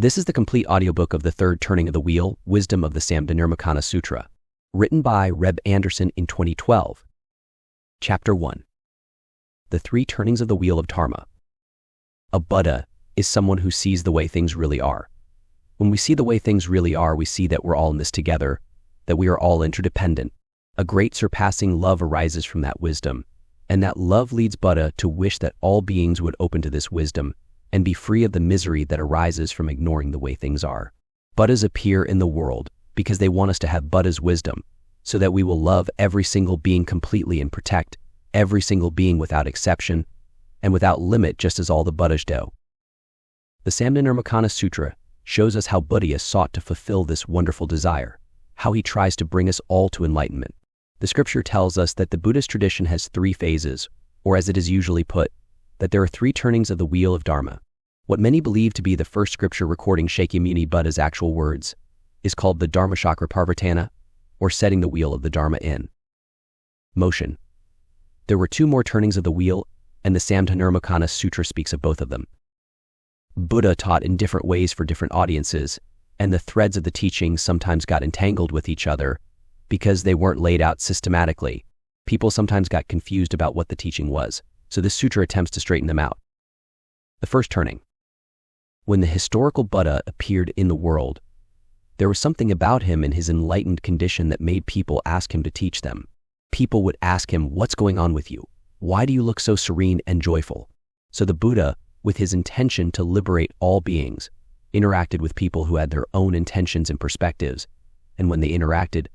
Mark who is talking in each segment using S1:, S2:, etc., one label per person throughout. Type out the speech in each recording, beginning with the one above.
S1: This is the complete audiobook of the third turning of the wheel, Wisdom of the Samdhinirmocana Sutra, written by Reb Anderson in 2012. Chapter 1. The Three Turnings of the Wheel of Dharma. A Buddha is someone who sees the way things really are. When we see the way things really are, we see that we're all in this together, that we are all interdependent. A great surpassing love arises from that wisdom, and that love leads Buddha to wish that all beings would open to this wisdom and be free of the misery that arises from ignoring the way things are. Buddhas appear in the world because they want us to have Buddha's wisdom, so that we will love every single being completely and protect every single being without exception and without limit, just as all the Buddhas do. The Samdhinirmocana Sutra shows us how Buddha sought to fulfill this wonderful desire, how he tries to bring us all to enlightenment. The scripture tells us that the Buddhist tradition has three phases, or as it is usually put, that there are three turnings of the wheel of Dharma. What many believe to be the first scripture recording Shakyamuni Buddha's actual words is called the Dharmachakra Parvartana, or setting the wheel of the Dharma in motion. There were two more turnings of the wheel, and the Samdhinirmocana Sutra speaks of both of them. Buddha taught in different ways for different audiences, and the threads of the teaching sometimes got entangled with each other because they weren't laid out systematically. People sometimes got confused about what the teaching was, so this sutra attempts to straighten them out. The first turning. When the historical Buddha appeared in the world, there was something about him in his enlightened condition that made people ask him to teach them. People would ask him, "What's going on with you? Why do you look so serene and joyful?" So the Buddha, with his intention to liberate all beings, interacted with people who had their own intentions and perspectives, and when they interacted,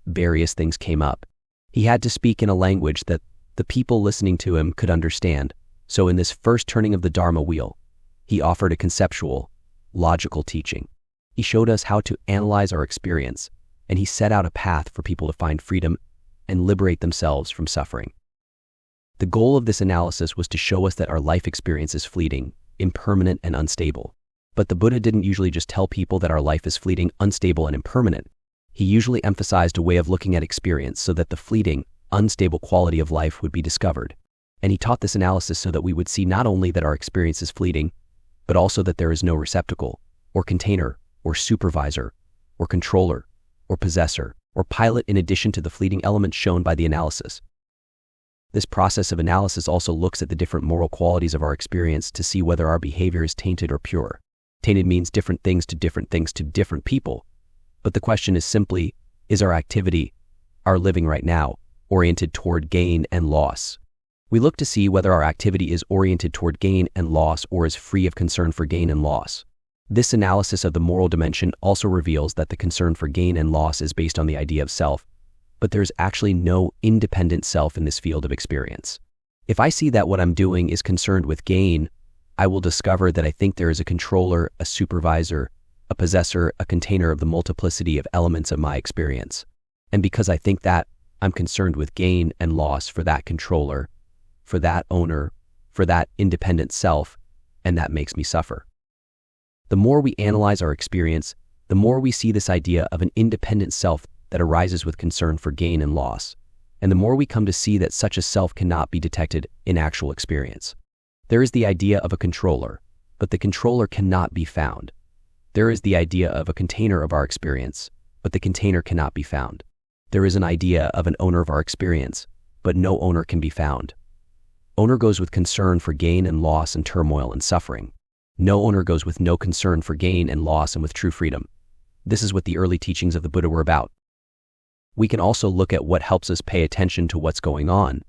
S1: various things came up. He had to speak in a language that the people listening to him could understand. So in this first turning of the Dharma wheel, he offered a conceptual, logical teaching. He showed us how to analyze our experience, and he set out a path for people to find freedom and liberate themselves from suffering. The goal of this analysis was to show us that our life experience is fleeting, impermanent, and unstable. But the Buddha didn't usually just tell people that our life is fleeting, unstable, and impermanent. He usually emphasized a way of looking at experience so that the fleeting, unstable quality of life would be discovered. And he taught this analysis so that we would see not only that our experience is fleeting, but also that there is no receptacle, or container, or supervisor, or controller, or possessor, or pilot in addition to the fleeting elements shown by the analysis. This process of analysis also looks at the different moral qualities of our experience to see whether our behavior is tainted or pure. Tainted means different things to different people. But the question is simply, is our activity, our living right now, oriented toward gain and loss? We look to see whether our activity is oriented toward gain and loss or is free of concern for gain and loss. This analysis of the moral dimension also reveals that the concern for gain and loss is based on the idea of self, but there's actually no independent self in this field of experience. If I see that what I'm doing is concerned with gain, I will discover that I think there is a controller, a supervisor, a possessor, a container of the multiplicity of elements of my experience. And because I think that, I'm concerned with gain and loss for that controller, for that owner, for that independent self, and that makes me suffer. The more we analyze our experience, the more we see this idea of an independent self that arises with concern for gain and loss, and the more we come to see that such a self cannot be detected in actual experience. There is the idea of a controller, but the controller cannot be found. There is the idea of a container of our experience, but the container cannot be found. There is an idea of an owner of our experience, but no owner can be found. Owner goes with concern for gain and loss and turmoil and suffering. No owner goes with no concern for gain and loss and with true freedom. This is what the early teachings of the Buddha were about. We can also look at what helps us pay attention to what's going on,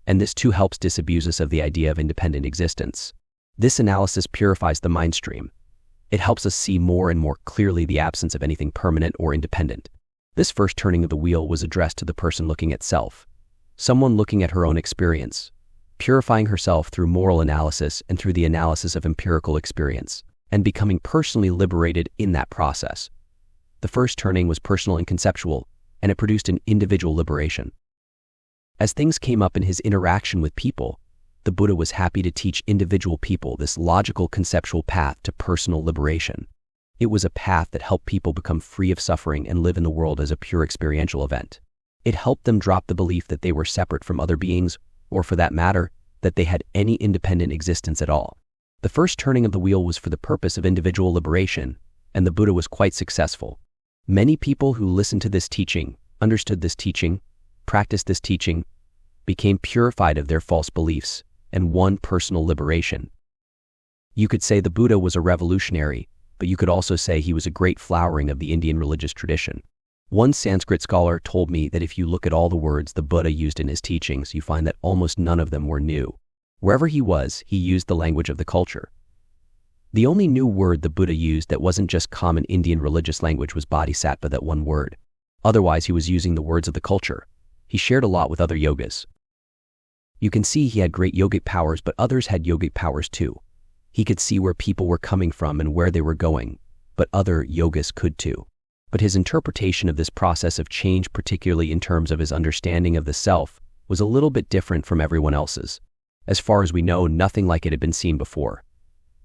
S1: and this too helps disabuse us of the idea of independent existence. This analysis purifies the mind stream. It helps us see more and more clearly the absence of anything permanent or independent. This first turning of the wheel was addressed to the person looking at self, someone looking at her own experience, purifying herself through moral analysis and through the analysis of empirical experience, and becoming personally liberated in that process. The first turning was personal and conceptual, and it produced an individual liberation. As things came up in his interaction with people, the Buddha was happy to teach individual people this logical conceptual path to personal liberation. It was a path that helped people become free of suffering and live in the world as a pure experiential event. It helped them drop the belief that they were separate from other beings, or for that matter, that they had any independent existence at all. The first turning of the wheel was for the purpose of individual liberation, and the Buddha was quite successful. Many people who listened to this teaching, understood this teaching, practiced this teaching, became purified of their false beliefs and won personal liberation. You could say the Buddha was a revolutionary, but you could also say he was a great flowering of the Indian religious tradition. One Sanskrit scholar told me that if you look at all the words the Buddha used in his teachings, you find that almost none of them were new. Wherever he was, he used the language of the culture. The only new word the Buddha used that wasn't just common Indian religious language was bodhisattva, that one word. Otherwise, he was using the words of the culture. He shared a lot with other yogas. You can see he had great yogic powers, but others had yogic powers too. He could see where people were coming from and where they were going, but other yogas could too. But his interpretation of this process of change, particularly in terms of his understanding of the self, was a little bit different from everyone else's. As far as we know, nothing like it had been seen before.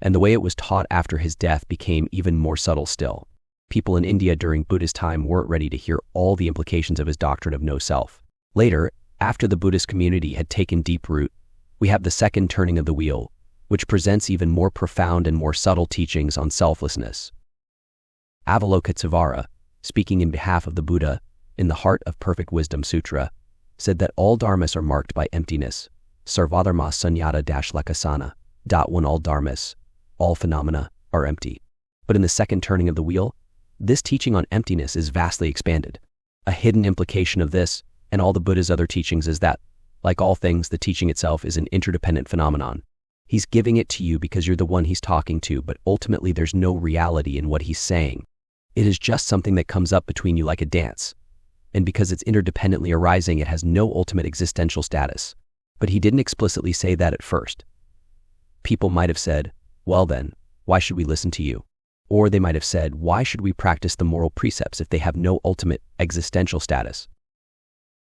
S1: And the way it was taught after his death became even more subtle still. People in India during Buddha's time weren't ready to hear all the implications of his doctrine of no self. Later, after the Buddhist community had taken deep root, we have the second turning of the wheel, which presents even more profound and more subtle teachings on selflessness. Avalokitesvara, speaking in behalf of the Buddha in the Heart of Perfect Wisdom Sutra, said that all dharmas are marked by emptiness. Sarvadharma sunyata-lakasana. When all dharmas, all phenomena, are empty. But in the second turning of the wheel, this teaching on emptiness is vastly expanded. A hidden implication of this and all the Buddha's other teachings is that, like all things, the teaching itself is an interdependent phenomenon. He's giving it to you because you're the one he's talking to, but ultimately there's no reality in what he's saying. It is just something that comes up between you like a dance. And because it's interdependently arising, it has no ultimate existential status. But he didn't explicitly say that at first. People might have said, well then, why should we listen to you? Or they might have said, why should we practice the moral precepts if they have no ultimate existential status?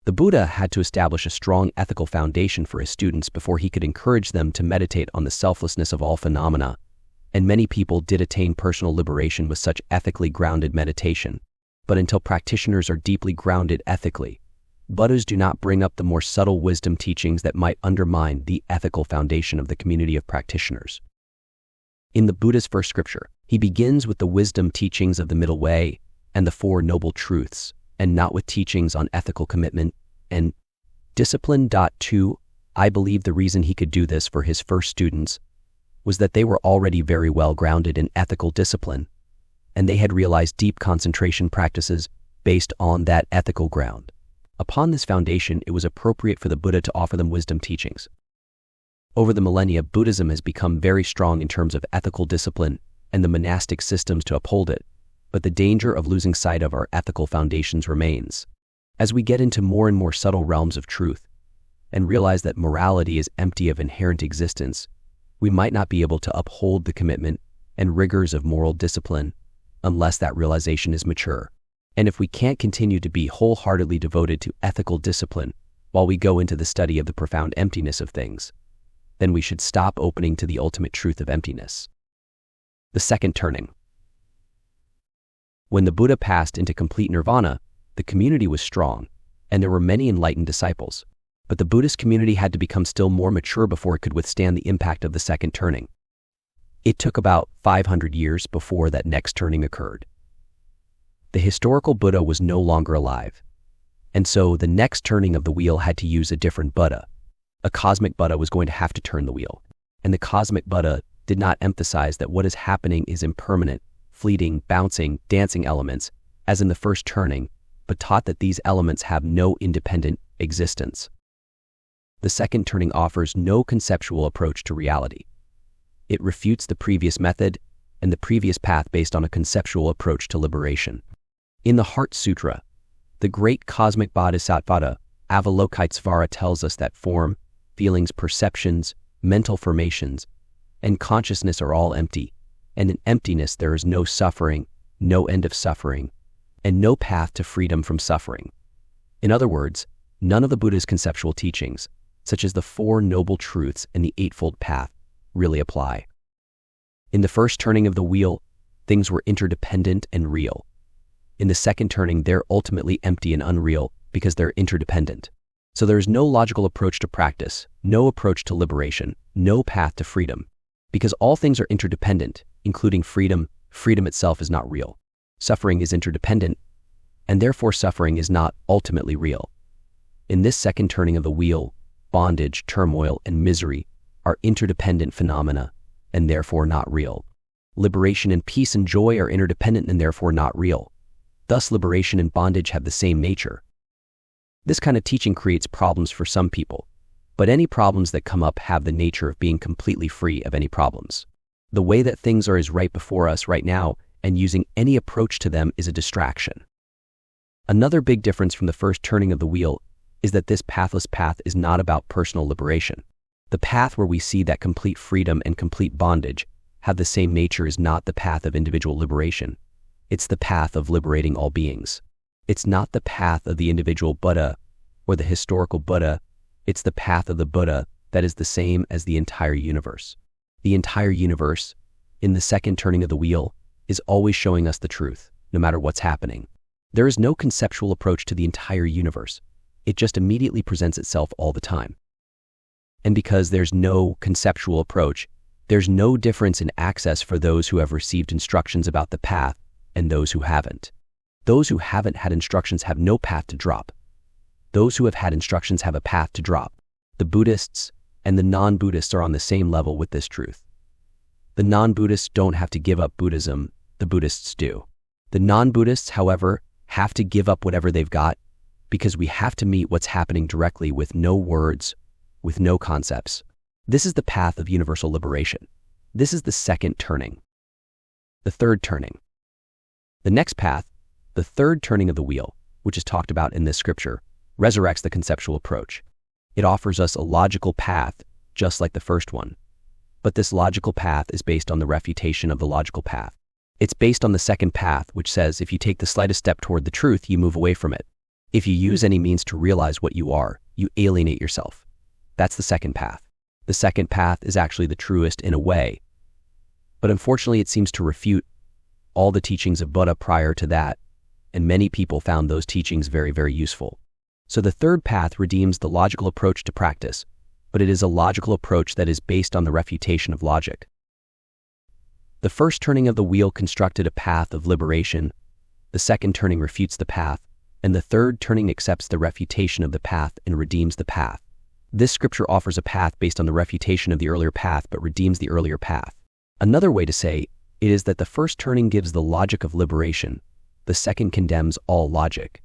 S1: The Buddha had to establish a strong ethical foundation for his students before he could encourage them to meditate on the selflessness of all phenomena, and many people did attain personal liberation with such ethically grounded meditation. But until practitioners are deeply grounded ethically, Buddhas do not bring up the more subtle wisdom teachings that might undermine the ethical foundation of the community of practitioners. In the Buddha's first scripture, he begins with the wisdom teachings of the middle way and the Four Noble Truths, and not with teachings on ethical commitment and discipline. 2. I believe the reason he could do this for his first students was that they were already very well grounded in ethical discipline, and they had realized deep concentration practices based on that ethical ground. Upon this foundation, it was appropriate for the Buddha to offer them wisdom teachings. Over the millennia, Buddhism has become very strong in terms of ethical discipline and the monastic systems to uphold it, but the danger of losing sight of our ethical foundations remains. As we get into more and more subtle realms of truth and realize that morality is empty of inherent existence, we might not be able to uphold the commitment and rigors of moral discipline unless that realization is mature. And if we can't continue to be wholeheartedly devoted to ethical discipline while we go into the study of the profound emptiness of things, then we should stop opening to the ultimate truth of emptiness. The second turning. When the Buddha passed into complete nirvana, the community was strong, and there were many enlightened disciples. But the Buddhist community had to become still more mature before it could withstand the impact of the second turning. It took about 500 years before that next turning occurred. The historical Buddha was no longer alive, and so the next turning of the wheel had to use a different Buddha. A cosmic Buddha was going to have to turn the wheel, and the cosmic Buddha did not emphasize that what is happening is impermanent, fleeting, bouncing, dancing elements, as in the first turning, but taught that these elements have no independent existence. The second turning offers no conceptual approach to reality. It refutes the previous method and the previous path based on a conceptual approach to liberation. In the Heart Sutra, the great cosmic bodhisattva Avalokitesvara tells us that form, feelings, perceptions, mental formations, and consciousness are all empty, and in emptiness there is no suffering, no end of suffering, and no path to freedom from suffering. In other words, none of the Buddha's conceptual teachings, such as the Four Noble Truths and the Eightfold Path, really apply. In the first turning of the wheel, things were interdependent and real. In the second turning, they're ultimately empty and unreal because they're interdependent. So there is no logical approach to practice, no approach to liberation, no path to freedom. Because all things are interdependent, including freedom. Freedom itself is not real. Suffering is interdependent, and therefore suffering is not ultimately real. In this second turning of the wheel, bondage, turmoil, and misery are interdependent phenomena, and therefore not real. Liberation and peace and joy are interdependent and therefore not real. Thus, liberation and bondage have the same nature. This kind of teaching creates problems for some people, but any problems that come up have the nature of being completely free of any problems. The way that things are is right before us right now, and using any approach to them is a distraction. Another big difference from the first turning of the wheel is that this pathless path is not about personal liberation. The path where we see that complete freedom and complete bondage have the same nature is not the path of individual liberation. It's the path of liberating all beings. It's not the path of the individual Buddha or the historical Buddha. It's the path of the Buddha that is the same as the entire universe. The entire universe, in the second turning of the wheel, is always showing us the truth, no matter what's happening. There is no conceptual approach to the entire universe. It just immediately presents itself all the time. And because there's no conceptual approach, there's no difference in access for those who have received instructions about the path and those who haven't. Those who haven't had instructions have no path to drop. Those who have had instructions have a path to drop. The Buddhists and the non-Buddhists are on the same level with this truth. The non-Buddhists don't have to give up Buddhism, the Buddhists do. The non-Buddhists, however, have to give up whatever they've got because we have to meet what's happening directly with no words, with no concepts. This is the path of universal liberation. This is the second turning. The third turning. The next path, the third turning of the wheel, which is talked about in this scripture, resurrects the conceptual approach. It offers us a logical path, just like the first one. But this logical path is based on the refutation of the logical path. It's based on the second path, which says if you take the slightest step toward the truth, you move away from it. If you use any means to realize what you are, you alienate yourself. That's the second path. The second path is actually the truest in a way, but unfortunately it seems to refute all the teachings of Buddha prior to that, and many people found those teachings very, very useful. So the third path redeems the logical approach to practice, but it is a logical approach that is based on the refutation of logic. The first turning of the wheel constructed a path of liberation, the second turning refutes the path, and the third turning accepts the refutation of the path and redeems the path. This scripture offers a path based on the refutation of the earlier path but redeems the earlier path. Another way to say it is that the first turning gives the logic of liberation, the second condemns all logic,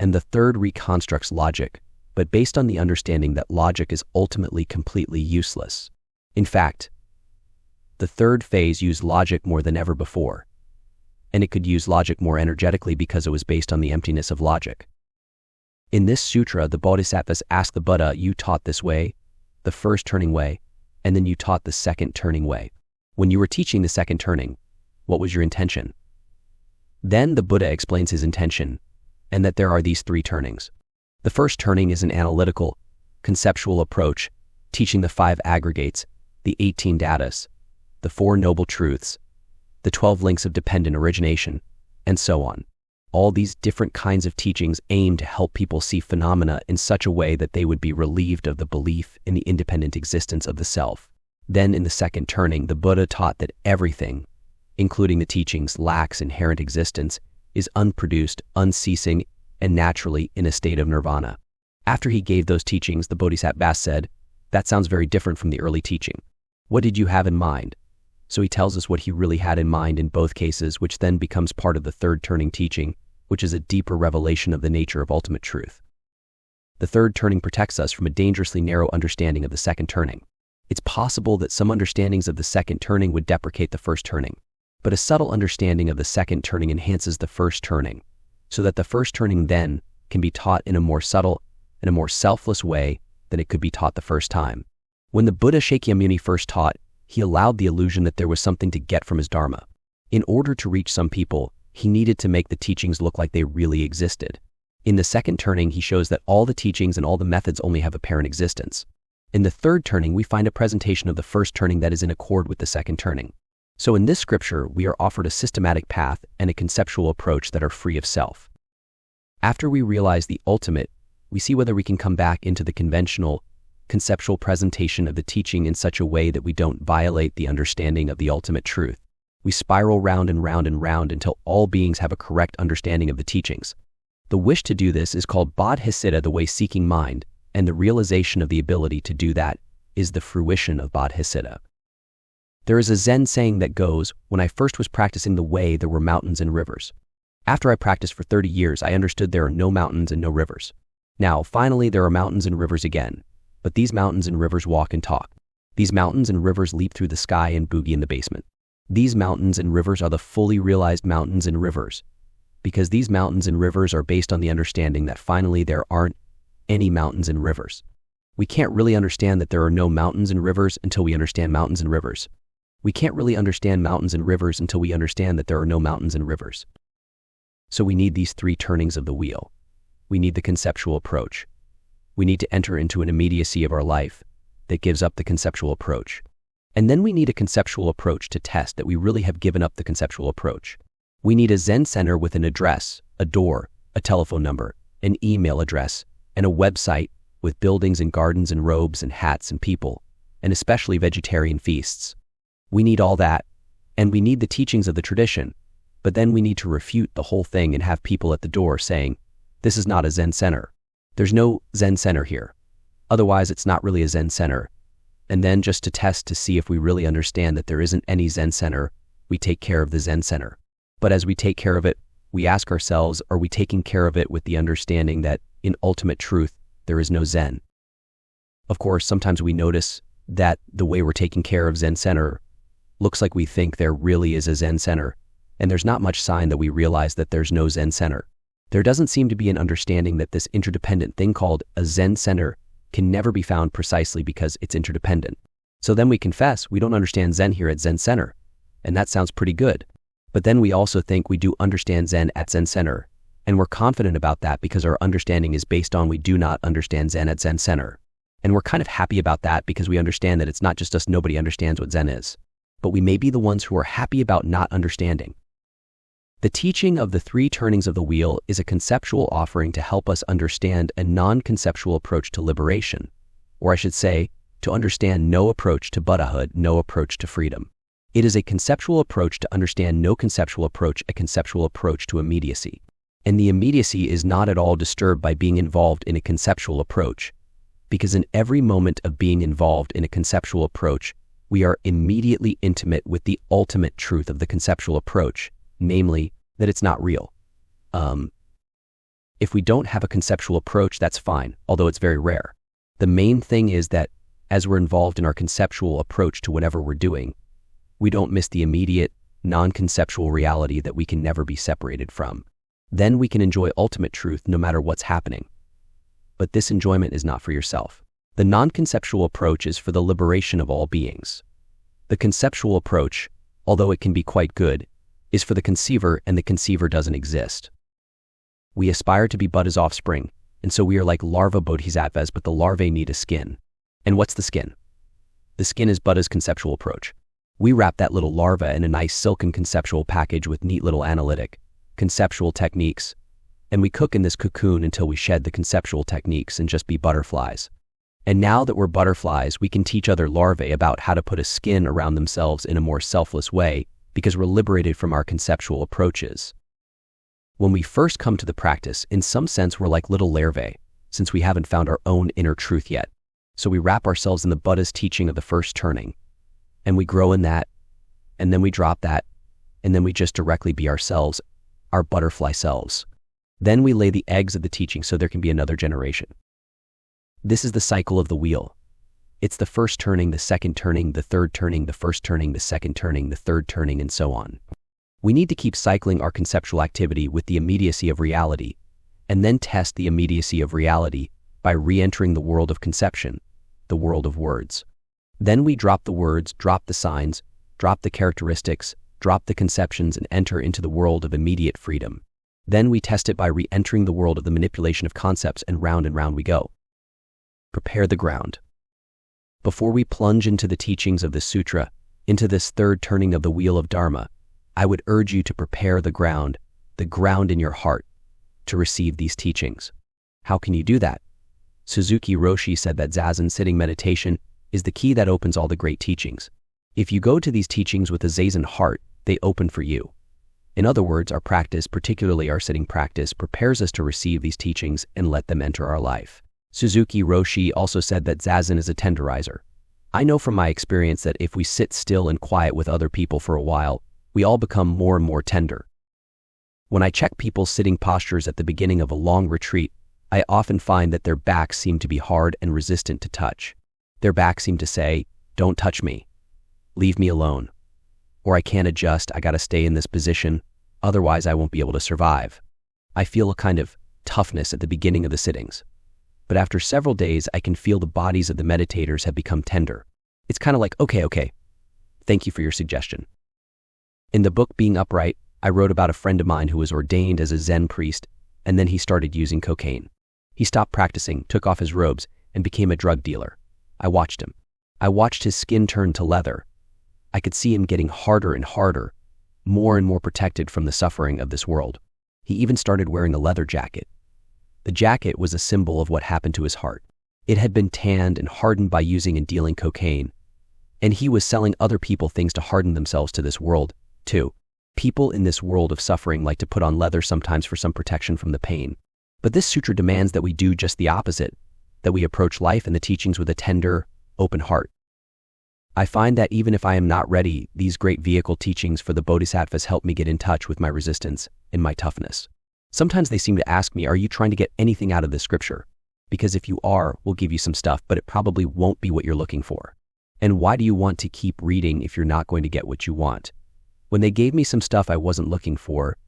S1: and the third reconstructs logic, but based on the understanding that logic is ultimately completely useless. In fact, the third phase used logic more than ever before, and it could use logic more energetically because it was based on the emptiness of logic. In this sutra, the Bodhisattvas asked the Buddha, you taught this way, the first turning way, and then you taught the second turning way. When you were teaching the second turning, what was your intention? Then the Buddha explains his intention, and that there are these three turnings. The first turning is an analytical, conceptual approach, teaching the 5 aggregates, the 18 dhadgatas, the 4 noble truths, the 12 links of dependent origination, and so on. All these different kinds of teachings aim to help people see phenomena in such a way that they would be relieved of the belief in the independent existence of the self. Then in the second turning, the Buddha taught that everything, including the teachings, lacks inherent existence, is unproduced, unceasing, and naturally in a state of nirvana. After he gave those teachings, the Bodhisattvas said, that sounds very different from the early teaching. What did you have in mind? So he tells us what he really had in mind in both cases, which then becomes part of the third turning teaching, which is a deeper revelation of the nature of ultimate truth. The third turning protects us from a dangerously narrow understanding of the second turning. It's possible that some understandings of the second turning would deprecate the first turning, but a subtle understanding of the second turning enhances the first turning, so that the first turning then can be taught in a more subtle and a more selfless way than it could be taught the first time. When the Buddha Shakyamuni first taught, he allowed the illusion that there was something to get from his dharma. In order to reach some people, he needed to make the teachings look like they really existed. In the second turning, he shows that all the teachings and all the methods only have apparent existence. In the third turning, we find a presentation of the first turning that is in accord with the second turning. So in this scripture, we are offered a systematic path and a conceptual approach that are free of self. After we realize the ultimate, we see whether we can come back into the conventional, conceptual presentation of the teaching in such a way that we don't violate the understanding of the ultimate truth. We spiral round and round and round until all beings have a correct understanding of the teachings. The wish to do this is called bodhicitta, the way-seeking mind, and the realization of the ability to do that is the fruition of bodhicitta. There is a Zen saying that goes, "When I first was practicing the way, there were mountains and rivers. After I practiced for 30 years, I understood there are no mountains and no rivers. Now, finally, there are mountains and rivers again, but these mountains and rivers walk and talk. These mountains and rivers leap through the sky and boogie in the basement. These mountains and rivers are the fully realized mountains and rivers, because these mountains and rivers are based on the understanding that finally there aren't any mountains and rivers. We can't really understand that there are no mountains and rivers until we understand mountains and rivers. We can't really understand mountains and rivers until we understand that there are no mountains and rivers. So we need these three turnings of the wheel. We need the conceptual approach. We need to enter into an immediacy of our life that gives up the conceptual approach. And then we need a conceptual approach to test that we really have given up the conceptual approach. We need a Zen center with an address, a door, a telephone number, an email address, and a website with buildings and gardens and robes and hats and people, and especially vegetarian feasts. We need all that, and we need the teachings of the tradition, but then we need to refute the whole thing and have people at the door saying, "This is not a Zen center. There's no Zen center here. Otherwise, it's not really a Zen center." And then just to test to see if we really understand that there isn't any Zen center, we take care of the Zen center. But as we take care of it, we ask ourselves, are we taking care of it with the understanding that in ultimate truth, there is no Zen? Of course, sometimes we notice that the way we're taking care of Zen center looks like we think there really is a Zen center, and there's not much sign that we realize that there's no Zen center. There doesn't seem to be an understanding that this interdependent thing called a Zen center can never be found precisely because it's interdependent. So then we confess we don't understand Zen here at Zen Center, and that sounds pretty good. But then we also think we do understand Zen at Zen Center, and we're confident about that because our understanding is based on we do not understand Zen at Zen Center. And we're kind of happy about that because we understand that it's not just us, nobody understands what Zen is. But we may be the ones who are happy about not understanding. The teaching of the three turnings of the wheel is a conceptual offering to help us understand a non-conceptual approach to liberation, or I should say, to understand no approach to Buddhahood, no approach to freedom. It is a conceptual approach to understand no conceptual approach, a conceptual approach to immediacy. And the immediacy is not at all disturbed by being involved in a conceptual approach, because in every moment of being involved in a conceptual approach, we are immediately intimate with the ultimate truth of the conceptual approach, namely, that it's not real. If we don't have a conceptual approach, that's fine, although it's very rare. The main thing is that as we're involved in our conceptual approach to whatever we're doing, we don't miss the immediate, non-conceptual reality that we can never be separated from. Then we can enjoy ultimate truth no matter what's happening. But this enjoyment is not for yourself. The non-conceptual approach is for the liberation of all beings. The conceptual approach, although it can be quite good, is for the conceiver, and the conceiver doesn't exist. We aspire to be Buddha's offspring, and so we are like larva bodhisattvas, but the larvae need a skin. And what's the skin? The skin is Buddha's conceptual approach. We wrap that little larva in a nice silken conceptual package with neat little analytic, conceptual techniques, and we cook in this cocoon until we shed the conceptual techniques and just be butterflies. And now that we're butterflies, we can teach other larvae about how to put a skin around themselves in a more selfless way, because we're liberated from our conceptual approaches. When we first come to the practice, in some sense we're like little larvae, since we haven't found our own inner truth yet. So we wrap ourselves in the Buddha's teaching of the first turning, and we grow in that, and then we drop that, and then we just directly be ourselves, our butterfly selves. Then we lay the eggs of the teaching so there can be another generation. This is the cycle of the wheel. It's the first turning, the second turning, the third turning, the first turning, the second turning, the third turning, and so on. We need to keep cycling our conceptual activity with the immediacy of reality, and then test the immediacy of reality by re-entering the world of conception, the world of words. Then we drop the words, drop the signs, drop the characteristics, drop the conceptions, and enter into the world of immediate freedom. Then we test it by re-entering the world of the manipulation of concepts, and round we go. Prepare the ground. Before we plunge into the teachings of the sutra, into this third turning of the wheel of Dharma, I would urge you to prepare the ground in your heart, to receive these teachings. How can you do that? Suzuki Roshi said that Zazen sitting meditation is the key that opens all the great teachings. If you go to these teachings with a Zazen heart, they open for you. In other words, our practice, particularly our sitting practice, prepares us to receive these teachings and let them enter our life. Suzuki Roshi also said that Zazen is a tenderizer. I know from my experience that if we sit still and quiet with other people for a while, we all become more and more tender. When I check people's sitting postures at the beginning of a long retreat, I often find that their backs seem to be hard and resistant to touch. Their backs seem to say, "Don't touch me. Leave me alone." Or "I can't adjust, I gotta stay in this position, otherwise I won't be able to survive." I feel a kind of toughness at the beginning of the sittings. But after several days, I can feel the bodies of the meditators have become tender. It's kind of like, okay, thank you for your suggestion. In the book Being Upright, I wrote about a friend of mine who was ordained as a Zen priest, and then he started using cocaine. He stopped practicing, took off his robes, and became a drug dealer. I watched him. I watched his skin turn to leather. I could see him getting harder and harder, more and more protected from the suffering of this world. He even started wearing a leather jacket. The jacket was a symbol of what happened to his heart. It had been tanned and hardened by using and dealing cocaine. And he was selling other people things to harden themselves to this world, too. People in this world of suffering like to put on leather sometimes for some protection from the pain. But this sutra demands that we do just the opposite, that we approach life and the teachings with a tender, open heart. I find that even if I am not ready, these great vehicle teachings for the bodhisattvas help me get in touch with my resistance and my toughness. Sometimes they seem to ask me, "Are you trying to get anything out of this scripture? Because if you are, we'll give you some stuff, but it probably won't be what you're looking for. And why do you want to keep reading if you're not going to get what you want?" When they gave me some stuff I wasn't looking for,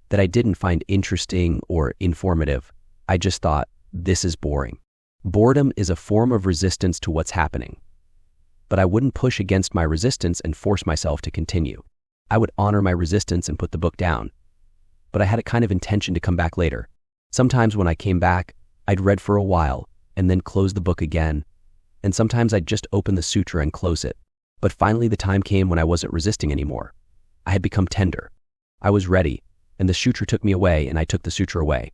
S1: that I didn't find interesting or informative, I just thought, this is boring. Boredom is a form of resistance to what's happening. But I wouldn't push against my resistance and force myself to continue. I would honor my resistance and put the book down. But I had a kind of intention to come back later. Sometimes when I came back, I'd read for a while and then close the book again. And sometimes I'd just open the sutra and close it. But finally the time came when I wasn't resisting anymore. I had become tender. I was ready, and the sutra took me away and I took the sutra away.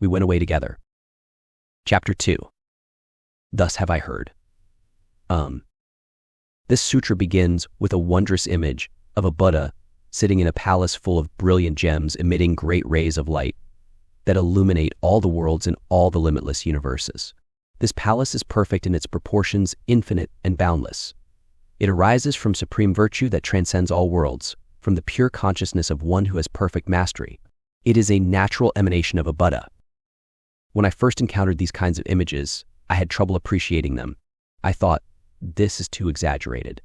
S1: We went away together. Chapter 2. Thus have I heard. This sutra begins with a wondrous image of a Buddha sitting in a palace full of brilliant gems emitting great rays of light that illuminate all the worlds and all the limitless universes. This palace is perfect in its proportions, infinite and boundless. It arises from supreme virtue that transcends all worlds, from the pure consciousness of one who has perfect mastery. It is a natural emanation of a Buddha. When I first encountered these kinds of images, I had trouble appreciating them. I thought, this is too exaggerated.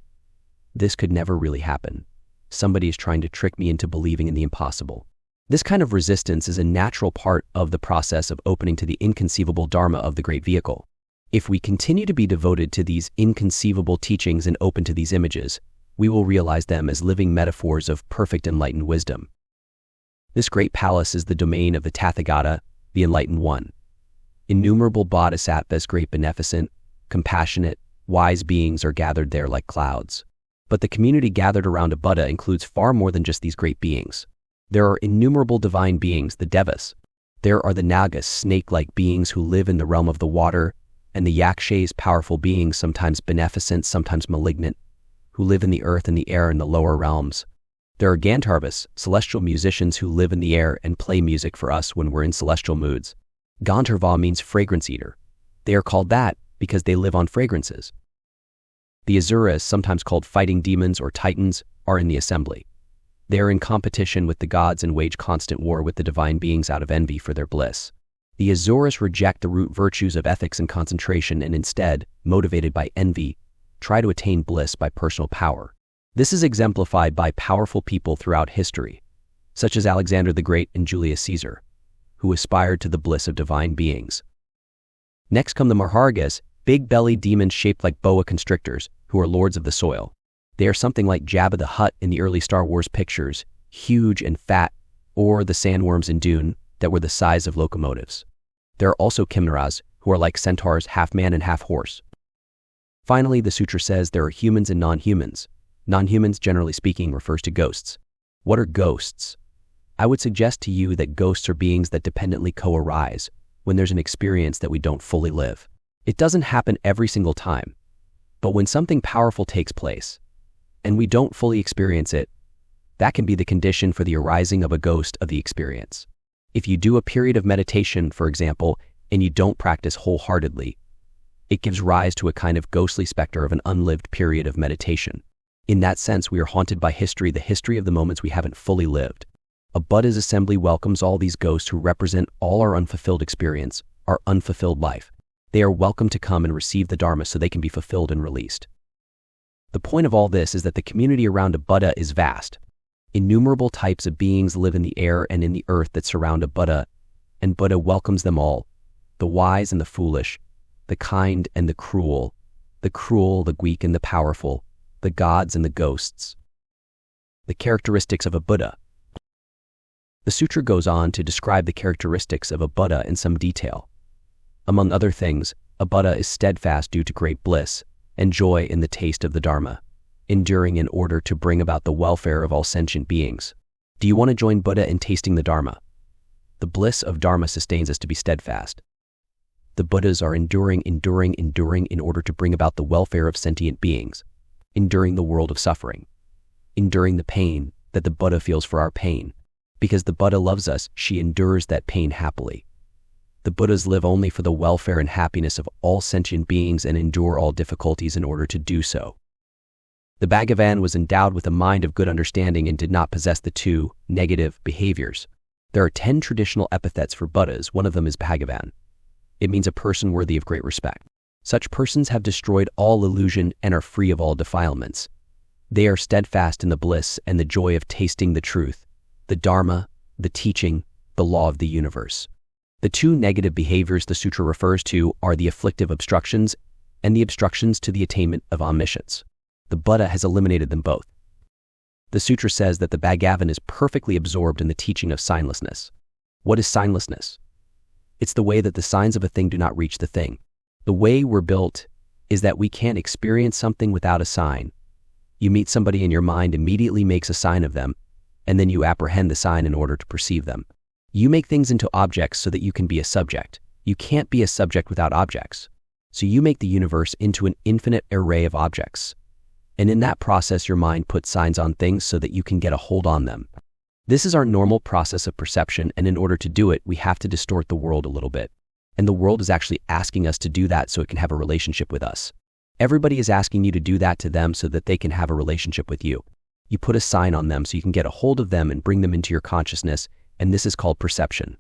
S1: This could never really happen. Somebody is trying to trick me into believing in the impossible. This kind of resistance is a natural part of the process of opening to the inconceivable dharma of the great vehicle. If we continue to be devoted to these inconceivable teachings and open to these images, we will realize them as living metaphors of perfect enlightened wisdom. This great palace is the domain of the Tathagata, the enlightened one. Innumerable bodhisattvas, great beneficent, compassionate, wise beings are gathered there like clouds. But the community gathered around a Buddha includes far more than just these great beings. There are innumerable divine beings, the devas. There are the nagas, snake-like beings who live in the realm of the water, and the yakshas, powerful beings, sometimes beneficent, sometimes malignant, who live in the earth and the air in the lower realms. There are Gandharvas, celestial musicians who live in the air and play music for us when we're in celestial moods. Gandharva means fragrance eater. They are called that because they live on fragrances. The Asuras, sometimes called fighting demons or titans, are in the assembly. They are in competition with the gods and wage constant war with the divine beings out of envy for their bliss. The Asuras reject the root virtues of ethics and concentration and instead, motivated by envy, try to attain bliss by personal power. This is exemplified by powerful people throughout history, such as Alexander the Great and Julius Caesar, who aspired to the bliss of divine beings. Next come the Mahargas, big-bellied demons shaped like boa constrictors, who are lords of the soil. They are something like Jabba the Hutt in the early Star Wars pictures, huge and fat, or the sandworms in Dune that were the size of locomotives. There are also Kimnaras, who are like centaurs, half man and half horse. Finally, the sutra says there are humans and non-humans. Non-humans, generally speaking, refers to ghosts. What are ghosts? I would suggest to you that ghosts are beings that dependently co-arise when there's an experience that we don't fully live. It doesn't happen every single time, but when something powerful takes place, and we don't fully experience it, that can be the condition for the arising of a ghost of the experience. If you do a period of meditation, for example, and you don't practice wholeheartedly, it gives rise to a kind of ghostly specter of an unlived period of meditation. In that sense, we are haunted by history, the history of the moments we haven't fully lived. A Buddha's assembly welcomes all these ghosts who represent all our unfulfilled experience, our unfulfilled life. They are welcome to come and receive the Dharma so they can be fulfilled and released. The point of all this is that the community around a Buddha is vast. Innumerable types of beings live in the air and in the earth that surround a Buddha, and Buddha welcomes them all, the wise and the foolish, the kind and the cruel, the weak and the powerful, the gods and the ghosts. The characteristics of a Buddha. The sutra goes on to describe the characteristics of a Buddha in some detail. Among other things, a Buddha is steadfast due to great bliss and joy in the taste of the Dharma, enduring in order to bring about the welfare of all sentient beings. Do you want to join Buddha in tasting the Dharma? The bliss of Dharma sustains us to be steadfast. The Buddhas are enduring in order to bring about the welfare of sentient beings, enduring the world of suffering, enduring the pain that the Buddha feels for our pain. Because the Buddha loves us, she endures that pain happily. The Buddhas live only for the welfare and happiness of all sentient beings and endure all difficulties in order to do so. The Bhagavan was endowed with a mind of good understanding and did not possess the two negative behaviors. There are 10 traditional epithets for Buddhas. One of them is Bhagavan. It means a person worthy of great respect. Such persons have destroyed all illusion and are free of all defilements. They are steadfast in the bliss and the joy of tasting the truth, the Dharma, the teaching, the law of the universe. The two negative behaviors the sutra refers to are the afflictive obstructions and the obstructions to the attainment of omniscience. The Buddha has eliminated them both. The sutra says that the Bhagavan is perfectly absorbed in the teaching of signlessness. What is signlessness? It's the way that the signs of a thing do not reach the thing. The way we're built is that we can't experience something without a sign. You meet somebody and your mind immediately makes a sign of them, and then you apprehend the sign in order to perceive them. You make things into objects so that you can be a subject. You can't be a subject without objects. So you make the universe into an infinite array of objects. And in that process, your mind puts signs on things so that you can get a hold on them. This is our normal process of perception, and in order to do it, we have to distort the world a little bit. And the world is actually asking us to do that so it can have a relationship with us. Everybody is asking you to do that to them so that they can have a relationship with you. You put a sign on them so you can get a hold of them and bring them into your consciousness, and this is called perception.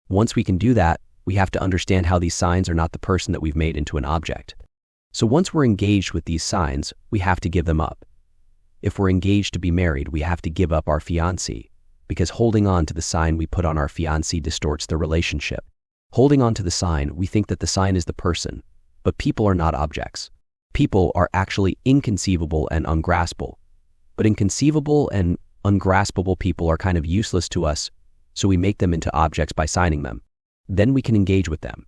S1: Once we can do that, we have to understand how these signs are not the person that we've made into an object. So once we're engaged with these signs, we have to give them up. If we're engaged to be married, we have to give up our fiancé, because holding on to the sign we put on our fiancé distorts the relationship. Holding on to the sign, we think that the sign is the person, but people are not objects. People are actually inconceivable and ungraspable. But inconceivable and ungraspable people are kind of useless to us, so we make them into objects by signing them. Then we can engage with them.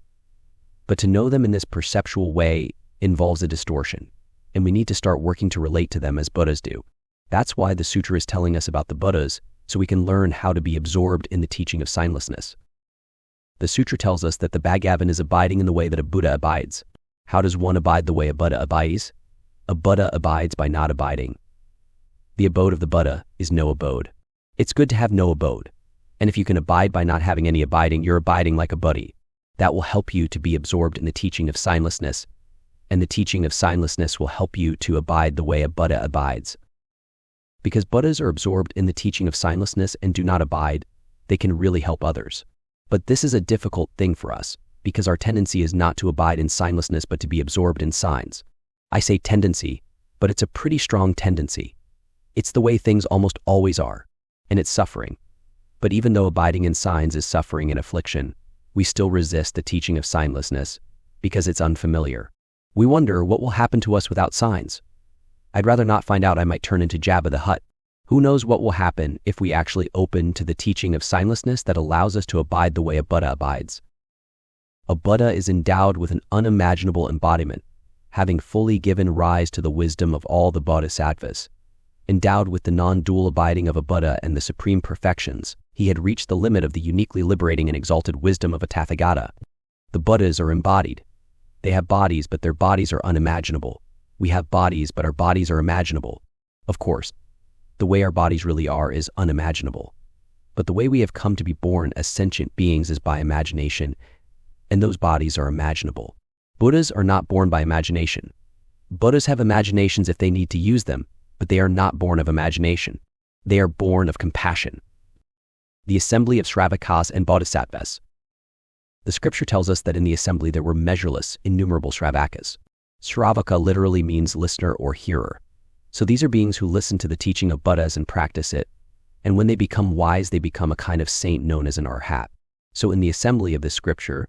S1: But to know them in this perceptual way involves a distortion, and we need to start working to relate to them as Buddhas do. That's why the sutra is telling us about the Buddhas, so we can learn how to be absorbed in the teaching of signlessness. The sutra tells us that the Bhagavan is abiding in the way that a Buddha abides. How does one abide the way a Buddha abides? A Buddha abides by not abiding. The abode of the Buddha is no abode. It's good to have no abode. And if you can abide by not having any abiding, you're abiding like a Buddha. That will help you to be absorbed in the teaching of signlessness, and the teaching of signlessness will help you to abide the way a Buddha abides. Because Buddhas are absorbed in the teaching of signlessness and do not abide, they can really help others. But this is a difficult thing for us, because our tendency is not to abide in signlessness but to be absorbed in signs. I say tendency, but it's a pretty strong tendency. It's the way things almost always are, and it's suffering. But even though abiding in signs is suffering and affliction, we still resist the teaching of signlessness because it's unfamiliar. We wonder what will happen to us without signs. I'd rather not find out. I might turn into Jabba the Hutt. Who knows what will happen if we actually open to the teaching of signlessness that allows us to abide the way a Buddha abides. A Buddha is endowed with an unimaginable embodiment, having fully given rise to the wisdom of all the bodhisattvas. Endowed with the non-dual abiding of a Buddha and the supreme perfections, he had reached the limit of the uniquely liberating and exalted wisdom of a tathagata. The Buddhas are embodied. They have bodies, but their bodies are unimaginable. We have bodies, but our bodies are imaginable. Of course, the way our bodies really are is unimaginable. But the way we have come to be born as sentient beings is by imagination, and those bodies are imaginable. Buddhas are not born by imagination. Buddhas have imaginations if they need to use them, but they are not born of imagination. They are born of compassion. The assembly of Sravakas and Bodhisattvas. The scripture tells us that in the assembly there were measureless, innumerable Sravakas. Sravaka literally means listener or hearer. So these are beings who listen to the teaching of Buddhas and practice it, and when they become wise, they become a kind of saint known as an arhat. So in the assembly of this scripture,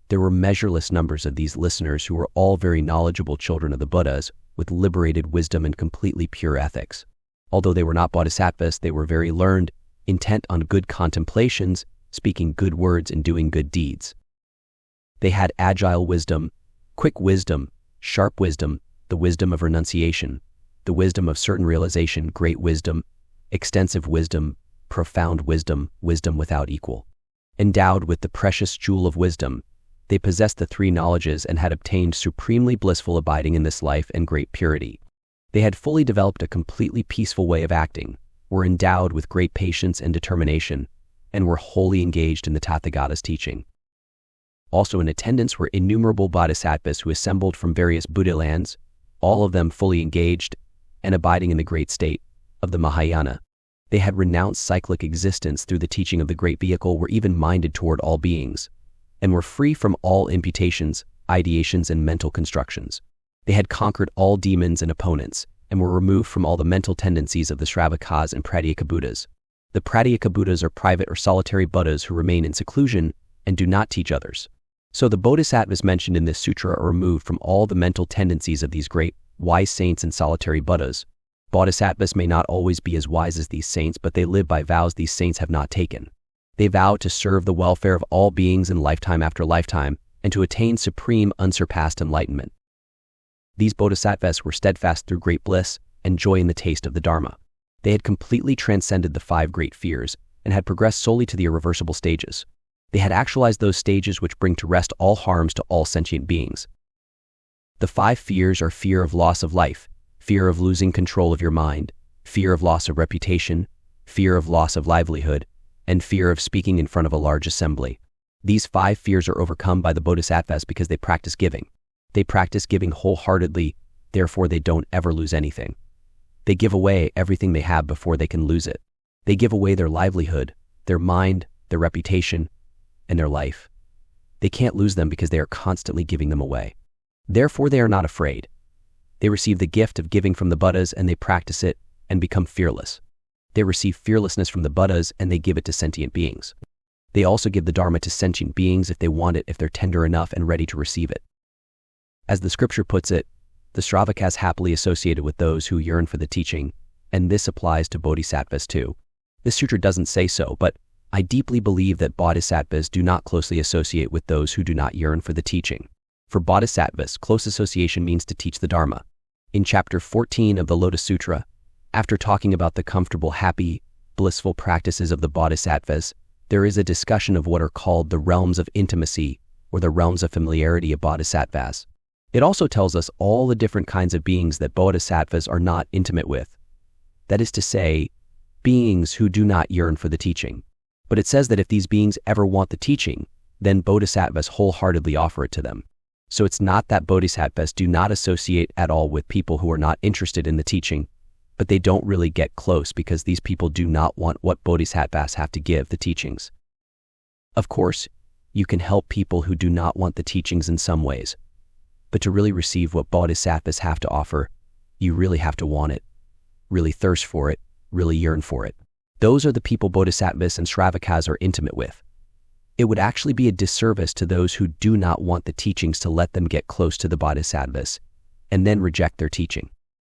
S1: there were measureless numbers of these listeners who were all very knowledgeable children of the Buddhas with liberated wisdom and completely pure ethics. Although they were not bodhisattvas, they were very learned, intent on good contemplations, speaking good words and doing good deeds. They had agile wisdom, quick wisdom, sharp wisdom, the wisdom of renunciation, the wisdom of certain realization, great wisdom, extensive wisdom, profound wisdom, wisdom without equal. Endowed with the precious jewel of wisdom, they possessed the three knowledges and had obtained supremely blissful abiding in this life and great purity. They had fully developed a completely peaceful way of acting, were endowed with great patience and determination, and were wholly engaged in the tathagatas teaching. Also in attendance were innumerable bodhisattvas who assembled from various Buddha lands, all of them fully engaged and abiding in the great state of the Mahayana. They had renounced cyclic existence through the teaching of the great vehicle, were even minded toward all beings, and were free from all imputations, ideations, and mental constructions. They had conquered all demons and opponents, and were removed from all the mental tendencies of the Sravakas and Pratyeka Buddhas. The Pratyeka Buddhas are private or solitary Buddhas who remain in seclusion and do not teach others. So the bodhisattvas mentioned in this sutra are removed from all the mental tendencies of these great, wise saints and solitary Buddhas. Bodhisattvas may not always be as wise as these saints, but they live by vows these saints have not taken. They vow to serve the welfare of all beings in lifetime after lifetime and to attain supreme, unsurpassed enlightenment. These bodhisattvas were steadfast through great bliss and joy in the taste of the Dharma. They had completely transcended the 5 great fears and had progressed solely to the irreversible stages. They had actualized those stages which bring to rest all harms to all sentient beings. The 5 fears are fear of loss of life, fear of losing control of your mind, fear of loss of reputation, fear of loss of livelihood, and fear of speaking in front of a large assembly. These 5 fears are overcome by the bodhisattvas because they practice giving. They practice giving wholeheartedly, therefore they don't ever lose anything. They give away everything they have before they can lose it. They give away their livelihood, their mind, their reputation, and their life. They can't lose them because they are constantly giving them away. Therefore they are not afraid. They receive the gift of giving from the Buddhas and they practice it and become fearless. They receive fearlessness from the Buddhas and they give it to sentient beings. They also give the Dharma to sentient beings if they want it, if they're tender enough and ready to receive it. As the scripture puts it, the Sravakas happily associated with those who yearn for the teaching, and this applies to bodhisattvas too. This sutra doesn't say so, but I deeply believe that bodhisattvas do not closely associate with those who do not yearn for the teaching. For bodhisattvas, close association means to teach the Dharma. In chapter 14 of the Lotus Sutra, after talking about the comfortable, happy, blissful practices of the bodhisattvas, there is a discussion of what are called the realms of intimacy or the realms of familiarity of bodhisattvas. It also tells us all the different kinds of beings that bodhisattvas are not intimate with. That is to say, beings who do not yearn for the teaching. But it says that if these beings ever want the teaching, then bodhisattvas wholeheartedly offer it to them. So it's not that bodhisattvas do not associate at all with people who are not interested in the teaching, but they don't really get close because these people do not want what bodhisattvas have to give, the teachings. Of course, you can help people who do not want the teachings in some ways, but to really receive what bodhisattvas have to offer, you really have to want it, really thirst for it, really yearn for it. Those are the people bodhisattvas and Sravakas are intimate with. It would actually be a disservice to those who do not want the teachings to let them get close to the bodhisattvas and then reject their teaching.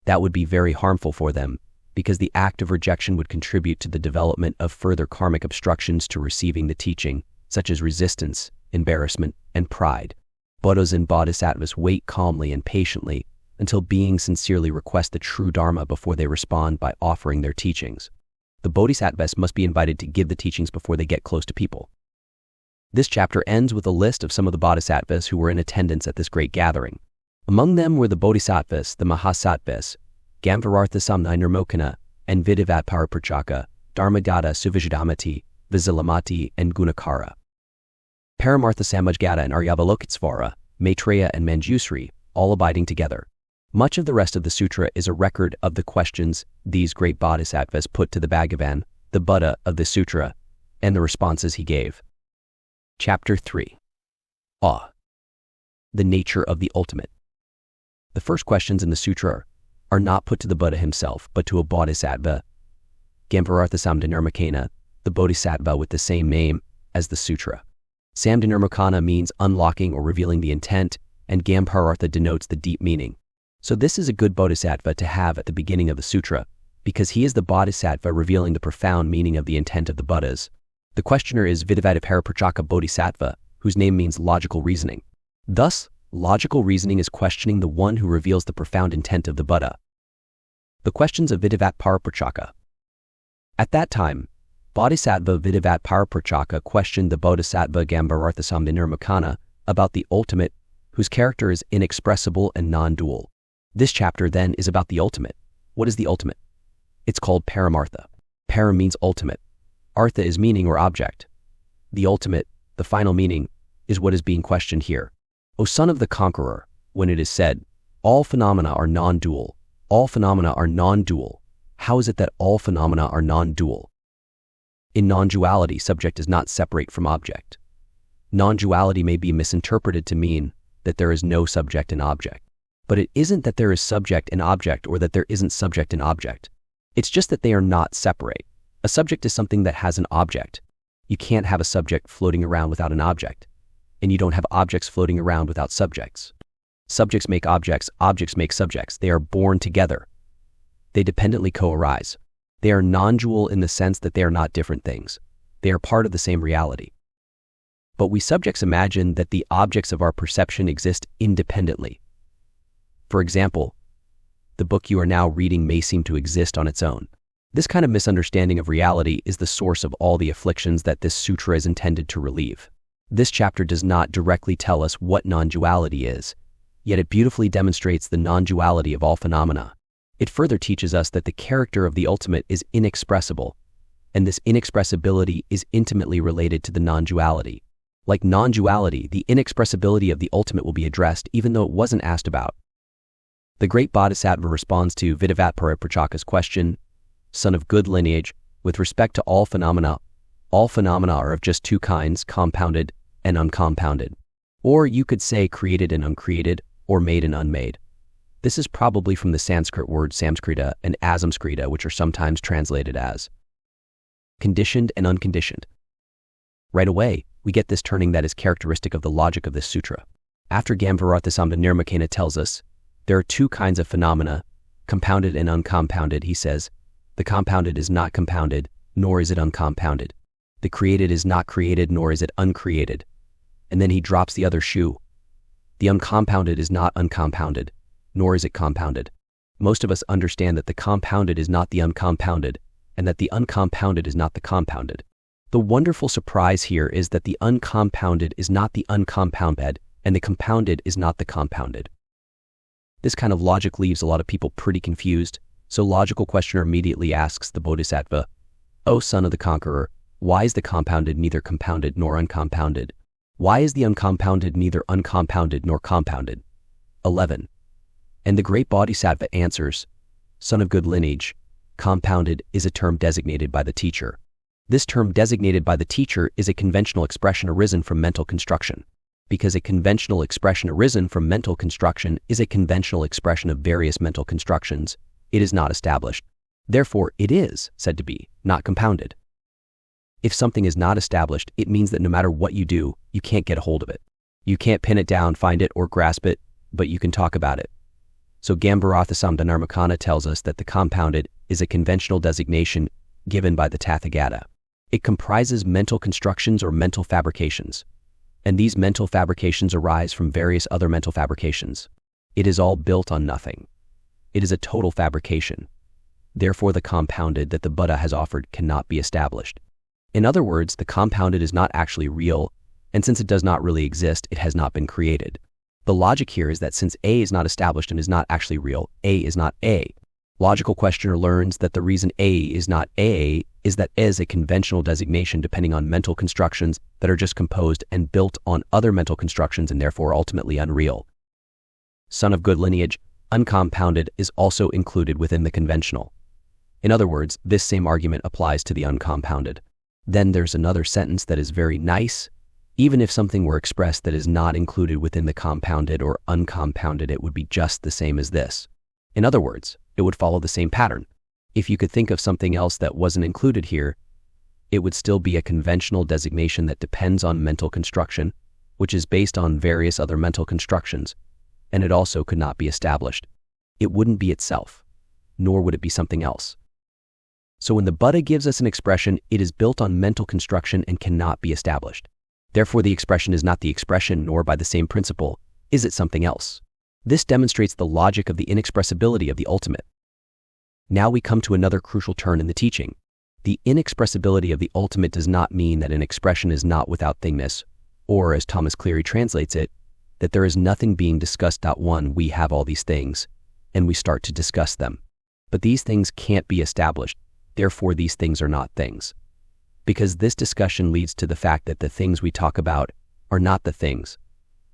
S1: That would be very harmful for them because the act of rejection would contribute to the development of further karmic obstructions to receiving the teaching, such as resistance, embarrassment, and pride. Buddhas and bodhisattvas wait calmly and patiently until beings sincerely request the true Dharma before they respond by offering their teachings. The bodhisattvas must be invited to give the teachings before they get close to people. This chapter ends with a list of some of the bodhisattvas who were in attendance at this great gathering. Among them were the bodhisattvas, the mahasattvas, Gamvarartha Samdhinirmocana and Vidivatparaprachaka, Dharmagata Suvijadamati, Vizilamati, and Gunakara. Paramartha Samajgata and Aryavalokitsvara, Maitreya and Manjusri, all abiding together. Much of the rest of the sutra is a record of the questions these great bodhisattvas put to the Bhagavan, the Buddha of the sutra, and the responses he gave. Chapter 3. Awe. The nature of the ultimate. The first questions in the sutra are not put to the Buddha himself, but to a bodhisattva, Gamvarartha Samdhinirmocana, the bodhisattva with the same name as the sutra. Samdhinirmocana means unlocking or revealing the intent, and Gamvarartha denotes the deep meaning. So this is a good bodhisattva to have at the beginning of the sutra, because he is the bodhisattva revealing the profound meaning of the intent of the Buddhas. The questioner is Vidivatparaprachaka Bodhisattva, whose name means logical reasoning. Thus, logical reasoning is questioning the one who reveals the profound intent of the Buddha. The questions of Vidivatparaprachaka. At that time, Bodhisattva Vidivatparaprachaka questioned the Bodhisattva Gamvarartha Samdhinirmocana about the ultimate, whose character is inexpressible and non-dual. This chapter then is about the ultimate. What is the ultimate? It's called Paramartha. Para means ultimate. Artha is meaning or object. The ultimate, the final meaning, is what is being questioned here. O son of the conqueror, when it is said, all phenomena are non-dual, all phenomena are non-dual, how is it that all phenomena are non-dual? In non-duality, subject does not separate from object. Non-duality may be misinterpreted to mean that there is no subject and object. But it isn't that there is subject and object or that there isn't subject and object. It's just that they are not separate. A subject is something that has an object. You can't have a subject floating around without an object. And you don't have objects floating around without subjects. Subjects make objects, objects make subjects. They are born together. They dependently co-arise. They are non-dual in the sense that they are not different things. They are part of the same reality. But we subjects imagine that the objects of our perception exist independently. For example, the book you are now reading may seem to exist on its own. This kind of misunderstanding of reality is the source of all the afflictions that this sutra is intended to relieve. This chapter does not directly tell us what non-duality is, yet it beautifully demonstrates the non-duality of all phenomena. It further teaches us that the character of the ultimate is inexpressible, and this inexpressibility is intimately related to the non-duality. Like non-duality, the inexpressibility of the ultimate will be addressed even though it wasn't asked about. The great bodhisattva responds to Vidivatparaprachaka's question, son of good lineage, with respect to all phenomena are of just two kinds, compounded and uncompounded. Or you could say created and uncreated, or made and unmade. This is probably from the Sanskrit words samskrita and asamskrita, which are sometimes translated as conditioned and unconditioned. Right away, we get this turning that is characteristic of the logic of this sutra. After Gamvarartha Samdhinirmocana tells us there are two kinds of phenomena, compounded and uncompounded, he says, the compounded is not compounded, nor is it uncompounded. The created is not created, nor is it uncreated. And then he drops the other shoe. The uncompounded is not uncompounded, nor is it compounded. Most of us understand that the compounded is not the uncompounded, and that the uncompounded is not the compounded. The wonderful surprise here is that the uncompounded is not the uncompounded, and the compounded is not the compounded. This kind of logic leaves a lot of people pretty confused, so logical questioner immediately asks the bodhisattva, O son of the conqueror, why is the compounded neither compounded nor uncompounded? Why is the uncompounded neither uncompounded nor compounded? 11. And the great bodhisattva answers, son of good lineage, compounded is a term designated by the teacher. This term designated by the teacher is a conventional expression arisen from mental construction. Because a conventional expression arisen from mental construction is a conventional expression of various mental constructions, it is not established. Therefore, it is said to be not compounded. If something is not established, it means that no matter what you do, you can't get a hold of it. You can't pin it down, find it, or grasp it, but you can talk about it. So Gamvarartha Samdhinirmocana tells us that the compounded is a conventional designation given by the Tathagata. It comprises mental constructions or mental fabrications, and these mental fabrications arise from various other mental fabrications. It is all built on nothing. It is a total fabrication. Therefore, the compounded that the Buddha has offered cannot be established. In other words, the compounded is not actually real, And since it does not really exist, it has not been created. The logic here is that since A is not established and is not actually real, A is not A. Logical questioner learns that the reason A is not A is that A is a conventional designation depending on mental constructions that are just composed and built on other mental constructions and therefore ultimately unreal. Son of good lineage, uncompounded is also included within the conventional. In other words, this same argument applies to the uncompounded. Then there's another sentence that is very nice. Even if something were expressed that is not included within the compounded or uncompounded, it would be just the same as this. In other words, it would follow the same pattern. If you could think of something else that wasn't included here, it would still be a conventional designation that depends on mental construction, which is based on various other mental constructions, and it also could not be established. It wouldn't be itself, nor would it be something else. So when the Buddha gives us an expression, it is built on mental construction and cannot be established. Therefore, the expression is not the expression, nor by the same principle is it something else. This demonstrates the logic of the inexpressibility of the ultimate. Now we come to another crucial turn in the teaching. The inexpressibility of the ultimate does not mean that an expression is not without thingness, or as Thomas Cleary translates it, that there is nothing being discussed. One, we have all these things, and we start to discuss them. But these things can't be established, therefore these things are not things. Because this discussion leads to the fact that the things we talk about are not the things,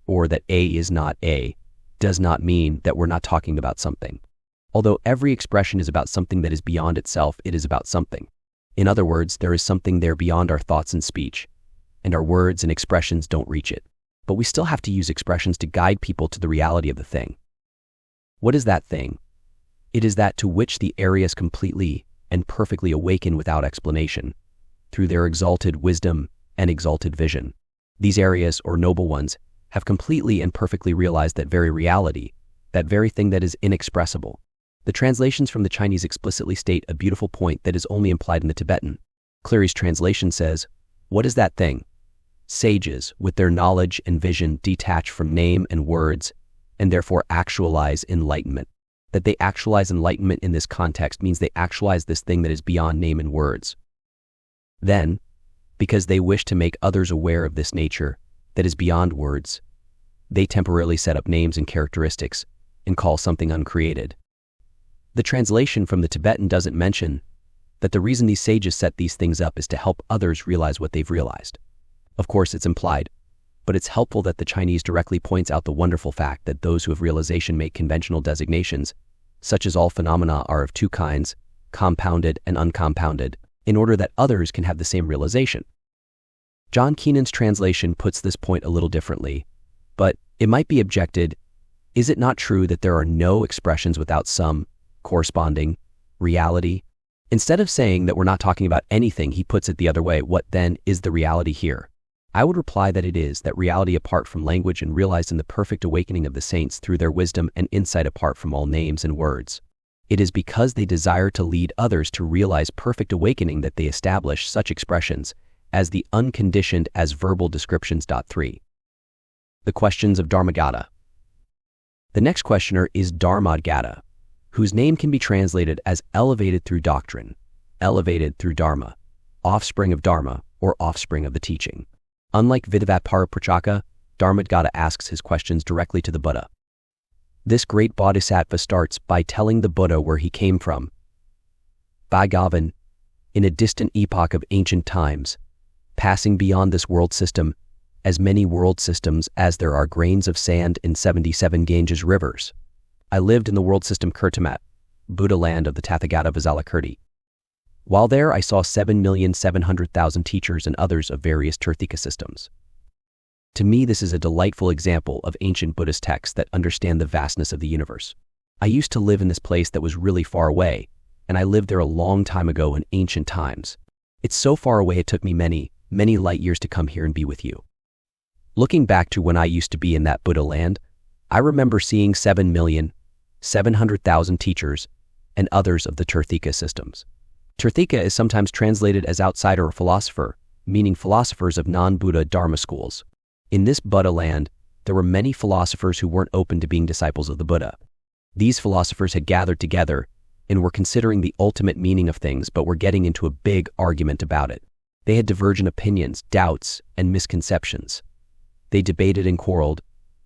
S1: or that A is not A, does not mean that we're not talking about something. Although every expression is about something that is beyond itself, it is about something. In other words, there is something there beyond our thoughts and speech, and our words and expressions don't reach it. But we still have to use expressions to guide people to the reality of the thing. What is that thing? It is that to which the areas completely and perfectly awaken without explanation, through their exalted wisdom and exalted vision. These areas, or noble ones, have completely and perfectly realized that very reality, that very thing that is inexpressible. The translations from the Chinese explicitly state a beautiful point that is only implied in the Tibetan. Cleary's translation says, "What is that thing? Sages, with their knowledge and vision, detach from name and words, and therefore actualize enlightenment." That they actualize enlightenment in this context means they actualize this thing that is beyond name and words. Then, because they wish to make others aware of this nature that is beyond words, they temporarily set up names and characteristics and call something uncreated. The translation from the Tibetan doesn't mention that the reason these sages set these things up is to help others realize what they've realized. Of course, it's implied, but it's helpful that the Chinese directly points out the wonderful fact that those who have realization make conventional designations, such as all phenomena are of two kinds, compounded and uncompounded, in order that others can have the same realization. John Keenan's translation puts this point a little differently, but it might be objected, is it not true that there are no expressions without some corresponding reality? Instead of saying that we're not talking about anything, he puts it the other way. What then is the reality here? I would reply that it is that reality apart from language and realized in the perfect awakening of the saints through their wisdom and insight apart from all names and words. It is because they desire to lead others to realize perfect awakening that they establish such expressions as the unconditioned as verbal descriptions. 3. The questions of Dhadgata. The next questioner is Dhadgata, whose name can be translated as elevated through doctrine, elevated through Dharma, offspring of Dharma, or offspring of the teaching. Unlike Vidivaparaprachaka, Dhadgata asks his questions directly to the Buddha. This great bodhisattva starts by telling the Buddha where he came from. Bhagavan, in a distant epoch of ancient times, passing beyond this world system, as many world systems as there are grains of sand in 77 Ganges rivers. I lived in the world system Kirtamat, Buddha land of the Tathagata Vasalakirti. While there, I saw 7,700,000 teachers and others of various Tirthika systems. To me, this is a delightful example of ancient Buddhist texts that understand the vastness of the universe. I used to live in this place that was really far away, and I lived there a long time ago in ancient times. It's so far away it took me many, many light years to come here and be with you. Looking back to when I used to be in that Buddha land, I remember seeing 7,700,000 teachers and others of the Tirthika systems. Tirthika is sometimes translated as outsider or philosopher, meaning philosophers of non-Buddha Dharma schools. In this Buddha land, there were many philosophers who weren't open to being disciples of the Buddha. These philosophers had gathered together and were considering the ultimate meaning of things, but were getting into a big argument about it. They had divergent opinions, doubts, and misconceptions. They debated and quarreled.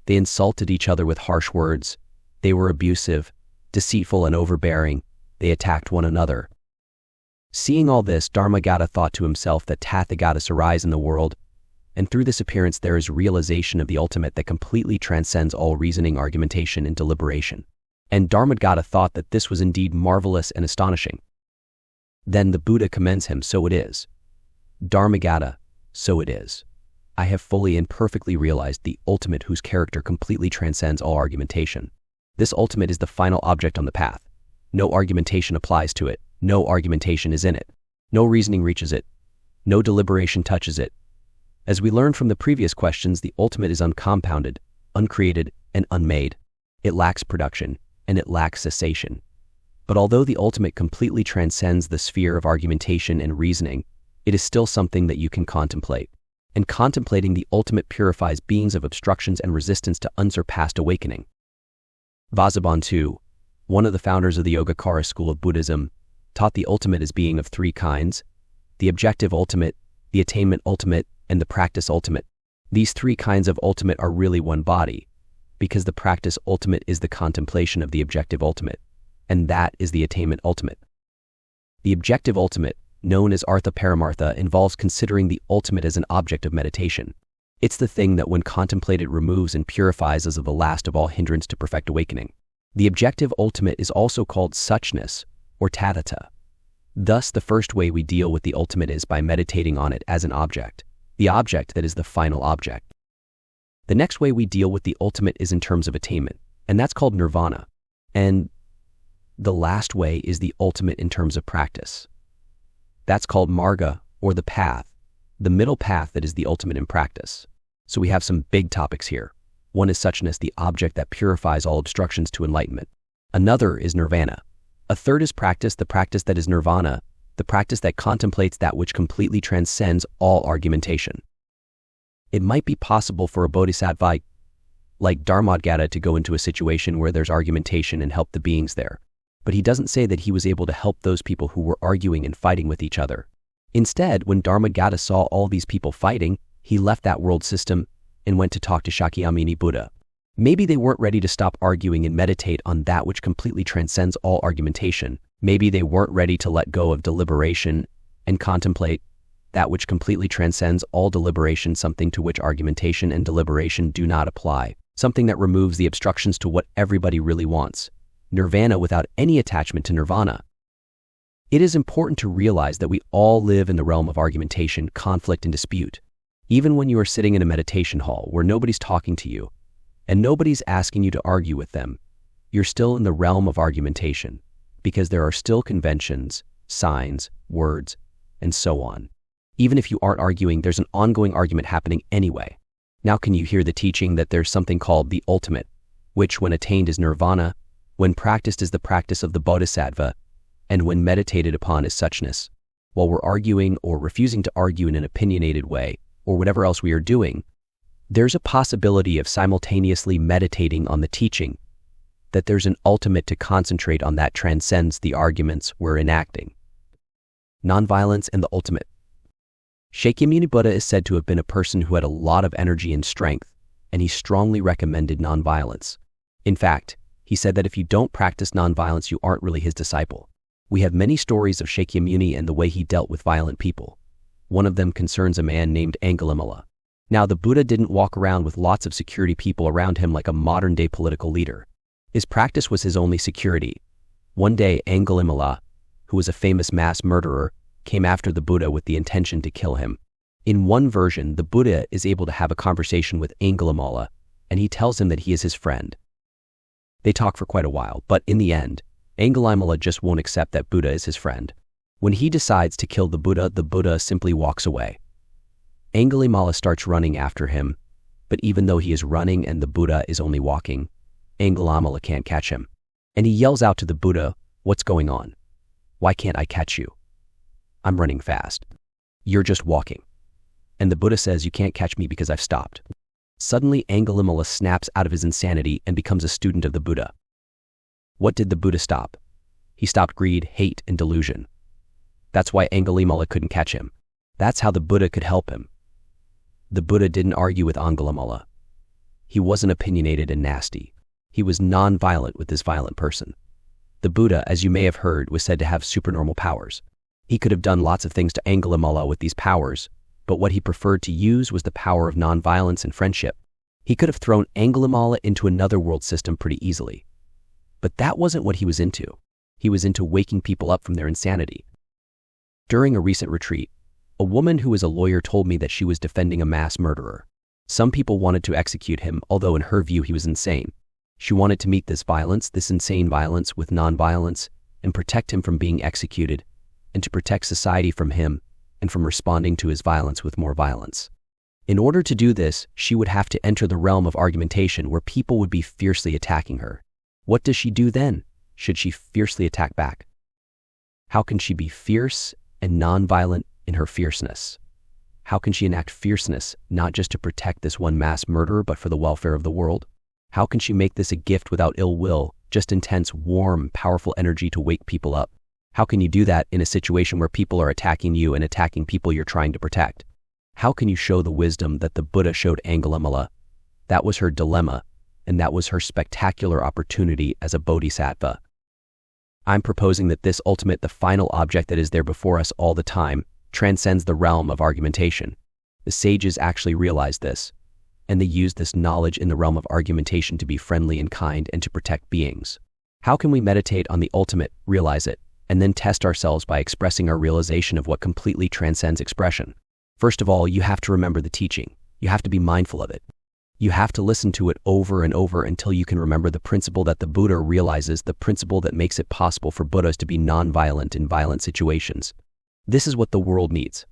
S1: They insulted each other with harsh words. They were abusive, deceitful, and overbearing. They attacked one another. Seeing all this, Dhadgata thought to himself that tathagatas arise in the world, and through this appearance there is realization of the ultimate that completely transcends all reasoning, argumentation, and deliberation. And Dhadgata thought that this was indeed marvelous and astonishing. Then the Buddha commends him, "So it is. Dhadgata, so it is. I have fully and perfectly realized the ultimate whose character completely transcends all argumentation. This ultimate is the final object on the path. No argumentation applies to it. No argumentation is in it. No reasoning reaches it. No deliberation touches it. As we learned from the previous questions, the ultimate is uncompounded, uncreated, and unmade. It lacks production, and it lacks cessation. But although the ultimate completely transcends the sphere of argumentation and reasoning, it is still something that you can contemplate. And contemplating the ultimate purifies beings of obstructions and resistance to unsurpassed awakening." Vasubandhu II, one of the founders of the Yogacara school of Buddhism, taught the ultimate as being of three kinds: the objective ultimate, the attainment ultimate, and the practice ultimate. These three kinds of ultimate are really one body, because the practice ultimate is the contemplation of the objective ultimate, and that is the attainment ultimate. The objective ultimate, known as Artha Paramartha, involves considering the ultimate as an object of meditation. It's the thing that when contemplated removes and purifies as of the last of all hindrance to perfect awakening. The objective ultimate is also called suchness or tathagata. Thus, the first way we deal with the ultimate is by meditating on it as an object, the object that is the final object. The next way we deal with the ultimate is in terms of attainment, and that's called nirvana. And the last way is the ultimate in terms of practice. That's called marga, or the path, the middle path that is the ultimate in practice. So we have some big topics here. One is suchness, the object that purifies all obstructions to enlightenment. Another is nirvana. A third is practice, the practice that is nirvana, the practice that contemplates that which completely transcends all argumentation. It might be possible for a bodhisattva like Dhadgata to go into a situation where there's argumentation and help the beings there. But he doesn't say that he was able to help those people who were arguing and fighting with each other. Instead, when Dhadgata saw all these people fighting, he left that world system and went to talk to Shakyamuni Buddha. Maybe they weren't ready to stop arguing and meditate on that which completely transcends all argumentation. Maybe they weren't ready to let go of deliberation and contemplate that which completely transcends all deliberation, something to which argumentation and deliberation do not apply, something that removes the obstructions to what everybody really wants. Nirvana without any attachment to nirvana. It is important to realize that we all live in the realm of argumentation, conflict, and dispute. Even when you are sitting in a meditation hall where nobody's talking to you and nobody's asking you to argue with them, you're still in the realm of argumentation because there are still conventions, signs, words, and so on. Even if you aren't arguing, there's an ongoing argument happening anyway. Now can you hear the teaching that there's something called the ultimate, which when attained is nirvana, when practiced is the practice of the bodhisattva, and when meditated upon is suchness. While we're arguing or refusing to argue in an opinionated way, or whatever else we are doing, there's a possibility of simultaneously meditating on the teaching, that there's an ultimate to concentrate on that transcends the arguments we're enacting. Nonviolence and the ultimate. Shakyamuni Buddha is said to have been a person who had a lot of energy and strength, and he strongly recommended nonviolence. In fact, he said that if you don't practice nonviolence, you aren't really his disciple. We have many stories of Shakyamuni and the way he dealt with violent people. One of them concerns a man named Angulimala. Now, the Buddha didn't walk around with lots of security people around him like a modern-day political leader. His practice was his only security. One day, Angulimala, who was a famous mass murderer, came after the Buddha with the intention to kill him. In one version, the Buddha is able to have a conversation with Angulimala, and he tells him that he is his friend. They talk for quite a while, but in the end, Angulimala just won't accept that Buddha is his friend. When he decides to kill the Buddha simply walks away. Angulimala starts running after him, but even though he is running and the Buddha is only walking, Angulimala can't catch him. And he yells out to the Buddha, "What's going on? Why can't I catch you? I'm running fast. You're just walking." And the Buddha says, "You can't catch me because I've stopped." Suddenly, Angulimala snaps out of his insanity and becomes a student of the Buddha. What did the Buddha stop? He stopped greed, hate, and delusion. That's why Angulimala couldn't catch him. That's how the Buddha could help him. The Buddha didn't argue with Angulimala. He wasn't opinionated and nasty. He was non-violent with this violent person. The Buddha, as you may have heard, was said to have supernormal powers. He could have done lots of things to Angulimala with these powers, but what he preferred to use was the power of non-violence and friendship. He could have thrown Angulimala into another world system pretty easily. But that wasn't what he was into. He was into waking people up from their insanity. During a recent retreat, a woman who was a lawyer told me that she was defending a mass murderer. Some people wanted to execute him, although in her view he was insane. She wanted to meet this violence, this insane violence, with non-violence, and protect him from being executed, and to protect society from him and from responding to his violence with more violence. In order to do this, she would have to enter the realm of argumentation where people would be fiercely attacking her. What does she do then? Should she fiercely attack back? How can she be fierce and non-violent in her fierceness? How can she enact fierceness, not just to protect this one mass murderer, but for the welfare of the world? How can she make this a gift without ill will, just intense, warm, powerful energy to wake people up? How can you do that in a situation where people are attacking you and attacking people you're trying to protect? How can you show the wisdom that the Buddha showed Angulimala? That was her dilemma, and that was her spectacular opportunity as a bodhisattva. I'm proposing that this ultimate, the final object that is there before us all the time, transcends the realm of argumentation. The sages actually realized this, and they used this knowledge in the realm of argumentation to be friendly and kind and to protect beings. How can we meditate on the ultimate, realize it, and then test ourselves by expressing our realization of what completely transcends expression? First of all, you have to remember the teaching. You have to be mindful of it. You have to listen to it over and over until you can remember the principle that the Buddha realizes, the principle that makes it possible for Buddhas to be non-violent in violent situations. This is what the world needs.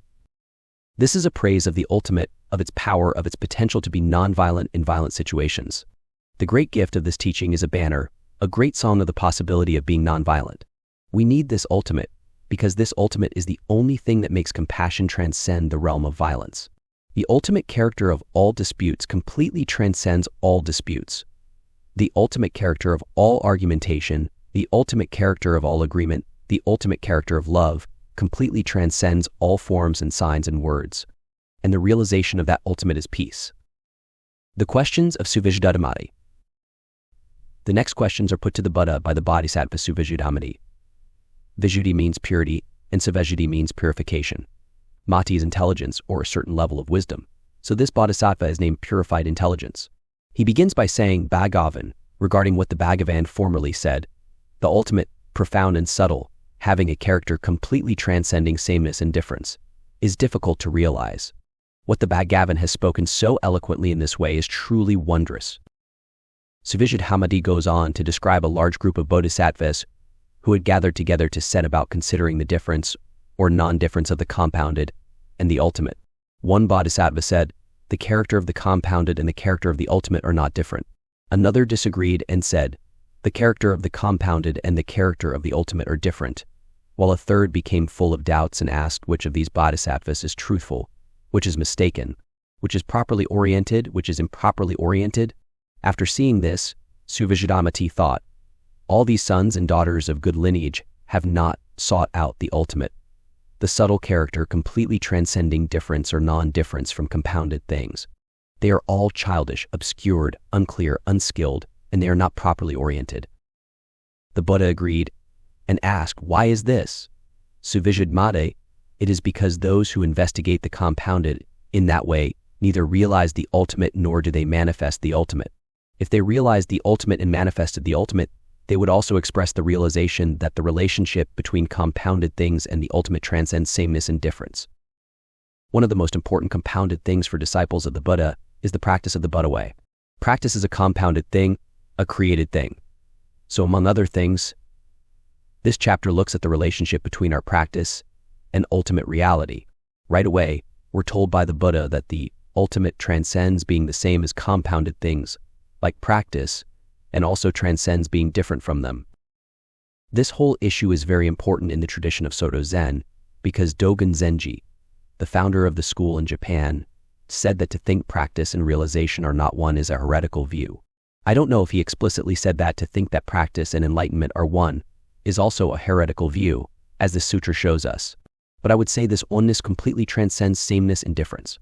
S1: This is a praise of the ultimate, of its power, of its potential to be non-violent in violent situations. The great gift of this teaching is a banner, a great song of the possibility of being non-violent. We need this ultimate, because this ultimate is the only thing that makes compassion transcend the realm of violence. The ultimate character of all disputes completely transcends all disputes. The ultimate character of all argumentation, the ultimate character of all agreement, the ultimate character of love, completely transcends all forms and signs and words. And the realization of that ultimate is peace. The questions of Suvijidhamati. The next questions are put to the Buddha by the Bodhisattva Suvijidhamati. Visuddhi means purity, and Suvijidhi means purification. Mati is intelligence, or a certain level of wisdom. So this Bodhisattva is named Purified Intelligence. He begins by saying Bhagavan, regarding what the Bhagavan formerly said, the ultimate, profound and subtle, having a character completely transcending sameness and difference, is difficult to realize. What the Bhagavan has spoken so eloquently in this way is truly wondrous. Suvijidhamati goes on to describe a large group of bodhisattvas who had gathered together to set about considering the difference or non-difference of the compounded and the ultimate. One bodhisattva said, the character of the compounded and the character of the ultimate are not different. Another disagreed and said, the character of the compounded and the character of the ultimate are different, while a third became full of doubts and asked which of these bodhisattvas is truthful, which is mistaken, which is properly oriented, which is improperly oriented. After seeing this, Suvijidhamati thought, all these sons and daughters of good lineage have not sought out the ultimate, the subtle character completely transcending difference or non-difference from compounded things. They are all childish, obscured, unclear, unskilled, and they are not properly oriented. The Buddha agreed and asked, why is this? Suvijidhamati, it is because those who investigate the compounded in that way neither realize the ultimate nor do they manifest the ultimate. If they realized the ultimate and manifested the ultimate, they would also express the realization that the relationship between compounded things and the ultimate transcends sameness and difference. One of the most important compounded things for disciples of the Buddha is the practice of the Buddha way. Practice is a compounded thing, a created thing. So among other things, this chapter looks at the relationship between our practice and ultimate reality. Right away, we're told by the Buddha that the ultimate transcends being the same as compounded things, like practice, and also transcends being different from them. This whole issue is very important in the tradition of Soto Zen because Dogen Zenji, the founder of the school in Japan, said that to think practice and realization are not one is a heretical view. I don't know if he explicitly said that to think that practice and enlightenment are one is also a heretical view, as the sutra shows us, but I would say this oneness completely transcends sameness and difference.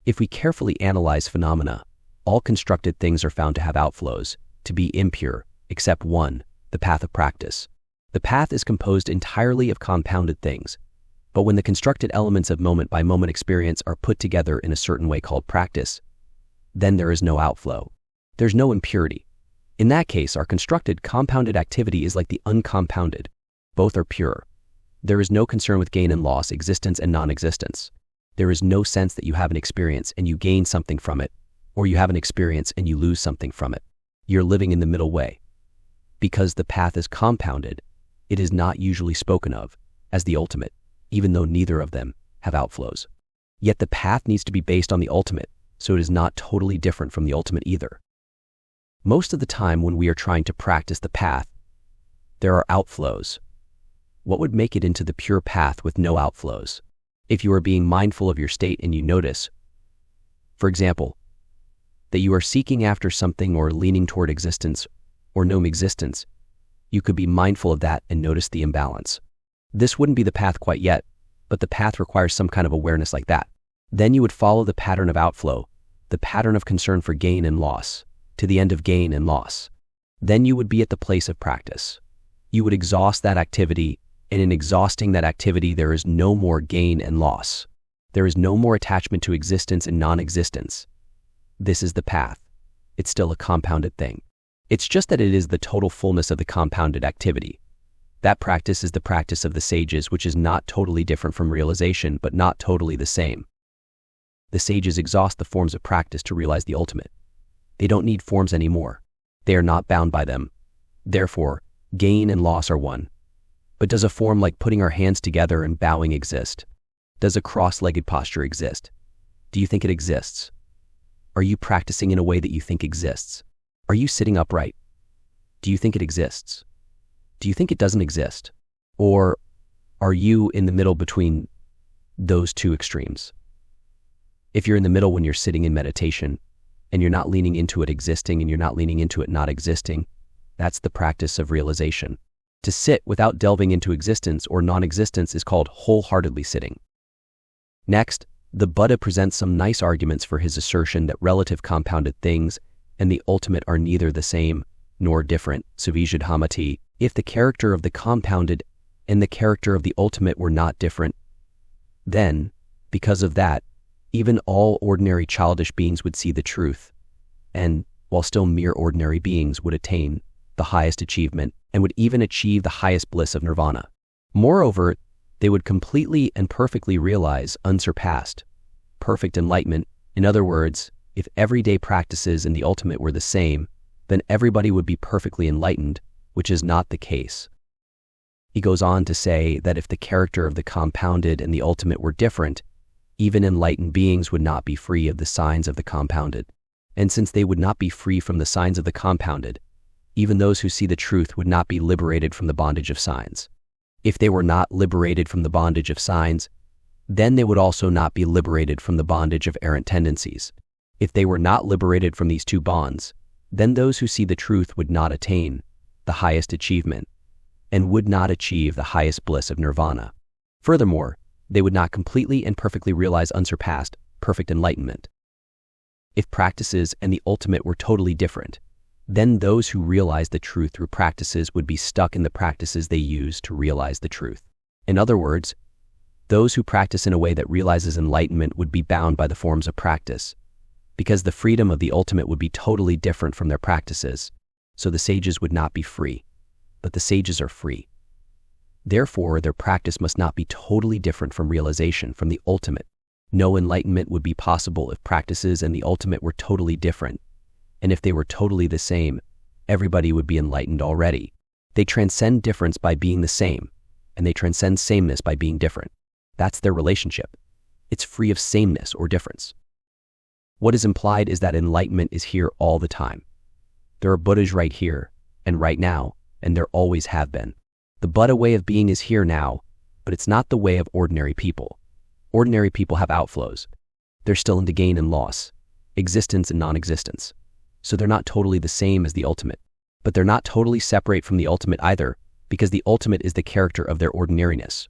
S1: If we carefully analyze phenomena, all constructed things are found to have outflows, to be impure, except one, the path of practice. The path is composed entirely of compounded things, but when the constructed elements of moment-by-moment experience are put together in a certain way called practice, then there is no outflow. There's no impurity. In that case, our constructed compounded activity is like the uncompounded. Both are pure. There is no concern with gain and loss, existence and non-existence. There is no sense that you have an experience and you gain something from it, or you have an experience and you lose something from it. You're living in the middle way. Because the path is compounded, it is not usually spoken of as the ultimate, even though neither of them have outflows. Yet the path needs to be based on the ultimate, so it is not totally different from the ultimate either. Most of the time when we are trying to practice the path, there are outflows. What would make it into the pure path with no outflows? If you are being mindful of your state and you notice, for example, that you are seeking after something or leaning toward existence or no existence, you could be mindful of that and notice the imbalance. This wouldn't be the path quite yet, but the path requires some kind of awareness like that. Then you would follow the pattern of outflow, the pattern of concern for gain and loss, to the end of gain and loss. Then you would be at the place of practice. You would exhaust that activity, and in exhausting that activity there is no more gain and loss. There is no more attachment to existence and non-existence. This is the path. It's still a compounded thing. It's just that it is the total fullness of the compounded activity. That practice is the practice of the sages, which is not totally different from realization, but not totally the same. The sages exhaust the forms of practice to realize the ultimate. They don't need forms anymore. They are not bound by them. Therefore, gain and loss are one. But does a form like putting our hands together and bowing exist? Does a cross-legged posture exist? Do you think it exists? Are you practicing in a way that you think exists? Are you sitting upright? Do you think it exists? Do you think it doesn't exist? Or are you in the middle between those two extremes? If you're in the middle when you're sitting in meditation, and you're not leaning into it existing and you're not leaning into it not existing, that's the practice of realization. To sit without delving into existence or non-existence is called wholeheartedly sitting. Next, the Buddha presents some nice arguments for his assertion that relative compounded things and the ultimate are neither the same nor different. Suvijadhamati, if the character of the compounded and the character of the ultimate were not different, then, because of that, even all ordinary childish beings would see the truth, and, while still mere ordinary beings, would attain the highest achievement and would even achieve the highest bliss of nirvana. Moreover, they would completely and perfectly realize unsurpassed, perfect enlightenment. In other words, if everyday practices and the ultimate were the same, then everybody would be perfectly enlightened, which is not the case. He goes on to say that if the character of the compounded and the ultimate were different, even enlightened beings would not be free of the signs of the compounded. And since they would not be free from the signs of the compounded, even those who see the truth would not be liberated from the bondage of signs. If they were not liberated from the bondage of signs, then they would also not be liberated from the bondage of errant tendencies. If they were not liberated from these two bonds, then those who see the truth would not attain the highest achievement and would not achieve the highest bliss of nirvana. Furthermore, they would not completely and perfectly realize unsurpassed, perfect enlightenment. If practices and the ultimate were totally different, then those who realize the truth through practices would be stuck in the practices they use to realize the truth. In other words, those who practice in a way that realizes enlightenment would be bound by the forms of practice, because the freedom of the ultimate would be totally different from their practices, so the sages would not be free, but the sages are free. Therefore, their practice must not be totally different from realization, from the ultimate. No enlightenment would be possible if practices and the ultimate were totally different. And if they were totally the same, everybody would be enlightened already. They transcend difference by being the same, and they transcend sameness by being different. That's their relationship. It's free of sameness or difference. What is implied is that enlightenment is here all the time. There are Buddhas right here, and right now, and there always have been. The Buddha way of being is here now, but it's not the way of ordinary people. Ordinary people have outflows. They're still into gain and loss, existence and non-existence. So they're not totally the same as the ultimate, but they're not totally separate from the ultimate either, because the ultimate is the character of their ordinariness.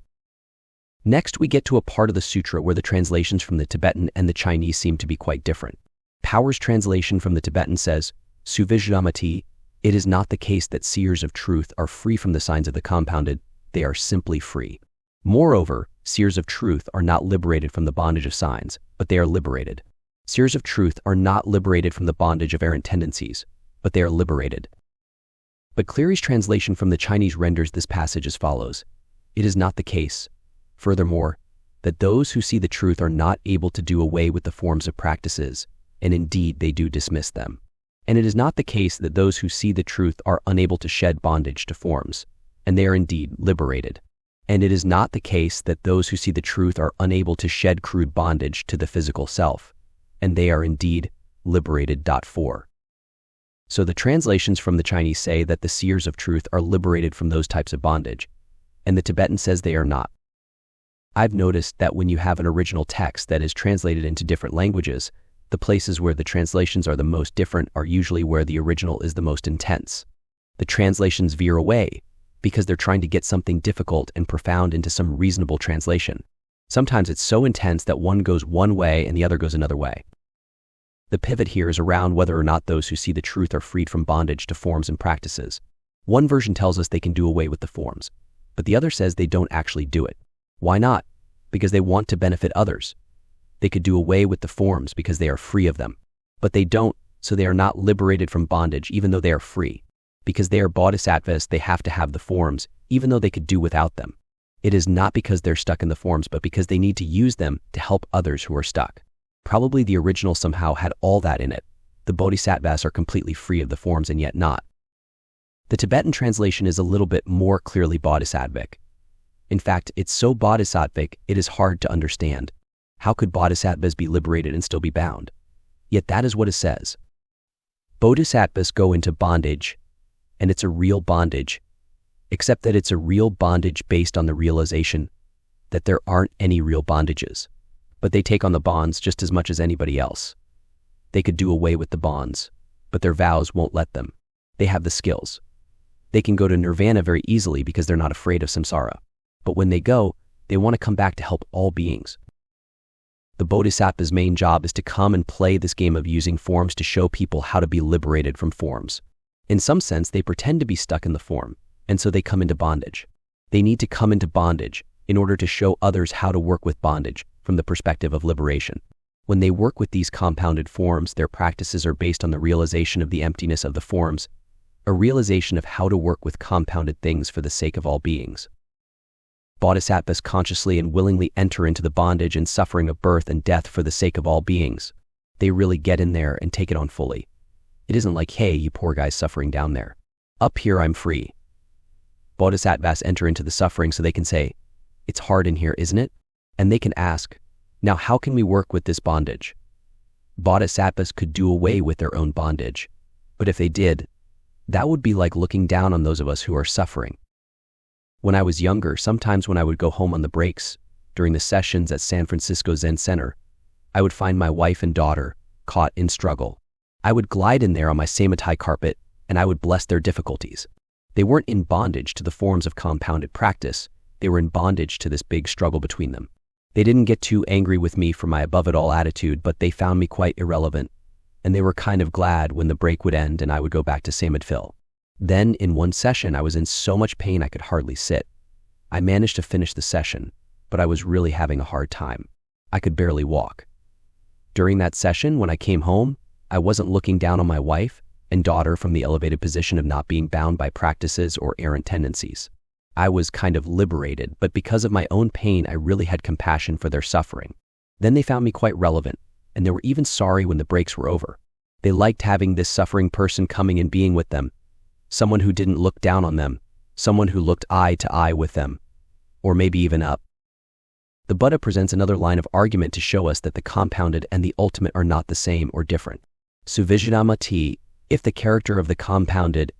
S1: Next, we get to a part of the sutra where the translations from the Tibetan and the Chinese seem to be quite different. Power's translation from the Tibetan says, Suvijnamati, it is not the case that seers of truth are free from the signs of the compounded, they are simply free. Moreover, seers of truth are not liberated from the bondage of signs, but they are liberated. Seers of truth are not liberated from the bondage of errant tendencies, but they are liberated. But Cleary's translation from the Chinese renders this passage as follows. It is not the case, furthermore, that those who see the truth are not able to do away with the forms of practices, and indeed they do dismiss them. And it is not the case that those who see the truth are unable to shed bondage to forms, and they are indeed liberated. And it is not the case that those who see the truth are unable to shed crude bondage to the physical self, and they are indeed liberated. 4. So the translations from the Chinese say that the seers of truth are liberated from those types of bondage, and the Tibetan says they are not. I've noticed that when you have an original text that is translated into different languages, the places where the translations are the most different are usually where the original is the most intense. The translations veer away because they're trying to get something difficult and profound into some reasonable translation. Sometimes it's so intense that one goes one way and the other goes another way. The pivot here is around whether or not those who see the truth are freed from bondage to forms and practices. One version tells us they can do away with the forms, but the other says they don't actually do it. Why not? Because they want to benefit others. They could do away with the forms because they are free of them, but they don't, so they are not liberated from bondage even though they are free. Because they are bodhisattvas, they have to have the forms, even though they could do without them. It is not because they're stuck in the forms, but because they need to use them to help others who are stuck. Probably the original somehow had all that in it. The bodhisattvas are completely free of the forms and yet not. The Tibetan translation is a little bit more clearly bodhisattvic. In fact, it's so bodhisattvic, it is hard to understand. How could bodhisattvas be liberated and still be bound? Yet that is what it says. Bodhisattvas go into bondage, and it's a real bondage, except that it's a real bondage based on the realization that there aren't any real bondages, but they take on the bonds just as much as anybody else. They could do away with the bonds, but their vows won't let them. They have the skills. They can go to nirvana very easily because they're not afraid of samsara. But when they go, they want to come back to help all beings. The bodhisattva's main job is to come and play this game of using forms to show people how to be liberated from forms. In some sense, they pretend to be stuck in the form, and so they come into bondage. They need to come into bondage in order to show others how to work with bondage from the perspective of liberation. When they work with these compounded forms, their practices are based on the realization of the emptiness of the forms, a realization of how to work with compounded things for the sake of all beings. Bodhisattvas consciously and willingly enter into the bondage and suffering of birth and death for the sake of all beings. They really get in there and take it on fully. It isn't like, hey, you poor guys suffering down there. Up here, I'm free. Bodhisattvas enter into the suffering so they can say, it's hard in here, isn't it? And they can ask, now how can we work with this bondage? Bodhisattvas could do away with their own bondage, but if they did, that would be like looking down on those of us who are suffering. When I was younger, sometimes when I would go home on the breaks, during the sessions at San Francisco Zen Center, I would find my wife and daughter caught in struggle. I would glide in there on my samadhi carpet, and I would bless their difficulties. They weren't in bondage to the forms of compounded practice, they were in bondage to this big struggle between them. They didn't get too angry with me for my above-it-all attitude, but they found me quite irrelevant, and they were kind of glad when the break would end and I would go back to Samadhi. Then, in one session, I was in so much pain I could hardly sit. I managed to finish the session, but I was really having a hard time. I could barely walk. During that session, when I came home, I wasn't looking down on my wife and daughter from the elevated position of not being bound by practices or errant tendencies. I was kind of liberated, but because of my own pain, I really had compassion for their suffering. Then they found me quite relevant, and they were even sorry when the breaks were over. They liked having this suffering person coming and being with them, someone who didn't look down on them, someone who looked eye to eye with them, or maybe even up. The Buddha presents another line of argument to show us that the compounded and the ultimate are not the same or different. Suvijnamati, if the character of the compounded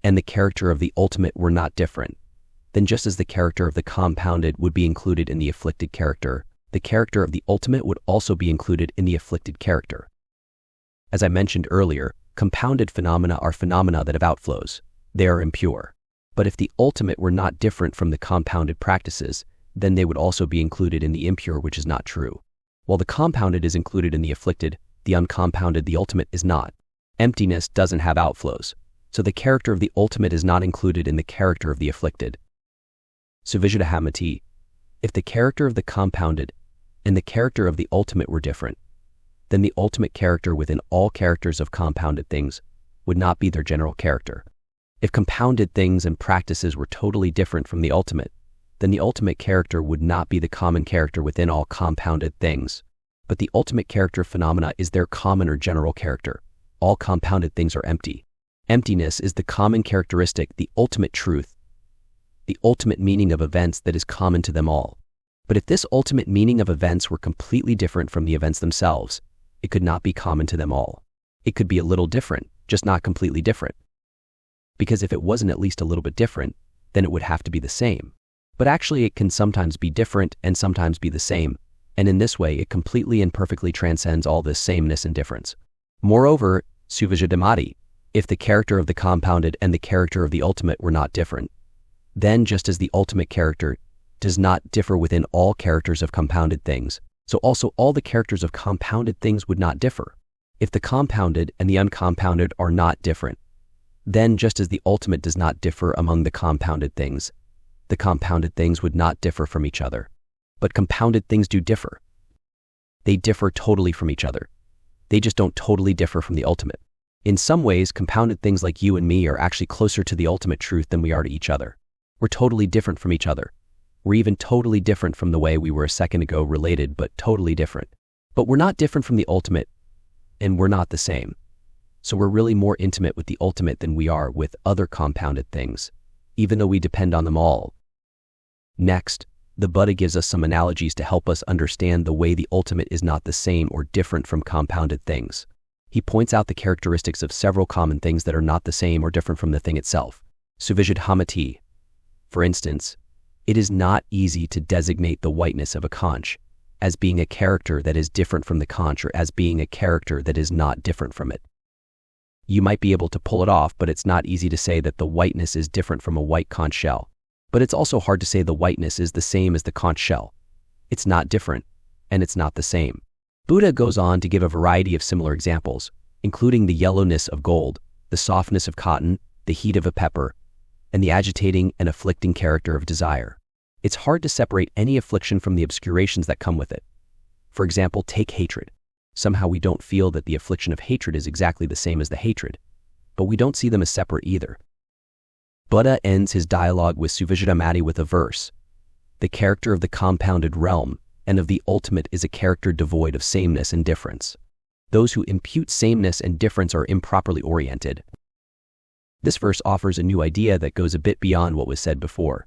S1: and the character of the ultimate were not different, then just as the character of the compounded would be included in the afflicted character, the character of the ultimate would also be included in the afflicted character. As I mentioned earlier, compounded phenomena are phenomena that have outflows. They are impure. But if the ultimate were not different from the compounded practices, then they would also be included in the impure, which is not true. While the compounded is included in the afflicted, the uncompounded, the ultimate, is not. Emptiness doesn't have outflows, so the character of the ultimate is not included in the character of the afflicted. Suvijatahamati, if the character of the compounded and the character of the ultimate were different, then the ultimate character within all characters of compounded things would not be their general character. If compounded things and practices were totally different from the ultimate, then the ultimate character would not be the common character within all compounded things, but the ultimate character of phenomena is their common or general character. All compounded things are empty. Emptiness is the common characteristic, the ultimate truth, the ultimate meaning of events that is common to them all. But if this ultimate meaning of events were completely different from the events themselves, it could not be common to them all. It could be a little different, just not completely different. Because if it wasn't at least a little bit different, then it would have to be the same. But actually it can sometimes be different and sometimes be the same, and in this way it completely and perfectly transcends all this sameness and difference. Moreover, Suvijadamati, if the character of the compounded and the character of the ultimate were not different, then just as the ultimate character does not differ within all characters of compounded things, so also all the characters of compounded things would not differ. If the compounded and the uncompounded are not different, then just as the ultimate does not differ among the compounded things, the compounded things would not differ from each other. But compounded things do differ. They differ totally from each other. They just don't totally differ from the ultimate. In some ways, compounded things like you and me are actually closer to the ultimate truth than we are to each other. We're totally different from each other. We're even totally different from the way we were a second ago, related but totally different. But we're not different from the ultimate, and we're not the same. So we're really more intimate with the ultimate than we are with other compounded things, even though we depend on them all. Next, the Buddha gives us some analogies to help us understand the way the ultimate is not the same or different from compounded things. He points out the characteristics of several common things that are not the same or different from the thing itself. Suvijadhamati. For instance, it is not easy to designate the whiteness of a conch as being a character that is different from the conch or as being a character that is not different from it. You might be able to pull it off, but it's not easy to say that the whiteness is different from a white conch shell. But it's also hard to say the whiteness is the same as the conch shell. It's not different, and it's not the same. Buddha goes on to give a variety of similar examples, including the yellowness of gold, the softness of cotton, the heat of a pepper, and the agitating and afflicting character of desire. It's hard to separate any affliction from the obscurations that come with it. For example, take hatred. Somehow we don't feel that the affliction of hatred is exactly the same as the hatred, but we don't see them as separate either. Buddha ends his dialogue with Suvijadamati with a verse. The character of the compounded realm and of the ultimate is a character devoid of sameness and difference. Those who impute sameness and difference are improperly oriented. This verse offers a new idea that goes a bit beyond what was said before.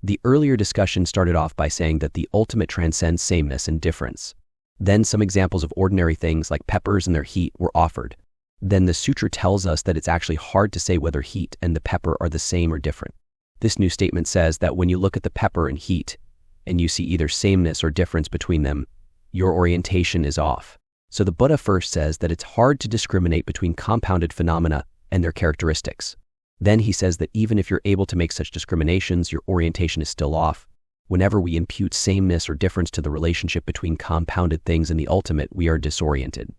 S1: The earlier discussion started off by saying that the ultimate transcends sameness and difference. Then some examples of ordinary things like peppers and their heat were offered. Then the sutra tells us that it's actually hard to say whether heat and the pepper are the same or different. This new statement says that when you look at the pepper and heat, and you see either sameness or difference between them, your orientation is off. So the Buddha first says that it's hard to discriminate between compounded phenomena and their characteristics. Then he says that even if you're able to make such discriminations, your orientation is still off. Whenever we impute sameness or difference to the relationship between compounded things and the ultimate, we are disoriented.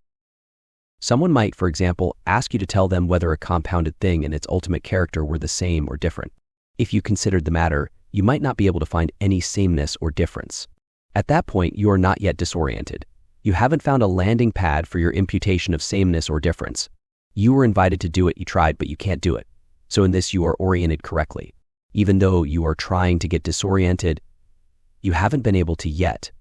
S1: Someone might, for example, ask you to tell them whether a compounded thing and its ultimate character were the same or different. If you considered the matter, you might not be able to find any sameness or difference. At that point, you are not yet disoriented. You haven't found a landing pad for your imputation of sameness or difference. You were invited to do it, you tried, but you can't do it. So in this, you are oriented correctly. Even though you are trying to get disoriented, you haven't been able to yet.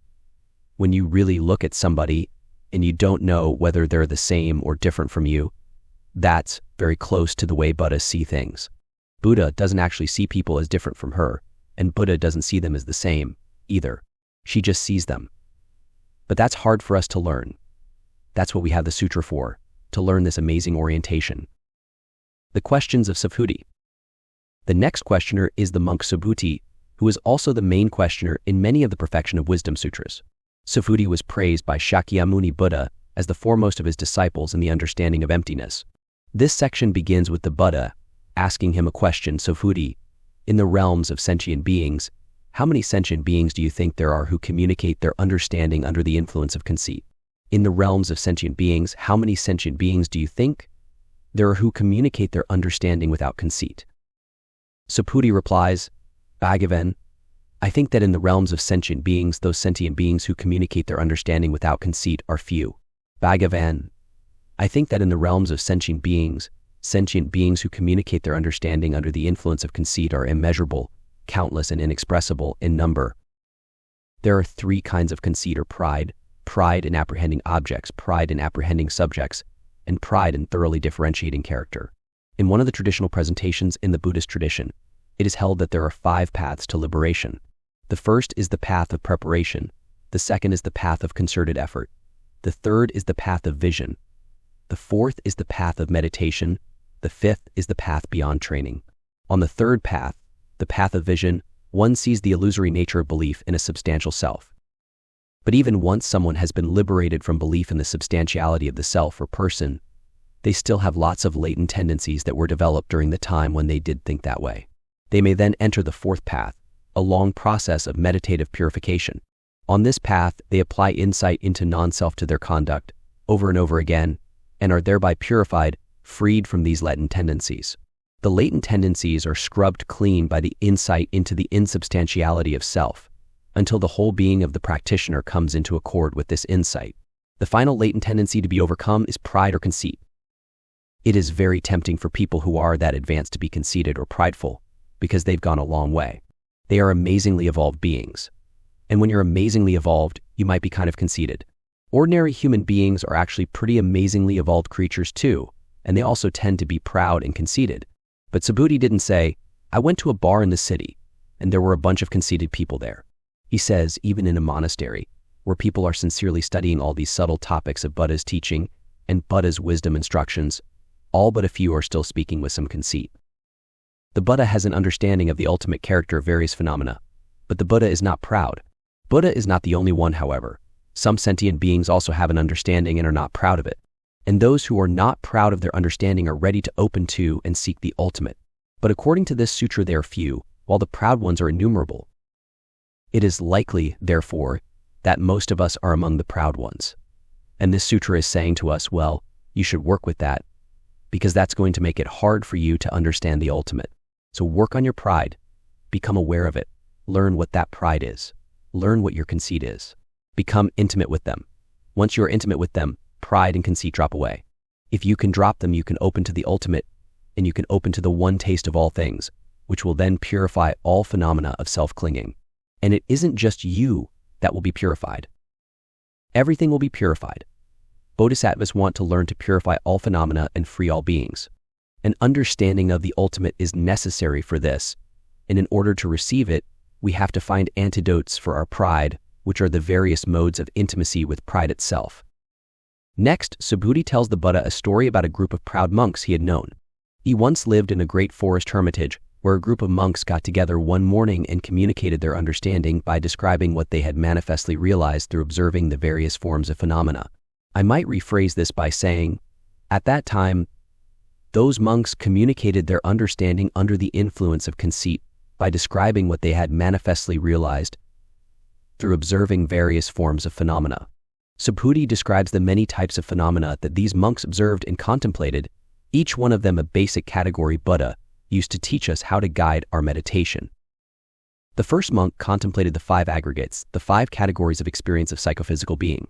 S1: When you really look at somebody and you don't know whether they're the same or different from you, that's very close to the way Buddha see things. Buddha doesn't actually see people as different from her, and Buddha doesn't see them as the same either. She just sees them. But that's hard for us to learn. That's what we have the sutra for, to learn this amazing orientation. The questions of Subhuti. The next questioner is the monk Subhuti, who is also the main questioner in many of the Perfection of Wisdom sutras. Subhuti was praised by Shakyamuni Buddha as the foremost of his disciples in the understanding of emptiness. This section begins with the Buddha asking him a question, Subhuti, in the realms of sentient beings, How many sentient beings do you think there are who communicate their understanding under the influence of conceit? In the realms of sentient beings, how many sentient beings do you think there are who communicate their understanding without conceit? Subhuti replies, Bhagavan, I think that in the realms of sentient beings, those sentient beings who communicate their understanding without conceit are few. Bhagavan, I think that in the realms of sentient beings who communicate their understanding under the influence of conceit are immeasurable, countless, and inexpressible in number. There are three kinds of conceit or pride: pride in apprehending objects, pride in apprehending subjects, and pride in thoroughly differentiating character. In one of the traditional presentations in the Buddhist tradition, it is held that there are 5 paths to liberation. The first is the path of preparation. The second is the path of concerted effort. The third is the path of vision. The fourth is the path of meditation. The fifth is the path beyond training. On the third path, the path of vision, one sees the illusory nature of belief in a substantial self. But even once someone has been liberated from belief in the substantiality of the self or person, they still have lots of latent tendencies that were developed during the time when they did think that way. They may then enter the fourth path, a long process of meditative purification. On this path, they apply insight into non-self to their conduct over and over again, and are thereby purified, freed from these latent tendencies. The latent tendencies are scrubbed clean by the insight into the insubstantiality of self, until the whole being of the practitioner comes into accord with this insight. The final latent tendency to be overcome is pride or conceit. It is very tempting for people who are that advanced to be conceited or prideful, because they've gone a long way. They are amazingly evolved beings. And when you're amazingly evolved, you might be kind of conceited. Ordinary human beings are actually pretty amazingly evolved creatures too, and they also tend to be proud and conceited. But Subhuti didn't say, I went to a bar in the city, and there were a bunch of conceited people there. He says, even in a monastery, where people are sincerely studying all these subtle topics of Buddha's teaching and Buddha's wisdom instructions, all but a few are still speaking with some conceit. The Buddha has an understanding of the ultimate character of various phenomena, but the Buddha is not proud. Buddha is not the only one, however. Some sentient beings also have an understanding and are not proud of it. And those who are not proud of their understanding are ready to open to and seek the ultimate. But according to this sutra, they are few, while the proud ones are innumerable. It is likely, therefore, that most of us are among the proud ones. And this sutra is saying to us, well, you should work with that, because that's going to make it hard for you to understand the ultimate. So work on your pride, become aware of it, learn what that pride is, learn what your conceit is, become intimate with them. Once you are intimate with them, pride and conceit drop away. If you can drop them, you can open to the ultimate, and you can open to the one taste of all things, which will then purify all phenomena of self-clinging. And it isn't just you that will be purified. Everything will be purified. Bodhisattvas want to learn to purify all phenomena and free all beings. An understanding of the ultimate is necessary for this, and in order to receive it, we have to find antidotes for our pride, which are the various modes of intimacy with pride itself. Next, Subhuti tells the Buddha a story about a group of proud monks he had known. He once lived in a great forest hermitage where a group of monks got together one morning and communicated their understanding by describing what they had manifestly realized through observing the various forms of phenomena. I might rephrase this by saying, at that time, those monks communicated their understanding under the influence of conceit by describing what they had manifestly realized through observing various forms of phenomena. Subhuti describes the many types of phenomena that these monks observed and contemplated, each one of them a basic category Buddha used to teach us how to guide our meditation. The first monk contemplated the 5 aggregates, the 5 categories of experience of psychophysical being.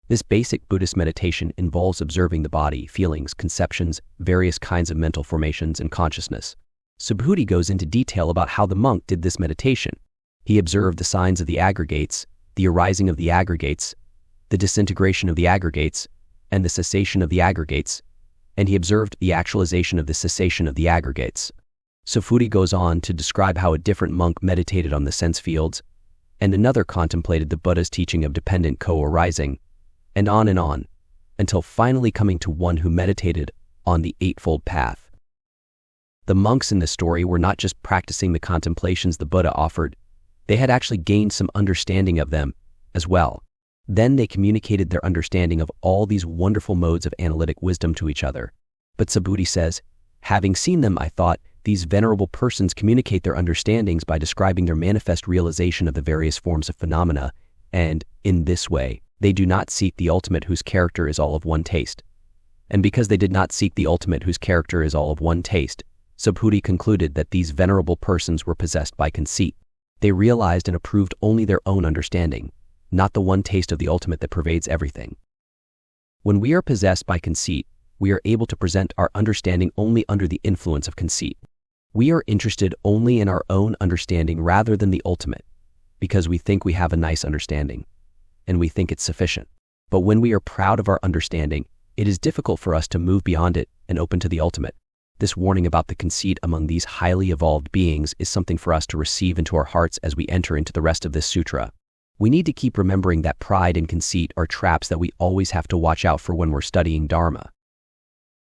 S1: This basic Buddhist meditation involves observing the body, feelings, conceptions, various kinds of mental formations, and consciousness. Subhuti goes into detail about how the monk did this meditation. He observed the signs of the aggregates, the arising of the aggregates, the disintegration of the aggregates, and the cessation of the aggregates, and he observed the actualization of the cessation of the aggregates. Subhuti goes on to describe how a different monk meditated on the sense fields, and another contemplated the Buddha's teaching of dependent co-arising, and on, until finally coming to one who meditated on the Eightfold Path. The monks in this story were not just practicing the contemplations the Buddha offered, they had actually gained some understanding of them as well. Then they communicated their understanding of all these wonderful modes of analytic wisdom to each other. But Subhuti says, having seen them, I thought, these venerable persons communicate their understandings by describing their manifest realization of the various forms of phenomena, and, in this way, they do not seek the ultimate whose character is all of one taste. And because they did not seek the ultimate whose character is all of one taste, Subhuti concluded that these venerable persons were possessed by conceit. They realized and approved only their own understanding, not the one taste of the ultimate that pervades everything. When we are possessed by conceit, we are able to present our understanding only under the influence of conceit. We are interested only in our own understanding rather than the ultimate, because we think we have a nice understanding, and we think it's sufficient. But when we are proud of our understanding, it is difficult for us to move beyond it and open to the ultimate. This warning about the conceit among these highly evolved beings is something for us to receive into our hearts as we enter into the rest of this sutra. We need to keep remembering that pride and conceit are traps that we always have to watch out for when we're studying Dharma.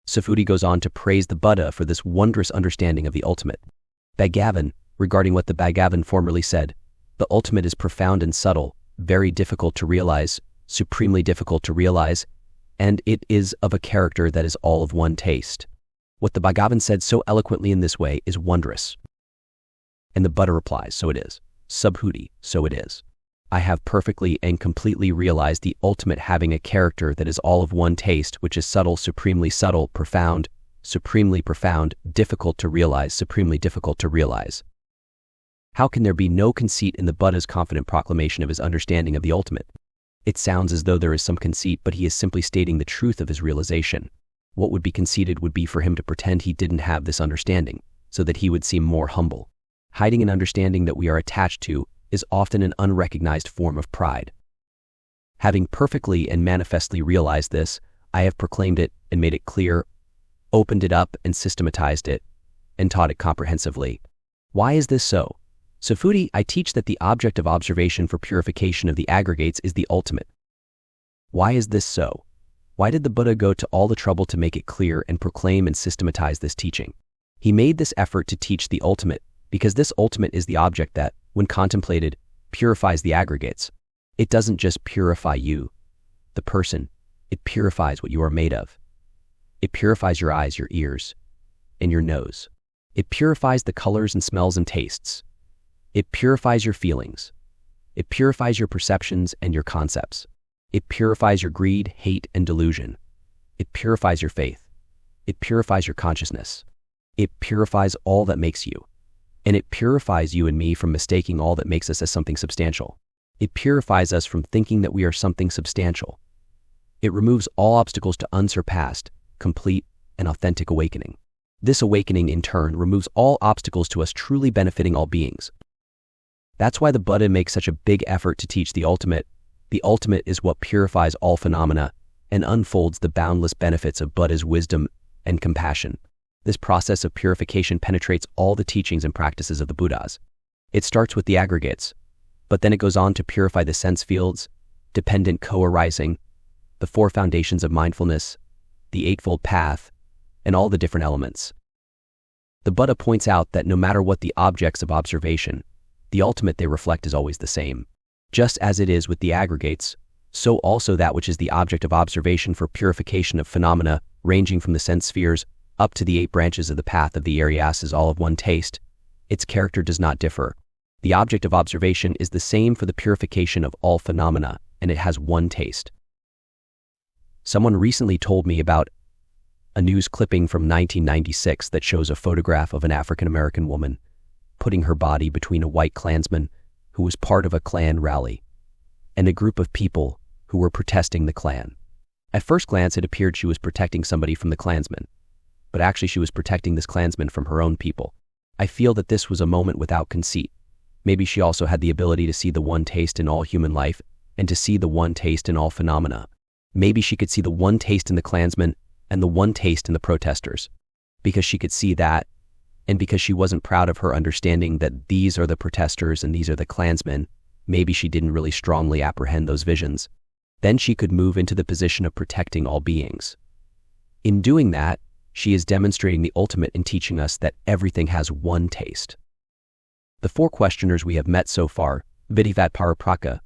S1: Subhuti goes on to praise the Buddha for this wondrous understanding of the ultimate. Bhagavan, regarding what the Bhagavan formerly said, the ultimate is profound and subtle, very difficult to realize, supremely difficult to realize, and it is of a character that is all of one taste. What the Bhagavan said so eloquently in this way is wondrous. And the Buddha replies, so it is. Subhuti, so it is. I have perfectly and completely realized the ultimate having a character that is all of one taste, which is subtle, supremely subtle, profound, supremely profound, difficult to realize, supremely difficult to realize. How can there be no conceit in the Buddha's confident proclamation of his understanding of the ultimate? It sounds as though there is some conceit, but he is simply stating the truth of his realization. What would be conceited would be for him to pretend he didn't have this understanding, so that he would seem more humble. Hiding an understanding that we are attached to is often an unrecognized form of pride. Having perfectly and manifestly realized this, I have proclaimed it and made it clear, opened it up and systematized it, and taught it comprehensively. Why is this so? Subhuti, I teach that the object of observation for purification of the aggregates is the ultimate. Why is this so? Why did the Buddha go to all the trouble to make it clear and proclaim and systematize this teaching? He made this effort to teach the ultimate because this ultimate is the object that, when contemplated, purifies the aggregates. It doesn't just purify you, the person, it purifies what you are made of. It purifies your eyes, your ears, and your nose. It purifies the colors and smells and tastes. It purifies your feelings. It purifies your perceptions and your concepts. It purifies your greed, hate, and delusion. It purifies your faith. It purifies your consciousness. It purifies all that makes you. And it purifies you and me from mistaking all that makes us as something substantial. It purifies us from thinking that we are something substantial. It removes all obstacles to unsurpassed, complete, and authentic awakening. This awakening, in turn, removes all obstacles to us truly benefiting all beings. That's why the Buddha makes such a big effort to teach the ultimate. The ultimate is what purifies all phenomena and unfolds the boundless benefits of Buddha's wisdom and compassion. This process of purification penetrates all the teachings and practices of the Buddhas. It starts with the aggregates, but then it goes on to purify the sense fields, dependent co-arising, the four foundations of mindfulness, the Eightfold Path, and all the different elements. The Buddha points out that no matter what the objects of observation, the ultimate they reflect is always the same. Just as it is with the aggregates, so also that which is the object of observation for purification of phenomena ranging from the sense spheres up to the 8 branches of the path of the Aryas is all of one taste. Its character does not differ. The object of observation is the same for the purification of all phenomena, and it has one taste. Someone recently told me about a news clipping from 1996 that shows a photograph of an African-American woman putting her body between a white Klansman who was part of a Klan rally and a group of people who were protesting the Klan. At first glance, it appeared she was protecting somebody from the Klansmen, but actually she was protecting this Klansman from her own people. I feel that this was a moment without conceit. Maybe she also had the ability to see the one taste in all human life and to see the one taste in all phenomena. Maybe she could see the one taste in the Klansmen and the one taste in the protesters. Because she could see that, and because she wasn't proud of her understanding that these are the protesters and these are the Klansmen, maybe she didn't really strongly apprehend those visions. Then she could move into the position of protecting all beings. In doing that, she is demonstrating the ultimate in teaching us that everything has one taste. The 4 questioners we have met so far, Vidhivat Paripraka,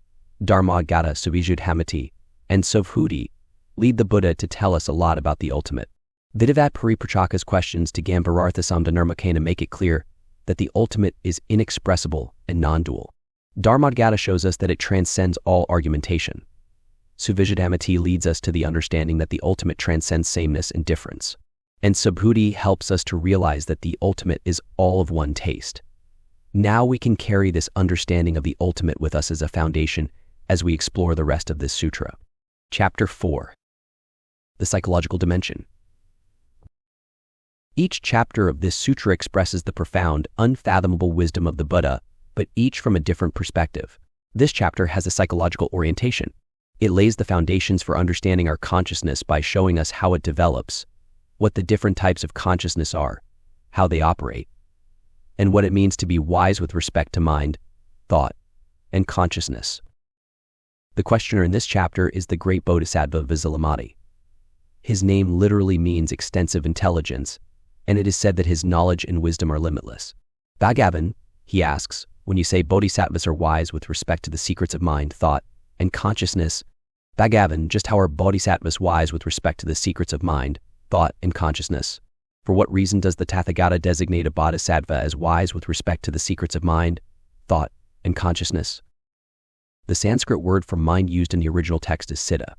S1: Dhadgata Suvijudhamati, and Subhuti, lead the Buddha to tell us a lot about the ultimate. Vidavad Puriprachaka's questions to Gambhirartha Samdhinirmocana make it clear that the ultimate is inexpressible and non-dual. Dhadgata shows us that it transcends all argumentation. Suvijadamati leads us to the understanding that the ultimate transcends sameness and difference. And Subhuti helps us to realize that the ultimate is all of one taste. Now we can carry this understanding of the ultimate with us as a foundation as we explore the rest of this sutra. Chapter 4. The Psychological Dimension. Each chapter of this sutra expresses the profound, unfathomable wisdom of the Buddha, but each from a different perspective. This chapter has a psychological orientation. It lays the foundations for understanding our consciousness by showing us how it develops, what the different types of consciousness are, how they operate, and what it means to be wise with respect to mind, thought, and consciousness. The questioner in this chapter is the great Bodhisattva Visuddhimati. His name literally means extensive intelligence, and it is said that his knowledge and wisdom are limitless. Bhagavan, he asks, when you say bodhisattvas are wise with respect to the secrets of mind, thought, and consciousness, Bhagavan, just how are bodhisattvas wise with respect to the secrets of mind, thought, and consciousness? For what reason does the Tathagata designate a bodhisattva as wise with respect to the secrets of mind, thought, and consciousness? The Sanskrit word for mind used in the original text is siddha.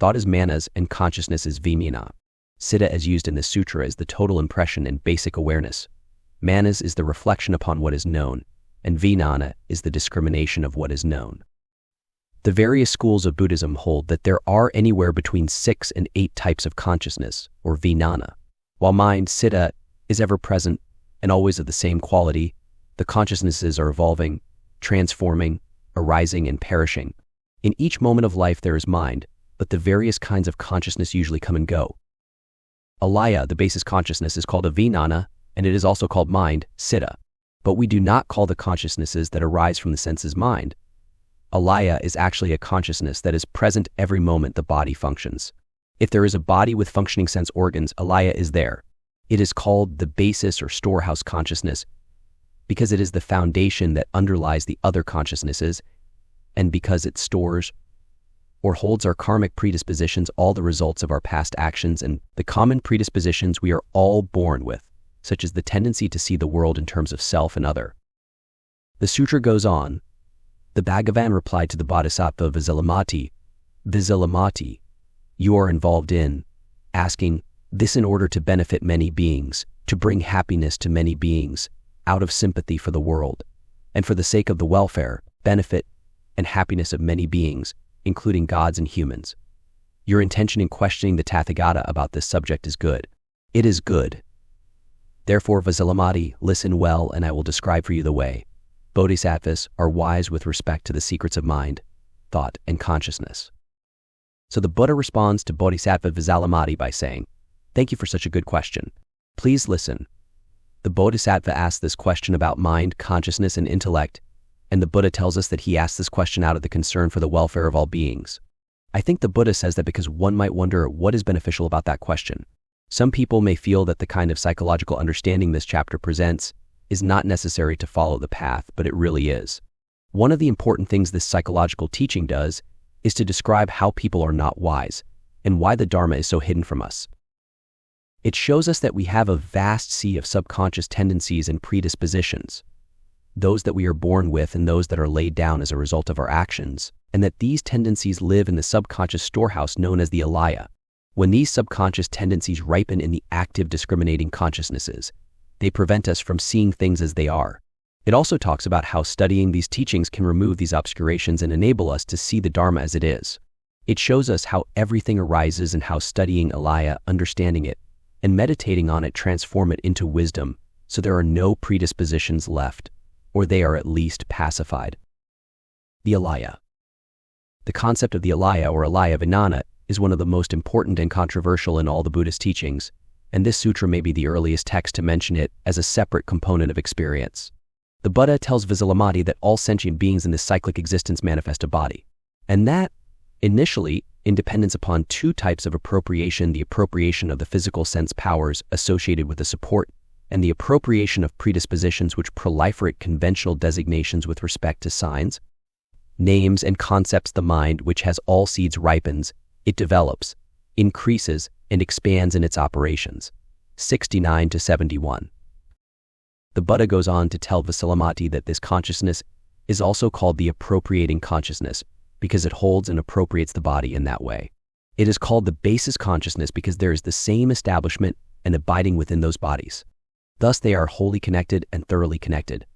S1: Thought is manas and consciousness is vijnana. Siddha as used in this sutra is the total impression and basic awareness. Manas is the reflection upon what is known, and vijnana is the discrimination of what is known. The various schools of Buddhism hold that there are anywhere between 6 and 8 types of consciousness, or vijnana. While mind, siddha, is ever present and always of the same quality, the consciousnesses are evolving, transforming, arising, and perishing. In each moment of life there is mind, but the various kinds of consciousness usually come and go. Alaya, the basis consciousness, is called a vijnana, and it is also called mind, siddha. But we do not call the consciousnesses that arise from the senses mind. Alaya is actually a consciousness that is present every moment the body functions. If there is a body with functioning sense organs, alaya is there. It is called the basis or storehouse consciousness because it is the foundation that underlies the other consciousnesses, and because it stores or holds our karmic predispositions, all the results of our past actions and the common predispositions we are all born with, such as the tendency to see the world in terms of self and other. The sutra goes on. The Bhagavan replied to the Bodhisattva Visuddhimati, Visuddhimati, you are involved in, asking, this in order to benefit many beings, to bring happiness to many beings, out of sympathy for the world, and for the sake of the welfare, benefit, and happiness of many beings, including gods and humans. Your intention in questioning the Tathagata about this subject is good. It is good. Therefore, Visuddhimati, listen well, and I will describe for you the way. Bodhisattvas are wise with respect to the secrets of mind, thought, and consciousness. So the Buddha responds to Bodhisattva Visuddhimati by saying, thank you for such a good question. Please listen. The Bodhisattva asks this question about mind, consciousness, and intellect, and the Buddha tells us that he asked this question out of the concern for the welfare of all beings. I think the Buddha says that because one might wonder what is beneficial about that question. Some people may feel that the kind of psychological understanding this chapter presents is not necessary to follow the path, but it really is. One of the important things this psychological teaching does is to describe how people are not wise and why the Dharma is so hidden from us. It shows us that we have a vast sea of subconscious tendencies and predispositions, those that we are born with and those that are laid down as a result of our actions, and that these tendencies live in the subconscious storehouse known as the alaya. When these subconscious tendencies ripen in the active discriminating consciousnesses, they prevent us from seeing things as they are. It also talks about how studying these teachings can remove these obscurations and enable us to see the Dharma as it is. It shows us how everything arises and how studying alaya, understanding it, and meditating on it transform it into wisdom, so there are no predispositions left, or they are at least pacified. The alaya. The concept of the alaya or alaya vijnana is one of the most important and controversial in all the Buddhist teachings, and this sutra may be the earliest text to mention it as a separate component of experience. The Buddha tells Visuddhimati that all sentient beings in this cyclic existence manifest a body, and that, initially, in dependence upon 2 types of appropriation, the appropriation of the physical sense powers associated with the support, and the appropriation of predispositions which proliferate conventional designations with respect to signs, names, and concepts. The mind, which has all seeds, ripens, it develops, increases, and expands in its operations. 69 to 71. The Buddha goes on to tell Vasilamati that this consciousness is also called the appropriating consciousness because it holds and appropriates the body in that way. It is called the basis consciousness because there is the same establishment and abiding within those bodies. Thus they are wholly connected and thoroughly connected.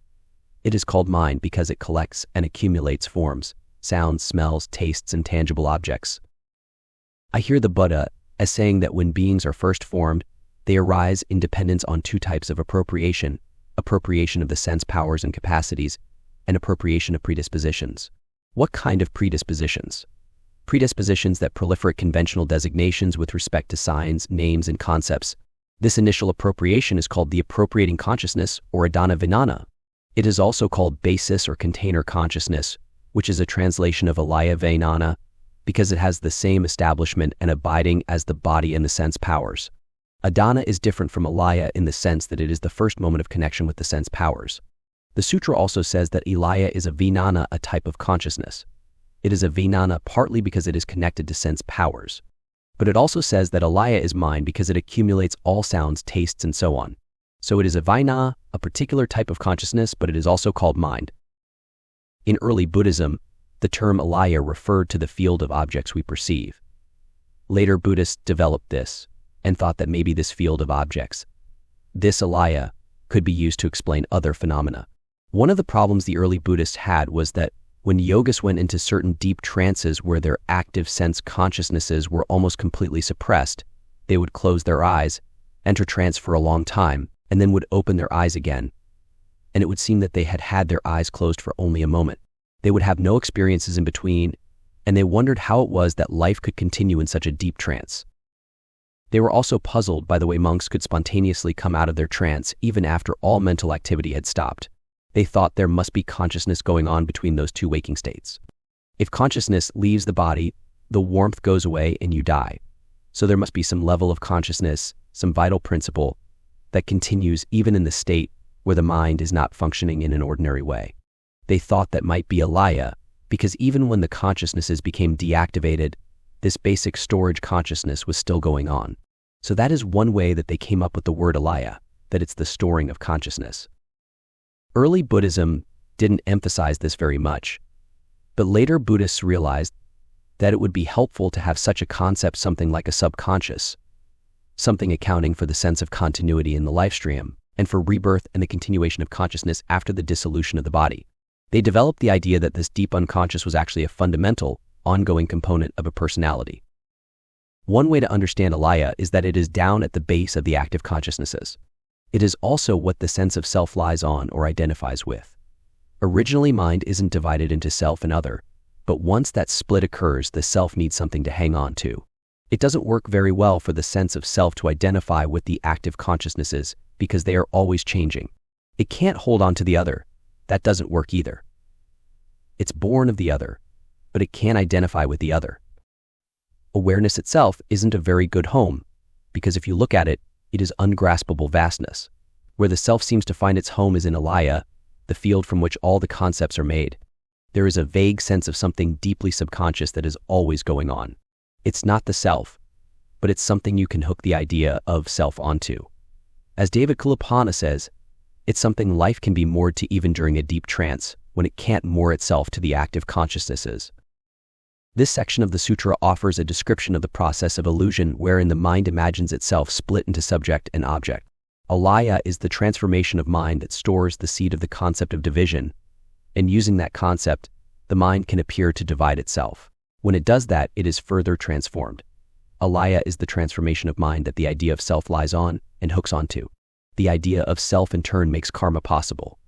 S1: It is called mind because it collects and accumulates forms, sounds, smells, tastes, and tangible objects. I hear the Buddha as saying that when beings are first formed, they arise in dependence on two types of appropriation of the sense powers and capacities, and appropriation of predispositions. What kind of predispositions? Predispositions that proliferate conventional designations with respect to signs, names, and concepts. This initial appropriation is called the appropriating consciousness, or adana vinana. It is also called basis or container consciousness, which is a translation of alaya vijnana, because it has the same establishment and abiding as the body and the sense powers. Adana is different from alaya in the sense that it is the first moment of connection with the sense powers. The sutra also says that alaya is a vijnana, a type of consciousness. It is a vijnana partly because it is connected to sense powers. But it also says that alaya is mind because it accumulates all sounds, tastes, and so on. So it is a vijnana, a particular type of consciousness, but it is also called mind. In early Buddhism, the term alaya referred to the field of objects we perceive. Later Buddhists developed this and thought that maybe this field of objects, this alaya, could be used to explain other phenomena. One of the problems the early Buddhists had was that when yogis went into certain deep trances where their active sense consciousnesses were almost completely suppressed, they would close their eyes, enter trance for a long time, and then would open their eyes again. And it would seem that they had had their eyes closed for only a moment. They would have no experiences in between, and they wondered how it was that life could continue in such a deep trance. They were also puzzled by the way monks could spontaneously come out of their trance even after all mental activity had stopped. They thought there must be consciousness going on between those two waking states. If consciousness leaves the body, the warmth goes away and you die. So there must be some level of consciousness, some vital principle, that continues even in the state where the mind is not functioning in an ordinary way. They thought that might be alaya, because even when the consciousnesses became deactivated, this basic storage consciousness was still going on. So that is one way that they came up with the word alaya, that it's the storing of consciousness. Early Buddhism didn't emphasize this very much, but later Buddhists realized that it would be helpful to have such a concept, something like a subconscious, something accounting for the sense of continuity in the life stream and for rebirth and the continuation of consciousness after the dissolution of the body. They developed the idea that this deep unconscious was actually a fundamental, ongoing component of a personality. One way to understand alaya is that it is down at the base of the active consciousnesses. It is also what the sense of self lies on or identifies with. Originally, mind isn't divided into self and other, but once that split occurs, the self needs something to hang on to. It doesn't work very well for the sense of self to identify with the active consciousnesses because they are always changing. It can't hold on to the other. That doesn't work either. It's born of the other, but it can't identify with the other. Awareness itself isn't a very good home, because if you look at it, it is ungraspable vastness. Where the self seems to find its home is in alaya, the field from which all the concepts are made. There is a vague sense of something deeply subconscious that is always going on. It's not the self, but it's something you can hook the idea of self onto. As David Kulapana says, it's something life can be moored to even during a deep trance, when it can't moor itself to the active consciousnesses. This section of the sutra offers a description of the process of illusion wherein the mind imagines itself split into subject and object. Alaya is the transformation of mind that stores the seed of the concept of division, and using that concept, the mind can appear to divide itself. When it does that, it is further transformed. Alaya is the transformation of mind that the idea of self lies on and hooks onto. The idea of self in turn makes karma possible.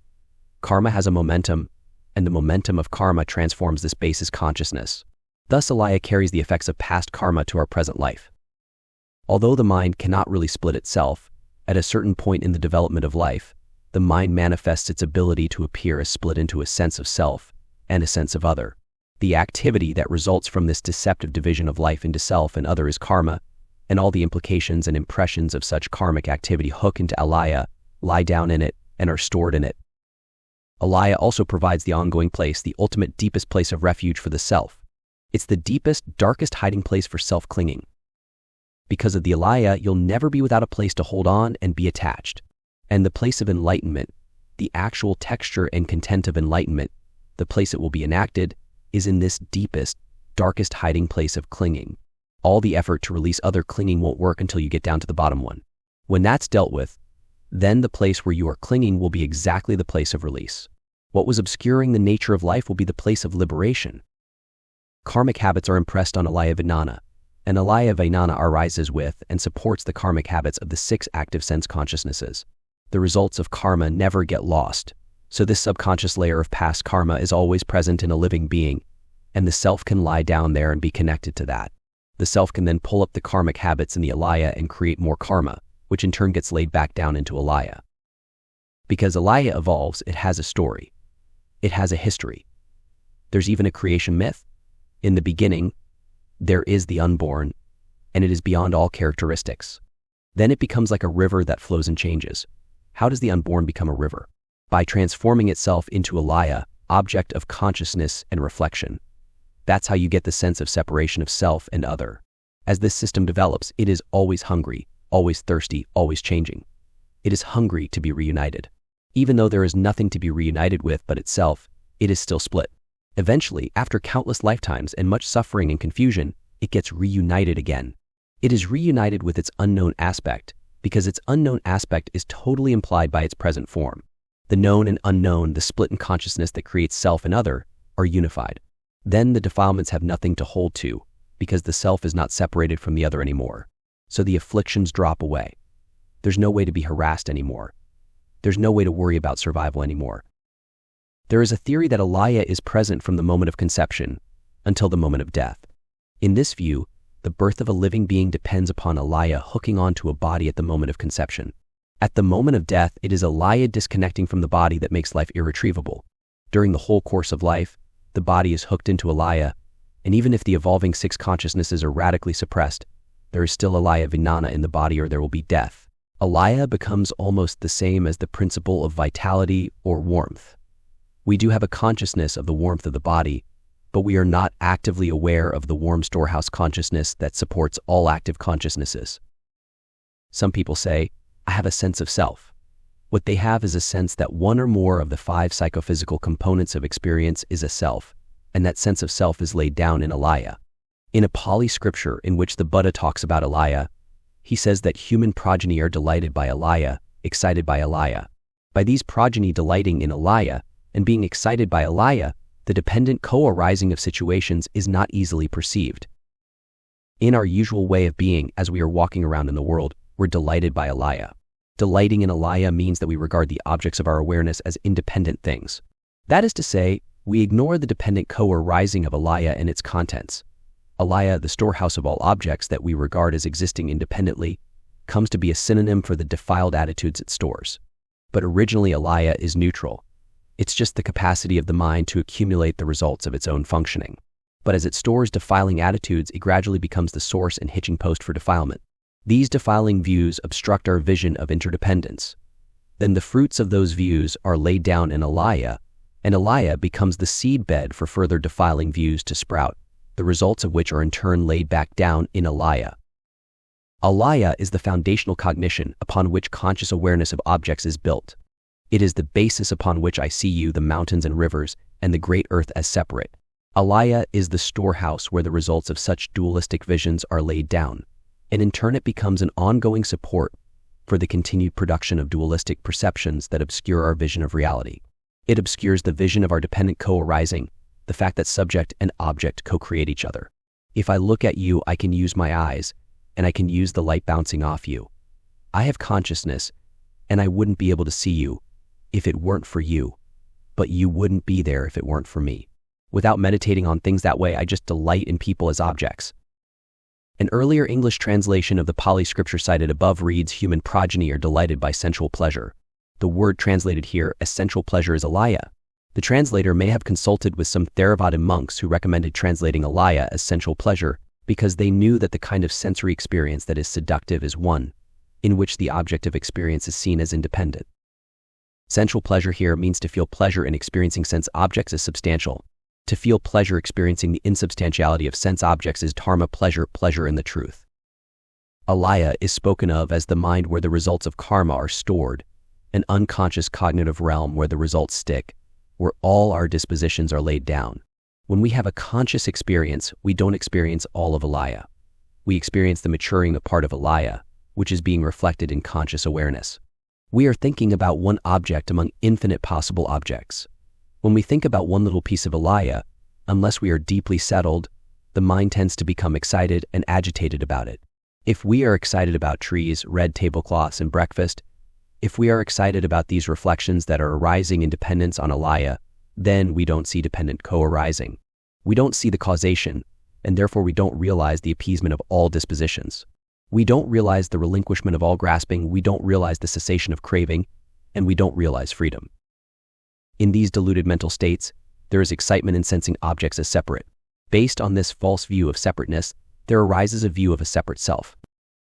S1: Karma has a momentum, and the momentum of karma transforms this basis consciousness. Thus, alaya carries the effects of past karma to our present life. Although the mind cannot really split itself, at a certain point in the development of life, the mind manifests its ability to appear as split into a sense of self and a sense of other. The activity that results from this deceptive division of life into self and other is karma, and all the implications and impressions of such karmic activity hook into alaya, lie down in it, and are stored in it. Alaya also provides the ongoing place, the ultimate deepest place of refuge for the self. It's the deepest, darkest hiding place for self-clinging. Because of the alaya, you'll never be without a place to hold on and be attached. And the place of enlightenment, the actual texture and content of enlightenment, the place it will be enacted, is in this deepest, darkest hiding place of clinging. All the effort to release other clinging won't work until you get down to the bottom one. When that's dealt with, then the place where you are clinging will be exactly the place of release. What was obscuring the nature of life will be the place of liberation. Karmic habits are impressed on alaya vijnana, and alaya vijnana arises with and supports the karmic habits of the 6 active sense consciousnesses. The results of karma never get lost, so this subconscious layer of past karma is always present in a living being, and the self can lie down there and be connected to that. The self can then pull up the karmic habits in the alaya and create more karma, which in turn gets laid back down into alaya. Because alaya evolves, it has a story. It has a history. There's even a creation myth. In the beginning, there is the unborn, and it is beyond all characteristics. Then it becomes like a river that flows and changes. How does the unborn become a river? By transforming itself into alaya, object of consciousness and reflection. That's how you get the sense of separation of self and other. As this system develops, it is always hungry, always thirsty, always changing. It is hungry to be reunited. Even though there is nothing to be reunited with but itself, it is still split. Eventually, after countless lifetimes and much suffering and confusion, it gets reunited again. It is reunited with its unknown aspect, because its unknown aspect is totally implied by its present form. The known and unknown, the split in consciousness that creates self and other, are unified. Then the defilements have nothing to hold to, because the self is not separated from the other anymore. So the afflictions drop away. There's no way to be harassed anymore. There's no way to worry about survival anymore. There is a theory that alaya is present from the moment of conception until the moment of death. In this view, the birth of a living being depends upon alaya hooking onto a body at the moment of conception. At the moment of death, it is alaya disconnecting from the body that makes life irretrievable. During the whole course of life, the body is hooked into alaya, and even if the evolving 6 consciousnesses are radically suppressed, there is still alaya vijnana in the body or there will be death. Alaya becomes almost the same as the principle of vitality or warmth. We do have a consciousness of the warmth of the body, but we are not actively aware of the warm storehouse consciousness that supports all active consciousnesses. Some people say, I have a sense of self. What they have is a sense that one or more of the 5 psychophysical components of experience is a self, and that sense of self is laid down in alaya. In a Pali scripture in which the Buddha talks about alaya, he says that human progeny are delighted by alaya, excited by alaya. By these progeny delighting in alaya and being excited by alaya, the dependent co-arising of situations is not easily perceived. In our usual way of being, as we are walking around in the world, we're delighted by alaya. Delighting in alaya means that we regard the objects of our awareness as independent things. That is to say, we ignore the dependent co-arising of alaya and its contents. Alaya, the storehouse of all objects that we regard as existing independently, comes to be a synonym for the defiled attitudes it stores. But originally alaya is neutral. It's just the capacity of the mind to accumulate the results of its own functioning. But as it stores defiling attitudes, it gradually becomes the source and hitching post for defilement. These defiling views obstruct our vision of interdependence. Then the fruits of those views are laid down in alaya, and alaya becomes the seed bed for further defiling views to sprout, the results of which are in turn laid back down in alaya. Alaya is the foundational cognition upon which conscious awareness of objects is built. It is the basis upon which I see you, the mountains and rivers, and the great earth as separate. Alaya is the storehouse where the results of such dualistic visions are laid down, and in turn it becomes an ongoing support for the continued production of dualistic perceptions that obscure our vision of reality. It obscures the vision of our dependent co-arising, the fact that subject and object co-create each other. If I look at you, I can use my eyes, and I can use the light bouncing off you. I have consciousness, and I wouldn't be able to see you if it weren't for you, but you wouldn't be there if it weren't for me. Without meditating on things that way, I just delight in people as objects. An earlier English translation of the Pali scripture cited above reads, human progeny are delighted by sensual pleasure. The word translated here as sensual pleasure is alaya. The translator may have consulted with some Theravada monks who recommended translating alaya as sensual pleasure because they knew that the kind of sensory experience that is seductive is one in which the object of experience is seen as independent. Sensual pleasure here means to feel pleasure in experiencing sense objects as substantial. To feel pleasure experiencing the insubstantiality of sense objects is dharma pleasure, pleasure in the truth. Alaya is spoken of as the mind where the results of karma are stored, an unconscious cognitive realm where the results stick, where all our dispositions are laid down. When we have a conscious experience, we don't experience all of Alaya. We experience the maturing of part of Alaya, which is being reflected in conscious awareness. We are thinking about one object among infinite possible objects. When we think about one little piece of Alaya, unless we are deeply settled, the mind tends to become excited and agitated about it. If we are excited about trees, red tablecloths, and breakfast, if we are excited about these reflections that are arising in dependence on Alaya, then we don't see dependent co-arising. We don't see the causation, and therefore we don't realize the appeasement of all dispositions. We don't realize the relinquishment of all grasping, we don't realize the cessation of craving, and we don't realize freedom. In these diluted mental states, there is excitement in sensing objects as separate. Based on this false view of separateness, there arises a view of a separate self.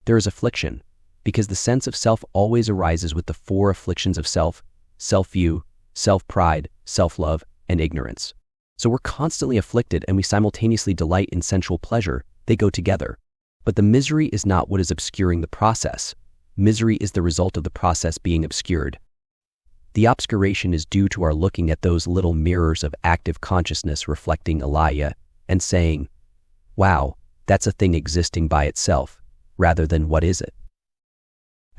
S1: There is affliction, because the sense of self always arises with the four afflictions of self, self-view, self-pride, self-love, and ignorance. So we're constantly afflicted and we simultaneously delight in sensual pleasure. They go together. But the misery is not what is obscuring the process. Misery is the result of the process being obscured. The obscuration is due to our looking at those little mirrors of active consciousness reflecting Alaya and saying, wow, that's a thing existing by itself, rather than what is it?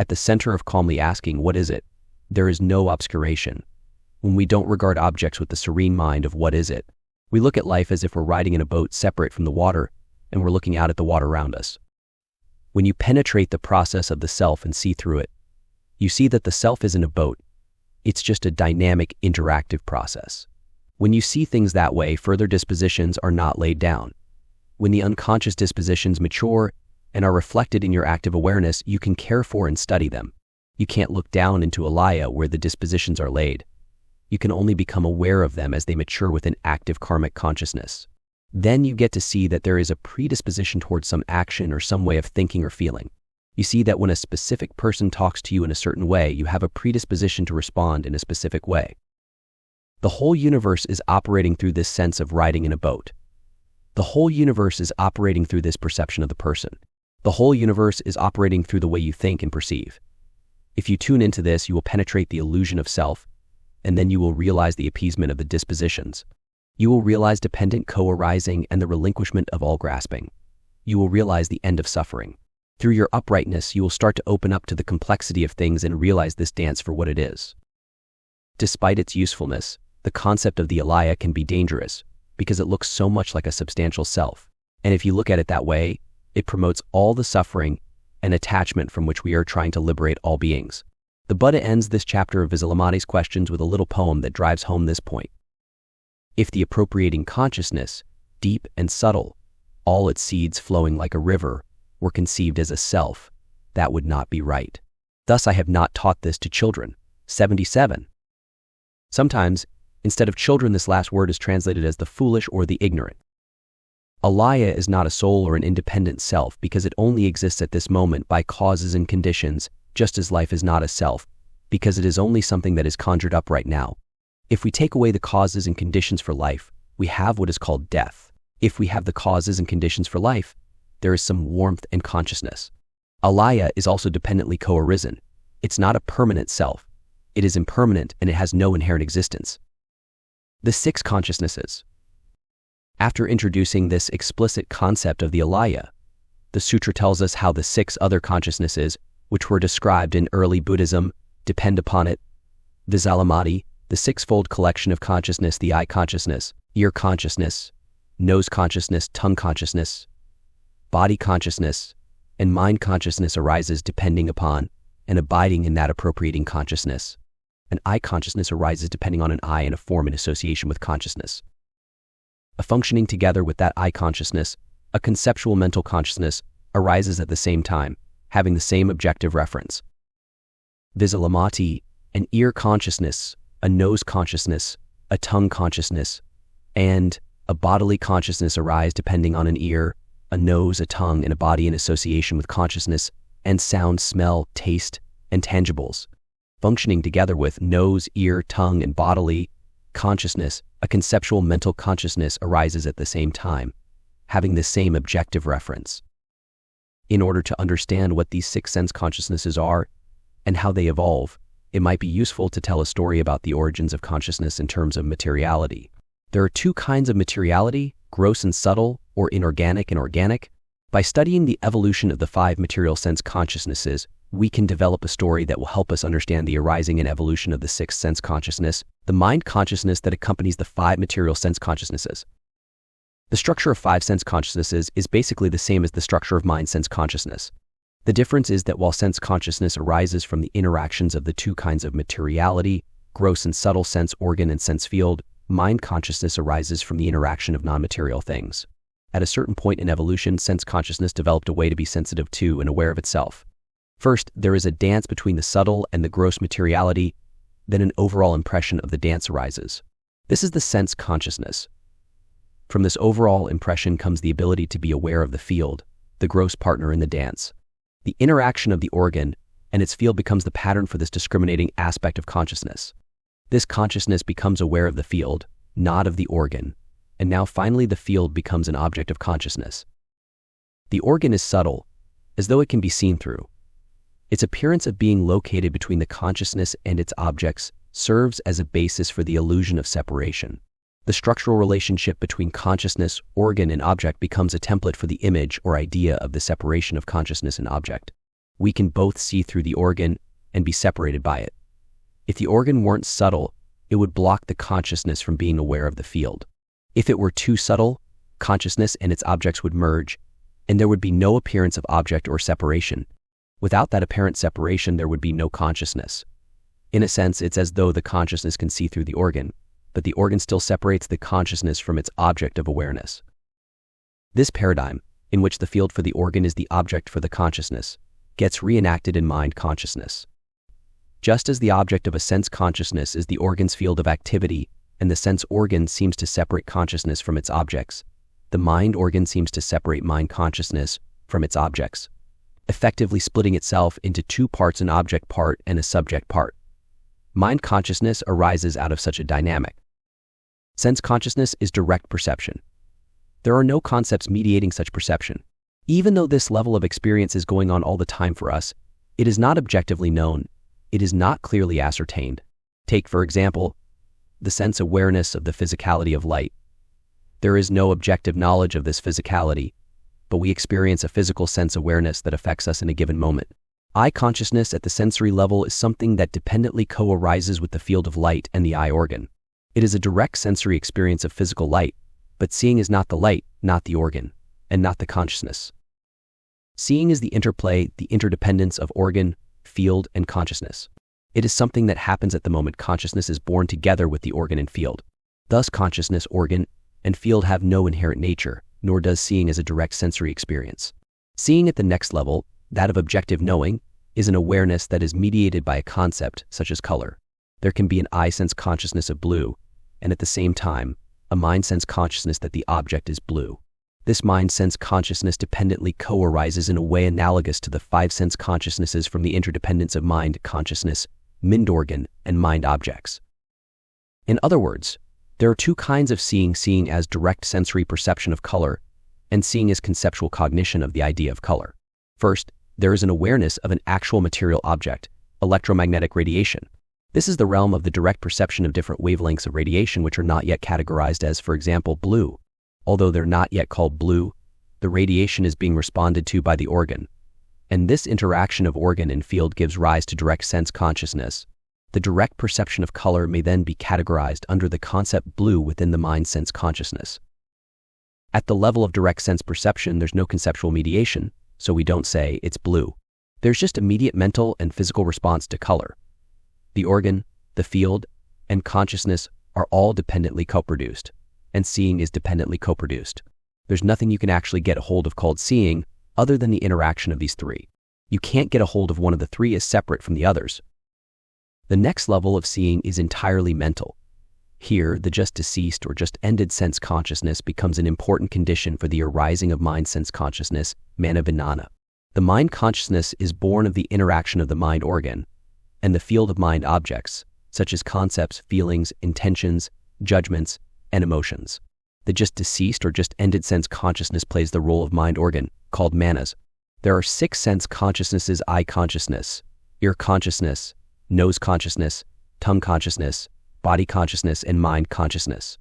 S1: At the center of calmly asking, what is it? There is no obscuration. When we don't regard objects with the serene mind of what is it, we look at life as if we're riding in a boat separate from the water, and we're looking out at the water around us. When you penetrate the process of the self and see through it, you see that the self isn't a boat. It's just a dynamic, interactive process. When you see things that way, further dispositions are not laid down. When the unconscious dispositions mature and are reflected in your active awareness, you can care for and study them. You can't look down into Alaya where the dispositions are laid. You can only become aware of them as they mature within active karmic consciousness. Then you get to see that there is a predisposition towards some action or some way of thinking or feeling. You see that when a specific person talks to you in a certain way, you have a predisposition to respond in a specific way. The whole universe is operating through this sense of riding in a boat. The whole universe is operating through this perception of the person. The whole universe is operating through the way you think and perceive. If you tune into this, you will penetrate the illusion of self, and then you will realize the appeasement of the dispositions. You will realize dependent co-arising and the relinquishment of all grasping. You will realize the end of suffering. Through your uprightness, you will start to open up to the complexity of things and realize this dance for what it is. Despite its usefulness, the concept of the Alaya can be dangerous because it looks so much like a substantial self. And if you look at it that way, it promotes all the suffering and attachment from which we are trying to liberate all beings. The Buddha ends this chapter of Visulamati's questions with a little poem that drives home this point. If the appropriating consciousness, deep and subtle, all its seeds flowing like a river, were conceived as a self, that would not be right. Thus I have not taught this to children. 77. Sometimes, instead of children, this last word is translated as the foolish or the ignorant. Alaya is not a soul or an independent self because it only exists at this moment by causes and conditions, just as life is not a self, because it is only something that is conjured up right now. If we take away the causes and conditions for life, we have what is called death. If we have the causes and conditions for life, there is some warmth and consciousness. Alaya is also dependently co-arisen. It's not a permanent self. It is impermanent and it has no inherent existence. The six consciousnesses. After introducing this explicit concept of the Alaya, the sutra tells us how the six other consciousnesses, which were described in early Buddhism, depend upon it. Visulamati, the sixfold collection of consciousness, the eye consciousness, ear consciousness, nose consciousness, tongue consciousness, body consciousness, and mind consciousness arises depending upon and abiding in that appropriating consciousness. An eye consciousness arises depending on an eye and a form in association with consciousness. A functioning together with that eye consciousness, a conceptual mental consciousness arises at the same time, having the same objective reference. Visulamati, an ear consciousness, a nose consciousness, a tongue consciousness, and a bodily consciousness arise depending on an ear, a nose, a tongue, and a body in association with consciousness, and sound, smell, taste, and tangibles. Functioning together with nose, ear, tongue, and bodily consciousness, a conceptual mental consciousness arises at the same time, having the same objective reference. In order to understand what these six sense consciousnesses are and how they evolve, it might be useful to tell a story about the origins of consciousness in terms of materiality. There are two kinds of materiality, gross and subtle, or inorganic and organic. By studying the evolution of the five material sense consciousnesses, we can develop a story that will help us understand the arising and evolution of the sixth sense consciousness, the mind consciousness that accompanies the five material sense consciousnesses. The structure of five sense consciousnesses is basically the same as the structure of mind sense consciousness. The difference is that while sense consciousness arises from the interactions of the two kinds of materiality, gross and subtle sense organ and sense field, mind consciousness arises from the interaction of non-material things. At a certain point in evolution, sense consciousness developed a way to be sensitive to and aware of itself. First, there is a dance between the subtle and the gross materiality, then an overall impression of the dance arises. This is the sense consciousness. From this overall impression comes the ability to be aware of the field, the gross partner in the dance. The interaction of the organ and its field becomes the pattern for this discriminating aspect of consciousness. This consciousness becomes aware of the field, not of the organ, and now finally the field becomes an object of consciousness. The organ is subtle, as though it can be seen through. Its appearance of being located between the consciousness and its objects serves as a basis for the illusion of separation. The structural relationship between consciousness, organ, and object becomes a template for the image or idea of the separation of consciousness and object. We can both see through the organ and be separated by it. If the organ weren't subtle, it would block the consciousness from being aware of the field. If it were too subtle, consciousness and its objects would merge, and there would be no appearance of object or separation. Without that apparent separation, there would be no consciousness. In a sense, it's as though the consciousness can see through the organ, but the organ still separates the consciousness from its object of awareness. This paradigm, in which the field for the organ is the object for the consciousness, gets reenacted in mind consciousness. Just as the object of a sense consciousness is the organ's field of activity, and the sense organ seems to separate consciousness from its objects, the mind organ seems to separate mind consciousness from its objects, effectively splitting itself into two parts, an object part and a subject part. Mind consciousness arises out of such a dynamic. Sense consciousness is direct perception. There are no concepts mediating such perception. Even though this level of experience is going on all the time for us, it is not objectively known. It is not clearly ascertained. Take, for example, the sense awareness of the physicality of light. There is no objective knowledge of this physicality, but we experience a physical sense awareness that affects us in a given moment. Eye consciousness at the sensory level is something that dependently co-arises with the field of light and the eye organ. It is a direct sensory experience of physical light, but seeing is not the light, not the organ, and not the consciousness. Seeing is the interplay, the interdependence of organ, field, and consciousness. It is something that happens at the moment consciousness is born together with the organ and field. Thus, consciousness, organ, and field have no inherent nature, nor does seeing as a direct sensory experience. Seeing at the next level, that of objective knowing, is an awareness that is mediated by a concept such as color. There can be an eye sense consciousness of blue, and at the same time, a mind sense consciousness that the object is blue. This mind sense consciousness dependently co-arises in a way analogous to the five sense consciousnesses from the interdependence of mind consciousness, mind organ, and mind objects. In other words, there are two kinds of seeing as direct sensory perception of color, and seeing as conceptual cognition of the idea of color. First, there is an awareness of an actual material object, electromagnetic radiation. This is the realm of the direct perception of different wavelengths of radiation which are not yet categorized as, for example, blue. Although they're not yet called blue, the radiation is being responded to by the organ, and this interaction of organ and field gives rise to direct sense consciousness. The direct perception of color may then be categorized under the concept blue within the mind sense consciousness. At the level of direct sense perception, there's no conceptual mediation, so we don't say it's blue. There's just immediate mental and physical response to color. The organ, the field, and consciousness are all dependently co-produced, and seeing is dependently co-produced. There's nothing you can actually get a hold of called seeing other than the interaction of these three. You can't get a hold of one of the three as separate from the others. The next level of seeing is entirely mental. Here, the just deceased or just ended sense consciousness becomes an important condition for the arising of mind sense consciousness, mana vijnana. The mind consciousness is born of the interaction of the mind organ and the field of mind objects, such as concepts, feelings, intentions, judgments, and emotions. The just deceased or just ended sense consciousness plays the role of mind organ, called manas. There are 6 sense consciousnesses: eye consciousness, ear consciousness, nose consciousness, tongue consciousness, body consciousness, and mind consciousness.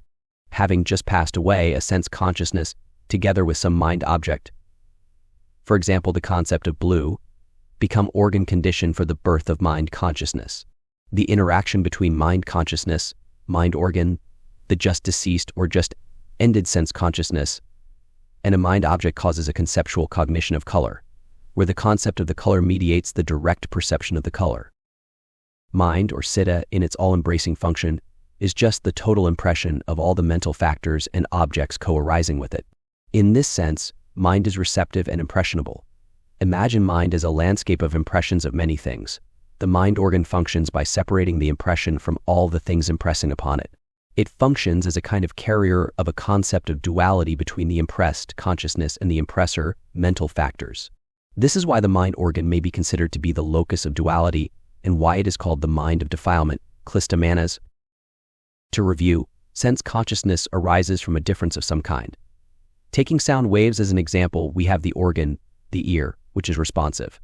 S1: Having just passed away, a sense consciousness, together with some mind object, for example the concept of blue, become organ condition for the birth of mind consciousness. The interaction between mind consciousness, mind organ, the just deceased or just ended sense consciousness, and a mind object causes a conceptual cognition of color, where the concept of the color mediates the direct perception of the color. Mind, or citta, in its all-embracing function, is just the total impression of all the mental factors and objects co-arising with it. In this sense, mind is receptive and impressionable. Imagine mind as a landscape of impressions of many things. The mind organ functions by separating the impression from all the things impressing upon it. It functions as a kind of carrier of a concept of duality between the impressed consciousness and the impressor mental factors. This is why the mind organ may be considered to be the locus of duality and why it is called the mind of defilement, klista manas. To review, sense consciousness arises from a difference of some kind. Taking sound waves as an example, we have the organ, the ear, which is responsive.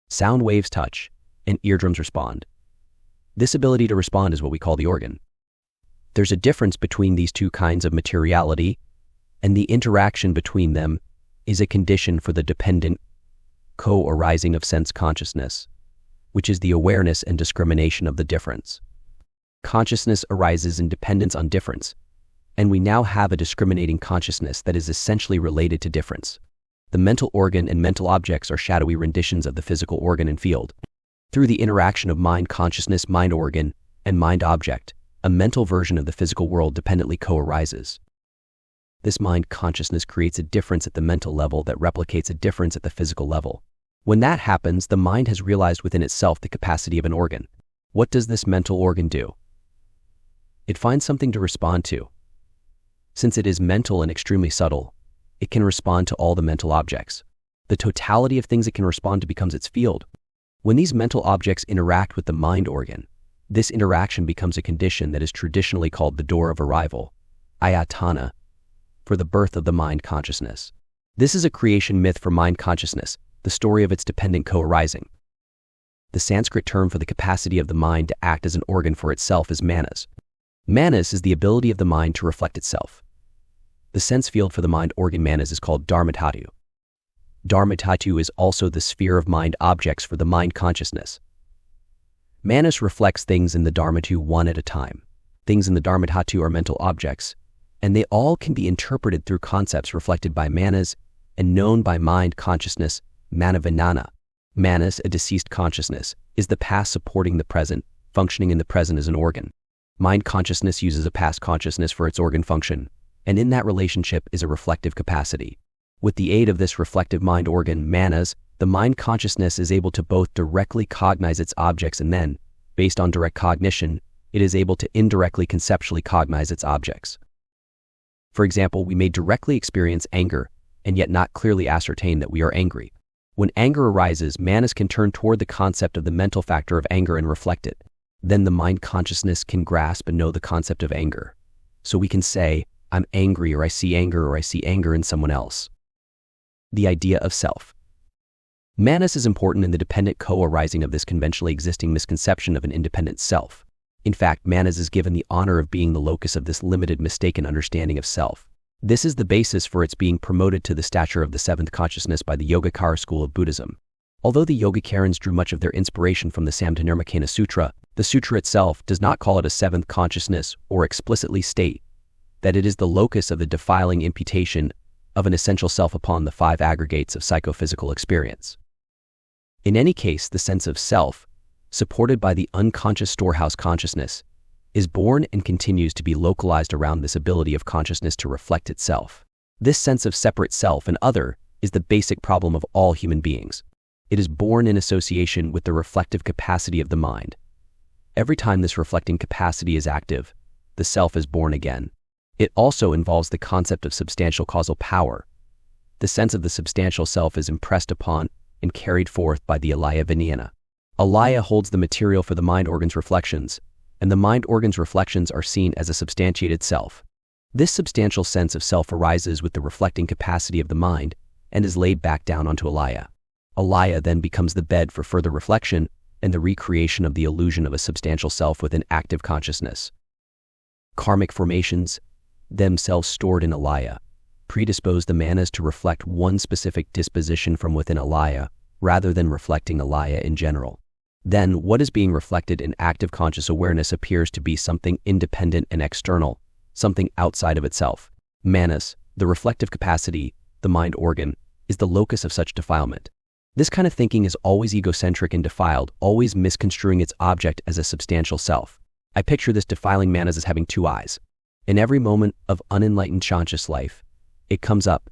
S1: Sound waves touch, and eardrums respond. This ability to respond is what we call the organ. There's a difference between these two kinds of materiality, and the interaction between them is a condition for the dependent co-arising of sense consciousness, which is the awareness and discrimination of the difference. Consciousness arises in dependence on difference, and we now have a discriminating consciousness that is essentially related to difference. The mental organ and mental objects are shadowy renditions of the physical organ and field. Through the interaction of mind consciousness, mind organ, and mind object, a mental version of the physical world dependently co-arises. This mind consciousness creates a difference at the mental level that replicates a difference at the physical level. When that happens, the mind has realized within itself the capacity of an organ. What does this mental organ do? It finds something to respond to. Since it is mental and extremely subtle, it can respond to all the mental objects. The totality of things it can respond to becomes its field. When these mental objects interact with the mind organ, this interaction becomes a condition that is traditionally called the door of arrival, ayatana, for the birth of the mind consciousness. This is a creation myth for mind consciousness, the story of its dependent co-arising. The Sanskrit term for the capacity of the mind to act as an organ for itself is manas. Manas is the ability of the mind to reflect itself. The sense field for the mind organ manas is called dharmatatu. Dharmatatu is also the sphere of mind objects for the mind consciousness. Manas reflects things in the dharmatu one at a time. Things in the dharmatatu are mental objects, and they all can be interpreted through concepts reflected by manas and known by mind consciousness, manavinana. Manas, a deceased consciousness, is the past supporting the present, functioning in the present as an organ. Mind consciousness uses a past consciousness for its organ function, and in that relationship is a reflective capacity. With the aid of this reflective mind organ, manas, the mind consciousness is able to both directly cognize its objects and then, based on direct cognition, it is able to indirectly conceptually cognize its objects. For example, we may directly experience anger and yet not clearly ascertain that we are angry. When anger arises, manas can turn toward the concept of the mental factor of anger and reflect it. Then the mind consciousness can grasp and know the concept of anger. So we can say, I'm angry, or I see anger in someone else. The idea of self. Manas is important in the dependent co-arising of this conventionally existing misconception of an independent self. In fact, manas is given the honor of being the locus of this limited mistaken understanding of self. This is the basis for its being promoted to the stature of the seventh consciousness by the Yogacara school of Buddhism. Although the Yogacarans drew much of their inspiration from the Samdhinirmocana Sutra, the sutra itself does not call it a seventh consciousness or explicitly state that it is the locus of the defiling imputation of an essential self upon the 5 aggregates of psychophysical experience. In any case, the sense of self, supported by the unconscious storehouse consciousness, is born and continues to be localized around this ability of consciousness to reflect itself. This sense of separate self and other is the basic problem of all human beings. It is born in association with the reflective capacity of the mind. Every time this reflecting capacity is active, the self is born again. It also involves the concept of substantial causal power. The sense of the substantial self is impressed upon and carried forth by the alaya vijnana. Alaya holds the material for the mind organ's reflections, and the mind organ's reflections are seen as a substantiated self. This substantial sense of self arises with the reflecting capacity of the mind and is laid back down onto alaya. alaya then becomes the bed for further reflection and the recreation of the illusion of a substantial self within active consciousness. Karmic formations, themselves stored in alaya, predispose the manas to reflect one specific disposition from within alaya rather than reflecting alaya in general. Then, what is being reflected in active conscious awareness appears to be something independent and external, something outside of itself. Manas, the reflective capacity, the mind organ, is the locus of such defilement. This kind of thinking is always egocentric and defiled, always misconstruing its object as a substantial self. I picture this defiling manas as having two eyes. In every moment of unenlightened conscious life, it comes up,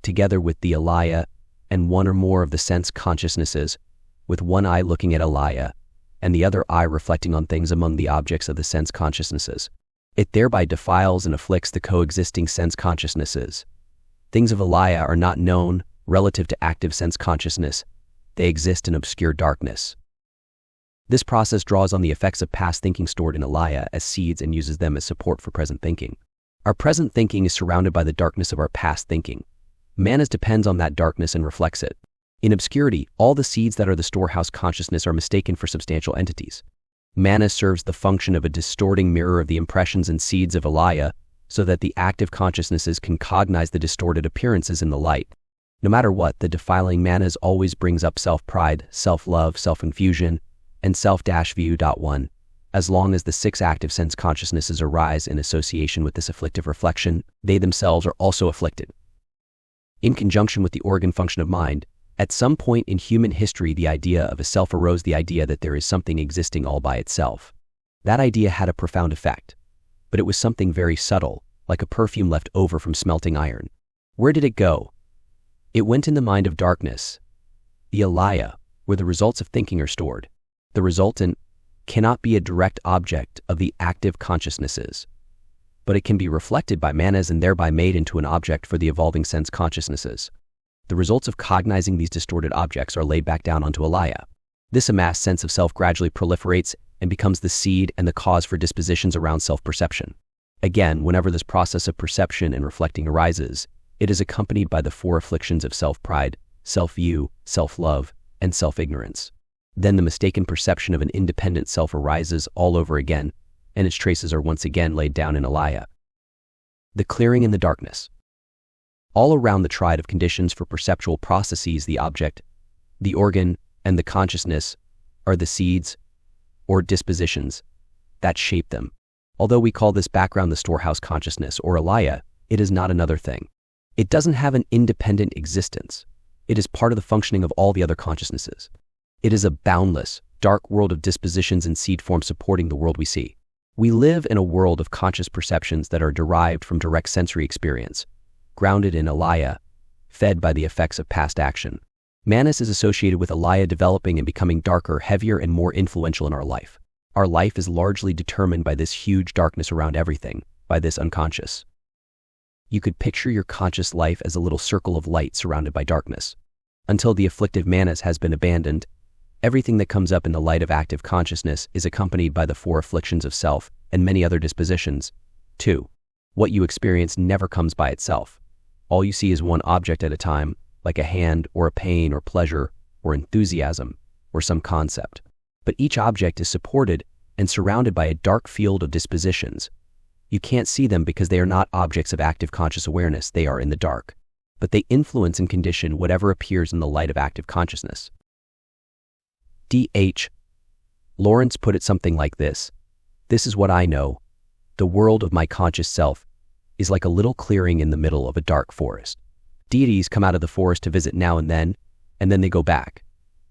S1: together with the alaya and one or more of the sense consciousnesses, with one eye looking at alaya and the other eye reflecting on things among the objects of the sense consciousnesses. It thereby defiles and afflicts the coexisting sense consciousnesses. Things of alaya are not known relative to active sense consciousness. They exist in obscure darkness. This process draws on the effects of past thinking stored in alaya as seeds and uses them as support for present thinking. Our present thinking is surrounded by the darkness of our past thinking. Manas depends on that darkness and reflects it. In obscurity, all the seeds that are the storehouse consciousness are mistaken for substantial entities. Manas serves the function of a distorting mirror of the impressions and seeds of alaya so that the active consciousnesses can cognize the distorted appearances in the light. No matter what, the defiling manas always brings up self-pride, self-love, self-infusion, and self-view.1. As long as the six active sense consciousnesses arise in association with this afflictive reflection, they themselves are also afflicted. In conjunction with the organ function of mind, at some point in human history, the idea of a self arose, the idea that there is something existing all by itself. That idea had a profound effect, but it was something very subtle, like a perfume left over from smelting iron. Where did it go? It went in the mind of darkness, the alaya, where the results of thinking are stored. The resultant cannot be a direct object of the active consciousnesses, but it can be reflected by manas and thereby made into an object for the evolving sense consciousnesses. The results of cognizing these distorted objects are laid back down onto alaya. This amassed sense of self gradually proliferates and becomes the seed and the cause for dispositions around self-perception. Again, whenever this process of perception and reflecting arises, it is accompanied by the four afflictions of self-pride, self-view, self-love, and self-ignorance. Then the mistaken perception of an independent self arises all over again, and its traces are once again laid down in alaya. The clearing in the darkness. All around the triad of conditions for perceptual processes, the object, the organ, and the consciousness are the seeds or dispositions that shape them. Although we call this background the storehouse consciousness or alaya, it is not another thing. It doesn't have an independent existence. It is part of the functioning of all the other consciousnesses. It is a boundless, dark world of dispositions and seed forms supporting the world we see. We live in a world of conscious perceptions that are derived from direct sensory experience, grounded in alaya, fed by the effects of past action. Manas is associated with alaya developing and becoming darker, heavier, and more influential in our life. Our life is largely determined by this huge darkness around everything, by this unconscious. You could picture your conscious life as a little circle of light surrounded by darkness. Until the afflictive manas has been abandoned, everything that comes up in the light of active consciousness is accompanied by the four afflictions of self and many other dispositions. 2. What you experience never comes by itself. All you see is one object at a time, like a hand or a pain or pleasure or enthusiasm or some concept. But each object is supported and surrounded by a dark field of dispositions. You can't see them because they are not objects of active conscious awareness, they are in the dark. But they influence and condition whatever appears in the light of active consciousness. D.H. Lawrence put it something like this: "This is what I know. The world of my conscious self is like a little clearing in the middle of a dark forest. Deities come out of the forest to visit now and then they go back.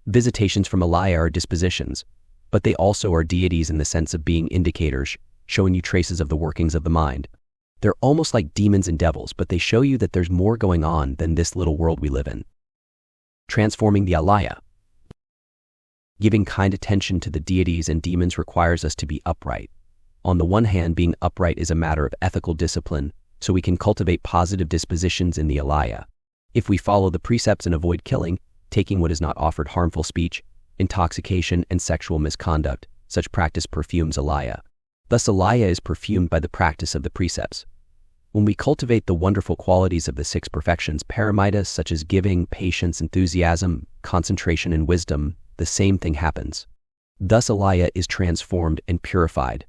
S1: Visitations from alaya are dispositions, but they also are deities in the sense of being indicators, showing you traces of the workings of the mind. They're almost like demons and devils, but they show you that there's more going on than this little world we live in." Transforming the alaya. Giving kind attention to the deities and demons requires us to be upright. On the one hand, being upright is a matter of ethical discipline, so we can cultivate positive dispositions in the alaya. If we follow the precepts and avoid killing, taking what is not offered, harmful speech, intoxication, and sexual misconduct, such practice perfumes alaya. Thus alaya is perfumed by the practice of the precepts. When we cultivate the wonderful qualities of the six perfections, paramitas such as giving, patience, enthusiasm, concentration, and wisdom, the same thing happens. Thus alaya is transformed and purified.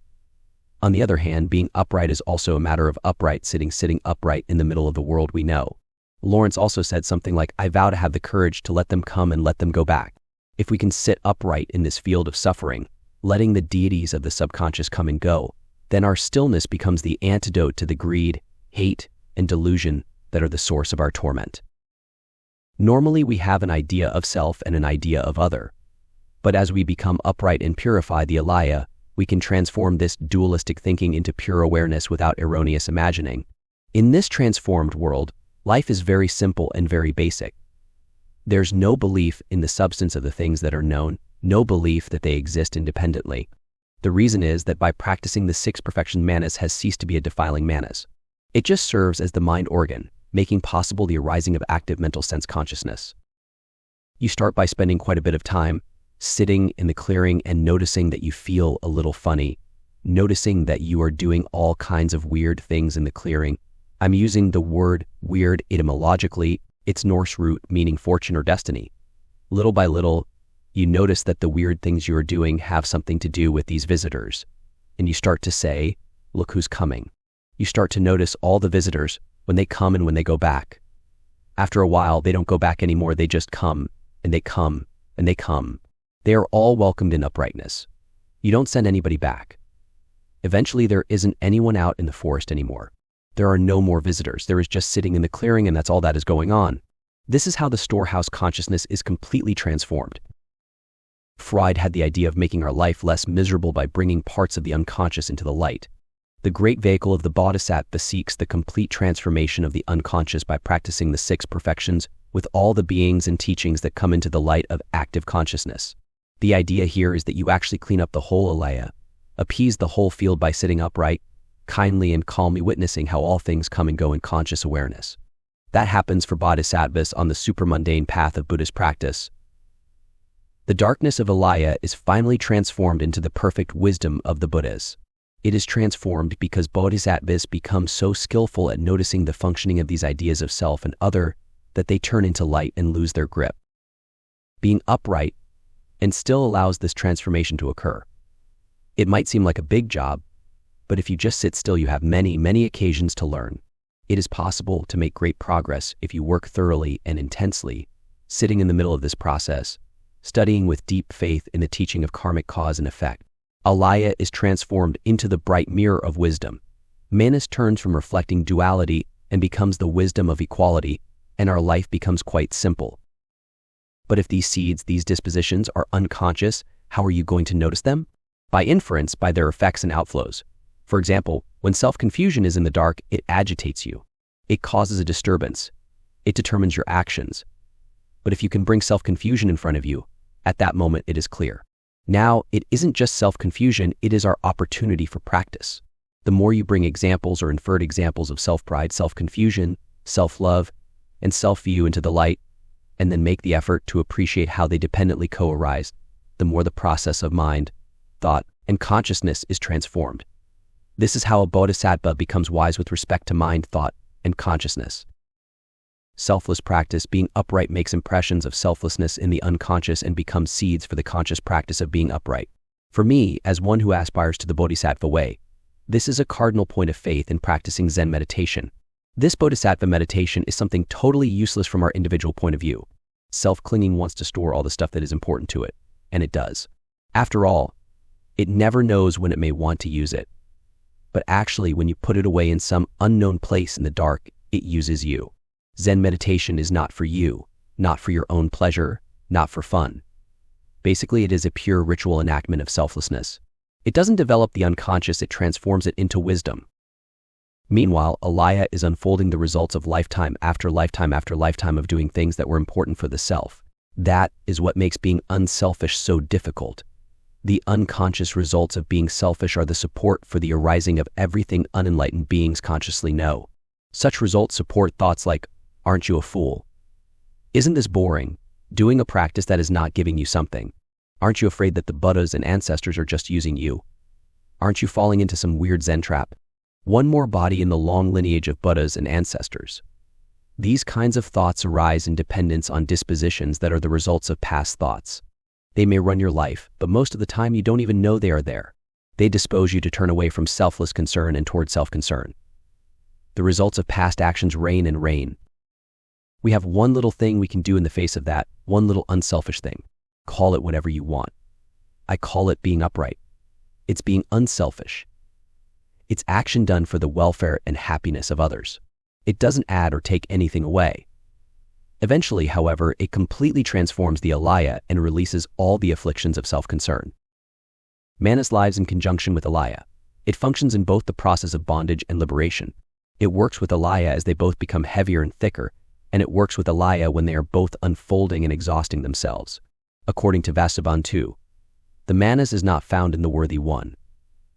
S1: On the other hand, being upright is also a matter of upright sitting upright in the middle of the world we know. Lawrence also said something like, I vow to have the courage to let them come and let them go back. If we can sit upright in this field of suffering, letting the deities of the subconscious come and go, then our stillness becomes the antidote to the greed, hate, and delusion that are the source of our torment. Normally we have an idea of self and an idea of other. But as we become upright and purify the alaya, we can transform this dualistic thinking into pure awareness without erroneous imagining. In this transformed world, life is very simple and very basic. There's no belief in the substance of the things that are known, no belief that they exist independently. The reason is that by practicing the six perfection manas has ceased to be a defiling manas. It just serves as the mind organ, making possible the arising of active mental sense consciousness. You start by spending quite a bit of time sitting in the clearing and noticing that you feel a little funny, noticing that you are doing all kinds of weird things in the clearing. I'm using the word weird etymologically, its Norse root meaning fortune or destiny. Little by little, you notice that the weird things you are doing have something to do with these visitors. And you start to say, look who's coming. You start to notice all the visitors when they come and when they go back. After a while, they don't go back anymore, they just come, and they come, and they come. They are all welcomed in uprightness. You don't send anybody back. Eventually, there isn't anyone out in the forest anymore. There are no more visitors. There is just sitting in the clearing, and that's all that is going on. This is how the storehouse consciousness is completely transformed. Freud had the idea of making our life less miserable by bringing parts of the unconscious into the light. The great vehicle of the Bodhisattva seeks the complete transformation of the unconscious by practicing the six perfections with all the beings and teachings that come into the light of active consciousness. The idea here is that you actually clean up the whole alaya, appease the whole field by sitting upright, kindly and calmly witnessing how all things come and go in conscious awareness. That happens for bodhisattvas on the supramundane path of Buddhist practice. The darkness of alaya is finally transformed into the perfect wisdom of the Buddhas. It is transformed because bodhisattvas become so skillful at noticing the functioning of these ideas of self and other that they turn into light and lose their grip. Being upright and still allows this transformation to occur. It might seem like a big job, but if you just sit still, you have many, many occasions to learn. It is possible to make great progress if you work thoroughly and intensely, sitting in the middle of this process, studying with deep faith in the teaching of karmic cause and effect. Alaya is transformed into the bright mirror of wisdom. Manas turns from reflecting duality and becomes the wisdom of equality, and our life becomes quite simple. But if these seeds, these dispositions are unconscious, how are you going to notice them? By inference, by their effects and outflows. For example, when self-confusion is in the dark, it agitates you. It causes a disturbance. It determines your actions. But if you can bring self-confusion in front of you, at that moment it is clear. Now, it isn't just self-confusion, it is our opportunity for practice. The more you bring examples or inferred examples of self-pride, self-confusion, self-love, and self-view into the light, and then make the effort to appreciate how they dependently co-arise, the more the process of mind, thought, and consciousness is transformed. This is how a bodhisattva becomes wise with respect to mind, thought, and consciousness. Selfless practice, being upright, makes impressions of selflessness in the unconscious and becomes seeds for the conscious practice of being upright. For me, as one who aspires to the bodhisattva way, this is a cardinal point of faith in practicing Zen meditation. This bodhisattva meditation is something totally useless from our individual point of view. Self-clinging wants to store all the stuff that is important to it, and it does. After all, it never knows when it may want to use it. But actually, when you put it away in some unknown place in the dark, it uses you. Zen meditation is not for you, not for your own pleasure, not for fun. Basically, it is a pure ritual enactment of selflessness. It doesn't develop the unconscious, it transforms it into wisdom. Meanwhile, alaya is unfolding the results of lifetime after lifetime after lifetime of doing things that were important for the self. That is what makes being unselfish so difficult. The unconscious results of being selfish are the support for the arising of everything unenlightened beings consciously know. Such results support thoughts like, aren't you a fool? Isn't this boring? Doing a practice that is not giving you something. Aren't you afraid that the Buddhas and ancestors are just using you? Aren't you falling into some weird Zen trap? one more body in the long lineage of Buddhas and ancestors. These kinds of thoughts arise in dependence on dispositions that are the results of past thoughts. They may run your life, but most of the time you don't even know they are there. They dispose you to turn away from selfless concern and toward self-concern. The results of past actions reign and reign. We have one little thing we can do in the face of that, one little unselfish thing. Call it whatever you want. I call it being upright. It's being unselfish. It's action done for the welfare and happiness of others. It doesn't add or take anything away. Eventually, however, it completely transforms the alaya and releases all the afflictions of self-concern. Manas lives in conjunction with alaya. It functions in both the process of bondage and liberation. It works with alaya as they both become heavier and thicker, and it works with alaya when they are both unfolding and exhausting themselves. According to Vasubandhu 2, the manas is not found in the worthy one,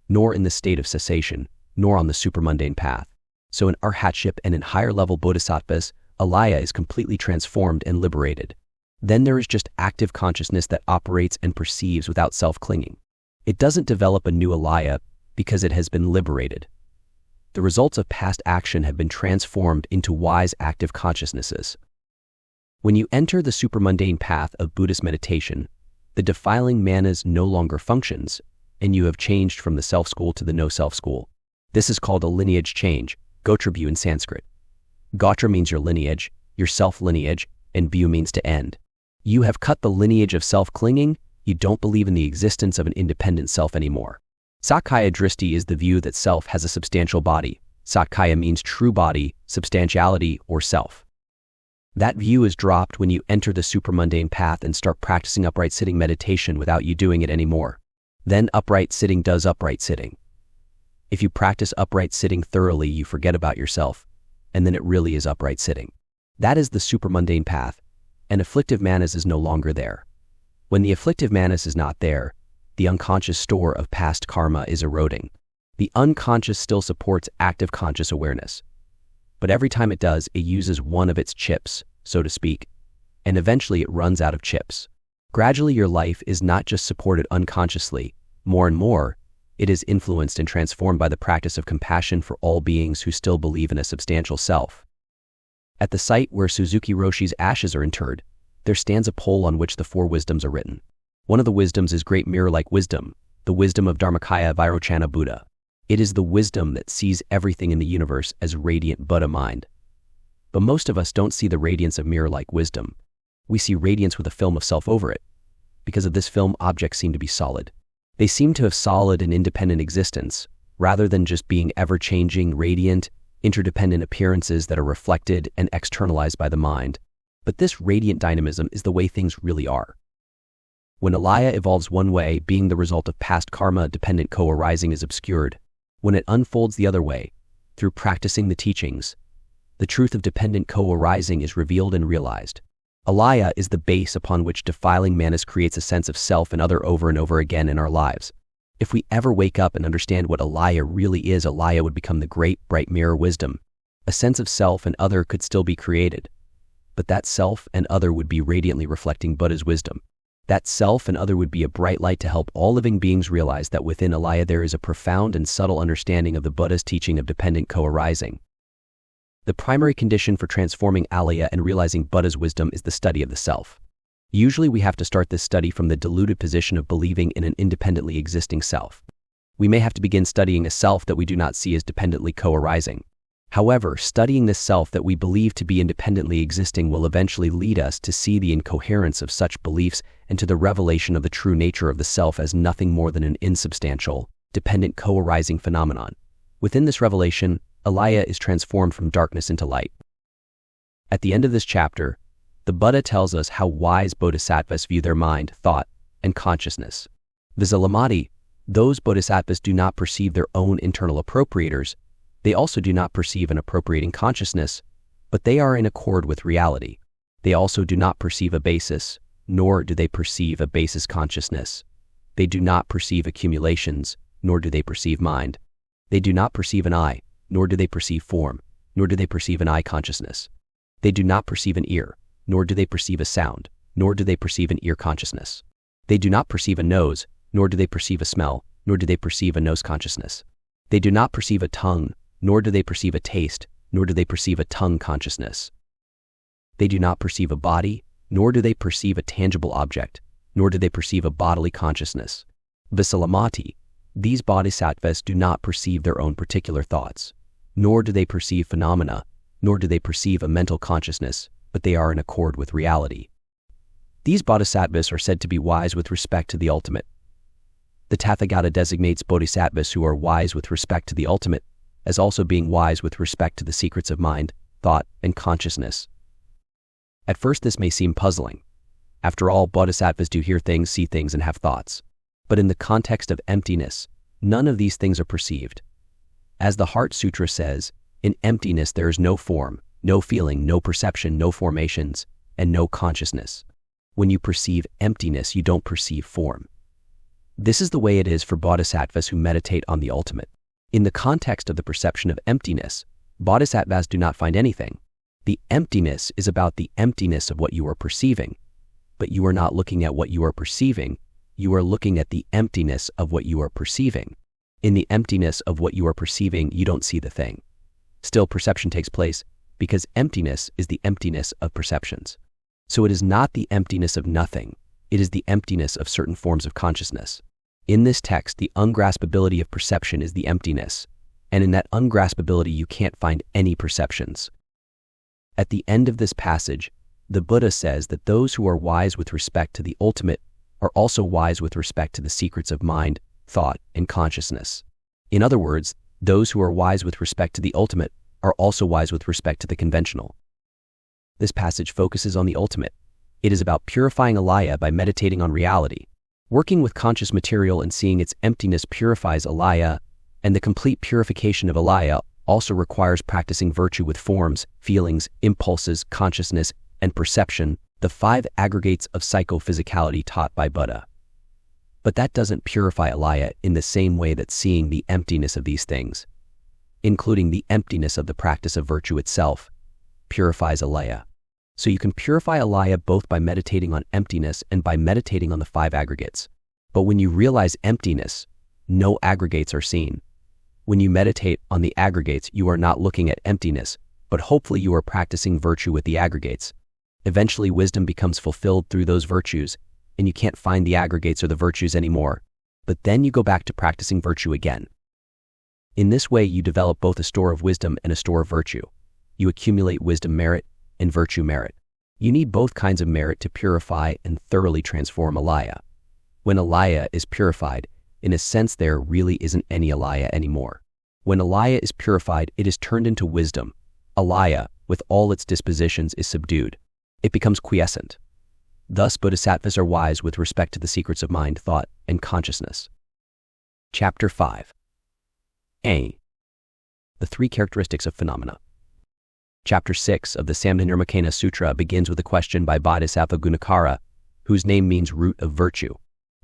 S1: nor in the state of cessation, nor on the supermundane path. So in arhatship and in higher-level bodhisattvas, alaya is completely transformed and liberated. Then there is just active consciousness that operates and perceives without self-clinging. It doesn't develop a new alaya because it has been liberated. The results of past action have been transformed into wise active consciousnesses. When you enter the supermundane path of Buddhist meditation, the defiling manas no longer functions, and you have changed from the self-school to the no-self school. This is called a lineage change, gotrabhu in Sanskrit. Gotra means your lineage, your self-lineage, and bhu means to end. You have cut the lineage of self-clinging. You don't believe in the existence of an independent self anymore. Sakkaya drishti is the view that self has a substantial body. Sakkaya means true body, substantiality, or self. That view is dropped when you enter the supermundane path and start practicing upright sitting meditation without you doing it anymore. Then upright sitting does upright sitting. If you practice upright sitting thoroughly, you forget about yourself, and then it really is upright sitting. That is the supermundane path, and afflictive manas is no longer there. When the afflictive manas is not there, the unconscious store of past karma is eroding. The unconscious still supports active conscious awareness. But every time it does, it uses one of its chips, so to speak, and eventually it runs out of chips. Gradually your life is not just supported unconsciously, more and more, it is influenced and transformed by the practice of compassion for all beings who still believe in a substantial self. At the site where Suzuki Roshi's ashes are interred, there stands a pole on which the 4 wisdoms are written. One of the wisdoms is great mirror-like wisdom, the wisdom of Dharmakaya Vairochana Buddha. It is the wisdom that sees everything in the universe as radiant Buddha mind. But most of us don't see the radiance of mirror-like wisdom. We see radiance with a film of self over it. Because of this film, objects seem to be solid. They seem to have solid and independent existence, rather than just being ever-changing, radiant, interdependent appearances that are reflected and externalized by the mind. But this radiant dynamism is the way things really are. When alaya evolves one way, being the result of past karma-dependent co-arising is obscured. When it unfolds the other way, through practicing the teachings, the truth of dependent co-arising is revealed and realized. Alaya is the base upon which defiling manas creates a sense of self and other over and over again in our lives. If we ever wake up and understand what alaya really is, alaya would become the great, bright mirror wisdom. A sense of self and other could still be created, but that self and other would be radiantly reflecting Buddha's wisdom. That self and other would be a bright light to help all living beings realize that within alaya there is a profound and subtle understanding of the Buddha's teaching of dependent co-arising. The primary condition for transforming alaya and realizing Buddha's wisdom is the study of the self. Usually we have to start this study from the deluded position of believing in an independently existing self. We may have to begin studying a self that we do not see as dependently co-arising. However, studying this self that we believe to be independently existing will eventually lead us to see the incoherence of such beliefs and to the revelation of the true nature of the self as nothing more than an insubstantial, dependent co-arising phenomenon. Within this revelation, alaya is transformed from darkness into light. At the end of this chapter, the Buddha tells us how wise bodhisattvas view their mind, thought, and consciousness. Visalamati, those bodhisattvas do not perceive their own internal appropriators. They also do not perceive an appropriating consciousness, but they are in accord with reality. They also do not perceive a basis, nor do they perceive a basis consciousness. They do not perceive accumulations, nor do they perceive mind. They do not perceive an eye, nor do they perceive form, nor do they perceive an eye consciousness. They do not perceive an ear, nor do they perceive a sound, nor do they perceive an ear consciousness. They do not perceive a nose, nor do they perceive a smell, nor do they perceive a nose consciousness. They do not perceive a tongue, nor do they perceive a taste, nor do they perceive a tongue consciousness. They do not perceive a body, nor do they perceive a tangible object, nor do they perceive a bodily consciousness. Visalamati, these bodhisattvas do not perceive their own particular thoughts, nor do they perceive phenomena, nor do they perceive a mental consciousness, but they are in accord with reality. These bodhisattvas are said to be wise with respect to the ultimate. The Tathagata designates bodhisattvas who are wise with respect to the ultimate as also being wise with respect to the secrets of mind, thought, and consciousness. At first this may seem puzzling. After all, bodhisattvas do hear things, see things, and have thoughts. But in the context of emptiness, none of these things are perceived. As the Heart Sutra says, in emptiness there is no form, no feeling, no perception, no formations, and no consciousness. When you perceive emptiness, you don't perceive form. This is the way it is for bodhisattvas who meditate on the ultimate. In the context of the perception of emptiness, bodhisattvas do not find anything. The emptiness is about the emptiness of what you are perceiving, but you are not looking at what you are perceiving, you are looking at the emptiness of what you are perceiving. In the emptiness of what you are perceiving, you don't see the thing. Still, perception takes place because emptiness is the emptiness of perceptions. So it is not the emptiness of nothing, it is the emptiness of certain forms of consciousness. In this text, the ungraspability of perception is the emptiness, and in that ungraspability you can't find any perceptions. At the end of this passage, the Buddha says that those who are wise with respect to the ultimate are also wise with respect to the secrets of mind, thought, and consciousness. In other words, those who are wise with respect to the ultimate are also wise with respect to the conventional. This passage focuses on the ultimate. It is about purifying alaya by meditating on reality. Working with conscious material and seeing its emptiness purifies alaya, and the complete purification of alaya also requires practicing virtue with forms, feelings, impulses, consciousness, and perception, the 5 aggregates of psychophysicality taught by Buddha. But that doesn't purify alaya in the same way that seeing the emptiness of these things, including the emptiness of the practice of virtue itself, purifies alaya. So you can purify alaya both by meditating on emptiness and by meditating on the 5 aggregates. But when you realize emptiness, no aggregates are seen. When you meditate on the aggregates, you are not looking at emptiness, but hopefully you are practicing virtue with the aggregates. Eventually wisdom becomes fulfilled through those virtues, and you can't find the aggregates or the virtues anymore. But then you go back to practicing virtue again. In this way, you develop both a store of wisdom and a store of virtue. You accumulate wisdom merit and virtue merit. You need both kinds of merit to purify and thoroughly transform alaya. When alaya is purified, in a sense there really isn't any alaya anymore. When alaya is purified, it is turned into wisdom. Alaya, with all its dispositions, is subdued. It becomes quiescent. Thus, bodhisattvas are wise with respect to the secrets of mind, thought, and consciousness. Chapter 5. A. The 3 characteristics of phenomena. Chapter 6 of the Samdhinirmocana Sutra begins with a question by Bodhisattva Gunakara, whose name means root of virtue.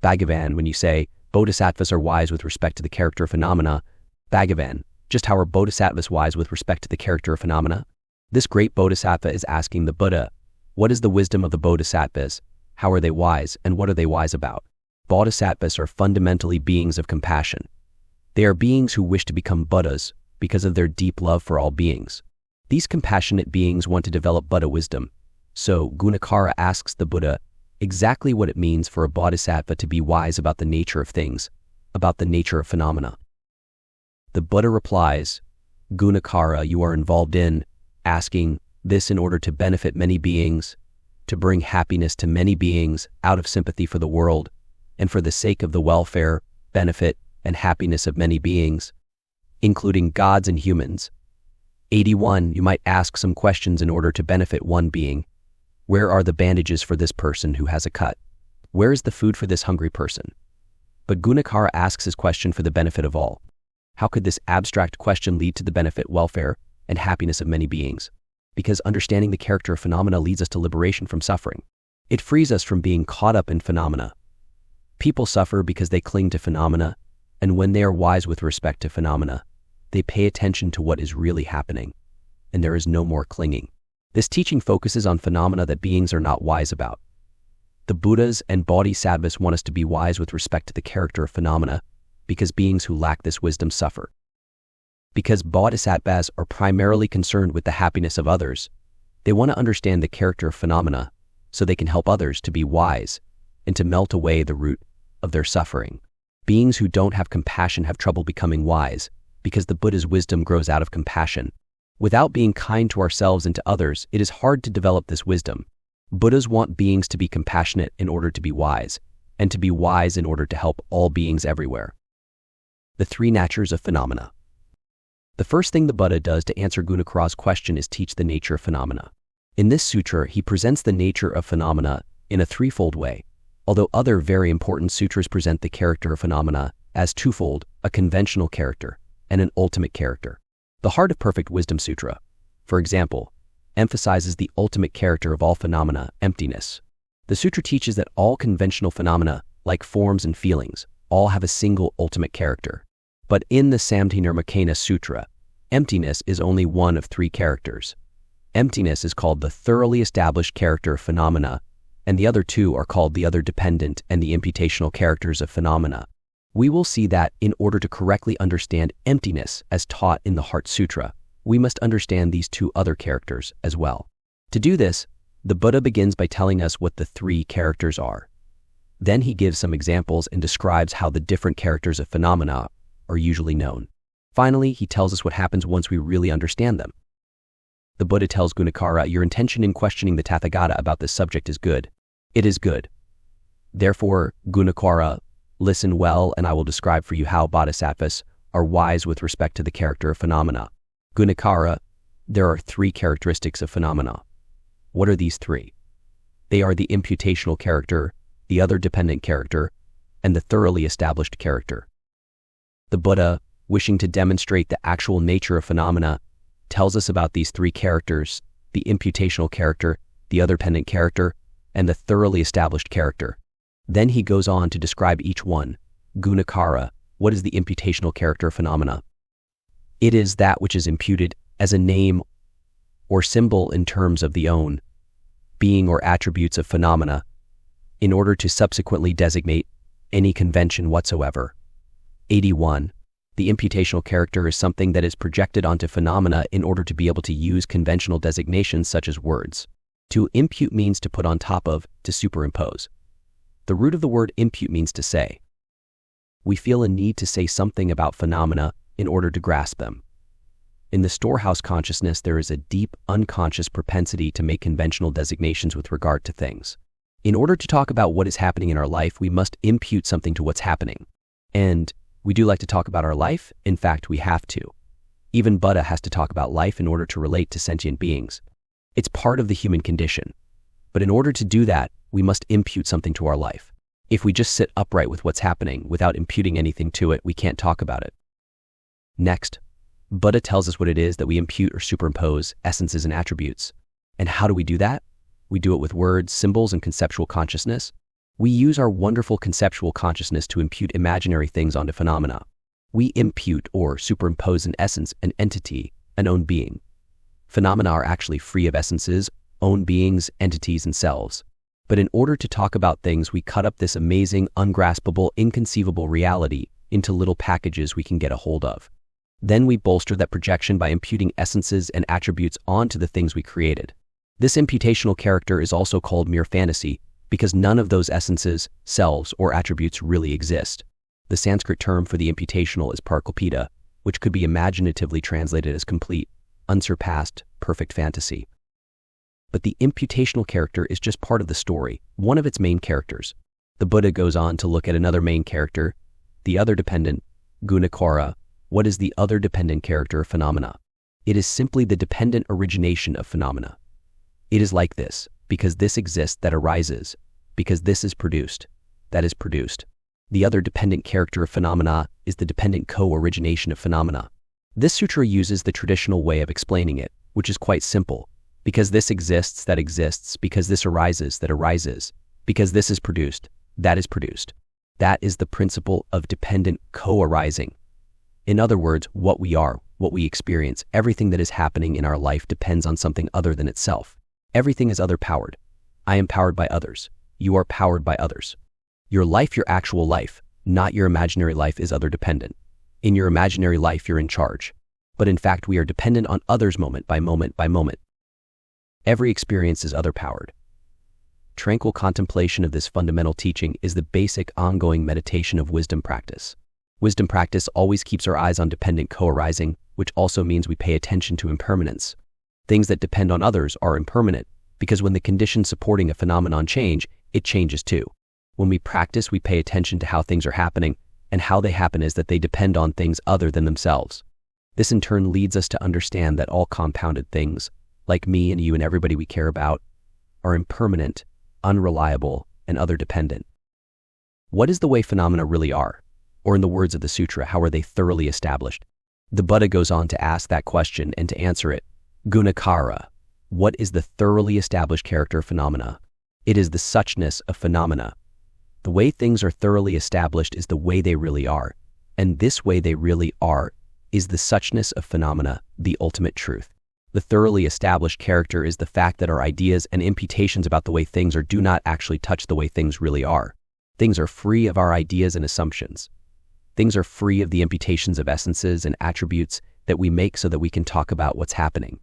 S1: Bhagavan, when you say, bodhisattvas are wise with respect to the character of phenomena, Bhagavan, just how are bodhisattvas wise with respect to the character of phenomena? This great bodhisattva is asking the Buddha, what is the wisdom of the bodhisattvas? How are they wise, and what are they wise about? Bodhisattvas are fundamentally beings of compassion. They are beings who wish to become Buddhas because of their deep love for all beings. These compassionate beings want to develop Buddha wisdom. So Gunakara asks the Buddha exactly what it means for a bodhisattva to be wise about the nature of things, about the nature of phenomena. The Buddha replies, Gunakara, you are involved in asking this in order to benefit many beings, to bring happiness to many beings out of sympathy for the world, and for the sake of the welfare, benefit, and happiness of many beings, including gods and humans. 81. You might ask some questions in order to benefit one being. Where are the bandages for this person who has a cut? Where is the food for this hungry person? But Gunakara asks his question for the benefit of all. How could this abstract question lead to the benefit, welfare, and happiness of many beings? Because understanding the character of phenomena leads us to liberation from suffering. It frees us from being caught up in phenomena. People suffer because they cling to phenomena, and when they are wise with respect to phenomena, they pay attention to what is really happening, and there is no more clinging. This teaching focuses on phenomena that beings are not wise about. The Buddhas and Bodhisattvas want us to be wise with respect to the character of phenomena, because beings who lack this wisdom suffer. Because bodhisattvas are primarily concerned with the happiness of others, they want to understand the character of phenomena so they can help others to be wise and to melt away the root of their suffering. Beings who don't have compassion have trouble becoming wise because the Buddha's wisdom grows out of compassion. Without being kind to ourselves and to others, it is hard to develop this wisdom. Buddhas want beings to be compassionate in order to be wise, and to be wise in order to help all beings everywhere. The three natures of phenomena. The first thing the Buddha does to answer Gunakara's question is teach the nature of phenomena. In this sutra, he presents the nature of phenomena in a threefold way, although other very important sutras present the character of phenomena as twofold, a conventional character and an ultimate character. The Heart of Perfect Wisdom Sutra, for example, emphasizes the ultimate character of all phenomena, emptiness. The sutra teaches that all conventional phenomena, like forms and feelings, all have a single ultimate character. But in the Samdhinirmocana Sutra, emptiness is only one of three characters. Emptiness is called the thoroughly established character of phenomena, and the other two are called the other dependent and the imputational characters of phenomena. We will see that in order to correctly understand emptiness as taught in the Heart Sutra, we must understand these two other characters as well. To do this, the Buddha begins by telling us what the three characters are. Then he gives some examples and describes how the different characters of phenomena are usually known. Finally, he tells us what happens once we really understand them. The Buddha tells Gunakara, your intention in questioning the Tathagata about this subject is good. It is good. Therefore, Gunakara, listen well, and I will describe for you how bodhisattvas are wise with respect to the character of phenomena. Gunakara, there are three characteristics of phenomena. What are these three? They are the imputational character, the other dependent character, and the thoroughly established character. The Buddha, wishing to demonstrate the actual nature of phenomena, tells us about these three characters, the imputational character, the other dependent character, and the thoroughly established character. Then he goes on to describe each one. Gunakara, what is the imputational character of phenomena? It is that which is imputed as a name or symbol in terms of the own, being or attributes of phenomena, in order to subsequently designate any convention whatsoever. 81. The imputational character is something that is projected onto phenomena in order to be able to use conventional designations such as words. To impute means to put on top of, to superimpose. The root of the word impute means to say. We feel a need to say something about phenomena in order to grasp them. In the storehouse consciousness, there is a deep, unconscious propensity to make conventional designations with regard to things. In order to talk about what is happening in our life, we must impute something to what's happening. And we do like to talk about our life. In fact, we have to. Even Buddha has to talk about life in order to relate to sentient beings. It's part of the human condition. But in order to do that, we must impute something to our life. If we just sit upright with what's happening without imputing anything to it, we can't talk about it. Next, Buddha tells us what it is that we impute or superimpose essences and attributes. And how do we do that? We do it with words, symbols, and conceptual consciousness. We use our wonderful conceptual consciousness to impute imaginary things onto phenomena. We impute or superimpose an essence, an entity, an own being. Phenomena are actually free of essences, own beings, entities, and selves. But in order to talk about things, we cut up this amazing, ungraspable, inconceivable reality into little packages we can get a hold of. Then we bolster that projection by imputing essences and attributes onto the things we created. This imputational character is also called mere fantasy because none of those essences, selves, or attributes really exist. The Sanskrit term for the imputational is parakalpita, which could be imaginatively translated as complete, unsurpassed, perfect fantasy. But the imputational character is just part of the story, one of its main characters. The Buddha goes on to look at another main character, the other dependent, Gunakara. What is the other dependent character of phenomena? It is simply the dependent origination of phenomena. It is like this, because this exists, that arises, because this is produced, that is produced. The other dependent character of phenomena is the dependent co-origination of phenomena. This sutra uses the traditional way of explaining it, which is quite simple. Because this exists, that exists, because this arises, that arises, because this is produced, that is produced. That is the principle of dependent co-arising. In other words, what we are, what we experience, everything that is happening in our life depends on something other than itself. Everything is other-powered. I am powered by others. You are powered by others. Your life, your actual life, not your imaginary life, is other-dependent. In your imaginary life, you're in charge. but in fact we are dependent on others moment by moment by moment. Every experience is other-powered. Tranquil contemplation of this fundamental teaching is the basic ongoing meditation of wisdom practice. Wisdom practice always keeps our eyes on dependent co-arising, which also means we pay attention to impermanence. Things that depend on others are impermanent, because when the conditions supporting a phenomenon change, it changes too. When we practice, we pay attention to how things are happening, and how they happen is that they depend on things other than themselves. This in turn leads us to understand that all compounded things, like me and you and everybody we care about, are impermanent, unreliable, and other-dependent. What is the way phenomena really are? Or in the words of the sutra, how are they thoroughly established? The Buddha goes on to ask that question and to answer it. Gunakara. What is the thoroughly established character of phenomena? It is the suchness of phenomena. The way things are thoroughly established is the way they really are, and this way they really are is the suchness of phenomena, the ultimate truth. The thoroughly established character is the fact that our ideas and imputations about the way things are do not actually touch the way things really are. Things are free of our ideas and assumptions. Things are free of the imputations of essences and attributes that we make so that we can talk about what's happening.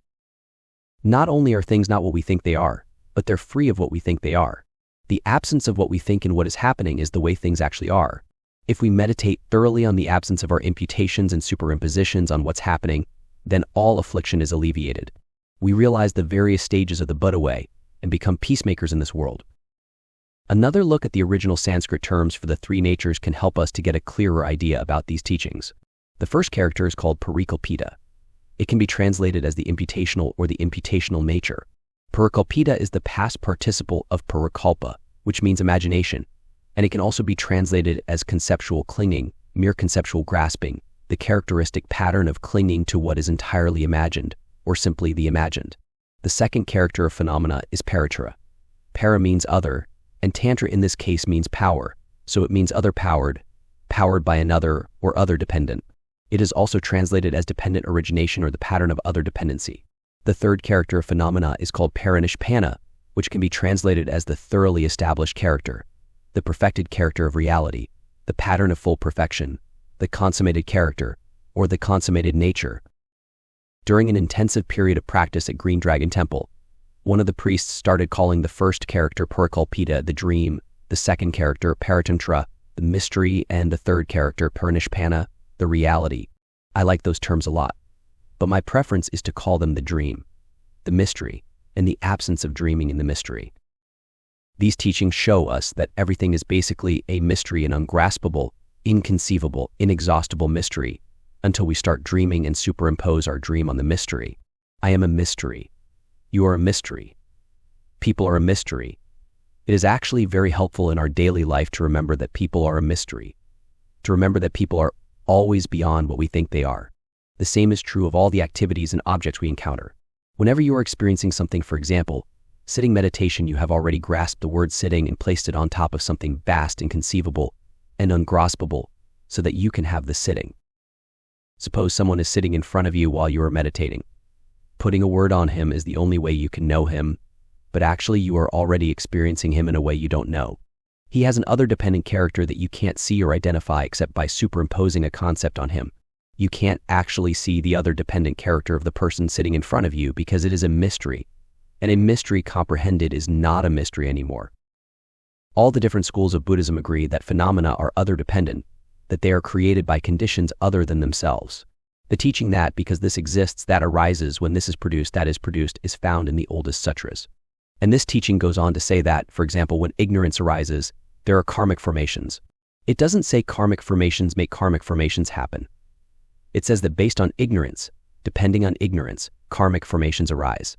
S1: Not only are things not what we think they are, but they're free of what we think they are. The absence of what we think and what is happening is the way things actually are. If we meditate thoroughly on the absence of our imputations and superimpositions on what's happening, then all affliction is alleviated. We realize the various stages of the Buddha way and become peacemakers in this world. Another look at the original Sanskrit terms for the three natures can help us to get a clearer idea about these teachings. The first character is called parikalpita. It can be translated as the imputational or the imputational nature. Parikalpita is the past participle of parikalpa, which means imagination, and it can also be translated as conceptual clinging, mere conceptual grasping, the characteristic pattern of clinging to what is entirely imagined, or simply the imagined. The second character of phenomena is paratara. Para means other, and tantra in this case means power, so it means other-powered, powered by another or other-dependent. It is also translated as dependent origination or the pattern of other dependency. The third character of phenomena is called paranishpana, which can be translated as the thoroughly established character, the perfected character of reality, the pattern of full perfection, the consummated character, or the consummated nature. During an intensive period of practice at Green Dragon Temple, one of the priests started calling the first character parikalpita, the dream, the second character paratantra, the mystery, and the third character paranishpana, the reality. I like those terms a lot, but my preference is to call them the dream, the mystery, and the absence of dreaming in the mystery. These teachings show us that everything is basically a mystery, an ungraspable, inconceivable, inexhaustible mystery, until we start dreaming and superimpose our dream on the mystery. I am a mystery. You are a mystery. People are a mystery. It is actually very helpful in our daily life to remember that people are a mystery, to remember that people are always beyond what we think they are. The same is true of all the activities and objects we encounter. Whenever you are experiencing something, for example, sitting meditation, you have already grasped the word sitting and placed it on top of something vast, inconceivable, and ungraspable, so that you can have the sitting. Suppose someone is sitting in front of you while you are meditating. Putting a word on him is the only way you can know him, but actually you are already experiencing him in a way you don't know. He has an other-dependent character that you can't see or identify except by superimposing a concept on him. You can't actually see the other-dependent character of the person sitting in front of you because it is a mystery, and a mystery comprehended is not a mystery anymore. All the different schools of Buddhism agree that phenomena are other-dependent, that they are created by conditions other than themselves. The teaching that because this exists, that arises, when this is produced, that is produced, is found in the oldest sutras. And this teaching goes on to say that, for example, when ignorance arises, there are karmic formations. It doesn't say karmic formations make karmic formations happen. It says that based on ignorance, depending on ignorance, karmic formations arise.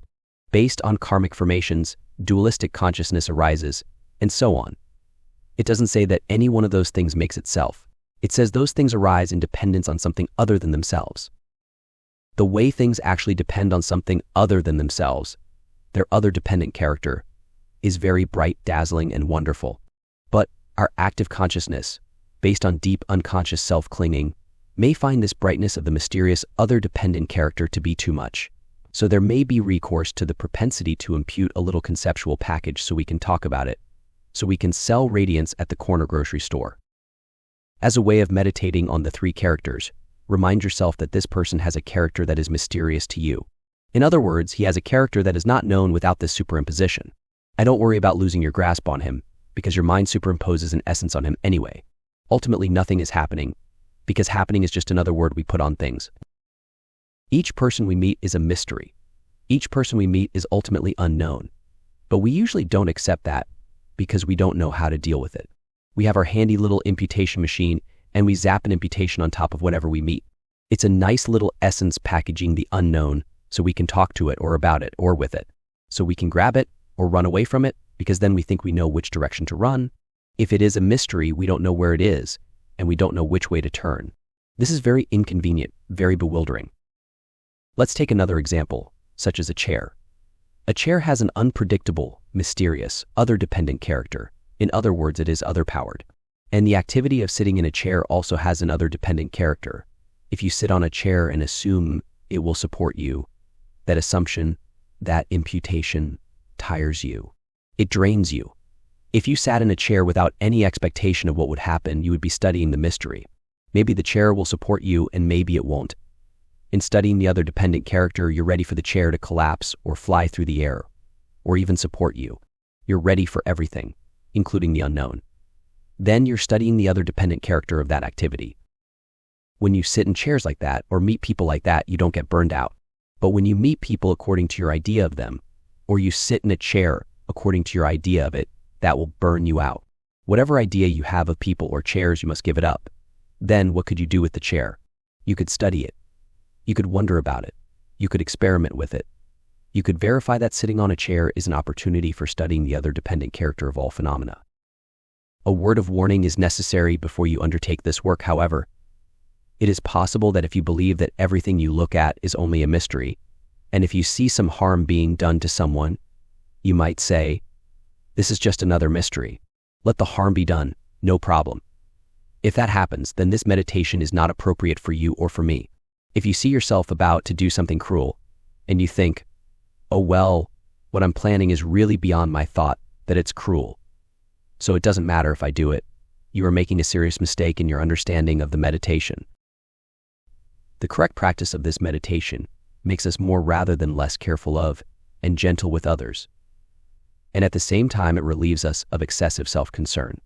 S1: Based on karmic formations, dualistic consciousness arises, and so on. It doesn't say that any one of those things makes itself. It says those things arise in dependence on something other than themselves. The way things actually depend on something other than themselves, their other dependent character, is very bright, dazzling, and wonderful. But our active consciousness, based on deep unconscious self-clinging, may find this brightness of the mysterious other-dependent character to be too much. So there may be recourse to the propensity to impute a little conceptual package so we can talk about it, so we can sell radiance at the corner grocery store. As a way of meditating on the three characters, remind yourself that this person has a character that is mysterious to you. In other words, he has a character that is not known without this superimposition. And don't worry about losing your grasp on him, because your mind superimposes an essence on him anyway. Ultimately, nothing is happening, because happening is just another word we put on things. Each person we meet is a mystery. Each person we meet is ultimately unknown. But we usually don't accept that because we don't know how to deal with it. We have our handy little imputation machine, and we zap an imputation on top of whatever we meet. It's a nice little essence packaging the unknown so we can talk to it or about it or with it. So we can grab it or run away from it, because then we think we know which direction to run. If it is a mystery, we don't know where it is, and we don't know which way to turn. This is very inconvenient, very bewildering. Let's take another example, such as a chair. A chair has an unpredictable, mysterious, other-dependent character. In other words, it is other-powered. And the activity of sitting in a chair also has an other-dependent character. If you sit on a chair and assume it will support you, that assumption, that imputation, tires you. It drains you. If you sat in a chair without any expectation of what would happen, you would be studying the mystery. Maybe the chair will support you and maybe it won't. In studying the other dependent character, you're ready for the chair to collapse or fly through the air, or even support you. You're ready for everything, including the unknown. Then you're studying the other dependent character of that activity. When you sit in chairs like that or meet people like that, you don't get burned out. But when you meet people according to your idea of them, or you sit in a chair according to your idea of it, that will burn you out. Whatever idea you have of people or chairs, you must give it up. Then what could you do with the chair? You could study it. You could wonder about it. You could experiment with it. You could verify that sitting on a chair is an opportunity for studying the other dependent character of all phenomena. A word of warning is necessary before you undertake this work, however. It is possible that if you believe that everything you look at is only a mystery, and if you see some harm being done to someone, you might say, "This is just another mystery. Let the harm be done, no problem." If that happens, then this meditation is not appropriate for you or for me. If you see yourself about to do something cruel, and you think, "Oh well, what I'm planning is really beyond my thought that it's cruel, so it doesn't matter if I do it," you are making a serious mistake in your understanding of the meditation. The correct practice of this meditation makes us more rather than less careful of and gentle with others. And at the same time, it relieves us of excessive self-concern.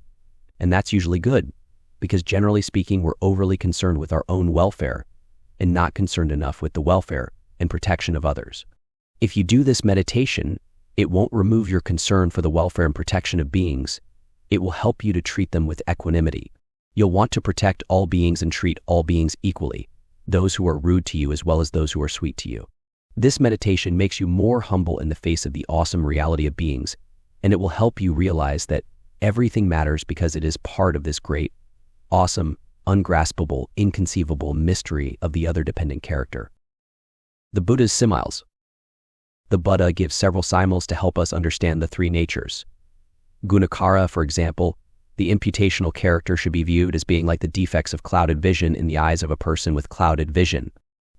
S1: And that's usually good, because generally speaking, we're overly concerned with our own welfare and not concerned enough with the welfare and protection of others. If you do this meditation, it won't remove your concern for the welfare and protection of beings. It will help you to treat them with equanimity. You'll want to protect all beings and treat all beings equally, those who are rude to you as well as those who are sweet to you. This meditation makes you more humble in the face of the awesome reality of beings, and it will help you realize that everything matters because it is part of this great, awesome, ungraspable, inconceivable mystery of the other dependent character. The Buddha's similes. The Buddha gives several similes to help us understand the three natures. Gunacara, for example, the imputational character should be viewed as being like the defects of clouded vision in the eyes of a person with clouded vision.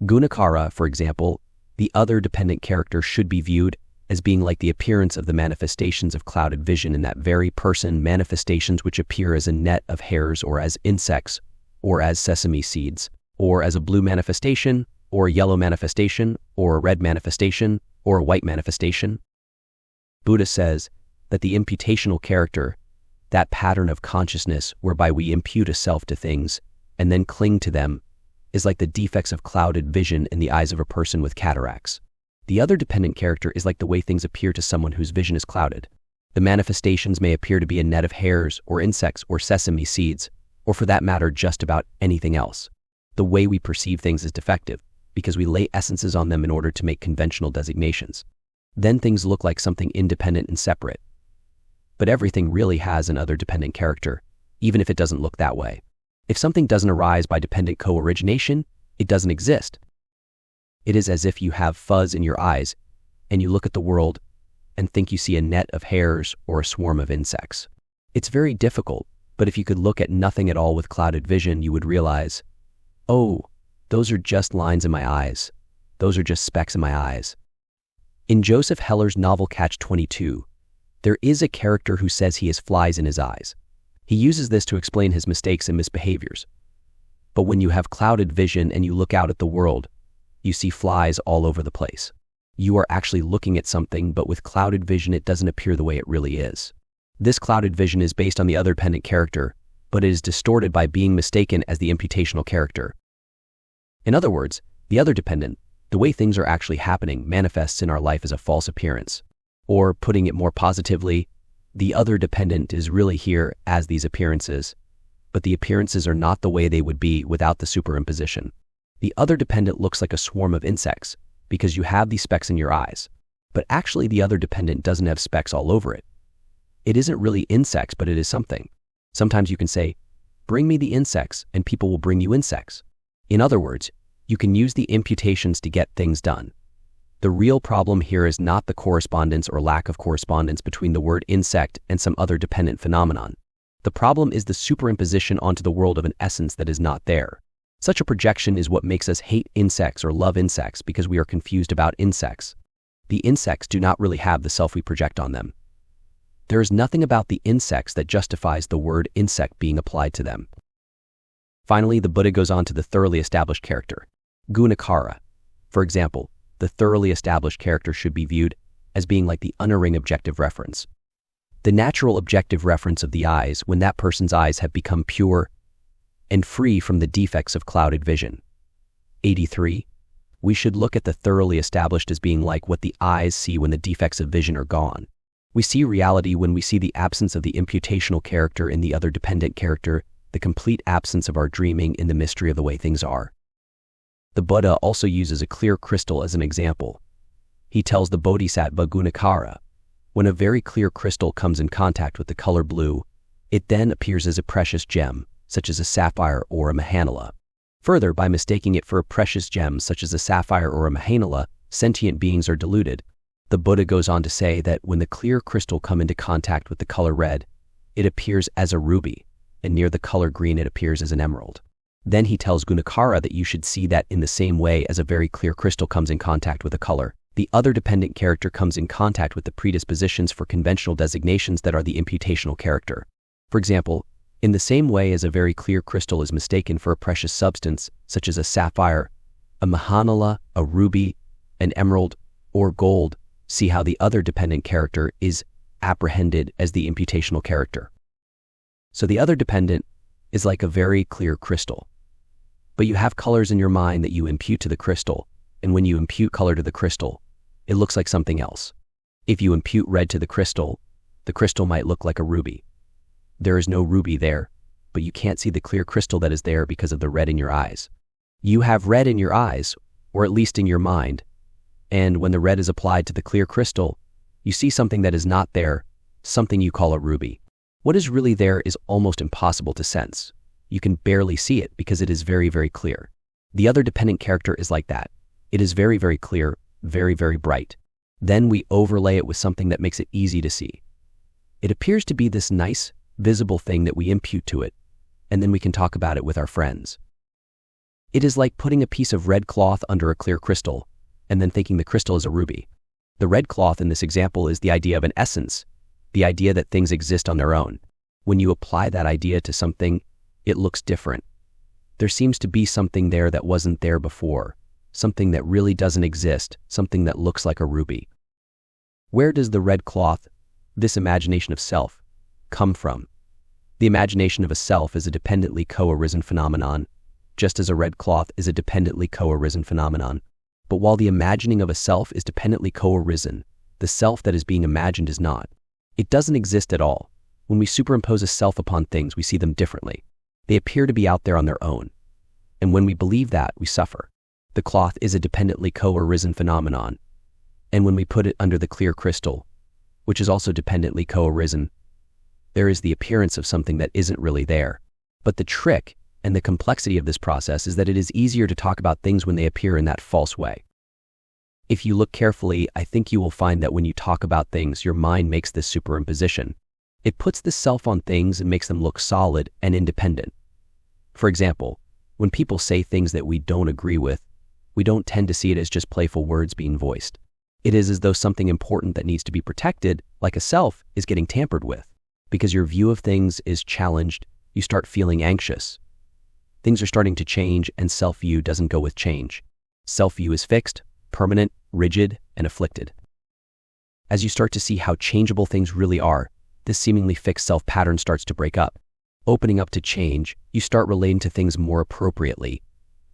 S1: Gunacara, for example, the other dependent character should be viewed as being like the appearance of the manifestations of clouded vision in that very person, manifestations which appear as a net of hairs or as insects or as sesame seeds or as a blue manifestation or a yellow manifestation or a red manifestation or a white manifestation. Buddha says that the imputational character, that pattern of consciousness whereby we impute a self to things and then cling to them, is like the defects of clouded vision in the eyes of a person with cataracts. The other dependent character is like the way things appear to someone whose vision is clouded. The manifestations may appear to be a net of hairs or insects or sesame seeds, or for that matter, just about anything else. The way we perceive things is defective because we lay essences on them in order to make conventional designations. Then things look like something independent and separate. But everything really has an other dependent character, even if it doesn't look that way. If something doesn't arise by dependent co-origination, it doesn't exist. It is as if you have fuzz in your eyes and you look at the world and think you see a net of hairs or a swarm of insects. It's very difficult, but if you could look at nothing at all with clouded vision, you would realize, oh, those are just lines in my eyes. Those are just specks in my eyes. In Joseph Heller's novel Catch-22, there is a character who says he has flies in his eyes. He uses this to explain his mistakes and misbehaviors. But when you have clouded vision and you look out at the world, you see flies all over the place. You are actually looking at something, but with clouded vision, it doesn't appear the way it really is. This clouded vision is based on the other dependent character, but it is distorted by being mistaken as the imputational character. In other words, the other dependent, the way things are actually happening, manifests in our life as a false appearance. Or, putting it more positively, the other dependent is really here as these appearances, but the appearances are not the way they would be without the superimposition. The other dependent looks like a swarm of insects because you have these specks in your eyes, but actually the other dependent doesn't have specks all over it. It isn't really insects, but it is something. Sometimes you can say, "Bring me the insects," and people will bring you insects. In other words, you can use the imputations to get things done. The real problem here is not the correspondence or lack of correspondence between the word insect and some other dependent phenomenon. The problem is the superimposition onto the world of an essence that is not there. Such a projection is what makes us hate insects or love insects, because we are confused about insects. The insects do not really have the self we project on them. There is nothing about the insects that justifies the word insect being applied to them. Finally, the Buddha goes on to the thoroughly established character, Gunacara. For example, the thoroughly established character should be viewed as being like the unerring objective reference. The natural objective reference of the eyes when that person's eyes have become pure and free from the defects of clouded vision. 83. We should look at the thoroughly established as being like what the eyes see when the defects of vision are gone. We see reality when we see the absence of the imputational character in the other dependent character, the complete absence of our dreaming in the mystery of the way things are. The Buddha also uses a clear crystal as an example. He tells the Bodhisattva Gunacara, when a very clear crystal comes in contact with the color blue, it then appears as a precious gem, such as a sapphire or a Mahayana. Further, by mistaking it for a precious gem such as a sapphire or a Mahayana, sentient beings are deluded. The Buddha goes on to say that when the clear crystal come into contact with the color red, it appears as a ruby, and near the color green it appears as an emerald. Then he tells Gunacara that you should see that in the same way as a very clear crystal comes in contact with a color, the other dependent character comes in contact with the predispositions for conventional designations that are the imputational character. For example, in the same way as a very clear crystal is mistaken for a precious substance, such as a sapphire, a Mahayana, a ruby, an emerald, or gold, see how the other dependent character is apprehended as the imputational character. So the other dependent is like a very clear crystal. But you have colors in your mind that you impute to the crystal, and when you impute color to the crystal, it looks like something else. If you impute red to the crystal might look like a ruby. There is no ruby there, but you can't see the clear crystal that is there because of the red in your eyes. You have red in your eyes, or at least in your mind, and when the red is applied to the clear crystal, you see something that is not there, something you call a ruby. What is really there is almost impossible to sense. You can barely see it because it is very, very clear. The other dependent character is like that. It is very, very clear, very, very bright. Then we overlay it with something that makes it easy to see. It appears to be this nice, visible thing that we impute to it, and then we can talk about it with our friends. It is like putting a piece of red cloth under a clear crystal, and then thinking the crystal is a ruby. The red cloth in this example is the idea of an essence, the idea that things exist on their own. When you apply that idea to something, it looks different. There seems to be something there that wasn't there before, something that really doesn't exist, something that looks like a ruby. Where does the red cloth, this imagination of self, come from? The imagination of a self is a dependently co-arisen phenomenon, just as a red cloth is a dependently co-arisen phenomenon. But while the imagining of a self is dependently co-arisen, the self that is being imagined is not. It doesn't exist at all. When we superimpose a self upon things, we see them differently. They appear to be out there on their own. And when we believe that, we suffer. The cloth is a dependently co-arisen phenomenon. And when we put it under the clear crystal, which is also dependently co-arisen, there is the appearance of something that isn't really there. But the trick and the complexity of this process is that it is easier to talk about things when they appear in that false way. If you look carefully, I think you will find that when you talk about things, your mind makes this superimposition. It puts the self on things and makes them look solid and independent. For example, when people say things that we don't agree with, we don't tend to see it as just playful words being voiced. It is as though something important that needs to be protected, like a self, is getting tampered with. Because your view of things is challenged, you start feeling anxious. Things are starting to change, and self-view doesn't go with change. Self-view is fixed, permanent, rigid, and afflicted. As you start to see how changeable things really are, this seemingly fixed self-pattern starts to break up. Opening up to change, you start relating to things more appropriately.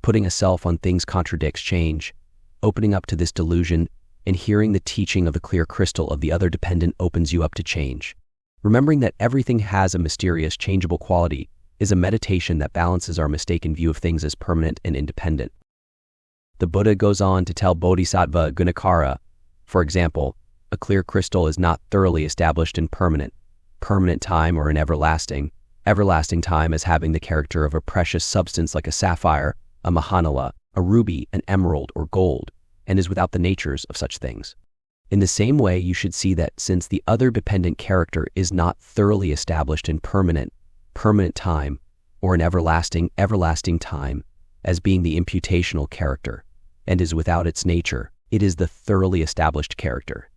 S1: Putting a self on things contradicts change. Opening up to this delusion and hearing the teaching of the clear crystal of the other dependent opens you up to change. Remembering that everything has a mysterious, changeable quality is a meditation that balances our mistaken view of things as permanent and independent. The Buddha goes on to tell Bodhisattva Gunakara, for example, a clear crystal is not thoroughly established in permanent time or in everlasting time as having the character of a precious substance like a sapphire, a Mahayana, a ruby, an emerald, or gold, and is without the natures of such things. In the same way, you should see that since the other dependent character is not thoroughly established in permanent time or in everlasting time as being the imputational character and is without its nature, it is the thoroughly established character.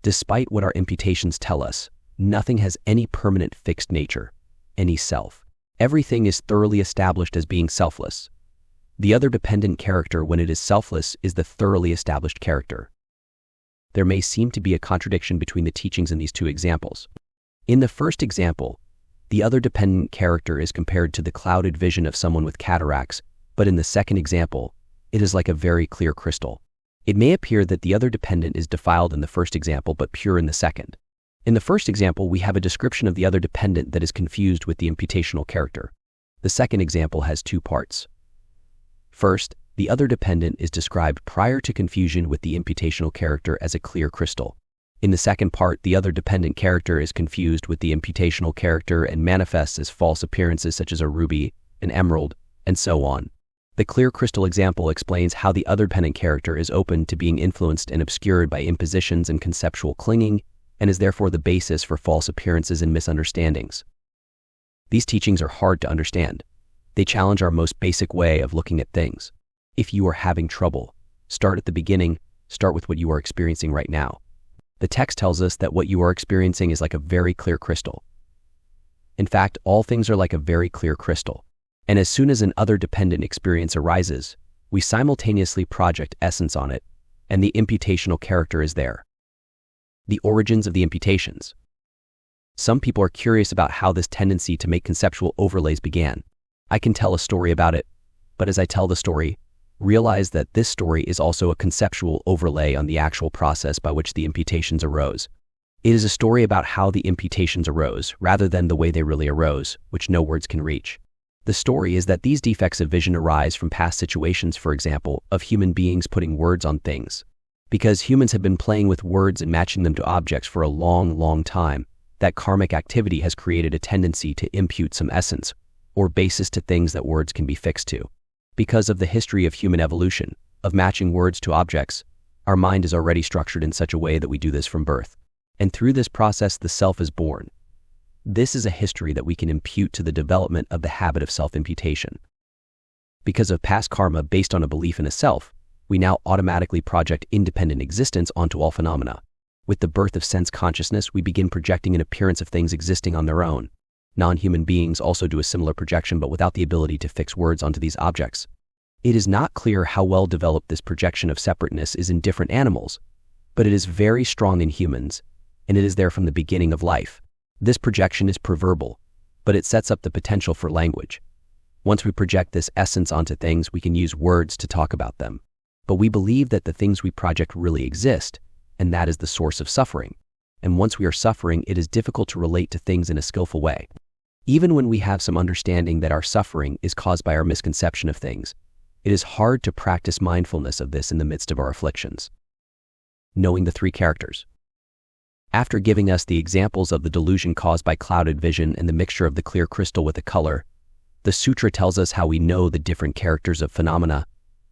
S1: Despite what our imputations tell us, nothing has any permanent fixed nature, any self. Everything is thoroughly established as being selfless. The other dependent character, when it is selfless, is the thoroughly established character. There may seem to be a contradiction between the teachings in these two examples. In the first example, the other dependent character is compared to the clouded vision of someone with cataracts, but in the second example, it is like a very clear crystal. It may appear that the other dependent is defiled in the first example but pure in the second. In the first example, we have a description of the other dependent that is confused with the imputational character. The second example has two parts. First, the other dependent is described prior to confusion with the imputational character as a clear crystal. In the second part, the other dependent character is confused with the imputational character and manifests as false appearances such as a ruby, an emerald, and so on. The clear crystal example explains how the other dependent character is open to being influenced and obscured by impositions and conceptual clinging, and is therefore the basis for false appearances and misunderstandings. These teachings are hard to understand. They challenge our most basic way of looking at things. If you are having trouble, start at the beginning, start with what you are experiencing right now. The text tells us that what you are experiencing is like a very clear crystal. In fact, all things are like a very clear crystal. And as soon as an other dependent experience arises, we simultaneously project essence on it, and the imputational character is there. The origins of the imputations. Some people are curious about how this tendency to make conceptual overlays began. I can tell a story about it, but as I tell the story, realize that this story is also a conceptual overlay on the actual process by which the imputations arose. It is a story about how the imputations arose, rather than the way they really arose, which no words can reach. The story is that these defects of vision arise from past situations, for example, of human beings putting words on things. Because humans have been playing with words and matching them to objects for a long time, that karmic activity has created a tendency to impute some essence or basis to things that words can be fixed to. Because of the history of human evolution, of matching words to objects, our mind is already structured in such a way that we do this from birth. And through this process, the self is born. This is a history that we can impute to the development of the habit of self-imputation. Because of past karma based on a belief in a self, we now automatically project independent existence onto all phenomena. With the birth of sense consciousness, we begin projecting an appearance of things existing on their own. Non-human beings also do a similar projection, but without the ability to fix words onto these objects. It is not clear how well developed this projection of separateness is in different animals, but it is very strong in humans, and it is there from the beginning of life. This projection is proverbal, but it sets up the potential for language. Once we project this essence onto things, we can use words to talk about them. But we believe that the things we project really exist, and that is the source of suffering. And once we are suffering, it is difficult to relate to things in a skillful way. Even when we have some understanding that our suffering is caused by our misconception of things, it is hard to practice mindfulness of this in the midst of our afflictions. Knowing the three characters. After giving us the examples of the delusion caused by clouded vision and the mixture of the clear crystal with the color, the sutra tells us how we know the different characters of phenomena,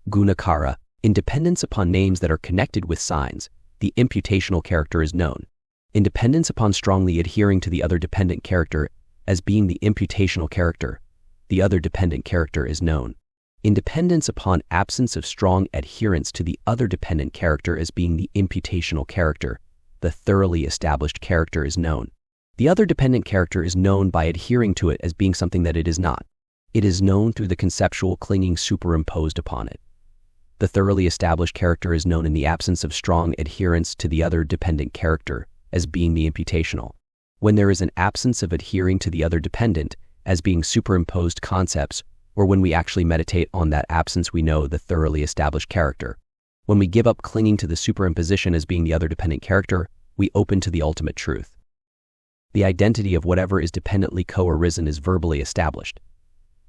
S1: gunakara. In dependence upon names that are connected with signs, the imputational character is known. In dependence upon strongly adhering to the other dependent character as being the imputational character, the other dependent character is known. In dependence upon absence of strong adherence to the other dependent character as being the imputational character, the thoroughly established character is known. The other dependent character is known by adhering to it as being something that it is not. It is known through the conceptual clinging superimposed upon it. The thoroughly established character is known in the absence of strong adherence to the other dependent character as being the imputational. When there is an absence of adhering to the other dependent as being superimposed concepts, or when we actually meditate on that absence, we know the thoroughly established character. When we give up clinging to the superimposition as being the other dependent character, we open to the ultimate truth. The identity of whatever is dependently co-arisen is verbally established.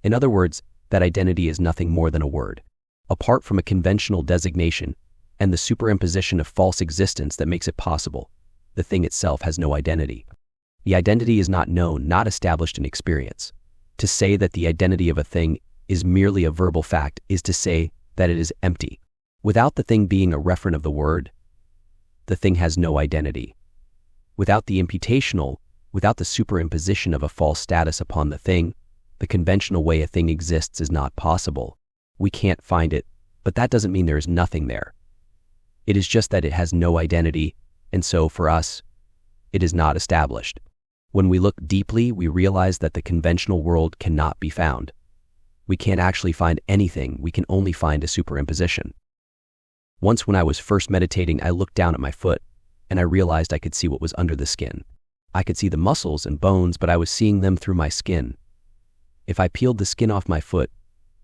S1: In other words, that identity is nothing more than a word. Apart from a conventional designation and the superimposition of false existence that makes it possible, the thing itself has no identity. The identity is not known, not established in experience. To say that the identity of a thing is merely a verbal fact is to say that it is empty. Without the thing being a referent of the word, the thing has no identity. Without the imputational, without the superimposition of a false status upon the thing, the conventional way a thing exists is not possible. We can't find it, but that doesn't mean there is nothing there. It is just that it has no identity, and so for us, it is not established. When we look deeply, we realize that the conventional world cannot be found. We can't actually find anything, we can only find a superimposition. Once when I was first meditating, I looked down at my foot, and I realized I could see what was under the skin. I could see the muscles and bones, but I was seeing them through my skin. If I peeled the skin off my foot,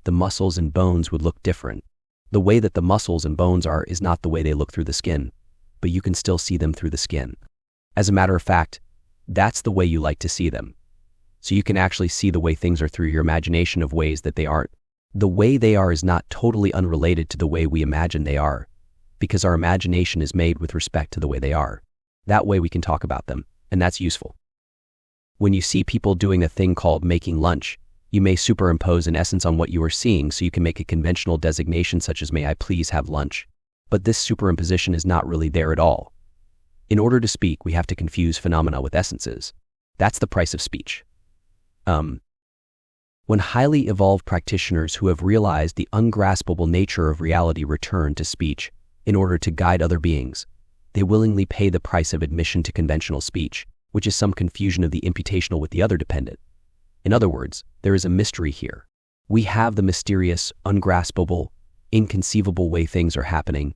S1: the muscles and bones would look different. The way that the muscles and bones are is not the way they look through the skin, but you can still see them through the skin. As a matter of fact, that's the way you like to see them. So you can actually see the way things are through your imagination of ways that they aren't. The way they are is not totally unrelated to the way we imagine they are, because our imagination is made with respect to the way they are. That way we can talk about them, and that's useful. When you see people doing a thing called making lunch, you may superimpose an essence on what you are seeing so you can make a conventional designation such as "may I please have lunch." But this superimposition is not really there at all. In order to speak, we have to confuse phenomena with essences. That's the price of speech. When highly evolved practitioners who have realized the ungraspable nature of reality return to speech in order to guide other beings, they willingly pay the price of admission to conventional speech, which is some confusion of the imputational with the other dependent. In other words, there is a mystery here. We have the mysterious, ungraspable, inconceivable way things are happening,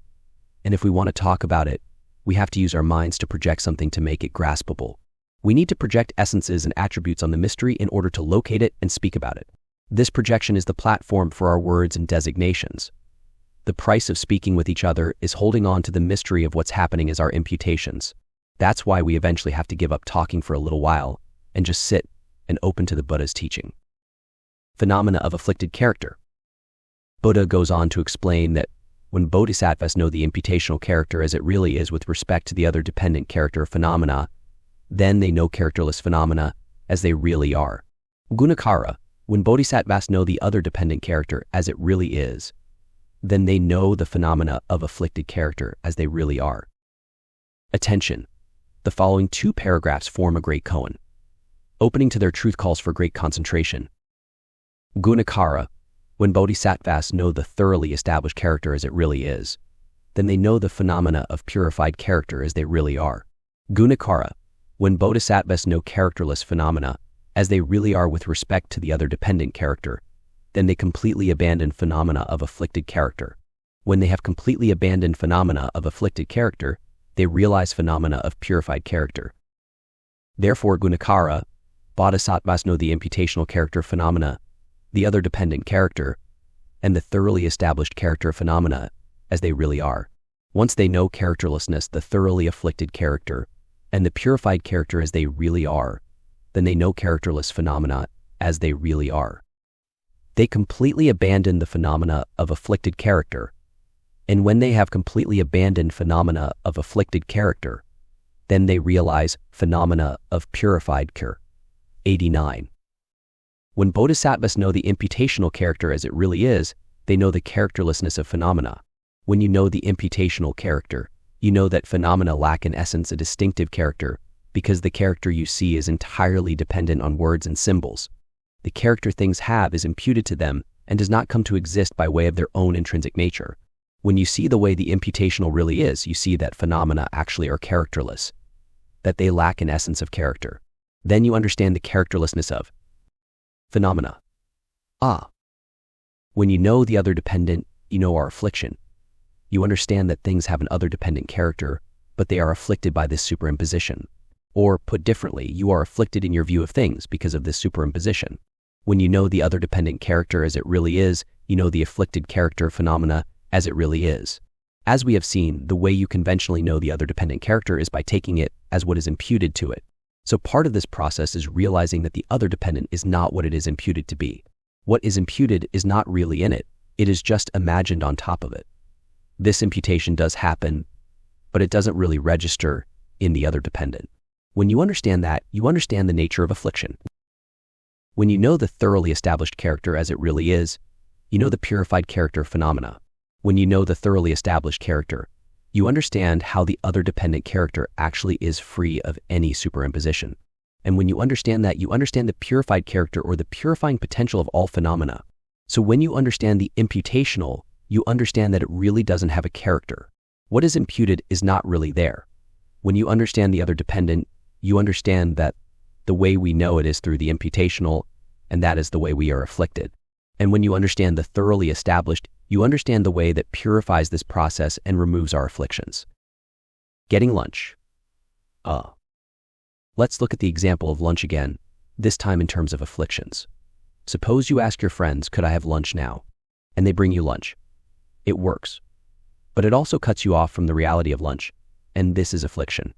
S1: and if we want to talk about it, we have to use our minds to project something to make it graspable. We need to project essences and attributes on the mystery in order to locate it and speak about it. This projection is the platform for our words and designations. The price of speaking with each other is holding on to the mystery of what's happening as our imputations. That's why we eventually have to give up talking for a little while and just sit and open to the Buddha's teaching. Phenomena of afflicted character. Buddha goes on to explain that when bodhisattvas know the imputational character as it really is with respect to the other dependent character of phenomena, then they know characterless phenomena as they really are. Gunacara, when bodhisattvas know the other dependent character as it really is, then they know the phenomena of afflicted character as they really are. Attention. The following 2 paragraphs form a great koan. Opening to their truth calls for great concentration. Gunacara, when bodhisattvas know the thoroughly established character as it really is, then they know the phenomena of purified character as they really are. Gunacara, when bodhisattvas know characterless phenomena as they really are with respect to the other dependent character, then they completely abandon phenomena of afflicted character. When they have completely abandoned phenomena of afflicted character, they realize phenomena of purified character. Therefore, Gunacara, bodhisattvas know the imputational character of phenomena, the other dependent character, and the thoroughly established character of phenomena as they really are. Once they know characterlessness, the thoroughly afflicted character, and the purified character as they really are, then they know characterless phenomena as they really are. They completely abandon the phenomena of afflicted character, and when they have completely abandoned phenomena of afflicted character, then they realize phenomena of purified character. 89. When bodhisattvas know the imputational character as it really is, they know the characterlessness of phenomena. When you know the imputational character, you know that phenomena lack in essence a distinctive character because the character you see is entirely dependent on words and symbols. The character things have is imputed to them and does not come to exist by way of their own intrinsic nature. When you see the way the imputational really is, you see that phenomena actually are characterless, that they lack an essence of character. Then you understand the characterlessness of phenomena. When you know the other dependent, you know our affliction. You understand that things have an other dependent character, but they are afflicted by this superimposition. Or, put differently, you are afflicted in your view of things because of this superimposition. When you know the other dependent character as it really is, you know the afflicted character phenomena as it really is. As we have seen, the way you conventionally know the other dependent character is by taking it as what is imputed to it. So part of this process is realizing that the other dependent is not what it is imputed to be. What is imputed is not really in it. It is just imagined on top of it. This imputation does happen, but it doesn't really register in the other dependent. When you understand that, you understand the nature of affliction. When you know the thoroughly established character as it really is, you know the purified character phenomena. When you know the thoroughly established character, you understand how the other dependent character actually is free of any superimposition. And when you understand that, you understand the purified character or the purifying potential of all phenomena. So when you understand the imputational, you understand that it really doesn't have a character. What is imputed is not really there. When you understand the other dependent, you understand that the way we know it is through the imputational, and that is the way we are afflicted. And when you understand the thoroughly established, you understand the way that purifies this process and removes our afflictions. Getting lunch. Let's look at the example of lunch again, this time in terms of afflictions. Suppose you ask your friends, could I have lunch now? And they bring you lunch. It works. But it also cuts you off from the reality of lunch, and this is affliction.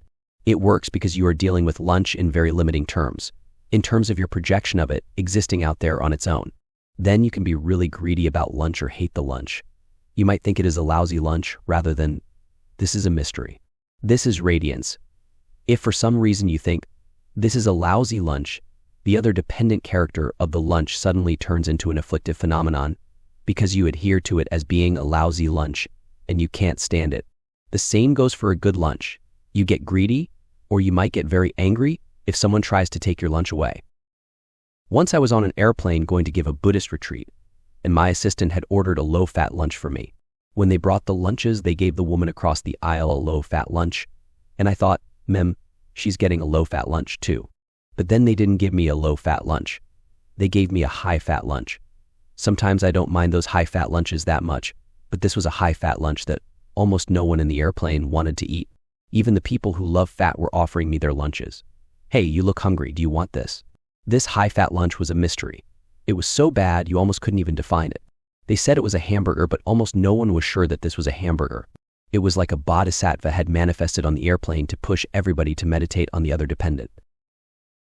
S1: It works because you are dealing with lunch in very limiting terms, in terms of your projection of it existing out there on its own. Then you can be really greedy about lunch or hate the lunch. You might think it is a lousy lunch rather than, this is a mystery. This is radiance. If for some reason you think, this is a lousy lunch, the other dependent character of the lunch suddenly turns into an afflictive phenomenon because you adhere to it as being a lousy lunch and you can't stand it. The same goes for a good lunch. You get greedy, or you might get very angry if someone tries to take your lunch away. Once I was on an airplane going to give a Buddhist retreat, and my assistant had ordered a low-fat lunch for me. When they brought the lunches, they gave the woman across the aisle a low-fat lunch, and I thought, she's getting a low-fat lunch too. But then they didn't give me a low-fat lunch. They gave me a high-fat lunch. Sometimes I don't mind those high-fat lunches that much, but this was a high-fat lunch that almost no one in the airplane wanted to eat. Even the people who love fat were offering me their lunches. Hey, you look hungry, do you want this? This high-fat lunch was a mystery. It was so bad you almost couldn't even define it. They said it was a hamburger, but almost no one was sure that this was a hamburger. It was like a bodhisattva had manifested on the airplane to push everybody to meditate on the other dependent.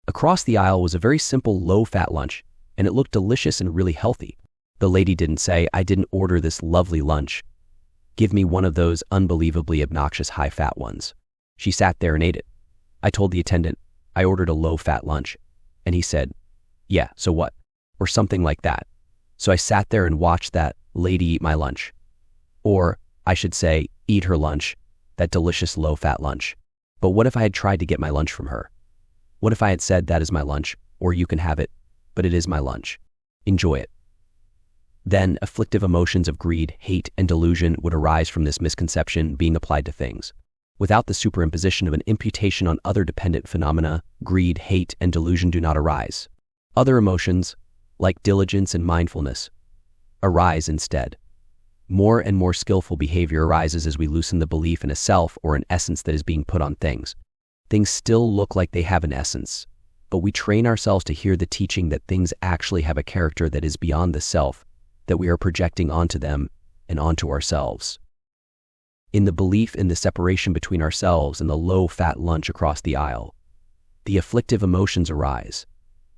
S1: Across the aisle was a very simple low-fat lunch, and it looked delicious and really healthy. The lady didn't say, I didn't order this lovely lunch. Give me one of those unbelievably obnoxious high-fat ones. She sat there and ate it. I told the attendant, I ordered a low-fat lunch. And he said, yeah, so what? Or something like that. So I sat there and watched that lady eat my lunch. Or, I should say, eat her lunch, that delicious low-fat lunch. But what if I had tried to get my lunch from her? What if I had said, that is my lunch, or you can have it, but it is my lunch. Enjoy it. Then afflictive emotions of greed, hate, and delusion would arise from this misconception being applied to things. Without the superimposition of an imputation on other dependent phenomena, greed, hate, and delusion do not arise. Other emotions, like diligence and mindfulness, arise instead. More and more skillful behavior arises as we loosen the belief in a self or an essence that is being put on things. Things still look like they have an essence, but we train ourselves to hear the teaching that things actually have a character that is beyond the self, that we are projecting onto them and onto ourselves. In the belief in the separation between ourselves and the low-fat lunch across the aisle, the afflictive emotions arise,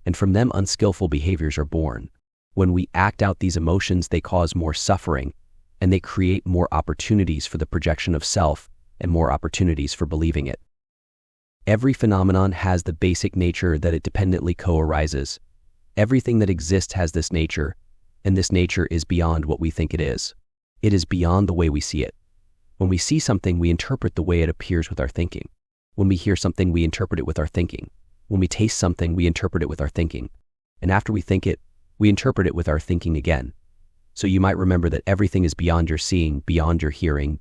S1: and from them unskillful behaviors are born. When we act out these emotions, they cause more suffering, and they create more opportunities for the projection of self and more opportunities for believing it. Every phenomenon has the basic nature that it dependently co-arises. Everything that exists has this nature, and this nature is beyond what we think it is. It is beyond the way we see it. When we see something, we interpret the way it appears with our thinking. When we hear something, we interpret it with our thinking. When we taste something, we interpret it with our thinking. And after we think it, we interpret it with our thinking again. So you might remember that everything is beyond your seeing, beyond your hearing,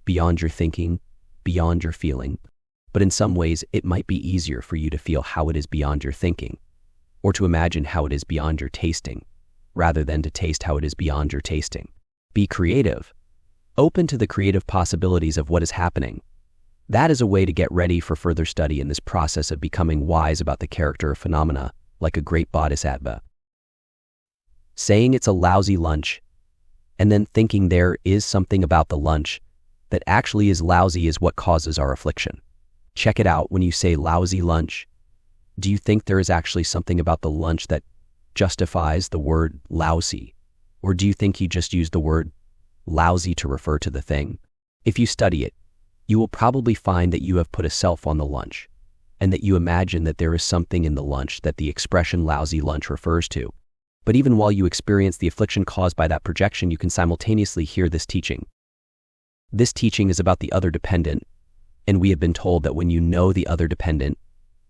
S1: beyond your thinking, beyond your feeling. But in some ways, it might be easier for you to feel how it is beyond your thinking, or to imagine how it is beyond your tasting, rather than to taste how it is beyond your tasting. Be creative. Open to the creative possibilities of what is happening. That is a way to get ready for further study in this process of becoming wise about the character of phenomena, like a great bodhisattva. Saying it's a lousy lunch, and then thinking there is something about the lunch that actually is lousy is what causes our affliction. Check it out when you say lousy lunch. Do you think there is actually something about the lunch that justifies the word lousy? Or do you think he just used the word lousy to refer to the thing? If you study it, you will probably find that you have put a self on the lunch, and that you imagine that there is something in the lunch that the expression lousy lunch refers to. But even while you experience the affliction caused by that projection, you can simultaneously hear this teaching. This teaching is about the other dependent, and we have been told that when you know the other dependent,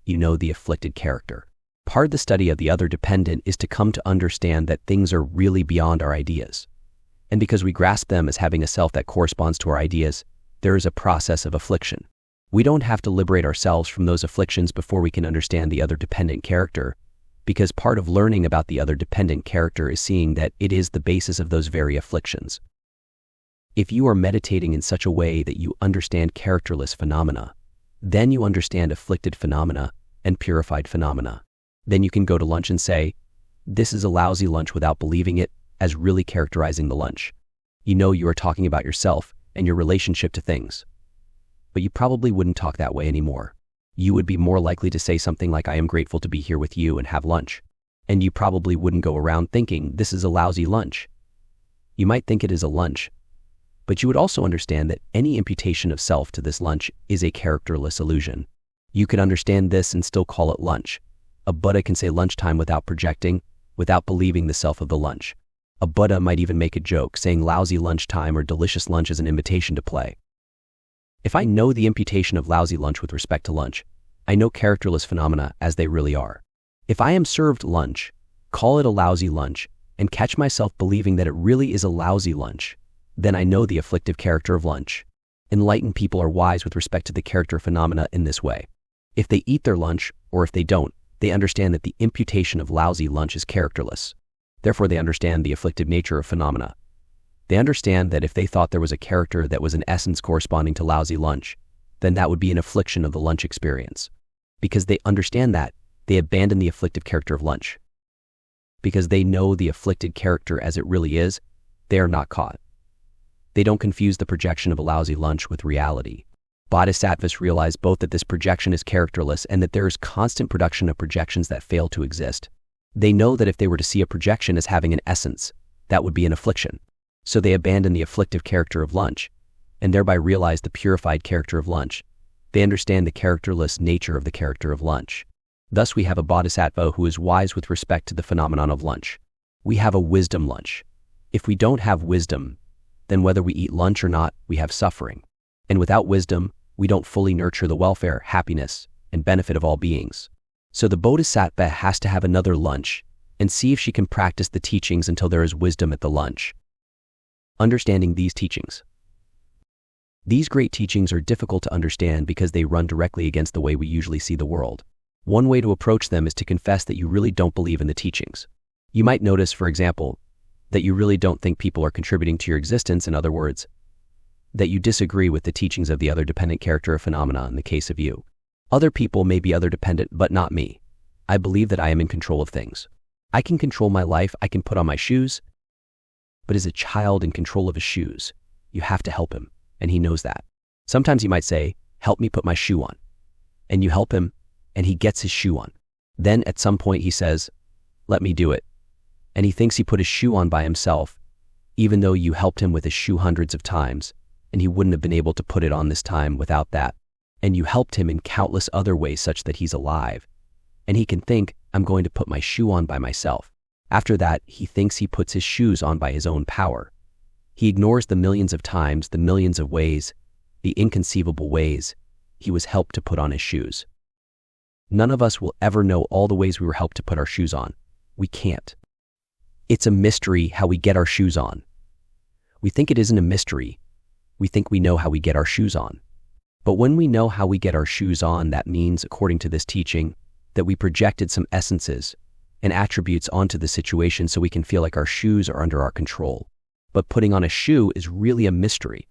S1: you know the afflicted character. Part of the study of the other dependent is to come to understand that things are really beyond our ideas. And because we grasp them as having a self that corresponds to our ideas, there is a process of affliction. We don't have to liberate ourselves from those afflictions before we can understand the other dependent character, because part of learning about the other dependent character is seeing that it is the basis of those very afflictions. If you are meditating in such a way that you understand characterless phenomena, then you understand afflicted phenomena and purified phenomena. Then you can go to lunch and say, this is a lousy lunch without believing it as really characterizing the lunch. You know you are talking about yourself and your relationship to things. But you probably wouldn't talk that way anymore. You would be more likely to say something like, I am grateful to be here with you and have lunch. And you probably wouldn't go around thinking, this is a lousy lunch. You might think it is a lunch, but you would also understand that any imputation of self to this lunch is a characterless illusion. You could understand this and still call it lunch. A Buddha can say lunchtime without projecting, without believing the self of the lunch. A Buddha might even make a joke, saying lousy lunchtime or delicious lunch is an invitation to play. If I know the imputation of lousy lunch with respect to lunch, I know characterless phenomena as they really are. If I am served lunch, call it a lousy lunch, and catch myself believing that it really is a lousy lunch, then I know the afflictive character of lunch. Enlightened people are wise with respect to the character phenomena in this way. If they eat their lunch, or if they don't, they understand that the imputation of lousy lunch is characterless. Therefore, they understand the afflictive nature of phenomena. They understand that if they thought there was a character that was an essence corresponding to lousy lunch, then that would be an affliction of the lunch experience. Because they understand that, they abandon the afflictive character of lunch. Because they know the afflicted character as it really is, they are not caught. They don't confuse the projection of a lousy lunch with reality. Bodhisattvas realize both that this projection is characterless and that there is constant production of projections that fail to exist. They know that if they were to see a projection as having an essence, that would be an affliction. So they abandon the afflictive character of lunch, and thereby realize the purified character of lunch. They understand the characterless nature of the character of lunch. Thus we have a bodhisattva who is wise with respect to the phenomenon of lunch. We have a wisdom lunch. If we don't have wisdom, then whether we eat lunch or not, we have suffering. And without wisdom, we don't fully nurture the welfare, happiness, and benefit of all beings. So the bodhisattva has to have another lunch and see if she can practice the teachings until there is wisdom at the lunch. Understanding these teachings. These great teachings are difficult to understand because they run directly against the way we usually see the world. One way to approach them is to confess that you really don't believe in the teachings. You might notice, for example, that you really don't think people are contributing to your existence. In other words, that you disagree with the teachings of the other dependent character of phenomena in the case of you. Other people may be other dependent, but not me. I believe that I am in control of things. I can control my life, I can put on my shoes, but as a child in control of his shoes, you have to help him, and he knows that. Sometimes he might say, help me put my shoe on. And you help him, and he gets his shoe on. Then at some point he says, let me do it. And he thinks he put his shoe on by himself, even though you helped him with his shoe hundreds of times, and he wouldn't have been able to put it on this time without that. And you helped him in countless other ways such that he's alive. And he can think, I'm going to put my shoe on by myself. After that, he thinks he puts his shoes on by his own power. He ignores the millions of times, the millions of ways, the inconceivable ways he was helped to put on his shoes. None of us will ever know all the ways we were helped to put our shoes on. We can't. It's a mystery how we get our shoes on. We think it isn't a mystery. We think we know how we get our shoes on. But when we know how we get our shoes on, that means, according to this teaching, that we projected some essences, and attributes onto the situation so we can feel like our shoes are under our control. But putting on a shoe is really a mystery.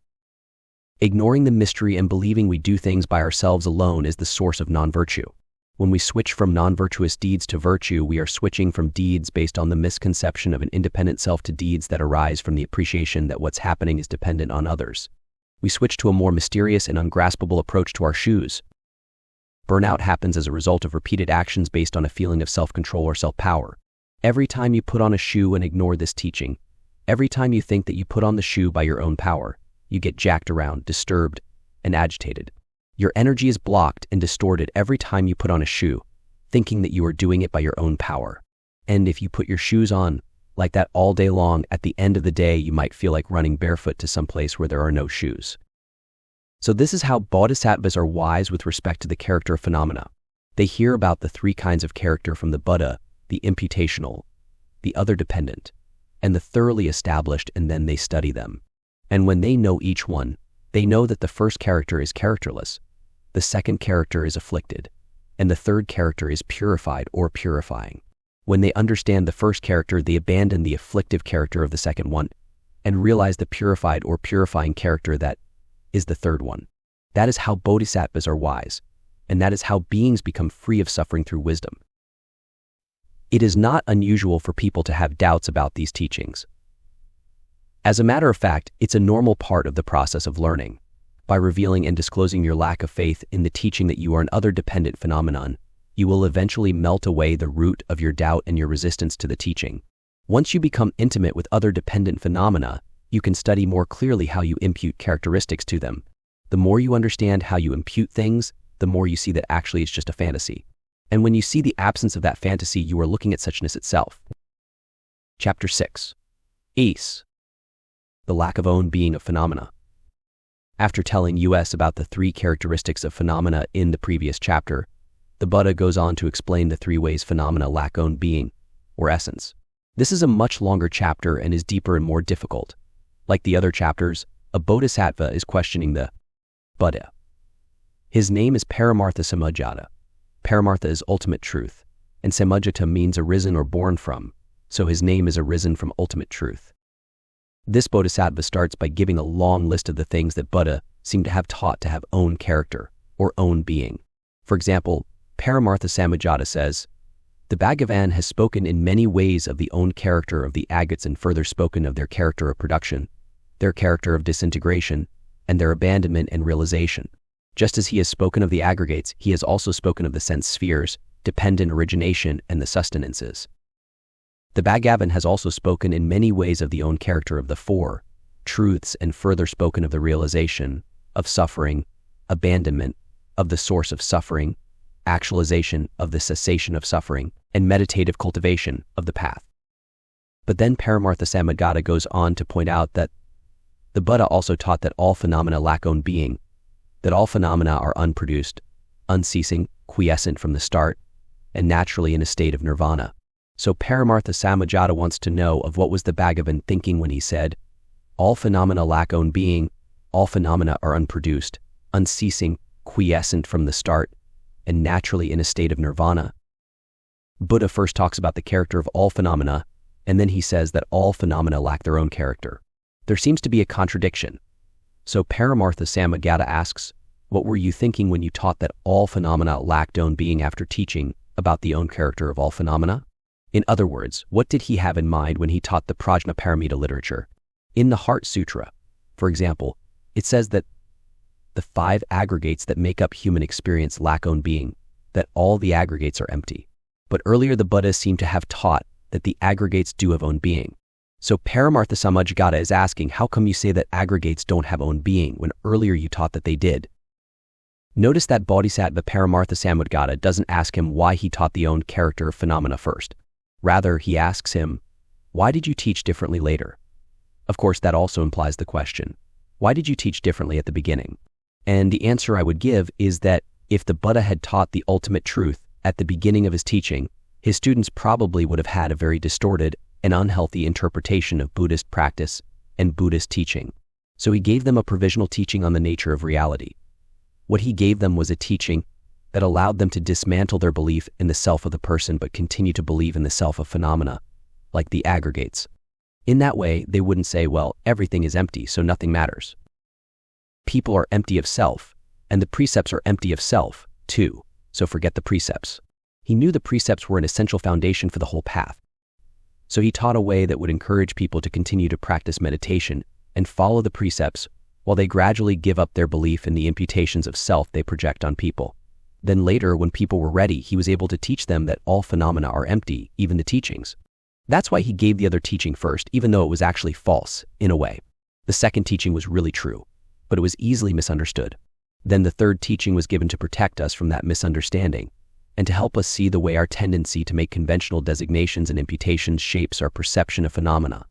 S1: Ignoring the mystery and believing we do things by ourselves alone is the source of non-virtue. When we switch from non-virtuous deeds to virtue, we are switching from deeds based on the misconception of an independent self to deeds that arise from the appreciation that what's happening is dependent on others. We switch to a more mysterious and ungraspable approach to our shoes. Burnout happens as a result of repeated actions based on a feeling of self-control or self-power. Every time you put on a shoe and ignore this teaching, every time you think that you put on the shoe by your own power, you get jacked around, disturbed, and agitated. Your energy is blocked and distorted every time you put on a shoe, thinking that you are doing it by your own power. And if you put your shoes on like that all day long, at the end of the day, you might feel like running barefoot to some place where there are no shoes. So this is how bodhisattvas are wise with respect to the character of phenomena. They hear about the three kinds of character from the Buddha, the imputational, the other dependent, and the thoroughly established, and then they study them. And when they know each one, they know that the first character is characterless, the second character is afflicted, and the third character is purified or purifying. When they understand the first character, they abandon the afflictive character of the second one and realize the purified or purifying character that is the third one. That is how bodhisattvas are wise, and that is how beings become free of suffering through wisdom. It is not unusual for people to have doubts about these teachings. As a matter of fact, it's a normal part of the process of learning. By revealing and disclosing your lack of faith in the teaching that you are an other-dependent phenomenon, you will eventually melt away the root of your doubt and your resistance to the teaching. Once you become intimate with other-dependent phenomena, you can study more clearly how you impute characteristics to them. The more you understand how you impute things, the more you see that actually it's just a fantasy. And when you see the absence of that fantasy, you are looking at suchness itself. Chapter 6. Ace. The lack of own being of phenomena. After telling us about the three characteristics of phenomena in the previous chapter, the Buddha goes on to explain the three ways phenomena lack own being, or essence. This is a much longer chapter and is deeper and more difficult. Like the other chapters, a bodhisattva is questioning the Buddha. His name is Paramartha Samudjata. Paramartha is ultimate truth, and Samudjata means arisen or born from, so his name is arisen from ultimate truth. This bodhisattva starts by giving a long list of the things that Buddha seemed to have taught to have own character, or own being. For example, Paramartha Samudjata says, "The Bhagavan has spoken in many ways of the own character of the agates and further spoken of their character of production, their character of disintegration, and their abandonment and realization. Just as he has spoken of the aggregates, he has also spoken of the sense spheres, dependent origination, and the sustenances. The Bhagavan has also spoken in many ways of the own character of the four truths and further spoken of the realization, of suffering, abandonment, of the source of suffering, actualization of the cessation of suffering, and meditative cultivation of the path." But then Paramartha Samudjata goes on to point out that the Buddha also taught that all phenomena lack own being, that all phenomena are unproduced, unceasing, quiescent from the start, and naturally in a state of nirvana. So Paramartha Samudjata wants to know of what was the Bhagavan thinking when he said, all phenomena lack own being, all phenomena are unproduced, unceasing, quiescent from the start, and naturally in a state of nirvana. Buddha first talks about the character of all phenomena, and then he says that all phenomena lack their own character. There seems to be a contradiction. So Paramartha Samudjata asks, what were you thinking when you taught that all phenomena lacked own being after teaching about the own character of all phenomena? In other words, what did he have in mind when he taught the Prajnaparamita literature? In the Heart Sutra, for example, it says that the 5 aggregates that make up human experience lack own being, that all the aggregates are empty. But earlier the Buddha seemed to have taught that the aggregates do have own being. So Paramartha Samudjata is asking, how come you say that aggregates don't have own being when earlier you taught that they did? Notice that Bodhisattva Paramartha Samudjata doesn't ask him why he taught the own character of phenomena first. Rather, he asks him, why did you teach differently later? Of course, that also implies the question, why did you teach differently at the beginning? And the answer I would give is that if the Buddha had taught the ultimate truth at the beginning of his teaching, his students probably would have had a very distorted and unhealthy interpretation of Buddhist practice and Buddhist teaching. So he gave them a provisional teaching on the nature of reality. What he gave them was a teaching that allowed them to dismantle their belief in the self of the person but continue to believe in the self of phenomena, like the aggregates. In that way, they wouldn't say, well, everything is empty, so nothing matters. People are empty of self, and the precepts are empty of self, too, so forget the precepts. He knew the precepts were an essential foundation for the whole path. So he taught a way that would encourage people to continue to practice meditation and follow the precepts while they gradually give up their belief in the imputations of self they project on people. Then later, when people were ready, he was able to teach them that all phenomena are empty, even the teachings. That's why he gave the other teaching first, even though it was actually false, in a way. The second teaching was really true, but it was easily misunderstood. Then the third teaching was given to protect us from that misunderstanding and to help us see the way our tendency to make conventional designations and imputations shapes our perception of phenomena.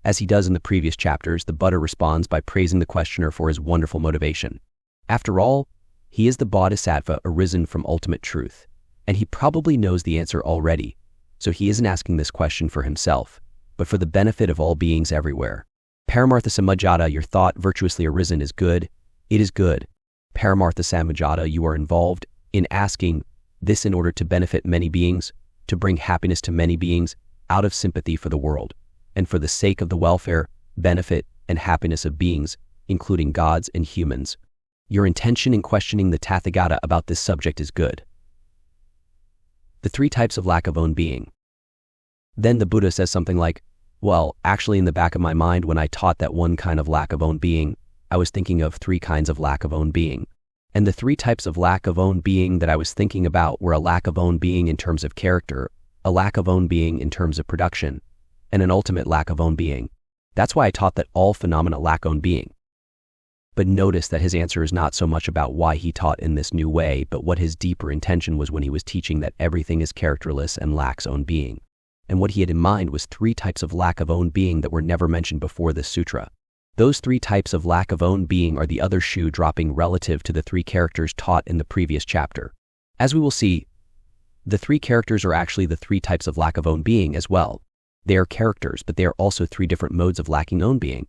S1: As he does in the previous chapters, the Buddha responds by praising the questioner for his wonderful motivation. After all, he is the Bodhisattva arisen from ultimate truth, and he probably knows the answer already, so he isn't asking this question for himself, but for the benefit of all beings everywhere. Paramartha Samajjata, your thought virtuously arisen is good. It is good. Paramartha Samajjata, you are involved in asking this in order to benefit many beings, to bring happiness to many beings out of sympathy for the world, and for the sake of the welfare, benefit, and happiness of beings, including gods and humans. Your intention in questioning the Tathagata about this subject is good. The three types of lack of own being. Then the Buddha says something like, well, actually in the back of my mind when I taught that one kind of lack of own being, I was thinking of three kinds of lack of own being. And the three types of lack of own being that I was thinking about were a lack of own being in terms of character, a lack of own being in terms of production, and an ultimate lack of own being. That's why I taught that all phenomena lack own being. But notice that his answer is not so much about why he taught in this new way, but what his deeper intention was when he was teaching that everything is characterless and lacks own being. And what he had in mind was three types of lack of own being that were never mentioned before this sutra. Those three types of lack of own being are the other shoe dropping relative to the three characters taught in the previous chapter. As we will see, the three characters are actually the three types of lack of own being as well. They are characters, but they are also three different modes of lacking own being.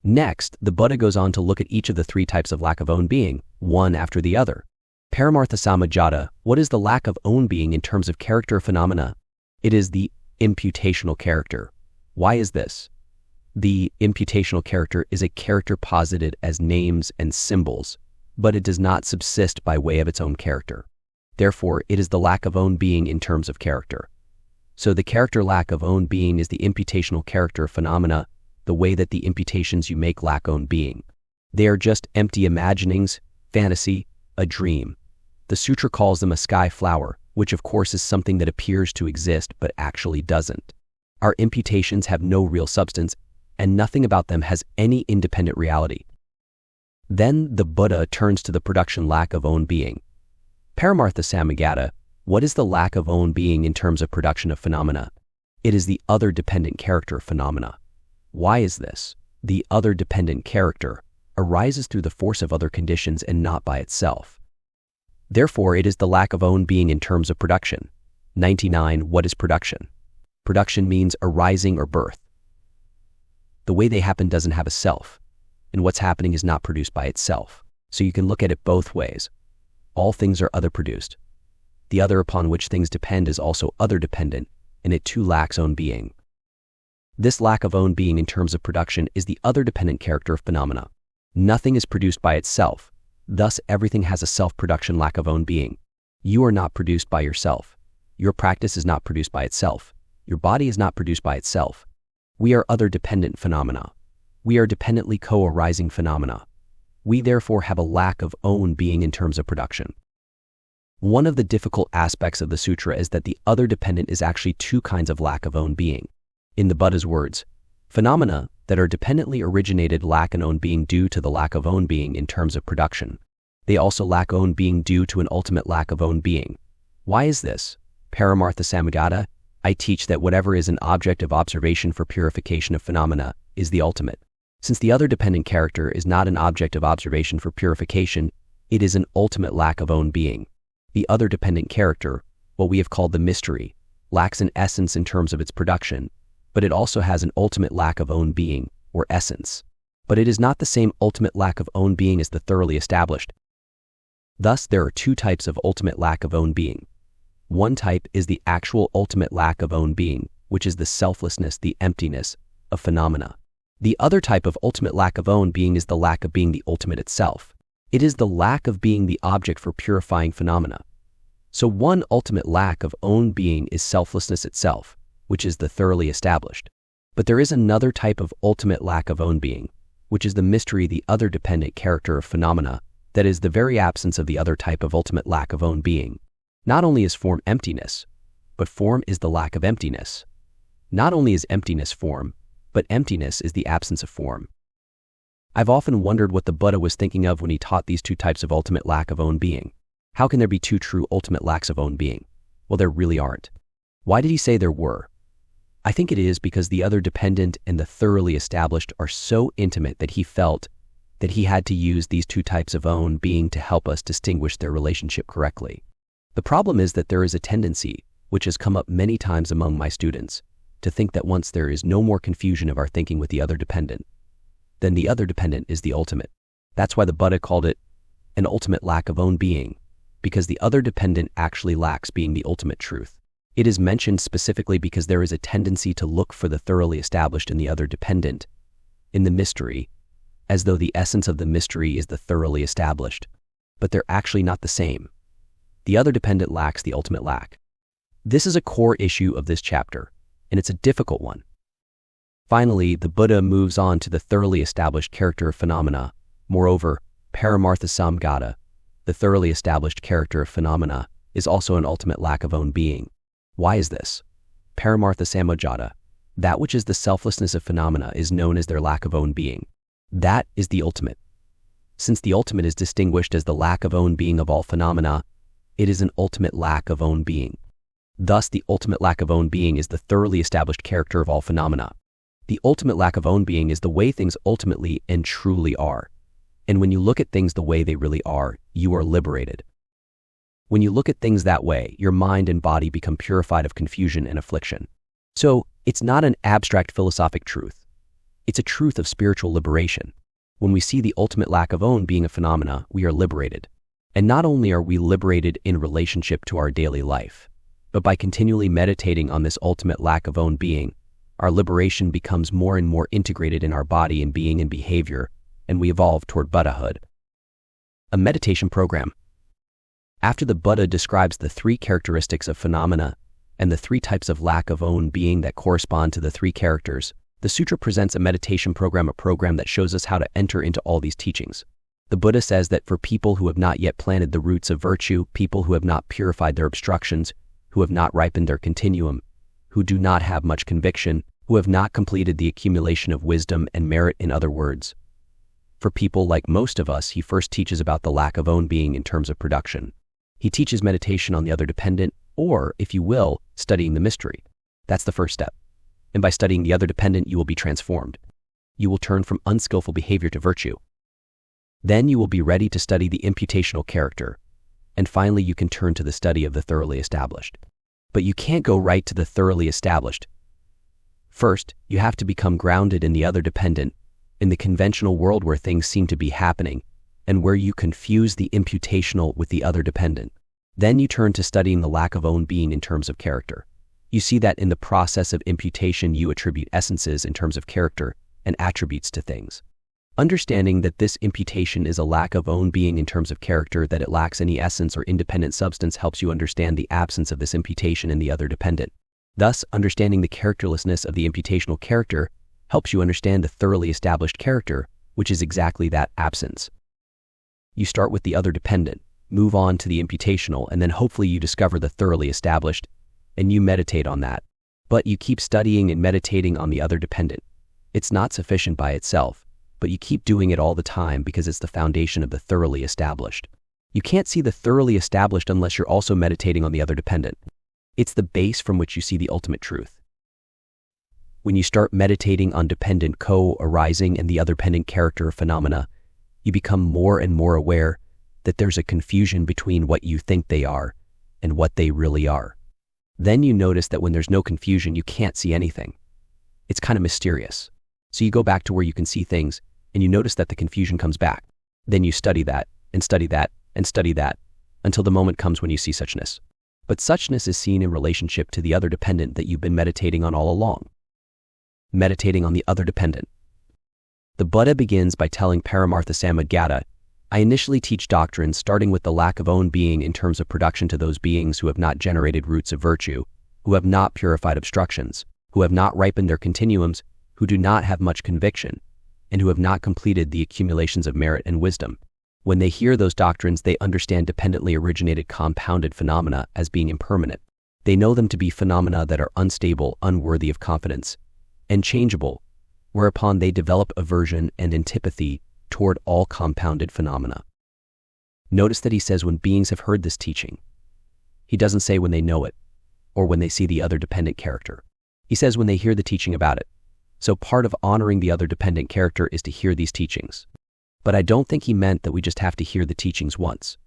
S1: Next, the Buddha goes on to look at each of the three types of lack of own being, one after the other. Paramartha Samajjata, what is the lack of own being in terms of character phenomena? It is the imputational character. Why is this? The imputational character is a character posited as names and symbols, but it does not subsist by way of its own character. Therefore, it is the lack of own being in terms of character. So the character lack of own being is the imputational character phenomena, the way that the imputations you make lack own being. They are just empty imaginings, fantasy, a dream. The sutra calls them a sky flower, which of course is something that appears to exist but actually doesn't. Our imputations have no real substance, and nothing about them has any independent reality. Then the Buddha turns to the production lack of own being. Paramartha Samajjata, what is the lack of own being in terms of production of phenomena? It is the other dependent character phenomena. Why is this? The other dependent character arises through the force of other conditions and not by itself. Therefore, it is the lack of own being in terms of production. 99. What is production? Production means arising or birth. The way they happen doesn't have a self, and what's happening is not produced by itself. So you can look at it both ways. All things are other produced. The other upon which things depend is also other dependent, and it too lacks own being. This lack of own being in terms of production is the other dependent character of phenomena. Nothing is produced by itself. Thus, everything has a self-production lack of own being. You are not produced by yourself. Your practice is not produced by itself. Your body is not produced by itself. We are other dependent phenomena. We are dependently co-arising phenomena. We therefore have a lack of own being in terms of production. One of the difficult aspects of the sutra is that the other dependent is actually two kinds of lack of own being. In the Buddha's words, phenomena that are dependently originated lack an own being due to the lack of own being in terms of production. They also lack own being due to an ultimate lack of own being. Why is this? Paramartha Samajjata, I teach that whatever is an object of observation for purification of phenomena is the ultimate. Since the other dependent character is not an object of observation for purification, it is an ultimate lack of own being. The other dependent character, what we have called the mystery, lacks an essence in terms of its production, but it also has an ultimate lack of own being, or essence. But it is not the same ultimate lack of own being as the thoroughly established. Thus, there are two types of ultimate lack of own being. One type is the actual ultimate lack of own being, which is the selflessness, the emptiness of phenomena. The other type of ultimate lack of own being is the lack of being the ultimate itself. It is the lack of being the object for purifying phenomena. So one ultimate lack of own being is selflessness itself, which is the thoroughly established. But there is another type of ultimate lack of own being, which is the mystery, the other dependent character of phenomena, that is the very absence of the other type of ultimate lack of own being. Not only is form emptiness, but form is the lack of emptiness. Not only is emptiness form, but emptiness is the absence of form. I've often wondered what the Buddha was thinking of when he taught these two types of ultimate lack of own being. How can there be two true ultimate lacks of own being? Well, there really aren't. Why did he say there were? I think it is because the other dependent and the thoroughly established are so intimate that he felt that he had to use these two types of own being to help us distinguish their relationship correctly. The problem is that there is a tendency, which has come up many times among my students, to think that once there is no more confusion of our thinking with the other dependent, then the other dependent is the ultimate. That's why the Buddha called it an ultimate lack of own being, because the other dependent actually lacks being the ultimate truth. It is mentioned specifically because there is a tendency to look for the thoroughly established in the other dependent, in the mystery, as though the essence of the mystery is the thoroughly established, but they're actually not the same. The other dependent lacks the ultimate lack. This is a core issue of this chapter, and it's a difficult one. Finally, the Buddha moves on to the thoroughly established character of phenomena. Moreover, Paramartha Samdhata, the thoroughly established character of phenomena, is also an ultimate lack of own being. Why is this? Paramartha Samdhata, that which is the selflessness of phenomena, is known as their lack of own being. That is the ultimate. Since the ultimate is distinguished as the lack of own being of all phenomena, it is an ultimate lack of own being. Thus, the ultimate lack of own being is the thoroughly established character of all phenomena. The ultimate lack of own being is the way things ultimately and truly are. And when you look at things the way they really are, you are liberated. When you look at things that way, your mind and body become purified of confusion and affliction. So, it's not an abstract philosophic truth. It's a truth of spiritual liberation. When we see the ultimate lack of own being a phenomena, we are liberated. And not only are we liberated in relationship to our daily life, but by continually meditating on this ultimate lack of own being, our liberation becomes more and more integrated in our body and being and behavior, and we evolve toward Buddhahood. A meditation program. After the Buddha describes the three characteristics of phenomena and the three types of lack of own being that correspond to the three characters, the sutra presents a meditation program, a program that shows us how to enter into all these teachings. The Buddha says that for people who have not yet planted the roots of virtue, people who have not purified their obstructions, who have not ripened their continuum, who do not have much conviction, who have not completed the accumulation of wisdom and merit, in other words. For people like most of us, he first teaches about the lack of own being in terms of production. He teaches meditation on the other dependent, or, if you will, studying the mystery. That's the first step. And by studying the other dependent, you will be transformed. You will turn from unskillful behavior to virtue. Then you will be ready to study the imputational character. And finally, you can turn to the study of the thoroughly established. But you can't go right to the thoroughly established. First, you have to become grounded in the other dependent, in the conventional world where things seem to be happening, and where you confuse the imputational with the other dependent. Then you turn to studying the lack of own being in terms of character. You see that in the process of imputation you attribute essences in terms of character and attributes to things. Understanding that this imputation is a lack of own being in terms of character, that it lacks any essence or independent substance, helps you understand the absence of this imputation in the other dependent. Thus, understanding the characterlessness of the imputational character helps you understand the thoroughly established character, which is exactly that absence. You start with the other dependent, move on to the imputational, and then hopefully you discover the thoroughly established, and you meditate on that. But you keep studying and meditating on the other dependent. It's not sufficient by itself, but you keep doing it all the time because it's the foundation of the thoroughly established. You can't see the thoroughly established unless you're also meditating on the other dependent. It's the base from which you see the ultimate truth. When you start meditating on dependent co-arising and the other dependent character of phenomena, you become more and more aware that there's a confusion between what you think they are and what they really are. Then you notice that when there's no confusion, you can't see anything. It's kind of mysterious. So you go back to where you can see things, and you notice that the confusion comes back. Then you study that, and study that until the moment comes when you see suchness. But suchness is seen in relationship to the other dependent that you've been meditating on all along. Meditating on the other dependent. The Buddha begins by telling Paramartha Samdhinirmocana, I initially teach doctrine starting with the lack of own being in terms of production to those beings who have not generated roots of virtue, who have not purified obstructions, who have not ripened their continuums, who do not have much conviction, and who have not completed the accumulations of merit and wisdom. When they hear those doctrines, they understand dependently originated compounded phenomena as being impermanent. They know them to be phenomena that are unstable, unworthy of confidence, and changeable, whereupon they develop aversion and antipathy toward all compounded phenomena. Notice that he says when beings have heard this teaching. He doesn't say when they know it, or when they see the other dependent character. He says when they hear the teaching about it. So part of honoring the other dependent character is to hear these teachings. But I don't think he meant that we just have to hear the teachings once.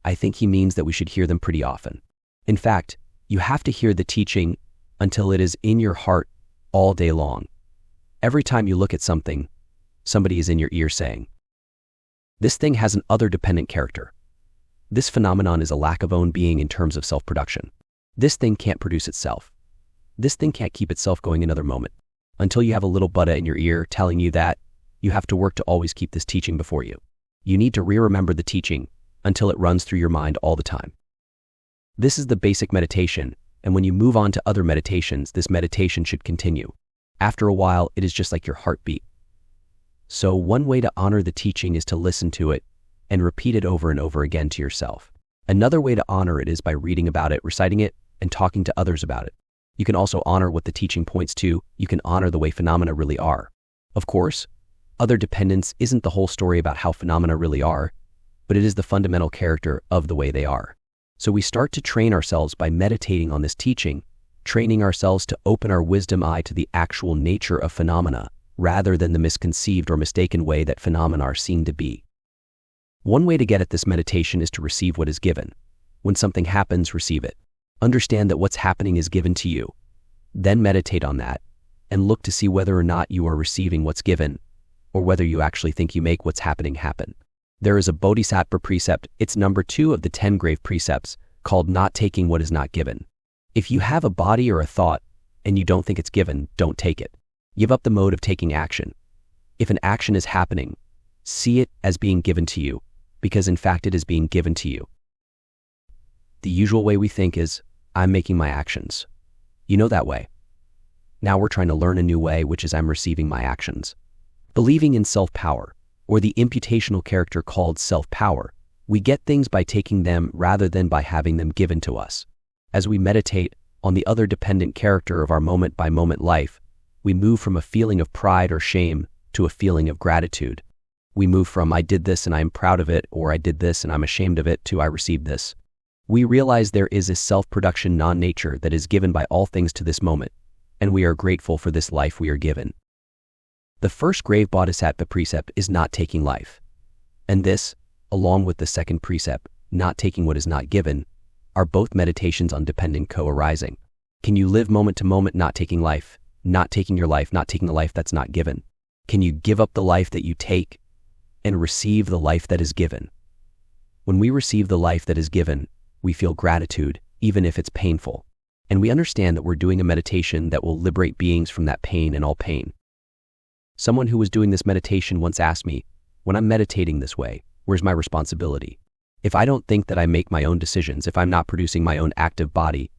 S1: I think he means that we should hear them pretty often. In fact, you have to hear the teaching until it is in your heart all day long. Every time you look at something, somebody is in your ear saying, this thing has an other dependent character. This phenomenon is a lack of own being in terms of self-production. This thing can't produce itself. This thing can't keep itself going another moment. Until you have a little Buddha in your ear telling you that, you have to work to always keep this teaching before you. You need to re-remember the teaching until it runs through your mind all the time. This is the basic meditation, and when you move on to other meditations, this meditation should continue. After a while, it is just like your heartbeat. So one way to honor the teaching is to listen to it and repeat it over and over again to yourself. Another way to honor it is by reading about it, reciting it, and talking to others about it. You can also honor what the teaching points to. You can honor the way phenomena really are. Of course, other dependence isn't the whole story about how phenomena really are, but it is the fundamental character of the way they are. So we start to train ourselves by meditating on this teaching, training ourselves to open our wisdom eye to the actual nature of phenomena, rather than the misconceived or mistaken way that phenomena are seen to be. One way to get at this meditation is to receive what is given. When something happens, receive it. Understand that what's happening is given to you. Then meditate on that, and look to see whether or not you are receiving what's given, or whether you actually think you make what's happening happen. There is a Bodhisattva precept, it's number 2 of the 10 grave precepts, called not taking what is not given. If you have a body or a thought, and you don't think it's given, don't take it. Give up the mode of taking action. If an action is happening, see it as being given to you, because in fact it is being given to you. The usual way we think is, I'm making my actions. You know that way. Now we're trying to learn a new way, which is I'm receiving my actions. Believing in self-power, or the imputational character called self-power, we get things by taking them rather than by having them given to us. As we meditate on the other dependent character of our moment-by-moment life, we move from a feeling of pride or shame to a feeling of gratitude. We move from I did this and I'm proud of it, or I did this and I'm ashamed of it, to I received this. We realize there is a self-production non-nature that is given by all things to this moment, and we are grateful for this life we are given. The first grave bodhisattva precept is not taking life. And this, along with the second precept, not taking what is not given, are both meditations on dependent co-arising. Can you live moment to moment not taking life, not taking your life, not taking the life that's not given? Can you give up the life that you take and receive the life that is given? When we receive the life that is given, we feel gratitude, even if it's painful. And we understand that we're doing a meditation that will liberate beings from that pain and all pain. Someone who was doing this meditation once asked me, when I'm meditating this way, where's my responsibility? If I don't think that I make my own decisions, if I'm not producing my own active body,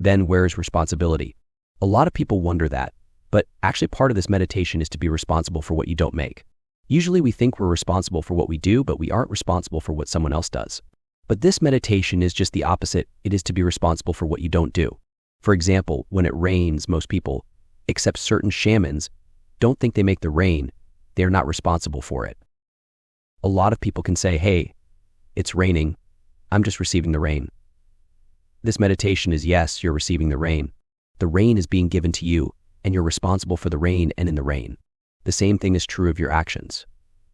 S1: then where's responsibility? A lot of people wonder that, but actually part of this meditation is to be responsible for what you don't make. Usually we think we're responsible for what we do, but we aren't responsible for what someone else does. But this meditation is just the opposite. It is to be responsible for what you don't do. For example, when it rains, most people, except certain shamans, don't think they make the rain. They are not responsible for it. A lot of people can say, hey, it's raining. I'm just receiving the rain. This meditation is yes, you're receiving the rain. The rain is being given to you, and you're responsible for the rain and in the rain. The same thing is true of your actions.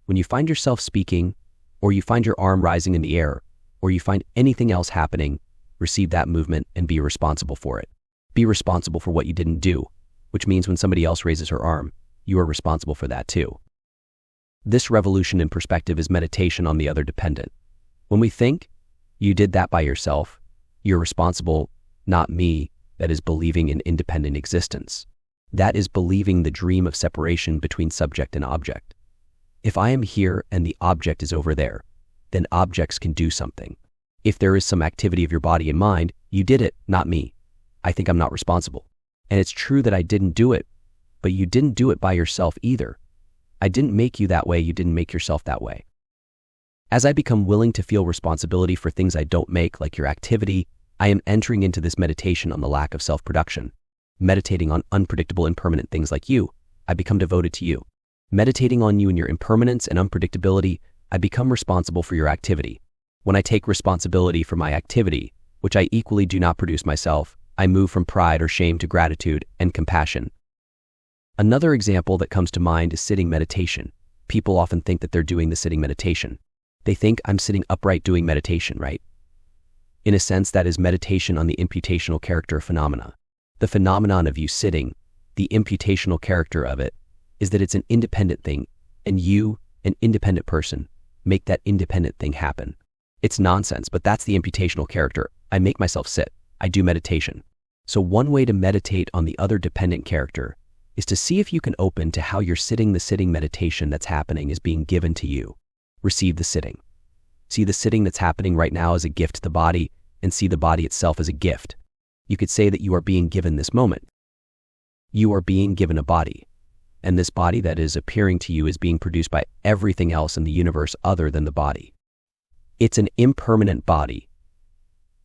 S1: When you find yourself speaking, or you find your arm rising in the air, or you find anything else happening, receive that movement and be responsible for it. Be responsible for what you didn't do, which means when somebody else raises her arm, you are responsible for that too. This revolution in perspective is meditation on the other dependent. When we think, you did that by yourself, you're responsible, not me, that is believing in independent existence. That is believing the dream of separation between subject and object. If I am here and the object is over there, then objects can do something. If there is some activity of your body and mind, you did it, not me. I think I'm not responsible. And it's true that I didn't do it, but you didn't do it by yourself either. I didn't make you that way, you didn't make yourself that way. As I become willing to feel responsibility for things I don't make, like your activity, I am entering into this meditation on the lack of self-production. Meditating on unpredictable, impermanent things like you, I become devoted to you. Meditating on you and your impermanence and unpredictability, I become responsible for your activity. When I take responsibility for my activity, which I equally do not produce myself, I move from pride or shame to gratitude and compassion. Another example that comes to mind is sitting meditation. People often think that they're doing the sitting meditation. They think I'm sitting upright doing meditation, right? In a sense, that is meditation on the imputational character phenomena. The phenomenon of you sitting, the imputational character of it, is that it's an independent thing, and you, an independent person, make that independent thing happen. It's nonsense, but that's the imputational character. I make myself sit. I do meditation. So one way to meditate on the other dependent character is to see if you can open to how you're sitting. The sitting meditation that's happening is being given to you. Receive the sitting. See the sitting that's happening right now as a gift to the body, and see the body itself as a gift. You could say that you are being given this moment. You are being given a body, and this body that is appearing to you is being produced by everything else in the universe other than the body. It's an impermanent body.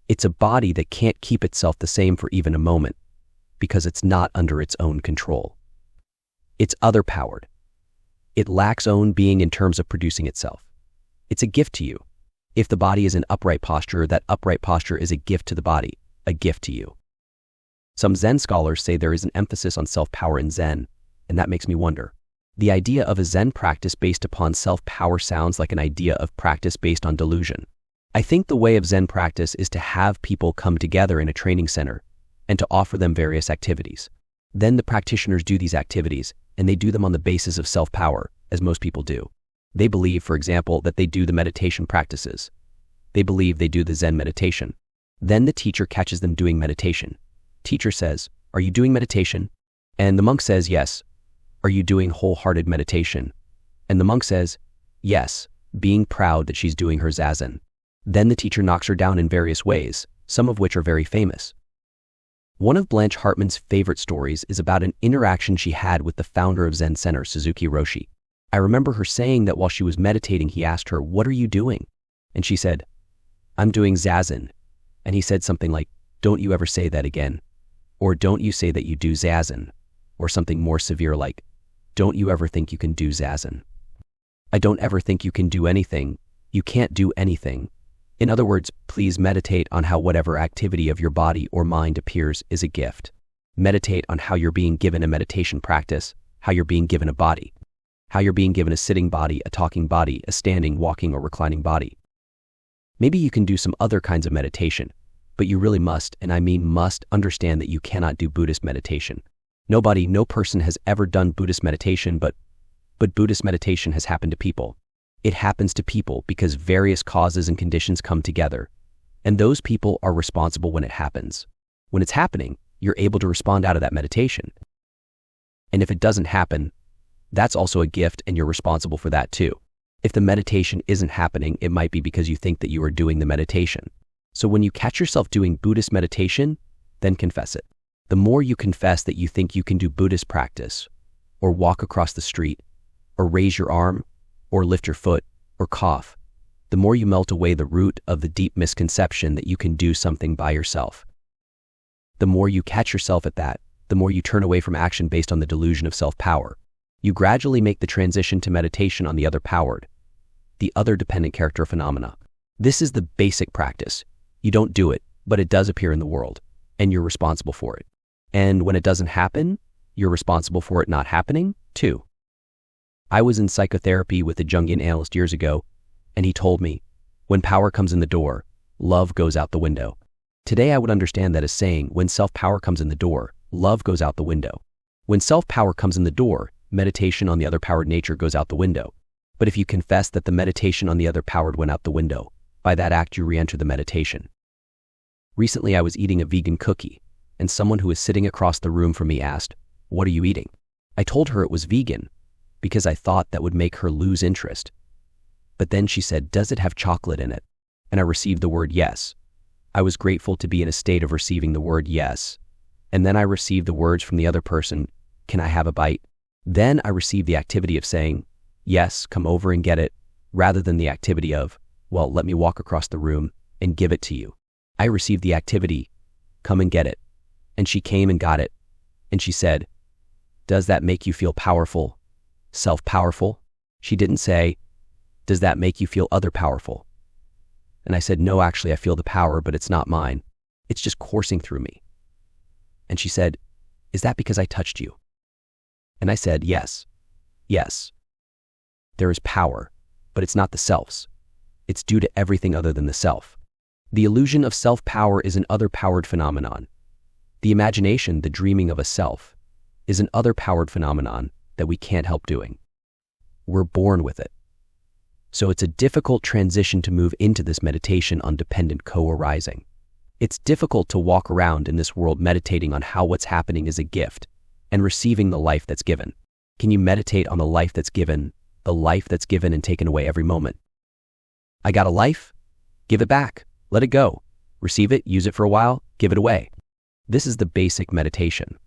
S1: It's a body that can't keep itself the same for even a moment because it's not under its own control. It's other-powered. It lacks own being in terms of producing itself. It's a gift to you. If the body is in upright posture, that upright posture is a gift to the body, a gift to you. Some Zen scholars say there is an emphasis on self-power in Zen, and that makes me wonder. The idea of a Zen practice based upon self-power sounds like an idea of practice based on delusion. I think the way of Zen practice is to have people come together in a training center and to offer them various activities. Then the practitioners do these activities, and they do them on the basis of self-power, as most people do. They believe, for example, that they do the meditation practices. They believe they do the Zen meditation. Then the teacher catches them doing meditation. Teacher says, "Are you doing meditation?" And the monk says, "Yes." "Are you doing wholehearted meditation?" And the monk says, "Yes," being proud that she's doing her zazen. Then the teacher knocks her down in various ways, some of which are very famous. One of Blanche Hartman's favorite stories is about an interaction she had with the founder of Zen Center, Suzuki Roshi. I remember her saying that while she was meditating, he asked her, "What are you doing?" And she said, "I'm doing zazen." And he said something like, "Don't you ever say that again." Or "Don't you say that you do zazen." Or something more severe like, "Don't you ever think you can do zazen." I don't ever think you can do anything. You can't do anything. In other words, please meditate on how whatever activity of your body or mind appears is a gift. Meditate on how you're being given a meditation practice, how you're being given a body, how you're being given a sitting body, a talking body, a standing, walking, or reclining body. Maybe you can do some other kinds of meditation, but you really must, and I mean must, understand that you cannot do Buddhist meditation. No person has ever done Buddhist meditation, but Buddhist meditation has happened to people. It happens to people because various causes and conditions come together, and those people are responsible when it happens. When it's happening, you're able to respond out of that meditation. And if it doesn't happen, that's also a gift, and you're responsible for that too. If the meditation isn't happening, it might be because you think that you are doing the meditation. So when you catch yourself doing Buddhist meditation, then confess it. The more you confess that you think you can do Buddhist practice, or walk across the street, or raise your arm, or lift your foot, or cough, the more you melt away the root of the deep misconception that you can do something by yourself. The more you catch yourself at that, the more you turn away from action based on the delusion of self-power. You gradually make the transition to meditation on the other-powered, the other dependent character phenomena. This is the basic practice. You don't do it, but it does appear in the world, and you're responsible for it. And when it doesn't happen, you're responsible for it not happening, too. I was in psychotherapy with a Jungian analyst years ago, and he told me, when power comes in the door, love goes out the window. Today I would understand that as saying, when self-power comes in the door, love goes out the window. When self-power comes in the door, meditation on the other-powered nature goes out the window. But if you confess that the meditation on the other-powered went out the window, By that act, you re-enter the meditation. Recently, I was eating a vegan cookie, and someone who was sitting across the room from me asked, "What are you eating?" I told her it was vegan because I thought that would make her lose interest. But then she said, "Does it have chocolate in it?" And I received the word yes. I was grateful to be in a state of receiving the word yes. And then I received the words from the other person, "Can I have a bite?" Then I received the activity of saying, "Yes, come over and get it," rather than the activity of, "Well, let me walk across the room and give it to you." I received the activity, "Come and get it." And she came and got it. And she said, "Does that make you feel powerful, self-powerful?" She didn't say, "Does that make you feel other powerful?" And I said, "No, actually, I feel the power, but it's not mine. It's just coursing through me." And she said, "Is that because I touched you?" And I said, "Yes, yes. There is power, but it's not the self's. It's due to everything other than the self. The illusion of self-power is an other-powered phenomenon. The imagination, the dreaming of a self, is an other-powered phenomenon that we can't help doing. We're born with it. So it's a difficult transition to move into this meditation on dependent co-arising. It's difficult to walk around in this world meditating on how what's happening is a gift and receiving the life that's given. Can you meditate on the life that's given and taken away every moment? I got a life? Give it back. Let it go. Receive it, use it for a while, give it away. This is the basic meditation.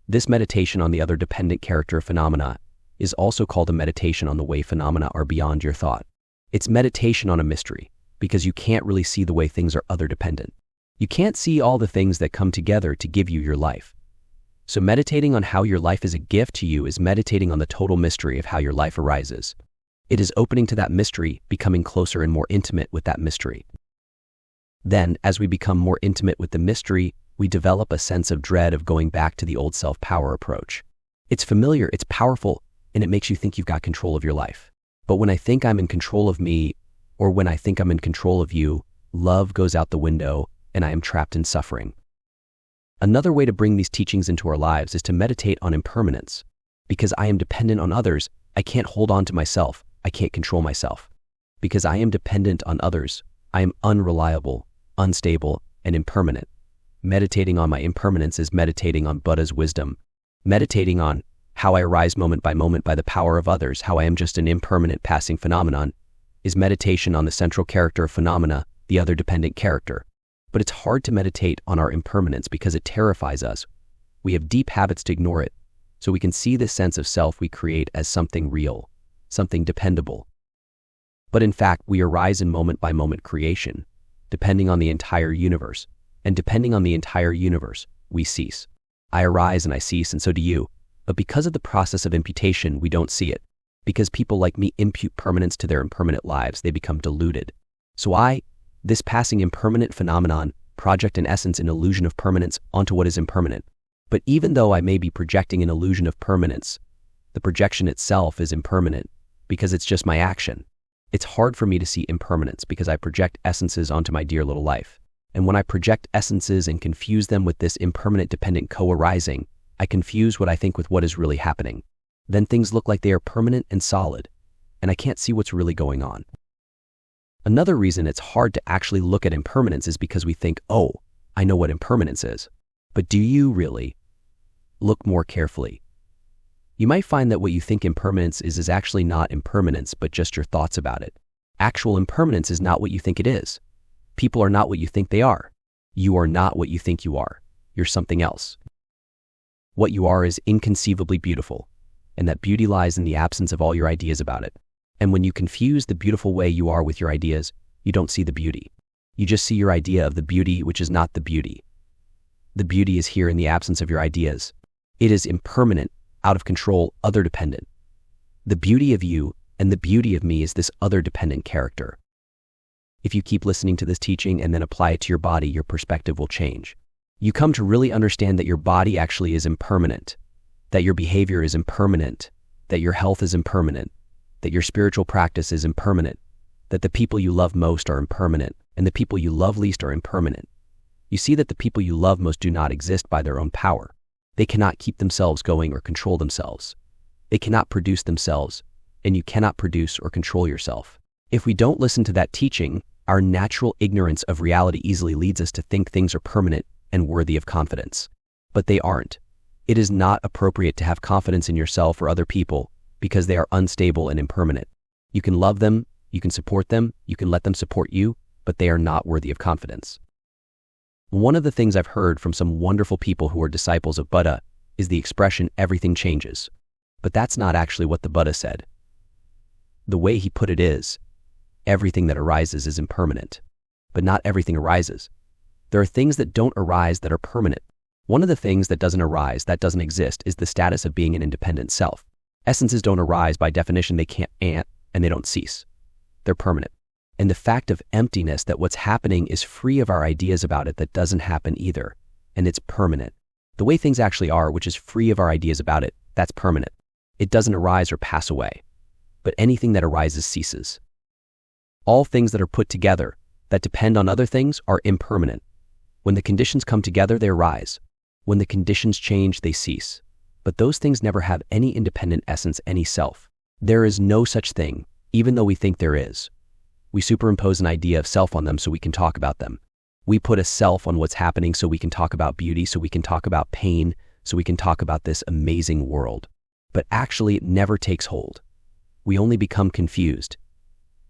S1: This meditation on the other dependent character of phenomena is also called a meditation on the way phenomena are beyond your thought. It's meditation on a mystery, because you can't really see the way things are other dependent. You can't see all the things that come together to give you your life. So meditating on how your life is a gift to you is meditating on the total mystery of how your life arises. It is opening to that mystery, becoming closer and more intimate with that mystery. Then, as we become more intimate with the mystery, we develop a sense of dread of going back to the old self-power approach. It's familiar, it's powerful, and it makes you think you've got control of your life. But when I think I'm in control of me, or when I think I'm in control of you, love goes out the window, and I am trapped in suffering. Another way to bring these teachings into our lives is to meditate on impermanence. Because I am dependent on others, I can't hold on to myself, I can't control myself. Because I am dependent on others, I am unreliable, unstable, and impermanent. Meditating on my impermanence is meditating on Buddha's wisdom. Meditating on how I arise moment by the power of others, how I am just an impermanent passing phenomenon, is meditation on the central character of phenomena, the other dependent character. But it's hard to meditate on our impermanence because it terrifies us. We have deep habits to ignore it, so we can see this sense of self we create as something real, something dependable. But in fact, we arise in moment-by-moment creation, depending on the entire universe. And depending on the entire universe, we cease. I arise and I cease, and so do you. But because of the process of imputation, we don't see it. Because people like me impute permanence to their impermanent lives, they become deluded. So this passing impermanent phenomenon, project in essence an illusion of permanence onto what is impermanent. But even though I may be projecting an illusion of permanence, the projection itself is impermanent because it's just my action. It's hard for me to see impermanence because I project essences onto my dear little life. And when I project essences and confuse them with this impermanent dependent co-arising, I confuse what I think with what is really happening. Then things look like they are permanent and solid, and I can't see what's really going on. Another reason it's hard to actually look at impermanence is because we think, oh, I know what impermanence is. But do you really? Look more carefully. You might find that what you think impermanence is actually not impermanence, but just your thoughts about it. Actual impermanence is not what you think it is. People are not what you think they are. You are not what you think you are. You're something else. What you are is inconceivably beautiful, and that beauty lies in the absence of all your ideas about it. And when you confuse the beautiful way you are with your ideas, you don't see the beauty. You just see your idea of the beauty, which is not the beauty. The beauty is here in the absence of your ideas. It is impermanent, out of control, other-dependent. The beauty of you and the beauty of me is this other-dependent character. If you keep listening to this teaching and then apply it to your body, your perspective will change. You come to really understand that your body actually is impermanent, that your behavior is impermanent, that your health is impermanent, that your spiritual practice is impermanent, that the people you love most are impermanent, and the people you love least are impermanent. You see that the people you love most do not exist by their own power. They cannot keep themselves going or control themselves. They cannot produce themselves, and you cannot produce or control yourself. If we don't listen to that teaching, Our natural ignorance of reality easily leads us to think things are permanent and worthy of confidence. But they aren't. It is not appropriate to have confidence in yourself or other people because they are unstable and impermanent. You can love them, you can support them, you can let them support you, but they are not worthy of confidence. One of the things I've heard from some wonderful people who are disciples of Buddha is the expression, everything changes. But that's not actually what the Buddha said. The way he put it is, everything that arises is impermanent, but not everything arises. There are things that don't arise that are permanent. One of the things that doesn't arise, that doesn't exist, is the status of being an independent self. Essences don't arise by definition, they can't and they don't cease. They're permanent. And the fact of emptiness, that what's happening is free of our ideas about it, that doesn't happen either, and it's permanent. The way things actually are, which is free of our ideas about it, that's permanent. It doesn't arise or pass away, but anything that arises ceases. All things that are put together, that depend on other things, are impermanent. When the conditions come together, they arise. When the conditions change, they cease. But those things never have any independent essence, any self. There is no such thing, even though we think there is. We superimpose an idea of self on them so we can talk about them. We put a self on what's happening so we can talk about beauty, so we can talk about pain, so we can talk about this amazing world. But actually, it never takes hold. We only become confused.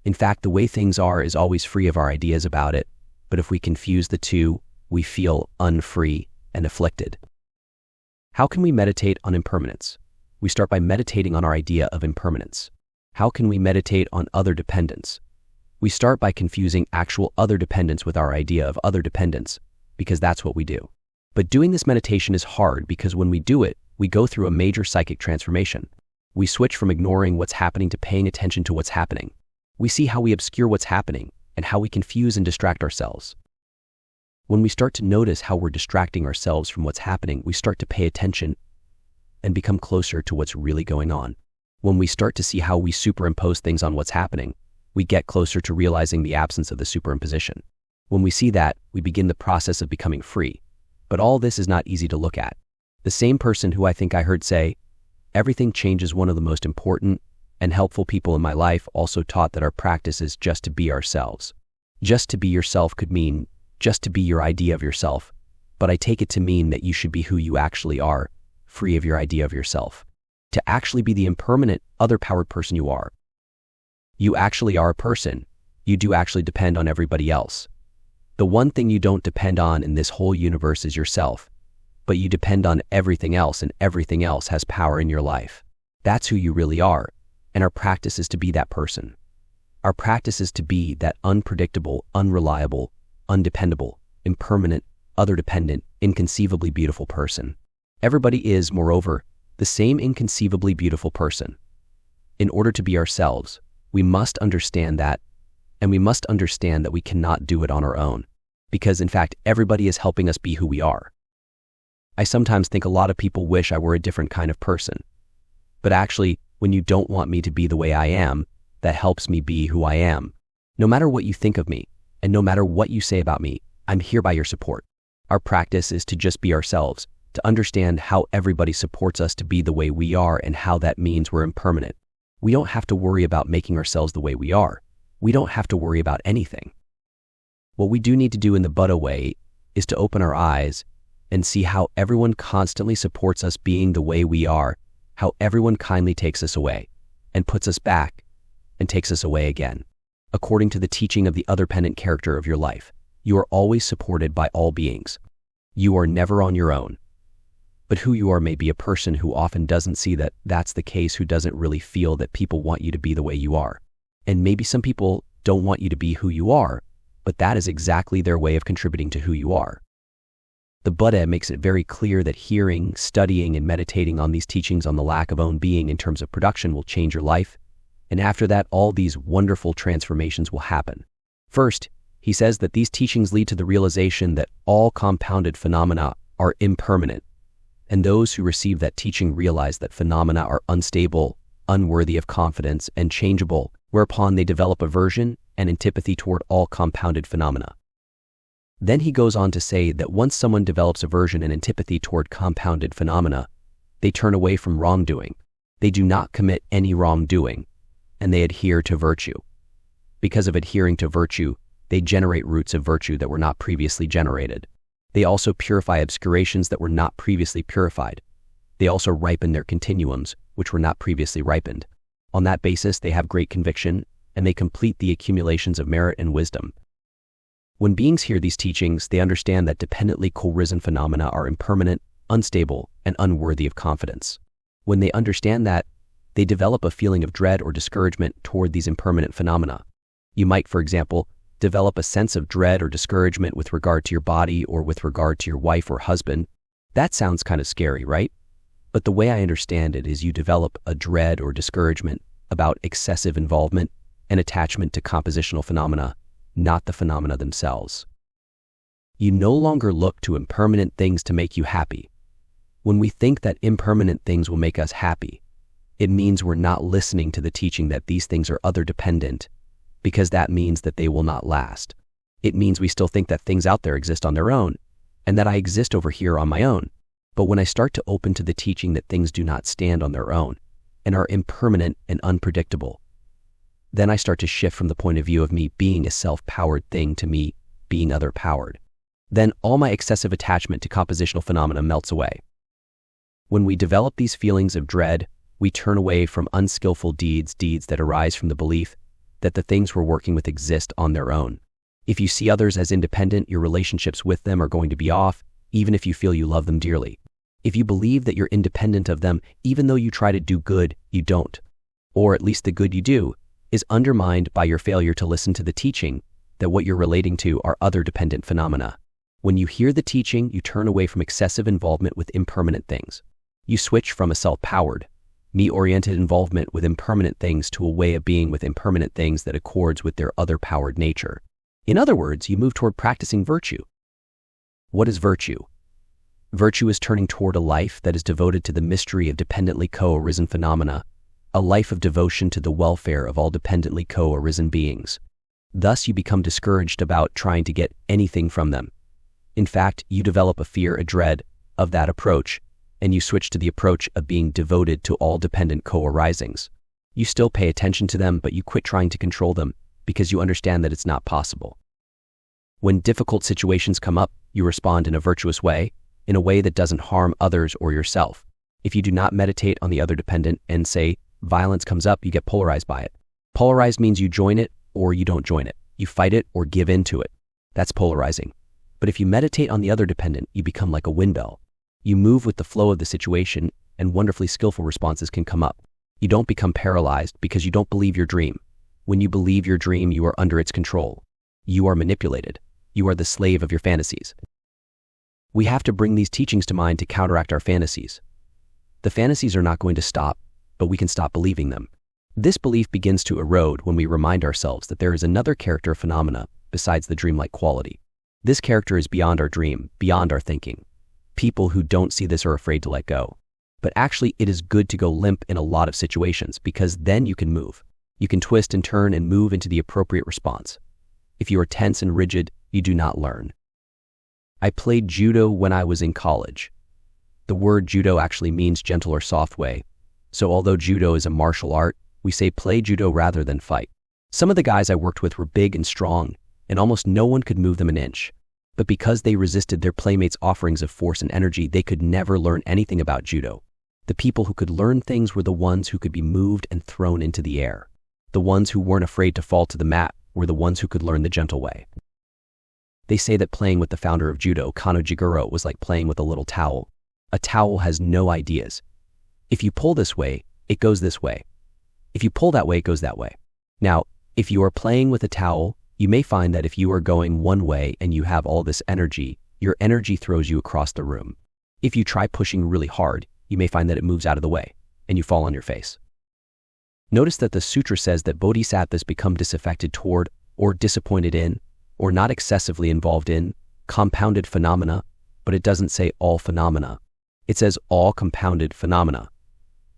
S1: In fact, the way things are is always free of our ideas about it, but if we confuse the two, we feel unfree and afflicted. How can we meditate on impermanence? We start by meditating on our idea of impermanence. How can we meditate on other dependence? We start by confusing actual other dependence with our idea of other dependence, because that's what we do. But doing this meditation is hard because when we do it, we go through a major psychic transformation. We switch from ignoring what's happening to paying attention to what's happening. We see how we obscure what's happening and how we confuse and distract ourselves. When we start to notice how we're distracting ourselves from what's happening, we start to pay attention and become closer to what's really going on. When we start to see how we superimpose things on what's happening, we get closer to realizing the absence of the superimposition. When we see that, we begin the process of becoming free. But all this is not easy to look at. The same person who I think I heard say, everything changes, one of the most important and helpful people in my life, also taught that our practice is just to be ourselves. Just to be yourself could mean just to be your idea of yourself, but I take it to mean that you should be who you actually are, free of your idea of yourself. To actually be the impermanent, other-powered person you are. You actually are a person. You do actually depend on everybody else. The one thing you don't depend on in this whole universe is yourself, but you depend on everything else, and everything else has power in your life. That's who you really are, and our practice is to be that person. Our practice is to be that unpredictable, unreliable, undependable, impermanent, other-dependent, inconceivably beautiful person. Everybody is, moreover, the same inconceivably beautiful person. In order to be ourselves, we must understand that, and we must understand that we cannot do it on our own, because in fact, everybody is helping us be who we are. I sometimes think a lot of people wish I were a different kind of person. But actually, when you don't want me to be the way I am, that helps me be who I am. No matter what you think of me, and no matter what you say about me, I'm here by your support. Our practice is to just be ourselves, to understand how everybody supports us to be the way we are and how that means we're impermanent. We don't have to worry about making ourselves the way we are. We don't have to worry about anything. What we do need to do in the Buddha way is to open our eyes and see how everyone constantly supports us being the way we are, how everyone kindly takes us away and puts us back and takes us away again. According to the teaching of the other-pendant character of your life, you are always supported by all beings. You are never on your own. But who you are may be a person who often doesn't see that that's the case, who doesn't really feel that people want you to be the way you are. And maybe some people don't want you to be who you are, but that is exactly their way of contributing to who you are. The Buddha makes it very clear that hearing, studying, and meditating on these teachings on the lack of own being in terms of production will change your life, and after that, all these wonderful transformations will happen. First, he says that these teachings lead to the realization that all compounded phenomena are impermanent, and those who receive that teaching realize that phenomena are unstable, unworthy of confidence, and changeable, whereupon they develop aversion and antipathy toward all compounded phenomena. Then he goes on to say that once someone develops aversion and antipathy toward compounded phenomena, they turn away from wrongdoing. They do not commit any wrongdoing, and they adhere to virtue. Because of adhering to virtue, They generate roots of virtue that were not previously generated. They also purify obscurations that were not previously purified. They also ripen their continuums, which were not previously ripened. On that basis, they have great conviction, and they complete the accumulations of merit and wisdom. When beings hear these teachings, they understand that dependently co-risen phenomena are impermanent, unstable, and unworthy of confidence. When they understand that, they develop a feeling of dread or discouragement toward these impermanent phenomena. You might, for example, develop a sense of dread or discouragement with regard to your body or with regard to your wife or husband. That sounds kind of scary, right? But the way I understand it is you develop a dread or discouragement about excessive involvement and attachment to compositional phenomena, not the phenomena themselves. You no longer look to impermanent things to make you happy. When we think that impermanent things will make us happy, it means we're not listening to the teaching that these things are other-dependent, because that means that they will not last. It means we still think that things out there exist on their own, and that I exist over here on my own. But when I start to open to the teaching that things do not stand on their own, and are impermanent and unpredictable, then I start to shift from the point of view of me being a self-powered thing to me being other-powered. Then all my excessive attachment to compositional phenomena melts away. When we develop these feelings of dread, we turn away from unskillful deeds that arise from the belief that the things we're working with exist on their own. If you see others as independent, your relationships with them are going to be off, even if you feel you love them dearly. If you believe that you're independent of them, even though you try to do good, you don't. Or at least the good you do is undermined by your failure to listen to the teaching that what you're relating to are other-dependent phenomena. When you hear the teaching, you turn away from excessive involvement with impermanent things. You switch from a self-powered, me-oriented involvement with impermanent things to a way of being with impermanent things that accords with their other-powered nature. In other words, you move toward practicing virtue. What is virtue? Virtue is turning toward a life that is devoted to the mystery of dependently co-arisen phenomena, a life of devotion to the welfare of all dependently co-arisen beings. Thus, you become discouraged about trying to get anything from them. In fact, you develop a fear, a dread of that approach, and you switch to the approach of being devoted to all dependent co-arisings. You still pay attention to them, but you quit trying to control them because you understand that it's not possible. When difficult situations come up, you respond in a virtuous way, in a way that doesn't harm others or yourself. If you do not meditate on the other dependent and say violence comes up, you get polarized by it. Polarized means you join it or you don't join it. You fight it or give in to it. That's polarizing. But if you meditate on the other dependent, you become like a windmill. You move with the flow of the situation, and wonderfully skillful responses can come up. You don't become paralyzed because you don't believe your dream. When you believe your dream, you are under its control. You are manipulated. You are the slave of your fantasies. We have to bring these teachings to mind to counteract our fantasies. The fantasies are not going to stop, but we can stop believing them. This belief begins to erode when we remind ourselves that there is another character of phenomena besides the dreamlike quality. This character is beyond our dream, beyond our thinking. People who don't see this are afraid to let go. But actually, it is good to go limp in a lot of situations because then you can move. You can twist and turn and move into the appropriate response. If you are tense and rigid, you do not learn. I played judo when I was in college. The word judo actually means gentle or soft way. So although judo is a martial art, we say play judo rather than fight. Some of the guys I worked with were big and strong, and almost no one could move them an inch. But because they resisted their playmates' offerings of force and energy, they could never learn anything about judo. The people who could learn things were the ones who could be moved and thrown into the air. The ones who weren't afraid to fall to the mat were the ones who could learn the gentle way. They say that playing with the founder of judo, Kano Jigoro, was like playing with a little towel. A towel has no ideas. If you pull this way, it goes this way. If you pull that way, it goes that way. Now, if you are playing with a towel, you may find that if you are going one way and you have all this energy, your energy throws you across the room. If you try pushing really hard, you may find that it moves out of the way and you fall on your face. Notice that the sutra says that bodhisattvas become disaffected toward or disappointed in or not excessively involved in compounded phenomena, but it doesn't say all phenomena. It says all compounded phenomena.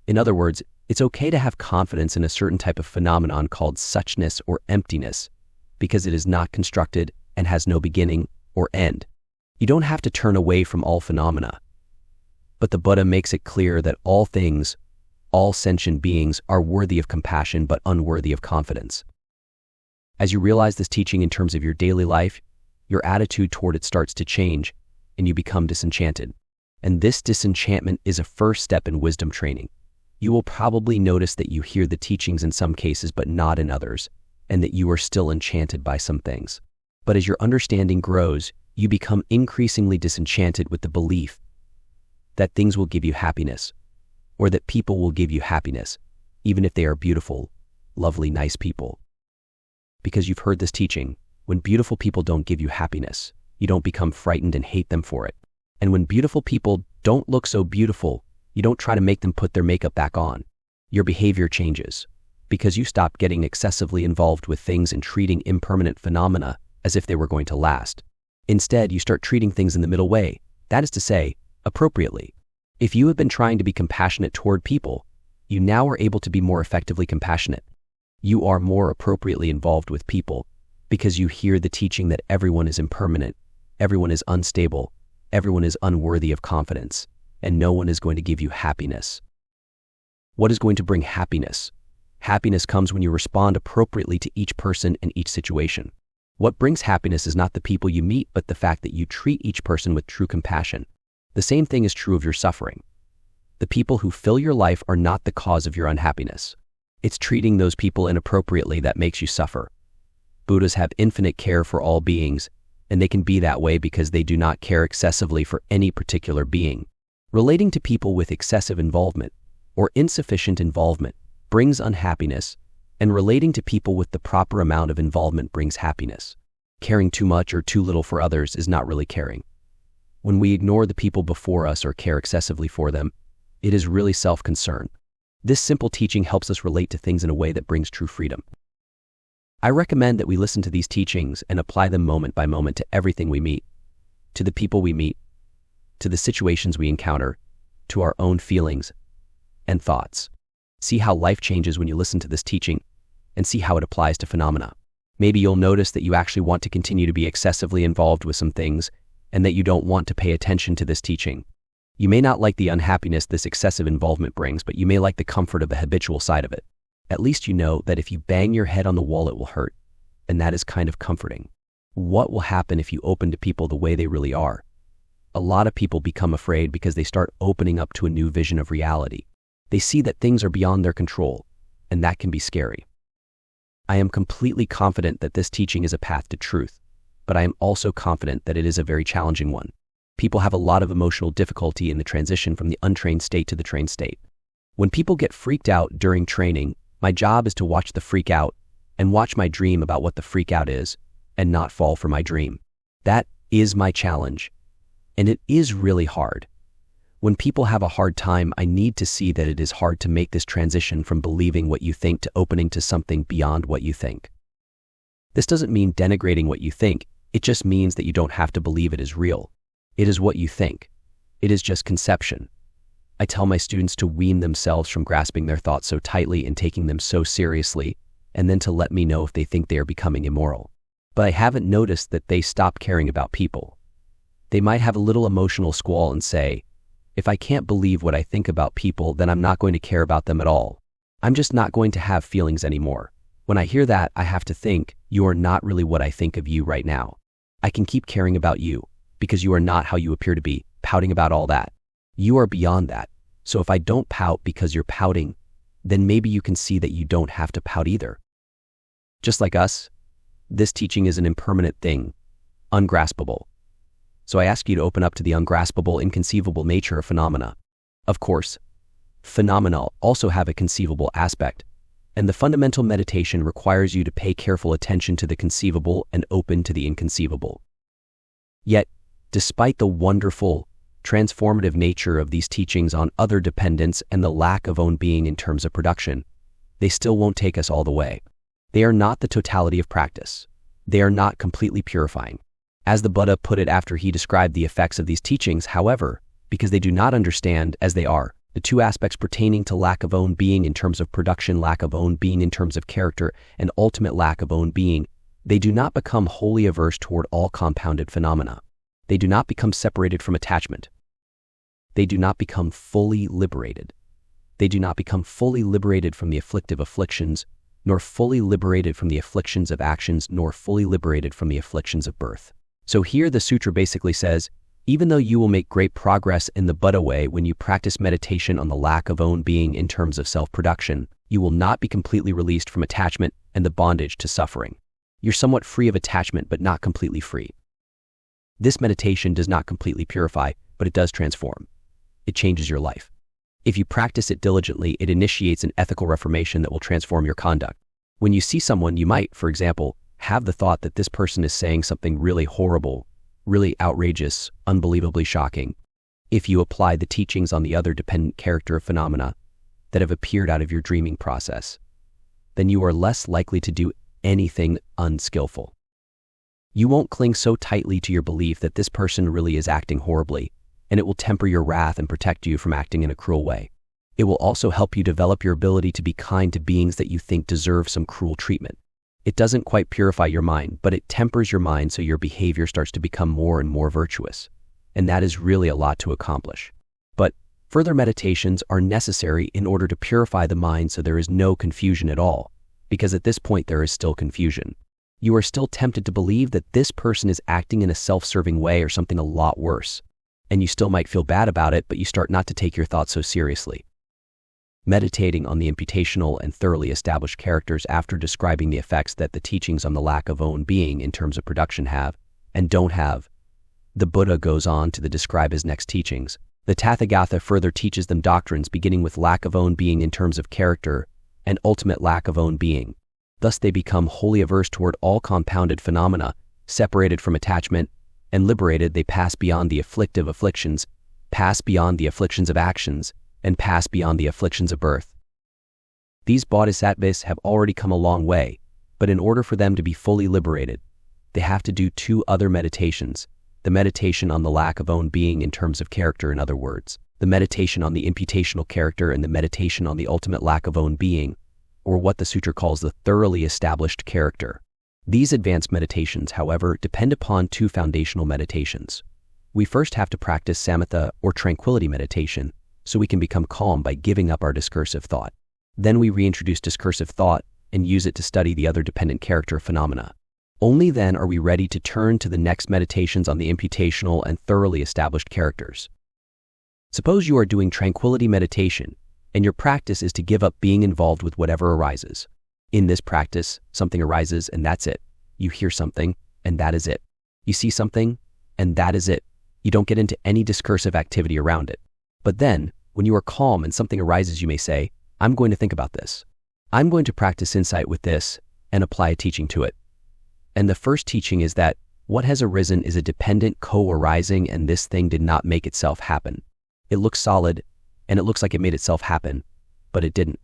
S1: In other words, it's okay to have confidence in a certain type of phenomenon called suchness or emptiness, because it is not constructed and has no beginning or end. You don't have to turn away from all phenomena. But the Buddha makes it clear that all things, all sentient beings, are worthy of compassion but unworthy of confidence. As you realize this teaching in terms of your daily life, your attitude toward it starts to change, and you become disenchanted. And this disenchantment is a first step in wisdom training. You will probably notice that you hear the teachings in some cases but not in others, and that you are still enchanted by some things. But as your understanding grows, you become increasingly disenchanted with the belief that things will give you happiness, or that people will give you happiness, even if they are beautiful, lovely, nice people. Because you've heard this teaching, when beautiful people don't give you happiness, you don't become frightened and hate them for it. And when beautiful people don't look so beautiful, you don't try to make them put their makeup back on. Your behavior changes, because you stop getting excessively involved with things and treating impermanent phenomena as if they were going to last. Instead, you start treating things in the middle way, that is to say, appropriately. If you have been trying to be compassionate toward people, you now are able to be more effectively compassionate. You are more appropriately involved with people because you hear the teaching that everyone is impermanent, everyone is unstable, everyone is unworthy of confidence, and no one is going to give you happiness. What is going to bring happiness? Happiness comes when you respond appropriately to each person and each situation. What brings happiness is not the people you meet, but the fact that you treat each person with true compassion. The same thing is true of your suffering. The people who fill your life are not the cause of your unhappiness. It's treating those people inappropriately that makes you suffer. Buddhas have infinite care for all beings, and they can be that way because they do not care excessively for any particular being. Relating to people with excessive involvement or insufficient involvement brings unhappiness, and relating to people with the proper amount of involvement brings happiness. Caring too much or too little for others is not really caring. When we ignore the people before us or care excessively for them, it is really self-concern. This simple teaching helps us relate to things in a way that brings true freedom. I recommend that we listen to these teachings and apply them moment by moment to everything we meet, to the people we meet, to the situations we encounter, to our own feelings and thoughts. See how life changes when you listen to this teaching, and see how it applies to phenomena. Maybe you'll notice that you actually want to continue to be excessively involved with some things, and that you don't want to pay attention to this teaching. You may not like the unhappiness this excessive involvement brings, but you may like the comfort of the habitual side of it. At least you know that if you bang your head on the wall, it will hurt, and that is kind of comforting. What will happen if you open to people the way they really are? A lot of people become afraid because they start opening up to a new vision of reality. They see that things are beyond their control, and that can be scary. I am completely confident that this teaching is a path to truth, but I am also confident that it is a very challenging one. People have a lot of emotional difficulty in the transition from the untrained state to the trained state. When people get freaked out during training, my job is to watch the freak out and watch my dream about what the freak out is and not fall for my dream. That is my challenge, and it is really hard. When people have a hard time, I need to see that it is hard to make this transition from believing what you think to opening to something beyond what you think. This doesn't mean denigrating what you think. It just means that you don't have to believe it is real. It is what you think. It is just conception. I tell my students to wean themselves from grasping their thoughts so tightly and taking them so seriously, and then to let me know if they think they are becoming immoral. But I haven't noticed that they stop caring about people. They might have a little emotional squall and say, if I can't believe what I think about people, then I'm not going to care about them at all. I'm just not going to have feelings anymore. When I hear that, I have to think, you are not really what I think of you right now. I can keep caring about you, because you are not how you appear to be, pouting about all that. You are beyond that. So if I don't pout because you're pouting, then maybe you can see that you don't have to pout either. Just like us, this teaching is an impermanent thing, ungraspable. So I ask you to open up to the ungraspable, inconceivable nature of phenomena. Of course, phenomena also have a conceivable aspect, and the fundamental meditation requires you to pay careful attention to the conceivable and open to the inconceivable. Yet, despite the wonderful, transformative nature of these teachings on other dependence and the lack of own being in terms of production, they still won't take us all the way. They are not the totality of practice. They are not completely purifying. As the Buddha put it after he described the effects of these teachings, however, because they do not understand as they are the two aspects pertaining to lack of own being in terms of production, lack of own being in terms of character, and ultimate lack of own being, they do not become wholly averse toward all compounded phenomena. They do not become separated from attachment. They do not become fully liberated. They do not become fully liberated from the afflictive afflictions, nor fully liberated from the afflictions of actions, nor fully liberated from the afflictions of birth. So here the sutra basically says, even though you will make great progress in the Buddha way when you practice meditation on the lack of own being in terms of self-production, you will not be completely released from attachment and the bondage to suffering. You're somewhat free of attachment, but not completely free. This meditation does not completely purify, but it does transform. It changes your life. If you practice it diligently, it initiates an ethical reformation that will transform your conduct. When you see someone, you might, for example, have the thought that this person is saying something really horrible, really outrageous, unbelievably shocking. If you apply the teachings on the other dependent character of phenomena that have appeared out of your dreaming process, then you are less likely to do anything unskillful. You won't cling so tightly to your belief that this person really is acting horribly, and it will temper your wrath and protect you from acting in a cruel way. It will also help you develop your ability to be kind to beings that you think deserve some cruel treatment. It doesn't quite purify your mind, but it tempers your mind so your behavior starts to become more and more virtuous. And that is really a lot to accomplish. But further meditations are necessary in order to purify the mind so there is no confusion at all, because at this point there is still confusion. You are still tempted to believe that this person is acting in a self-serving way or something a lot worse, and you still might feel bad about it, but you start not to take your thoughts so seriously. Meditating on the imputational and thoroughly established characters after describing the effects that the teachings on the lack of own being in terms of production have and don't have, the Buddha goes on to describe his next teachings. The Tathagata further teaches them doctrines beginning with lack of own being in terms of character and ultimate lack of own being. Thus they become wholly averse toward all compounded phenomena, separated from attachment, and liberated they pass beyond the afflictive afflictions, pass beyond the afflictions of actions, and pass beyond the afflictions of birth. These bodhisattvas have already come a long way, but in order for them to be fully liberated, they have to do two other meditations: the meditation on the lack of own being in terms of character, in other words, the meditation on the imputational character, and the meditation on the ultimate lack of own being, or what the sutra calls the thoroughly established character. These advanced meditations, however, depend upon two foundational meditations. We first have to practice samatha or tranquility meditation, so we can become calm by giving up our discursive thought. Then we reintroduce discursive thought and use it to study the other dependent character phenomena. Only then are we ready to turn to the next meditations on the imputational and thoroughly established characters. Suppose you are doing tranquility meditation, and your practice is to give up being involved with whatever arises. In this practice, something arises and that's it. You hear something and that is it. You see something and that is it. You don't get into any discursive activity around it. But then, when you are calm and something arises, you may say, I'm going to think about this. I'm going to practice insight with this and apply a teaching to it. And the first teaching is that what has arisen is a dependent co-arising, and this thing did not make itself happen. It looks solid, and it looks like it made itself happen, but it didn't.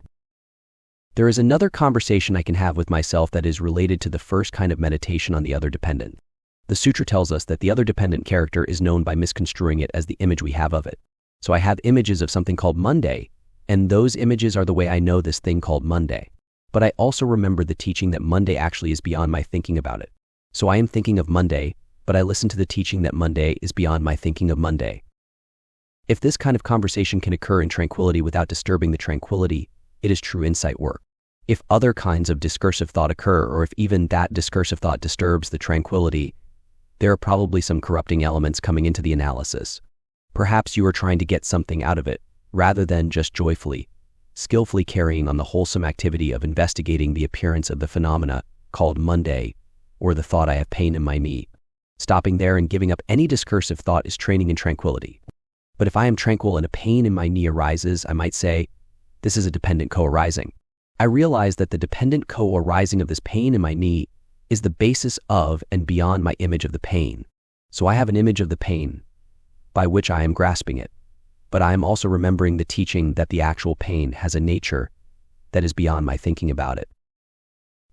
S1: There is another conversation I can have with myself that is related to the first kind of meditation on the other dependent. The sutra tells us that the other dependent character is known by misconstruing it as the image we have of it. So I have images of something called Monday, and those images are the way I know this thing called Monday. But I also remember the teaching that Monday actually is beyond my thinking about it. So I am thinking of Monday, but I listen to the teaching that Monday is beyond my thinking of Monday. If this kind of conversation can occur in tranquility without disturbing the tranquility, it is true insight work. If other kinds of discursive thought occur, or if even that discursive thought disturbs the tranquility, there are probably some corrupting elements coming into the analysis. Perhaps you are trying to get something out of it, rather than just joyfully, skillfully carrying on the wholesome activity of investigating the appearance of the phenomena called Monday, or the thought I have pain in my knee. Stopping there and giving up any discursive thought is training in tranquility. But if I am tranquil and a pain in my knee arises, I might say, this is a dependent co-arising. I realize that the dependent co-arising of this pain in my knee is the basis of and beyond my image of the pain. So I have an image of the pain, by which I am grasping it, but I am also remembering the teaching that the actual pain has a nature that is beyond my thinking about it.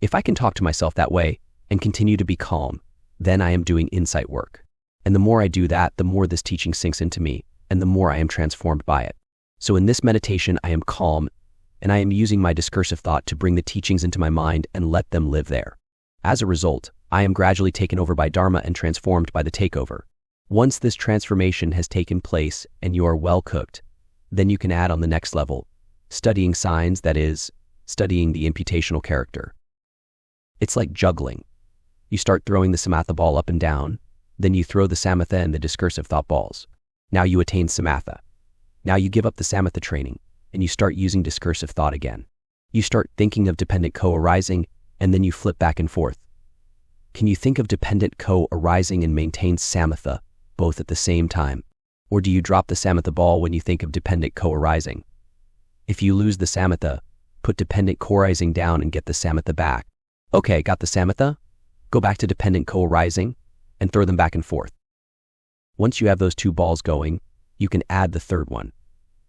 S1: If I can talk to myself that way and continue to be calm, then I am doing insight work. And the more I do that, the more this teaching sinks into me, and the more I am transformed by it. So in this meditation, I am calm, and I am using my discursive thought to bring the teachings into my mind and let them live there. As a result, I am gradually taken over by Dharma and transformed by the takeover. Once this transformation has taken place and you are well cooked, then you can add on the next level, studying signs, that is, studying the imputational character. It's like juggling. You start throwing the samatha ball up and down, then you throw the samatha and the discursive thought balls. Now you attain samatha. Now you give up the samatha training, and you start using discursive thought again. You start thinking of dependent co-arising, and then you flip back and forth. Can you think of dependent co-arising and maintain samatha both at the same time? Or do you drop the samatha ball when you think of dependent co-arising? If you lose the samatha, put dependent co-arising down and get the samatha back. Okay, got the samatha? Go back to dependent co-arising and throw them back and forth. Once you have those two balls going, you can add the third one.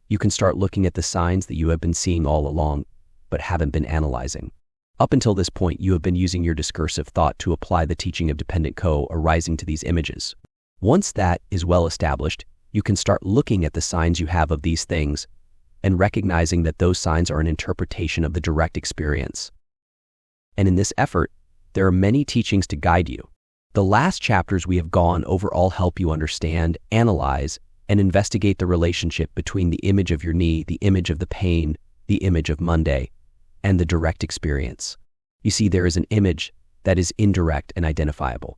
S1: You can start looking at the signs that you have been seeing all along, but haven't been analyzing. Up until this point, you have been using your discursive thought to apply the teaching of dependent co-arising to these images. Once that is well established, you can start looking at the signs you have of these things and recognizing that those signs are an interpretation of the direct experience. And in this effort, there are many teachings to guide you. The last chapters we have gone over all help you understand, analyze, and investigate the relationship between the image of your knee, the image of the pain, the image of Monday, and the direct experience. You see, there is an image that is indirect and identifiable.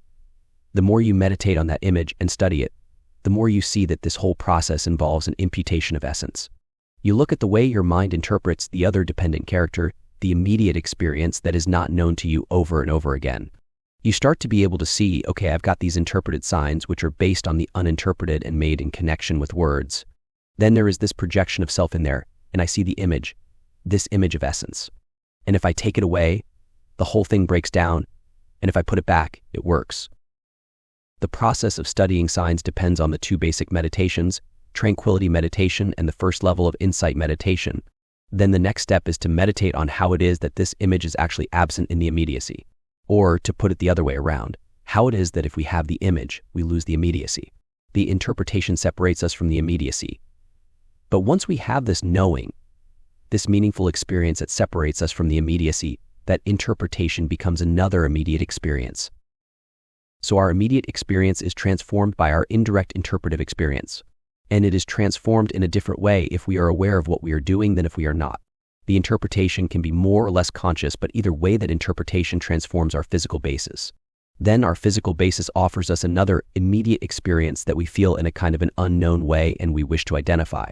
S1: The more you meditate on that image and study it, the more you see that this whole process involves an imputation of essence. You look at the way your mind interprets the other dependent character, the immediate experience that is not known to you over and over again. You start to be able to see, okay, I've got these interpreted signs which are based on the uninterpreted and made in connection with words. Then there is this projection of self in there, and I see the image, this image of essence. And if I take it away, the whole thing breaks down, and if I put it back, it works. The process of studying signs depends on the two basic meditations, tranquility meditation and the first level of insight meditation. Then the next step is to meditate on how it is that this image is actually absent in the immediacy. Or, to put it the other way around, how it is that if we have the image, we lose the immediacy. The interpretation separates us from the immediacy. But once we have this knowing, this meaningful experience that separates us from the immediacy, that interpretation becomes another immediate experience. So our immediate experience is transformed by our indirect interpretive experience. And it is transformed in a different way if we are aware of what we are doing than if we are not. The interpretation can be more or less conscious, but either way that interpretation transforms our physical basis. Then our physical basis offers us another immediate experience that we feel in a kind of an unknown way and we wish to identify.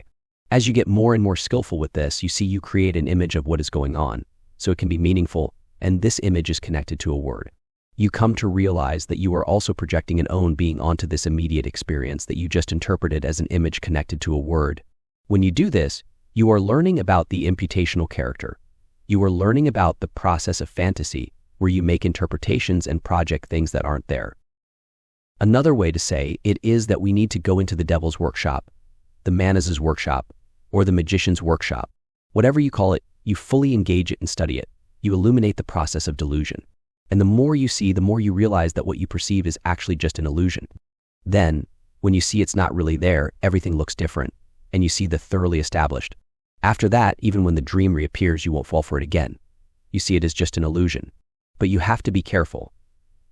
S1: As you get more and more skillful with this, you see you create an image of what is going on, so it can be meaningful, and this image is connected to a word. You come to realize that you are also projecting an own being onto this immediate experience that you just interpreted as an image connected to a word. When you do this, you are learning about the imputational character. You are learning about the process of fantasy, where you make interpretations and project things that aren't there. Another way to say it is that we need to go into the devil's workshop, the Manas's workshop, or the magician's workshop. Whatever you call it, you fully engage it and study it. You illuminate the process of delusion. And the more you see, the more you realize that what you perceive is actually just an illusion. Then, when you see it's not really there, everything looks different, and you see the thoroughly established. After that, even when the dream reappears, you won't fall for it again. You see it as just an illusion. But you have to be careful.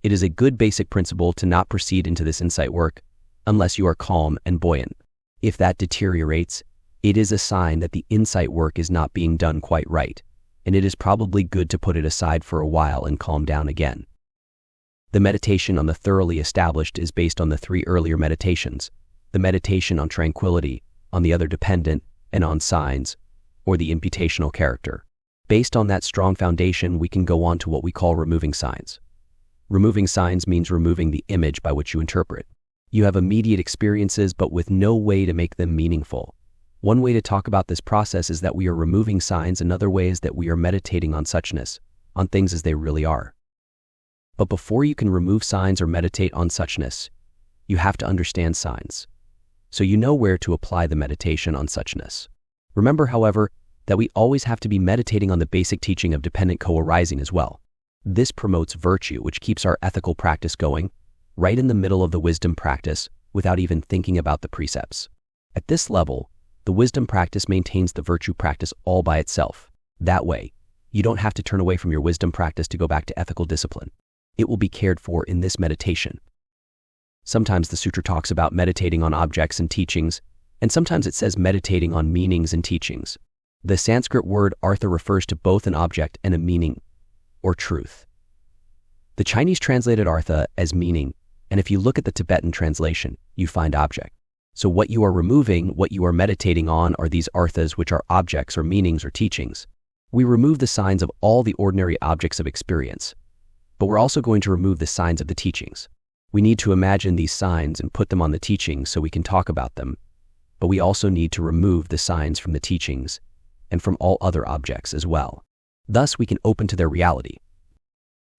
S1: It is a good basic principle to not proceed into this insight work unless you are calm and buoyant. If that deteriorates, it is a sign that the insight work is not being done quite right, and it is probably good to put it aside for a while and calm down again. The meditation on the thoroughly established is based on the three earlier meditations, the meditation on tranquility, on the other dependent, and on signs, or the imputational character. Based on that strong foundation, we can go on to what we call removing signs. Removing signs means removing the image by which you interpret. You have immediate experiences, but with no way to make them meaningful. One way to talk about this process is that we are removing signs. Another way is that we are meditating on suchness, on things as they really are. But before you can remove signs or meditate on suchness, you have to understand signs. So you know where to apply the meditation on suchness. Remember, however, that we always have to be meditating on the basic teaching of dependent co-arising as well. This promotes virtue, which keeps our ethical practice going, right in the middle of the wisdom practice, without even thinking about the precepts. At this level, the wisdom practice maintains the virtue practice all by itself. That way, you don't have to turn away from your wisdom practice to go back to ethical discipline. It will be cared for in this meditation. Sometimes the sutra talks about meditating on objects and teachings, and sometimes it says meditating on meanings and teachings. The Sanskrit word artha refers to both an object and a meaning, or truth. The Chinese translated artha as meaning, and if you look at the Tibetan translation, you find object. So what you are removing, what you are meditating on, are these arthas, which are objects or meanings or teachings. We remove the signs of all the ordinary objects of experience, but we're also going to remove the signs of the teachings. We need to imagine these signs and put them on the teachings so we can talk about them, but we also need to remove the signs from the teachings and from all other objects as well. Thus, we can open to their reality.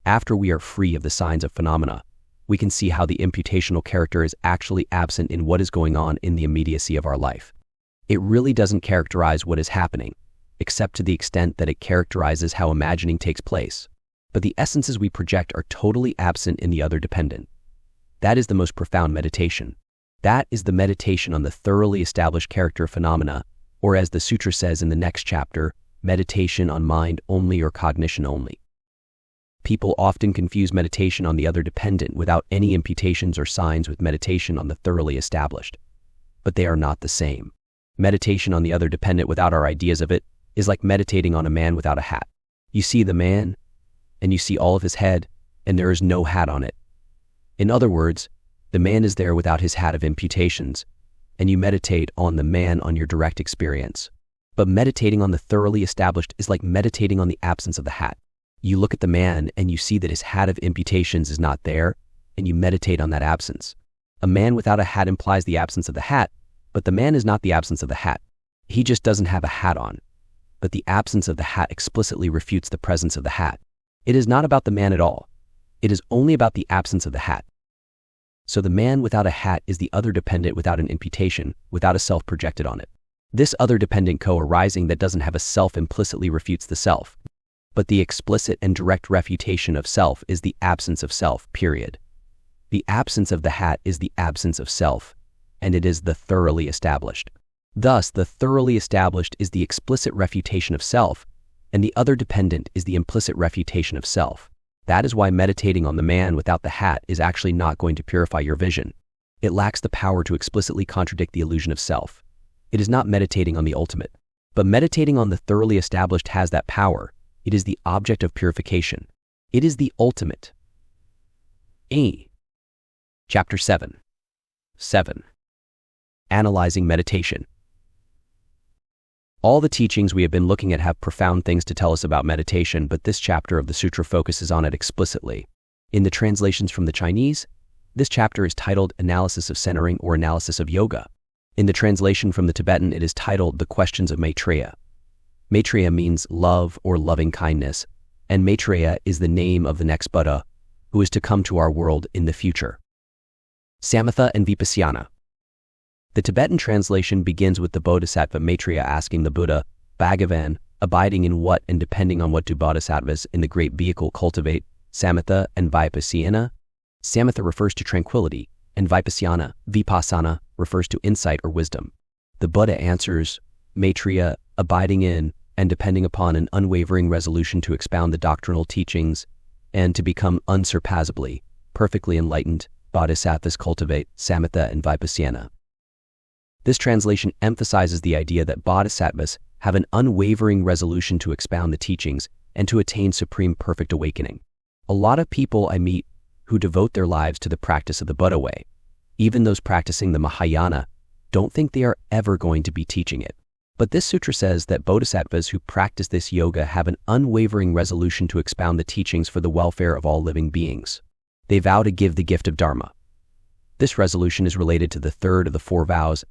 S1: After we are free of the signs of phenomena, we can see how the imputational character is actually absent in what is going on in the immediacy of our life. It really doesn't characterize what is happening, except to the extent that it characterizes how imagining takes place. But the essences we project are totally absent in the other dependent. That is the most profound meditation. That is the meditation on the thoroughly established character of phenomena, or as the sutra says in the next chapter, meditation on mind only or cognition only. People often confuse meditation on the other dependent without any imputations or signs with meditation on the thoroughly established. But they are not the same. Meditation on the other dependent without our ideas of it is like meditating on a man without a hat. You see the man, and you see all of his head, and there is no hat on it. In other words, the man is there without his hat of imputations, and you meditate on the man on your direct experience. But meditating on the thoroughly established is like meditating on the absence of the hat. You look at the man and you see that his hat of imputations is not there, and you meditate on that absence. A man without a hat implies the absence of the hat, but the man is not the absence of the hat. He just doesn't have a hat on. But the absence of the hat explicitly refutes the presence of the hat. It is not about the man at all. It is only about the absence of the hat. So the man without a hat is the other dependent without an imputation, without a self projected on it. This other dependent co-arising that doesn't have a self implicitly refutes the self. But the explicit and direct refutation of self is the absence of self, period. The absence of the hat is the absence of self, and it is the thoroughly established. Thus, the thoroughly established is the explicit refutation of self, and the other dependent is the implicit refutation of self. That is why meditating on the man without the hat is actually not going to purify your vision. It lacks the power to explicitly contradict the illusion of self. It is not meditating on the ultimate. But meditating on the thoroughly established has that power. It is the object of purification. It is the ultimate. Chapter 7. Analyzing meditation. All the teachings we have been looking at have profound things to tell us about meditation, but this chapter of the sutra focuses on it explicitly. In the translations from the Chinese, this chapter is titled Analysis of Centering or Analysis of Yoga. In the translation from the Tibetan, it is titled The Questions of Maitreya. Maitreya means love or loving kindness, and Maitreya is the name of the next Buddha who is to come to our world in the future. Samatha and Vipassana. The Tibetan translation begins with the Bodhisattva Maitreya asking the Buddha, Bhagavan, abiding in what and depending on what do bodhisattvas in the great vehicle cultivate, Samatha and Vipassana? Samatha refers to tranquility, and Vipassana refers to insight or wisdom. The Buddha answers, Maitreya, abiding in and depending upon an unwavering resolution to expound the doctrinal teachings and to become unsurpassably, perfectly enlightened, bodhisattvas cultivate, Samatha and Vipassana. This translation emphasizes the idea that bodhisattvas have an unwavering resolution to expound the teachings and to attain supreme perfect awakening. A lot of people I meet who devote their lives to the practice of the Buddha way, even those practicing the Mahayana, don't think they are ever going to be teaching it. But this sutra says that bodhisattvas who practice this yoga have an unwavering resolution to expound the teachings for the welfare of all living beings. They vow to give the gift of Dharma. This resolution is related to the third of the 4 vows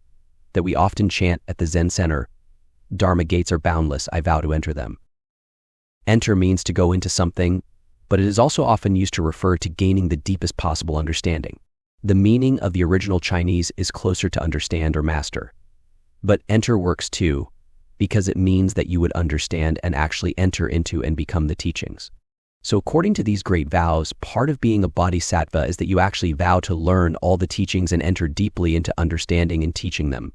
S1: that we often chant at the Zen Center. Dharma gates are boundless, I vow to enter them. Enter means to go into something, but it is also often used to refer to gaining the deepest possible understanding. The meaning of the original Chinese is closer to understand or master. But enter works too, because it means that you would understand and actually enter into and become the teachings. So according to these great vows, part of being a bodhisattva is that you actually vow to learn all the teachings and enter deeply into understanding and teaching them.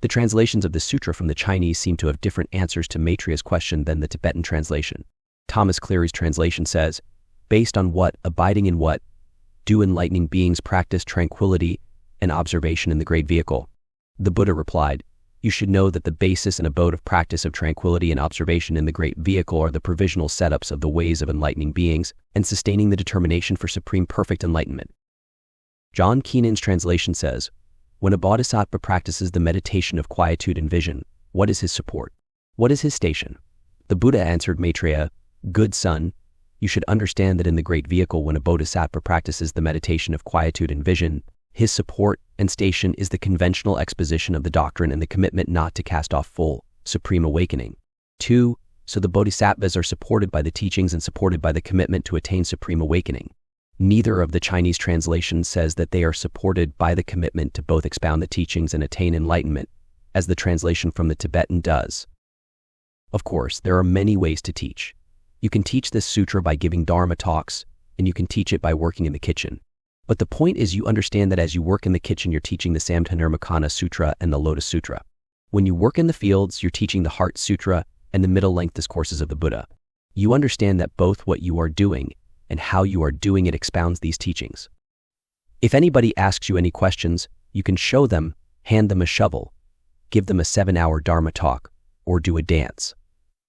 S1: The translations of the sutra from the Chinese seem to have different answers to Maitreya's question than the Tibetan translation. Thomas Cleary's translation says, based on what, abiding in what, do enlightening beings practice tranquility and observation in the great vehicle? The Buddha replied, you should know that the basis and abode of practice of tranquility and observation in the great vehicle are the provisional setups of the ways of enlightening beings and sustaining the determination for supreme perfect enlightenment. John Keenan's translation says, when a bodhisattva practices the meditation of quietude and vision, what is his support? What is his station? The Buddha answered Maitreya, good son, you should understand that in the great vehicle when a bodhisattva practices the meditation of quietude and vision, his support and station is the conventional exposition of the doctrine and the commitment not to cast off full, supreme awakening. 2. So the bodhisattvas are supported by the teachings and supported by the commitment to attain supreme awakening. Neither of the Chinese translations says that they are supported by the commitment to both expound the teachings and attain enlightenment, as the translation from the Tibetan does. Of course, there are many ways to teach. You can teach this sutra by giving Dharma talks, and you can teach it by working in the kitchen. But the point is you understand that as you work in the kitchen, you're teaching the Samdhinirmocana Sutra and the Lotus Sutra. When you work in the fields, you're teaching the Heart Sutra and the middle-length discourses of the Buddha. You understand that both what you are doing and how you are doing it expounds these teachings. If anybody asks you any questions, you can show them, hand them a shovel, give them a 7-hour Dharma talk, or do a dance.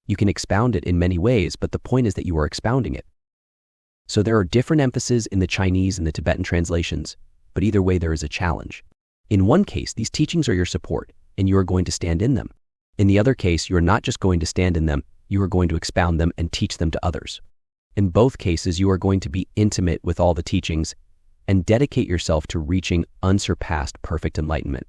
S1: You can expound it in many ways, but the point is that you are expounding it. So there are different emphases in the Chinese and the Tibetan translations, but either way there is a challenge. In one case, these teachings are your support, and you are going to stand in them. In the other case, you are not just going to stand in them, you are going to expound them and teach them to others. In both cases, you are going to be intimate with all the teachings and dedicate yourself to reaching unsurpassed perfect enlightenment.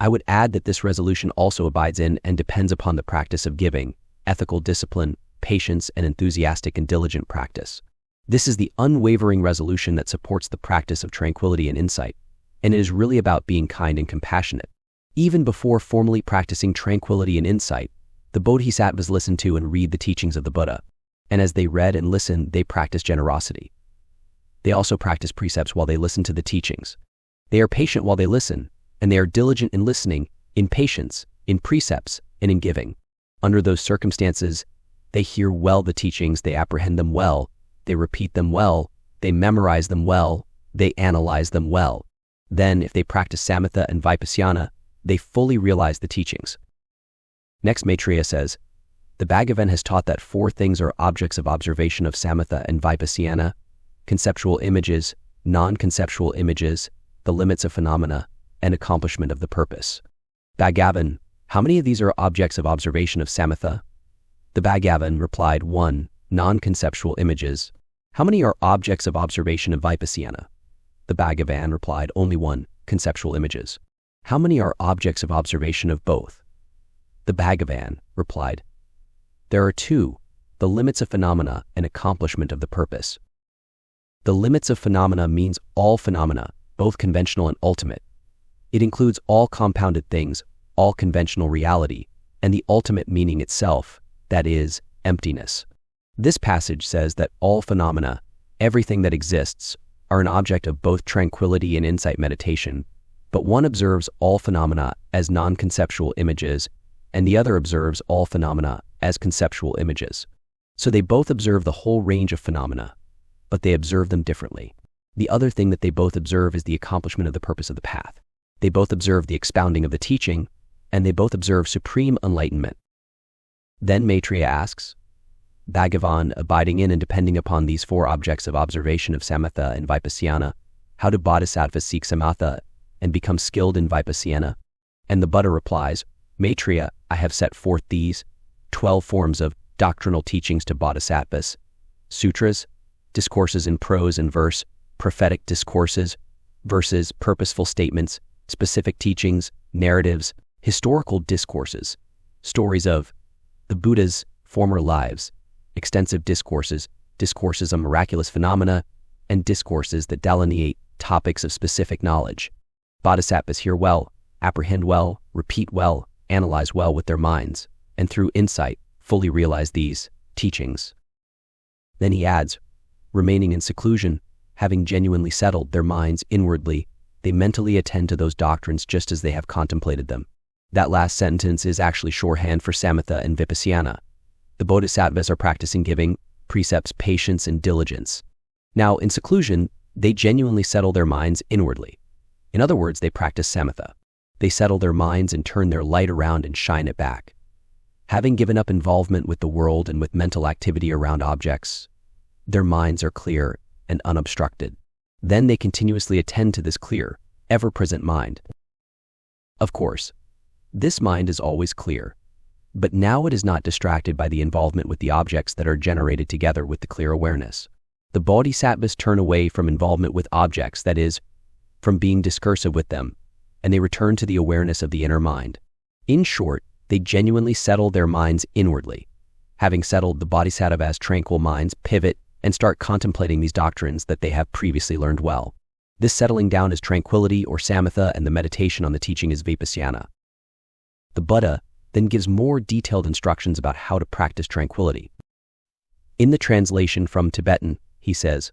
S1: I would add that this resolution also abides in and depends upon the practice of giving, ethical discipline, patience, and enthusiastic and diligent practice. This is the unwavering resolution that supports the practice of tranquility and insight, and it is really about being kind and compassionate. Even before formally practicing tranquility and insight, the bodhisattvas listen to and read the teachings of the Buddha, and as they read and listened, they practice generosity. They also practice precepts while they listen to the teachings. They are patient while they listen, and they are diligent in listening, in patience, in precepts, and in giving. Under those circumstances, they hear well the teachings, they apprehend them well, they repeat them well, they memorize them well, they analyze them well. Then, if they practice samatha and vipassana, they fully realize the teachings. Next, Maitreya says, the Bhagavan has taught that 4 things are objects of observation of samatha and vipassana: conceptual images, non-conceptual images, the limits of phenomena, and accomplishment of the purpose. Bhagavan, how many of these are objects of observation of samatha? The Bhagavan replied, 1. Non-conceptual images. How many are objects of observation of vipassana? The Bhagavan replied, only 1. Conceptual images. How many are objects of observation of both? The Bhagavan replied, there are 2. The limits of phenomena and accomplishment of the purpose. The limits of phenomena means all phenomena, both conventional and ultimate. It includes all compounded things, all conventional reality, and the ultimate meaning itself, that is, emptiness. This passage says that all phenomena, everything that exists, are an object of both tranquility and insight meditation, but one observes all phenomena as non-conceptual images, and the other observes all phenomena as conceptual images. So they both observe the whole range of phenomena, but they observe them differently. The other thing that they both observe is the accomplishment of the purpose of the path. They both observe the expounding of the teaching, and they both observe supreme enlightenment. Then Maitreya asks, Bhagavan, abiding in and depending upon these 4 objects of observation of samatha and vipassana, how do bodhisattvas seek samatha and become skilled in vipassana? And the Buddha replies, Maitreya, I have set forth these 12 forms of doctrinal teachings to bodhisattvas: sutras, discourses in prose and verse, prophetic discourses, verses, purposeful statements, specific teachings, narratives, historical discourses, stories of the Buddha's former lives, extensive discourses, discourses on miraculous phenomena, and discourses that delineate topics of specific knowledge. Bodhisattvas hear well, apprehend well, repeat well, analyze well with their minds, and through insight, fully realize these teachings. Then he adds, remaining in seclusion, having genuinely settled their minds inwardly, they mentally attend to those doctrines just as they have contemplated them. That last sentence is actually shorthand for samatha and vipassana. The bodhisattvas are practicing giving, precepts, patience, and diligence. Now, in seclusion, they genuinely settle their minds inwardly. In other words, they practice samatha. They settle their minds and turn their light around and shine it back. Having given up involvement with the world and with mental activity around objects, their minds are clear and unobstructed. Then they continuously attend to this clear, ever-present mind. Of course, this mind is always clear, but now it is not distracted by the involvement with the objects that are generated together with the clear awareness. The bodhisattvas turn away from involvement with objects, that is, from being discursive with them, and they return to the awareness of the inner mind. In short, they genuinely settle their minds inwardly. Having settled, the bodhisattvas' tranquil minds pivot and start contemplating these doctrines that they have previously learned well. This settling down is tranquility or samatha, and the meditation on the teaching is vipassana. The Buddha then gives more detailed instructions about how to practice tranquility. In the translation from Tibetan, he says,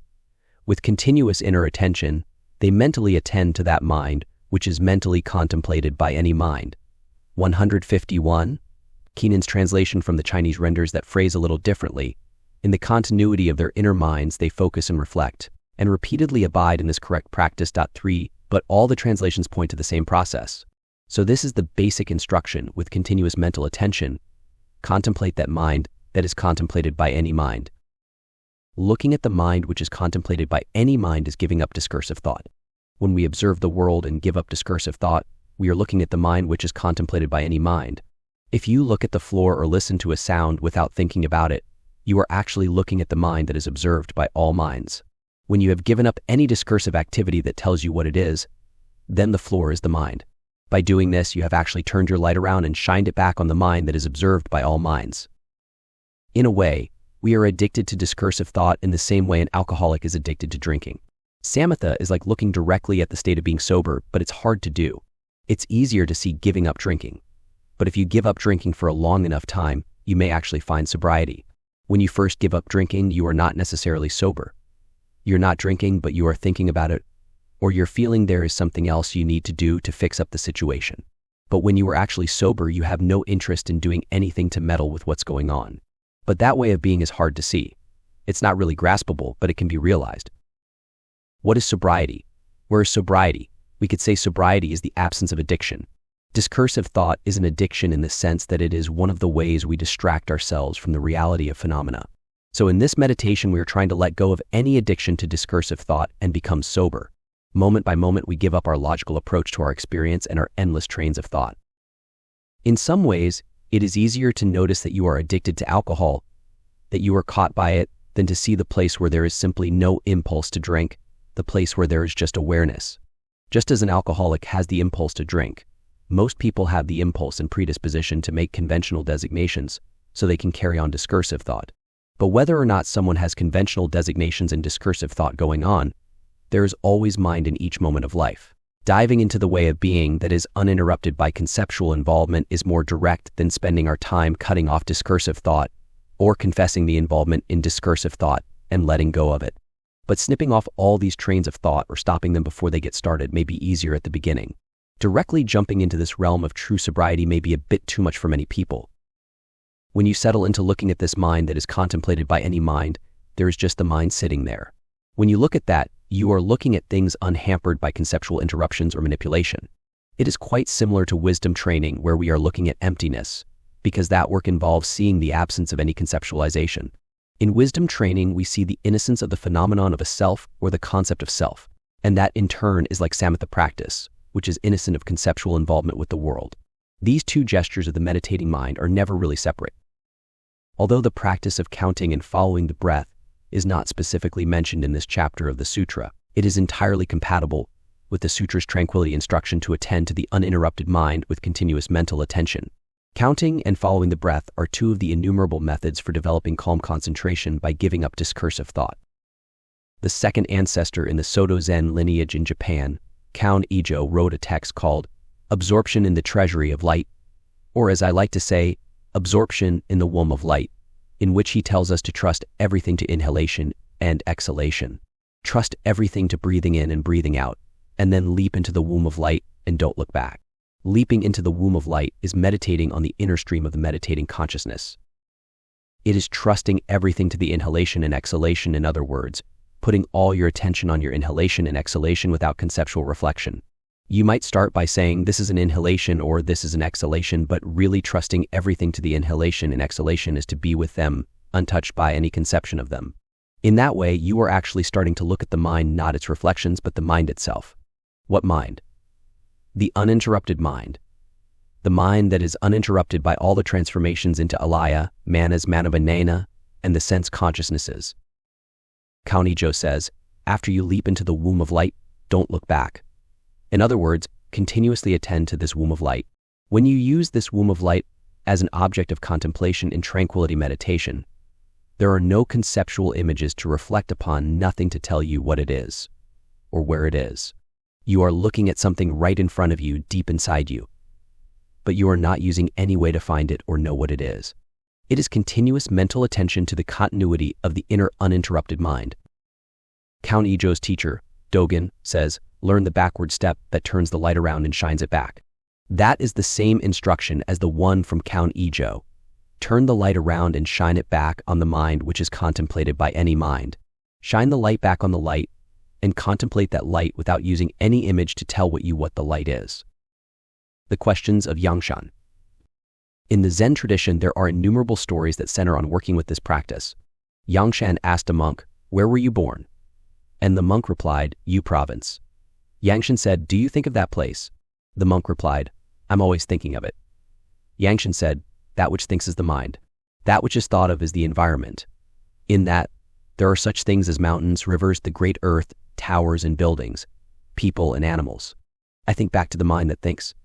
S1: with continuous inner attention, they mentally attend to that mind which is mentally contemplated by any mind. 151. Keenan's translation from the Chinese renders that phrase a little differently. In the continuity of their inner minds, they focus and reflect, and repeatedly abide in this correct practice. 3. But all the translations point to the same process. So this is the basic instruction: with continuous mental attention, contemplate that mind that is contemplated by any mind. Looking at the mind which is contemplated by any mind is giving up discursive thought. When we observe the world and give up discursive thought, we are looking at the mind which is contemplated by any mind. If you look at the floor or listen to a sound without thinking about it, you are actually looking at the mind that is observed by all minds. When you have given up any discursive activity that tells you what it is, then the floor is the mind. By doing this, you have actually turned your light around and shined it back on the mind that is observed by all minds. In a way, we are addicted to discursive thought in the same way an alcoholic is addicted to drinking. Samatha is like looking directly at the state of being sober, but it's hard to do. It's easier to see giving up drinking. But if you give up drinking for a long enough time, you may actually find sobriety. When you first give up drinking, you are not necessarily sober. You're not drinking, but you are thinking about it, or you're feeling there is something else you need to do to fix up the situation. But when you are actually sober, you have no interest in doing anything to meddle with what's going on. But that way of being is hard to see. It's not really graspable, but it can be realized. What is sobriety? Where is sobriety? We could say sobriety is the absence of addiction. Discursive thought is an addiction in the sense that it is one of the ways we distract ourselves from the reality of phenomena. So in this meditation, we are trying to let go of any addiction to discursive thought and become sober. Moment by moment, we give up our logical approach to our experience and our endless trains of thought. In some ways, it is easier to notice that you are addicted to alcohol, that you are caught by it, than to see the place where there is simply no impulse to drink, the place where there is just awareness. Just as an alcoholic has the impulse to drink, most people have the impulse and predisposition to make conventional designations so they can carry on discursive thought. But whether or not someone has conventional designations and discursive thought going on, there is always mind in each moment of life. Diving into the way of being that is uninterrupted by conceptual involvement is more direct than spending our time cutting off discursive thought or confessing the involvement in discursive thought and letting go of it. But snipping off all these trains of thought or stopping them before they get started may be easier at the beginning. Directly jumping into this realm of true sobriety may be a bit too much for many people. When you settle into looking at this mind that is contemplated by any mind, there is just the mind sitting there. When you look at that, you are looking at things unhampered by conceptual interruptions or manipulation. It is quite similar to wisdom training, where we are looking at emptiness, because that work involves seeing the absence of any conceptualization. In wisdom training, we see the innocence of the phenomenon of a self or the concept of self, and that in turn is like samatha practice, which is innocent of conceptual involvement with the world. These two gestures of the meditating mind are never really separate. Although the practice of counting and following the breath is not specifically mentioned in this chapter of the sutra, it is entirely compatible with the sutra's tranquility instruction to attend to the uninterrupted mind with continuous mental attention. Counting and following the breath are two of the innumerable methods for developing calm concentration by giving up discursive thought. The second ancestor in the Soto Zen lineage in Japan, Kaon Ijo, wrote a text called Absorption in the Treasury of Light, or as I like to say, Absorption in the Womb of Light, in which he tells us to trust everything to inhalation and exhalation. Trust everything to breathing in and breathing out, and then leap into the womb of light and don't look back. Leaping into the womb of light is meditating on the inner stream of the meditating consciousness. It is trusting everything to the inhalation and exhalation, in other words, putting all your attention on your inhalation and exhalation without conceptual reflection. You might start by saying this is an inhalation or this is an exhalation, but really trusting everything to the inhalation and exhalation is to be with them, untouched by any conception of them. In that way, you are actually starting to look at the mind, not its reflections, but the mind itself. What mind? The uninterrupted mind. The mind that is uninterrupted by all the transformations into alaya, manas, manobanena, and the sense consciousnesses. Kaonijo says, after you leap into the womb of light, don't look back. In other words, continuously attend to this womb of light. When you use this womb of light as an object of contemplation in tranquility meditation, there are no conceptual images to reflect upon, nothing to tell you what it is or where it is. You are looking at something right in front of you, deep inside you, but you are not using any way to find it or know what it is. It is continuous mental attention to the continuity of the inner uninterrupted mind. Kaonijo's teacher, Dogen, says, learn the backward step that turns the light around and shines it back. That is the same instruction as the one from Kaonijo. Turn the light around and shine it back on the mind which is contemplated by any mind. Shine the light back on the light and contemplate that light without using any image to tell what the light is. The questions of Yangshan. In the Zen tradition, there are innumerable stories that center on working with this practice. Yangshan asked a monk, "Where were you born?" And the monk replied, "Yu province." Yangshan said, "Do you think of that place?" The monk replied, "I'm always thinking of it." Yangshan said, "That which thinks is the mind. That which is thought of is the environment. In that, there are such things as mountains, rivers, the great earth, towers and buildings, people and animals. I think back to the mind that thinks."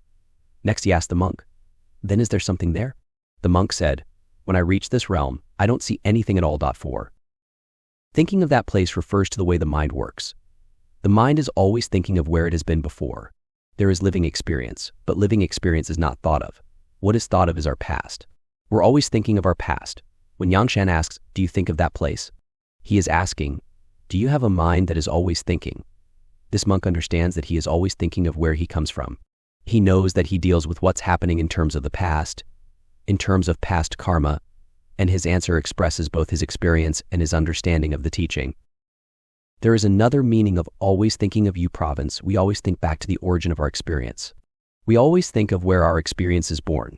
S1: Next he asked the monk, "Then is there something there?" The monk said, "When I reach this realm, I don't see anything at all. 4. Thinking of that place refers to the way the mind works. The mind is always thinking of where it has been before. There is living experience, but living experience is not thought of. What is thought of is our past. We're always thinking of our past. When Yangshan asks, "Do you think of that place?" he is asking, "Do you have a mind that is always thinking?" This monk understands that he is always thinking of where he comes from. He knows that he deals with what's happening in terms of the past, in terms of past karma, and his answer expresses both his experience and his understanding of the teaching. There is another meaning of always thinking of Yu province. We always think back to the origin of our experience. We always think of where our experience is born.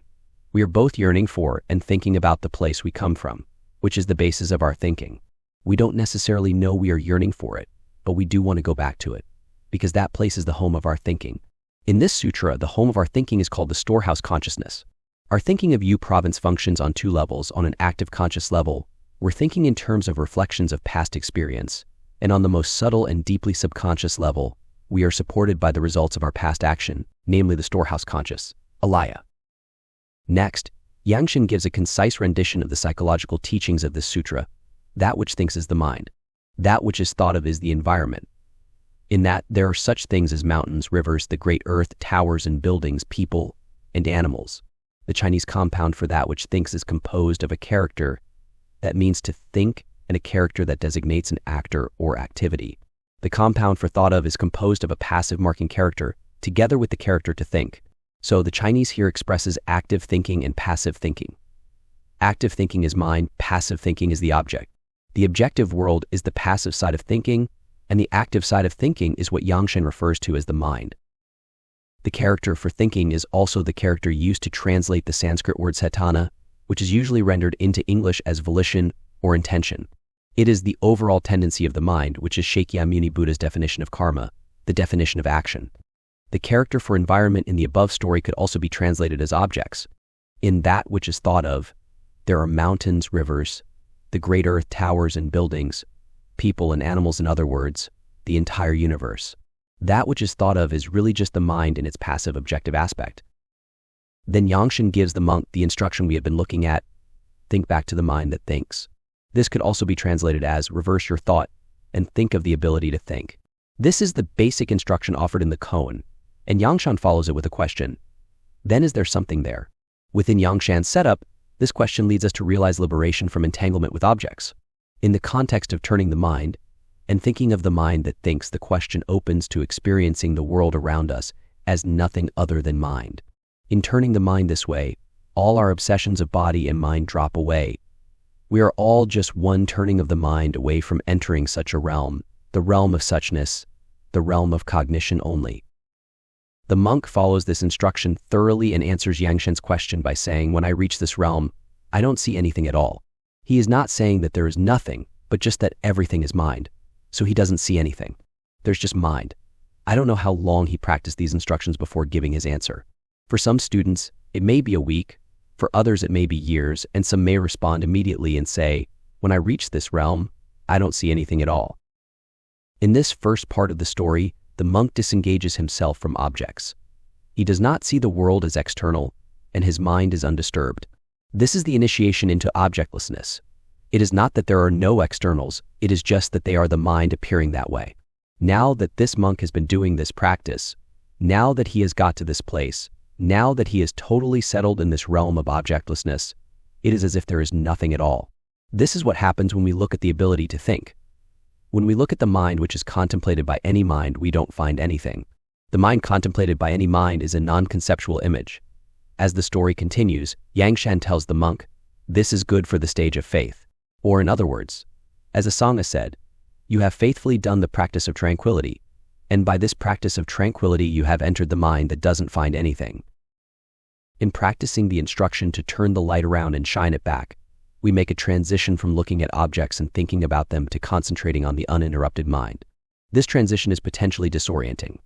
S1: We are both yearning for and thinking about the place we come from, which is the basis of our thinking. We don't necessarily know we are yearning for it, but we do want to go back to it, because that place is the home of our thinking. In this sutra, the home of our thinking is called the storehouse consciousness. Our thinking of Yu province functions on two levels. On an active conscious level, we're thinking in terms of reflections of past experience, and on the most subtle and deeply subconscious level, we are supported by the results of our past action, namely the storehouse conscious, alaya. Next, Yangshan gives a concise rendition of the psychological teachings of this sutra. That which thinks is the mind. That which is thought of is the environment. In that, there are such things as mountains, rivers, the great earth, towers and buildings, people, and animals. The Chinese compound for that which thinks is composed of a character that means to think and a character that designates an actor or activity. The compound for thought of is composed of a passive marking character together with the character to think. So the Chinese here expresses active thinking and passive thinking. Active thinking is mind, passive thinking is the object. The objective world is the passive side of thinking, and the active side of thinking is what Yangshan refers to as the mind. The character for thinking is also the character used to translate the Sanskrit word cetana, which is usually rendered into English as volition or intention. It is the overall tendency of the mind, which is Shakyamuni Buddha's definition of karma, the definition of action. The character for environment in the above story could also be translated as objects. In that which is thought of, there are mountains, rivers, the great earth, towers and buildings, people and animals, in other words, the entire universe. That which is thought of is really just the mind in its passive objective aspect. Then Yangshan gives the monk the instruction we have been looking at, think back to the mind that thinks. This could also be translated as reverse your thought and think of the ability to think. This is the basic instruction offered in the koan, and Yangshan follows it with a question. Then is there something there? Within Yangshan's setup, this question leads us to realize liberation from entanglement with objects. In the context of turning the mind and thinking of the mind that thinks, the question opens to experiencing the world around us as nothing other than mind. In turning the mind this way, all our obsessions of body and mind drop away. We are all just one turning of the mind away from entering such a realm, the realm of suchness, the realm of cognition only. The monk follows this instruction thoroughly and answers Yangshen's question by saying, when I reach this realm, I don't see anything at all. He is not saying that there is nothing, but just that everything is mind. So he doesn't see anything. There's just mind. I don't know how long he practiced these instructions before giving his answer. For some students, it may be a week. For others, it may be years, and some may respond immediately and say, when I reach this realm, I don't see anything at all. In this first part of the story, the monk disengages himself from objects. He does not see the world as external, and his mind is undisturbed. This is the initiation into objectlessness. It is not that there are no externals, it is just that they are the mind appearing that way. Now that this monk has been doing this practice, now that he has got to this place, now that he is totally settled in this realm of objectlessness, it is as if there is nothing at all. This is what happens when we look at the ability to think. When we look at the mind which is contemplated by any mind, we don't find anything. The mind contemplated by any mind is a non-conceptual image. As the story continues, Yangshan tells the monk, this is good for the stage of faith. Or in other words, as Asanga said, you have faithfully done the practice of tranquility, and by this practice of tranquility you have entered the mind that doesn't find anything. In practicing the instruction to turn the light around and shine it back, we make a transition from looking at objects and thinking about them to concentrating on the uninterrupted mind. This transition is potentially disorienting.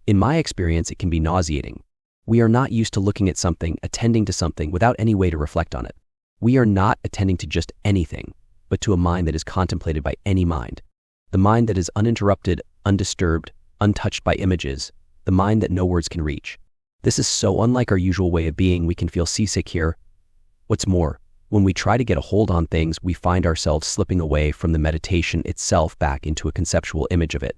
S1: In my experience, it can be nauseating. We are not used to looking at something, attending to something without any way to reflect on it. We are not attending to just anything, but to a mind that is contemplated by any mind. The mind that is uninterrupted, undisturbed, untouched by images, the mind that no words can reach. This is so unlike our usual way of being, we can feel seasick here. What's more, when we try to get a hold on things, we find ourselves slipping away from the meditation itself back into a conceptual image of it.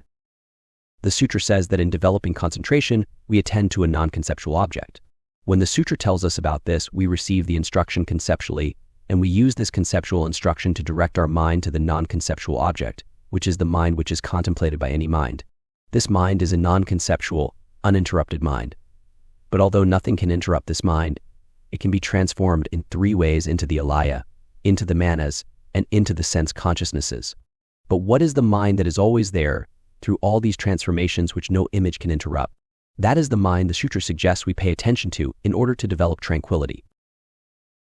S1: The sutra says that in developing concentration, we attend to a non-conceptual object. When the sutra tells us about this, we receive the instruction conceptually, and we use this conceptual instruction to direct our mind to the non-conceptual object, which is the mind which is contemplated by any mind. This mind is a non-conceptual, uninterrupted mind. But although nothing can interrupt this mind, it can be transformed in three ways into the alaya, into the manas, and into the sense consciousnesses. But what is the mind that is always there through all these transformations which no image can interrupt? That is the mind the sutra suggests we pay attention to in order to develop tranquility.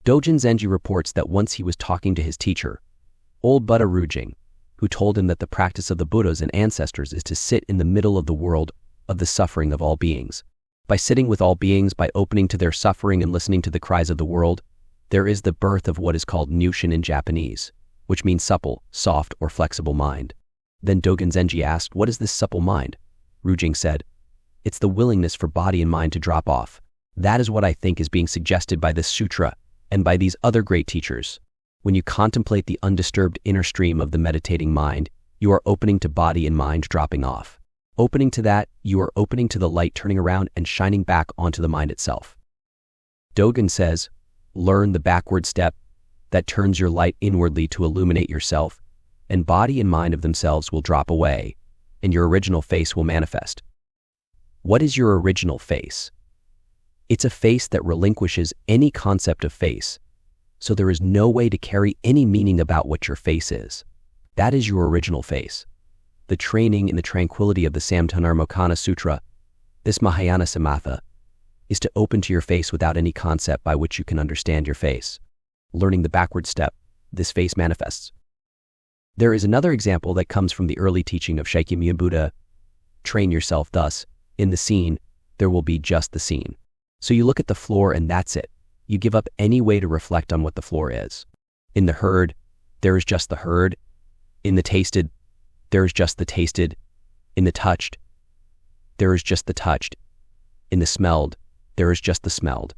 S1: Dogen Zenji reports that once he was talking to his teacher, old Buddha Rujing, who told him that the practice of the Buddhas and ancestors is to sit in the middle of the world of the suffering of all beings. By sitting with all beings, by opening to their suffering and listening to the cries of the world, there is the birth of what is called Nushin in Japanese, which means supple, soft, or flexible mind. Then Dogen Zenji asked, what is this supple mind? Rujing said, it's the willingness for body and mind to drop off. That is what I think is being suggested by this sutra and by these other great teachers. When you contemplate the undisturbed inner stream of the meditating mind, you are opening to body and mind dropping off. Opening to that, you are opening to the light turning around and shining back onto the mind itself. Dogen says, learn the backward step that turns your light inwardly to illuminate yourself, and body and mind of themselves will drop away, and your original face will manifest. What is your original face? It's a face that relinquishes any concept of face, so there is no way to carry any meaning about what your face is. That is your original face. The training in the tranquility of the Samdhinirmocana Sutra, this Mahayana samatha, is to open to your face without any concept by which you can understand your face. Learning the backward step, this face manifests. There is another example that comes from the early teaching of Shakyamuni Buddha. Train yourself thus, in the scene, there will be just the scene. So you look at the floor and that's it. You give up any way to reflect on what the floor is. In the heard, there is just the heard. In the tasted, there is just the tasted. In the touched, there is just the touched. In the smelled, there is just the smelled.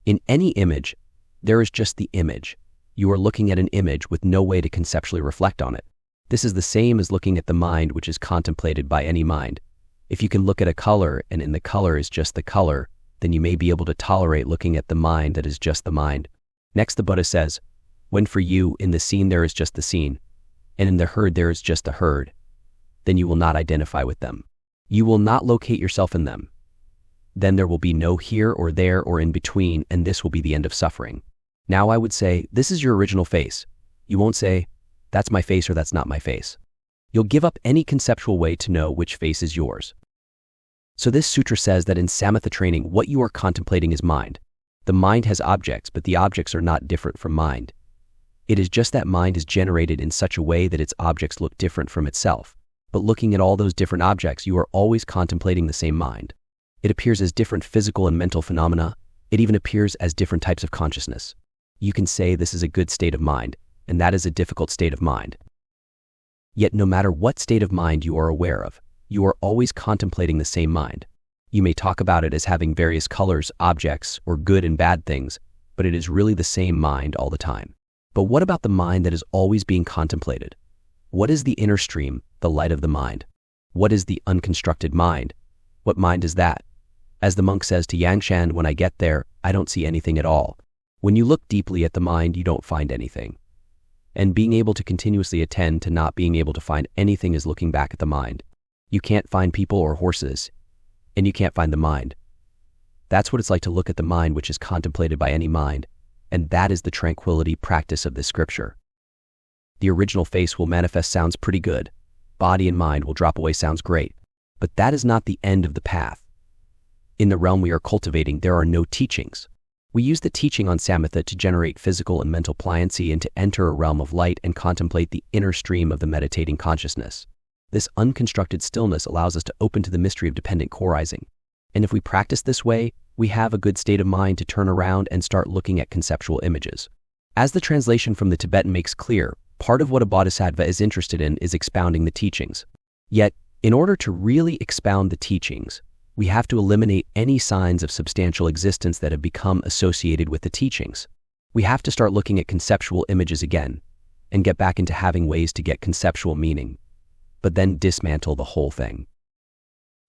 S1: In any image, there is just the image. You are looking at an image with no way to conceptually reflect on it. This is the same as looking at the mind which is contemplated by any mind. If you can look at a color and in the color is just the color, then you may be able to tolerate looking at the mind that is just the mind. Next, the Buddha says, when for you in the scene there is just the scene, and in the heard there is just the heard, then you will not identify with them. You will not locate yourself in them. Then there will be no here or there or in between, and this will be the end of suffering. Now I would say, this is your original face. You won't say, that's my face or that's not my face. You'll give up any conceptual way to know which face is yours. So this sutra says that in samatha training, what you are contemplating is mind. The mind has objects, but the objects are not different from mind. It is just that mind is generated in such a way that its objects look different from itself. But looking at all those different objects, you are always contemplating the same mind. It appears as different physical and mental phenomena. It even appears as different types of consciousness. You can say this is a good state of mind, and that is a difficult state of mind. Yet no matter what state of mind you are aware of, you are always contemplating the same mind. You may talk about it as having various colors, objects, or good and bad things, but it is really the same mind all the time. But what about the mind that is always being contemplated? What is the inner stream, the light of the mind? What is the unconstructed mind? What mind is that? As the monk says to Yangshan, when I get there, I don't see anything at all. When you look deeply at the mind, you don't find anything. And being able to continuously attend to not being able to find anything is looking back at the mind. You can't find people or horses, and you can't find the mind. That's what it's like to look at the mind which is contemplated by any mind, and that is the tranquility practice of this scripture. The original face will manifest sounds pretty good. Body and mind will drop away sounds great. But that is not the end of the path. In the realm we are cultivating, there are no teachings. We use the teaching on samatha to generate physical and mental pliancy and to enter a realm of light and contemplate the inner stream of the meditating consciousness. This unconstructed stillness allows us to open to the mystery of dependent co-rising. And if we practice this way, we have a good state of mind to turn around and start looking at conceptual images. As the translation from the Tibetan makes clear, part of what a bodhisattva is interested in is expounding the teachings. Yet, in order to really expound the teachings, we have to eliminate any signs of substantial existence that have become associated with the teachings. We have to start looking at conceptual images again, and get back into having ways to get conceptual meaning, but then dismantle the whole thing.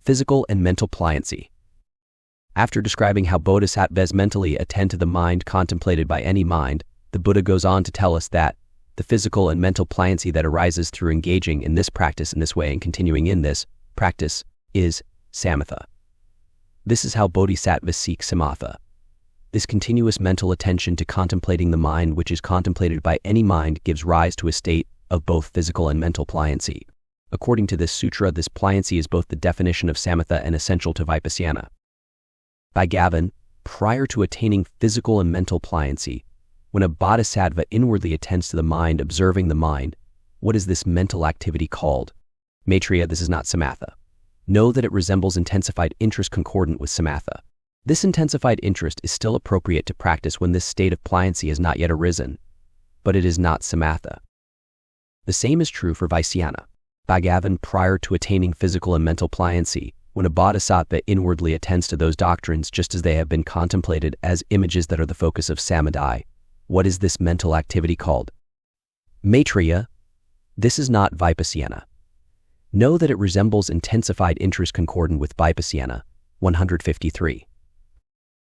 S1: Physical and mental pliancy. After describing how bodhisattvas mentally attend to the mind contemplated by any mind, the Buddha goes on to tell us that the physical and mental pliancy that arises through engaging in this practice in this way and continuing in this practice is samatha. This is how bodhisattvas seek samatha. This continuous mental attention to contemplating the mind which is contemplated by any mind gives rise to a state of both physical and mental pliancy. According to this sutra, this pliancy is both the definition of samatha and essential to vipassana. By Gavin, prior to attaining physical and mental pliancy, when a bodhisattva inwardly attends to the mind, observing the mind, what is this mental activity called? Maitreya, this is not samatha. Know that it resembles intensified interest concordant with samatha. This intensified interest is still appropriate to practice when this state of pliancy has not yet arisen, but it is not samatha. The same is true for vipassana. By Gavin, prior to attaining physical and mental pliancy, when a bodhisattva inwardly attends to those doctrines just as they have been contemplated as images that are the focus of samadhi, what is this mental activity called? Maitreya, this is not vipassana. Know that it resembles intensified interest concordant with vipassana, 153.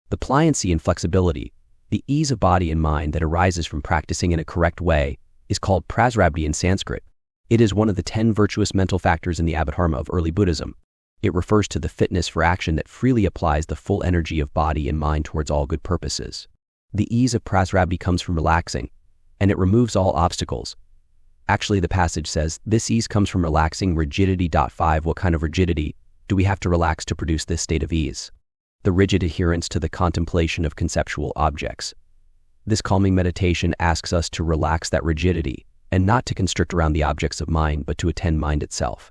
S1: The pliancy and flexibility, the ease of body and mind that arises from practicing in a correct way, is called prasrabdhi in Sanskrit. It is one of the 10 virtuous mental factors in the Abhidharma of early Buddhism. It refers to the fitness for action that freely applies the full energy of body and mind towards all good purposes. The ease of prasrabdhi comes from relaxing, and it removes all obstacles. Actually, the passage says, this ease comes from relaxing rigidity. 5. What kind of rigidity do we have to relax to produce this state of ease? The rigid adherence to the contemplation of conceptual objects. This calming meditation asks us to relax that rigidity, and not to constrict around the objects of mind, but to attend mind itself.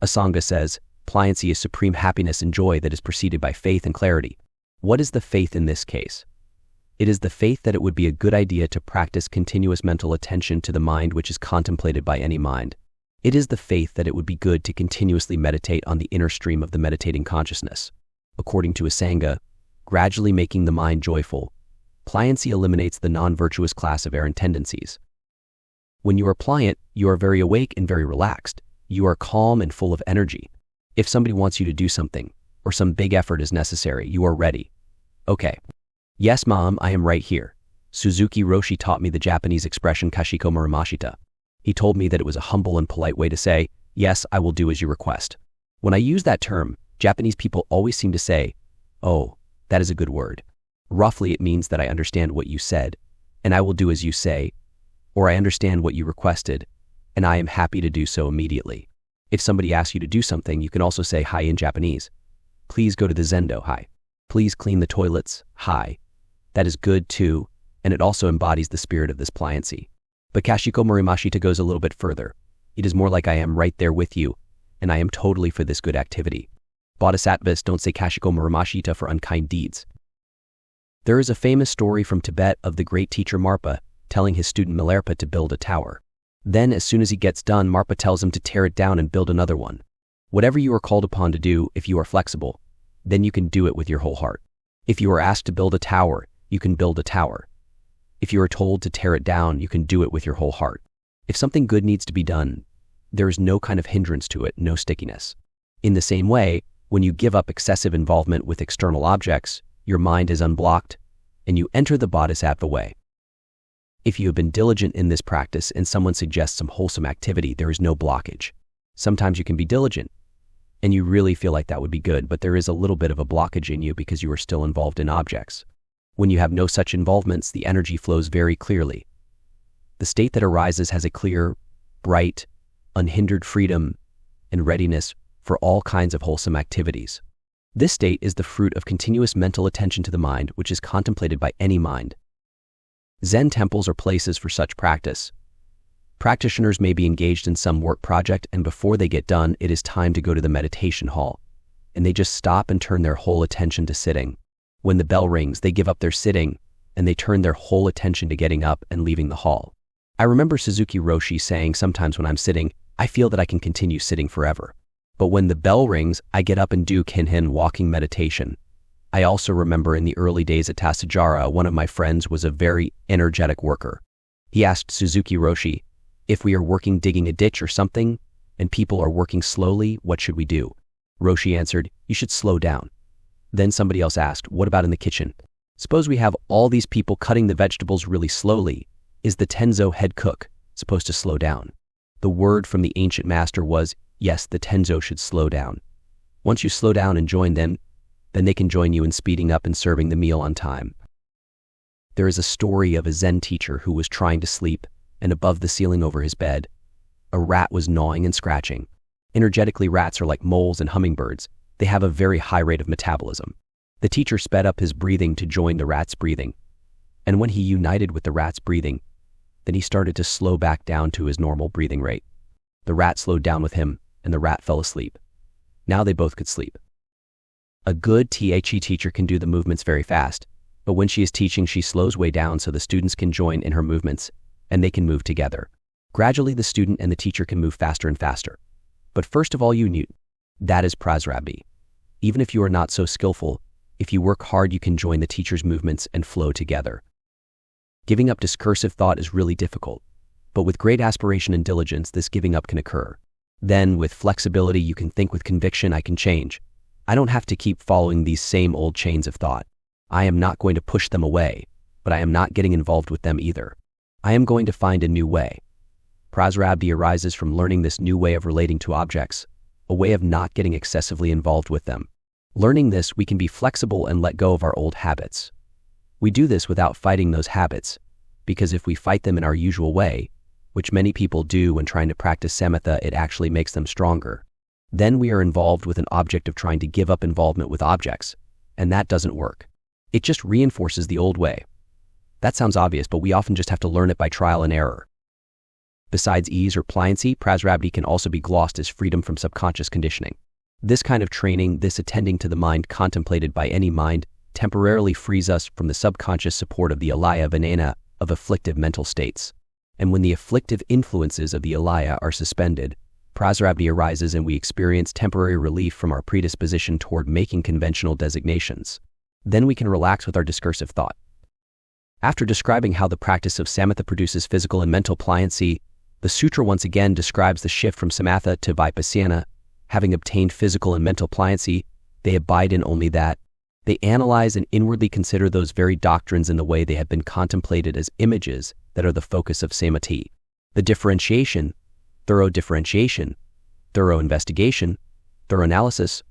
S1: Asanga says, pliancy is supreme happiness and joy that is preceded by faith and clarity. What is the faith in this case? It is the faith that it would be a good idea to practice continuous mental attention to the mind which is contemplated by any mind. It is the faith that it would be good to continuously meditate on the inner stream of the meditating consciousness. According to Asanga, gradually making the mind joyful, pliancy eliminates the non-virtuous class of errant tendencies. When you are pliant, you are very awake and very relaxed. You are calm and full of energy. If somebody wants you to do something, or some big effort is necessary, you are ready. Okay. Yes, Mom, I am right here. Suzuki Roshi taught me the Japanese expression kashiko murimashita. He told me that it was a humble and polite way to say, yes, I will do as you request. When I use that term, Japanese people always seem to say, oh, that is a good word. Roughly, it means that I understand what you said, and I will do as you say, or I understand what you requested, and I am happy to do so immediately. If somebody asks you to do something, you can also say hi in Japanese. Please go to the zendo, hi. Please clean the toilets, hi. That is good too, and it also embodies the spirit of this pliancy. But Kashiko Murimashita goes a little bit further. It is more like I am right there with you, and I am totally for this good activity. Bodhisattvas don't say Kashiko Murimashita for unkind deeds. There is a famous story from Tibet of the great teacher Marpa telling his student Milarepa to build a tower. Then, as soon as he gets done, Marpa tells him to tear it down and build another one. Whatever you are called upon to do, if you are flexible, then you can do it with your whole heart. If you are asked to build a tower, you can build a tower. If you are told to tear it down, you can do it with your whole heart. If something good needs to be done, there is no kind of hindrance to it, no stickiness. In the same way, when you give up excessive involvement with external objects, your mind is unblocked, and you enter the bodhisattva way. If you have been diligent in this practice and someone suggests some wholesome activity, there is no blockage. Sometimes you can be diligent, and you really feel like that would be good, but there is a little bit of a blockage in you because you are still involved in objects. When you have no such involvements, the energy flows very clearly. The state that arises has a clear, bright, unhindered freedom and readiness for all kinds of wholesome activities. This state is the fruit of continuous mental attention to the mind, which is contemplated by any mind. Zen temples are places for such practice. Practitioners may be engaged in some work project, and before they get done, it is time to go to the meditation hall, and they just stop and turn their whole attention to sitting. When the bell rings, they give up their sitting, and they turn their whole attention to getting up and leaving the hall. I remember Suzuki Roshi saying sometimes when I'm sitting, I feel that I can continue sitting forever. But when the bell rings, I get up and do kinhin walking meditation. I also remember in the early days at Tasajara, one of my friends was a very energetic worker. He asked Suzuki Roshi, if we are working digging a ditch or something, and people are working slowly, what should we do? Roshi answered, you should slow down. Then somebody else asked, what about in the kitchen? Suppose we have all these people cutting the vegetables really slowly. Is the Tenzo head cook supposed to slow down? The word from the ancient master was, yes, the Tenzo should slow down. Once you slow down and join them, then they can join you in speeding up and serving the meal on time. There is a story of a Zen teacher who was trying to sleep, and above the ceiling over his bed, a rat was gnawing and scratching. Energetically, rats are like moles and hummingbirds. They have a very high rate of metabolism. The teacher sped up his breathing to join the rat's breathing. And when he united with the rat's breathing, then he started to slow back down to his normal breathing rate. The rat slowed down with him, and the rat fell asleep. Now they both could sleep. A good Tai Chi teacher can do the movements very fast, but when she is teaching, she slows way down so the students can join in her movements, and they can move together. Gradually, the student and the teacher can move faster and faster. But first of all, you knew. That is prasrabdhi. Even if you are not so skillful, if you work hard, you can join the teacher's movements and flow together. Giving up discursive thought is really difficult, but with great aspiration and diligence, this giving up can occur. Then, with flexibility, you can think with conviction, I can change. I don't have to keep following these same old chains of thought. I am not going to push them away, but I am not getting involved with them either. I am going to find a new way. Prasrabdhi arises from learning this new way of relating to objects, a way of not getting excessively involved with them. Learning this, we can be flexible and let go of our old habits. We do this without fighting those habits, because if we fight them in our usual way, which many people do when trying to practice samatha, it actually makes them stronger. Then we are involved with an object of trying to give up involvement with objects, and that doesn't work. It just reinforces the old way. That sounds obvious, but we often just have to learn it by trial and error. Besides ease or pliancy, prasrabdhi can also be glossed as freedom from subconscious conditioning. This kind of training, this attending to the mind contemplated by any mind, temporarily frees us from the subconscious support of the alaya venena of afflictive mental states. And when the afflictive influences of the alaya are suspended, prasrabdhi arises and we experience temporary relief from our predisposition toward making conventional designations. Then we can relax with our discursive thought. After describing how the practice of samatha produces physical and mental pliancy, the sutra once again describes the shift from samatha to vipassana. Having obtained physical and mental pliancy, they abide in only that. They analyze and inwardly consider those very doctrines in the way they have been contemplated as images that are the focus of samadhi. The differentiation, thorough investigation, thorough analysis,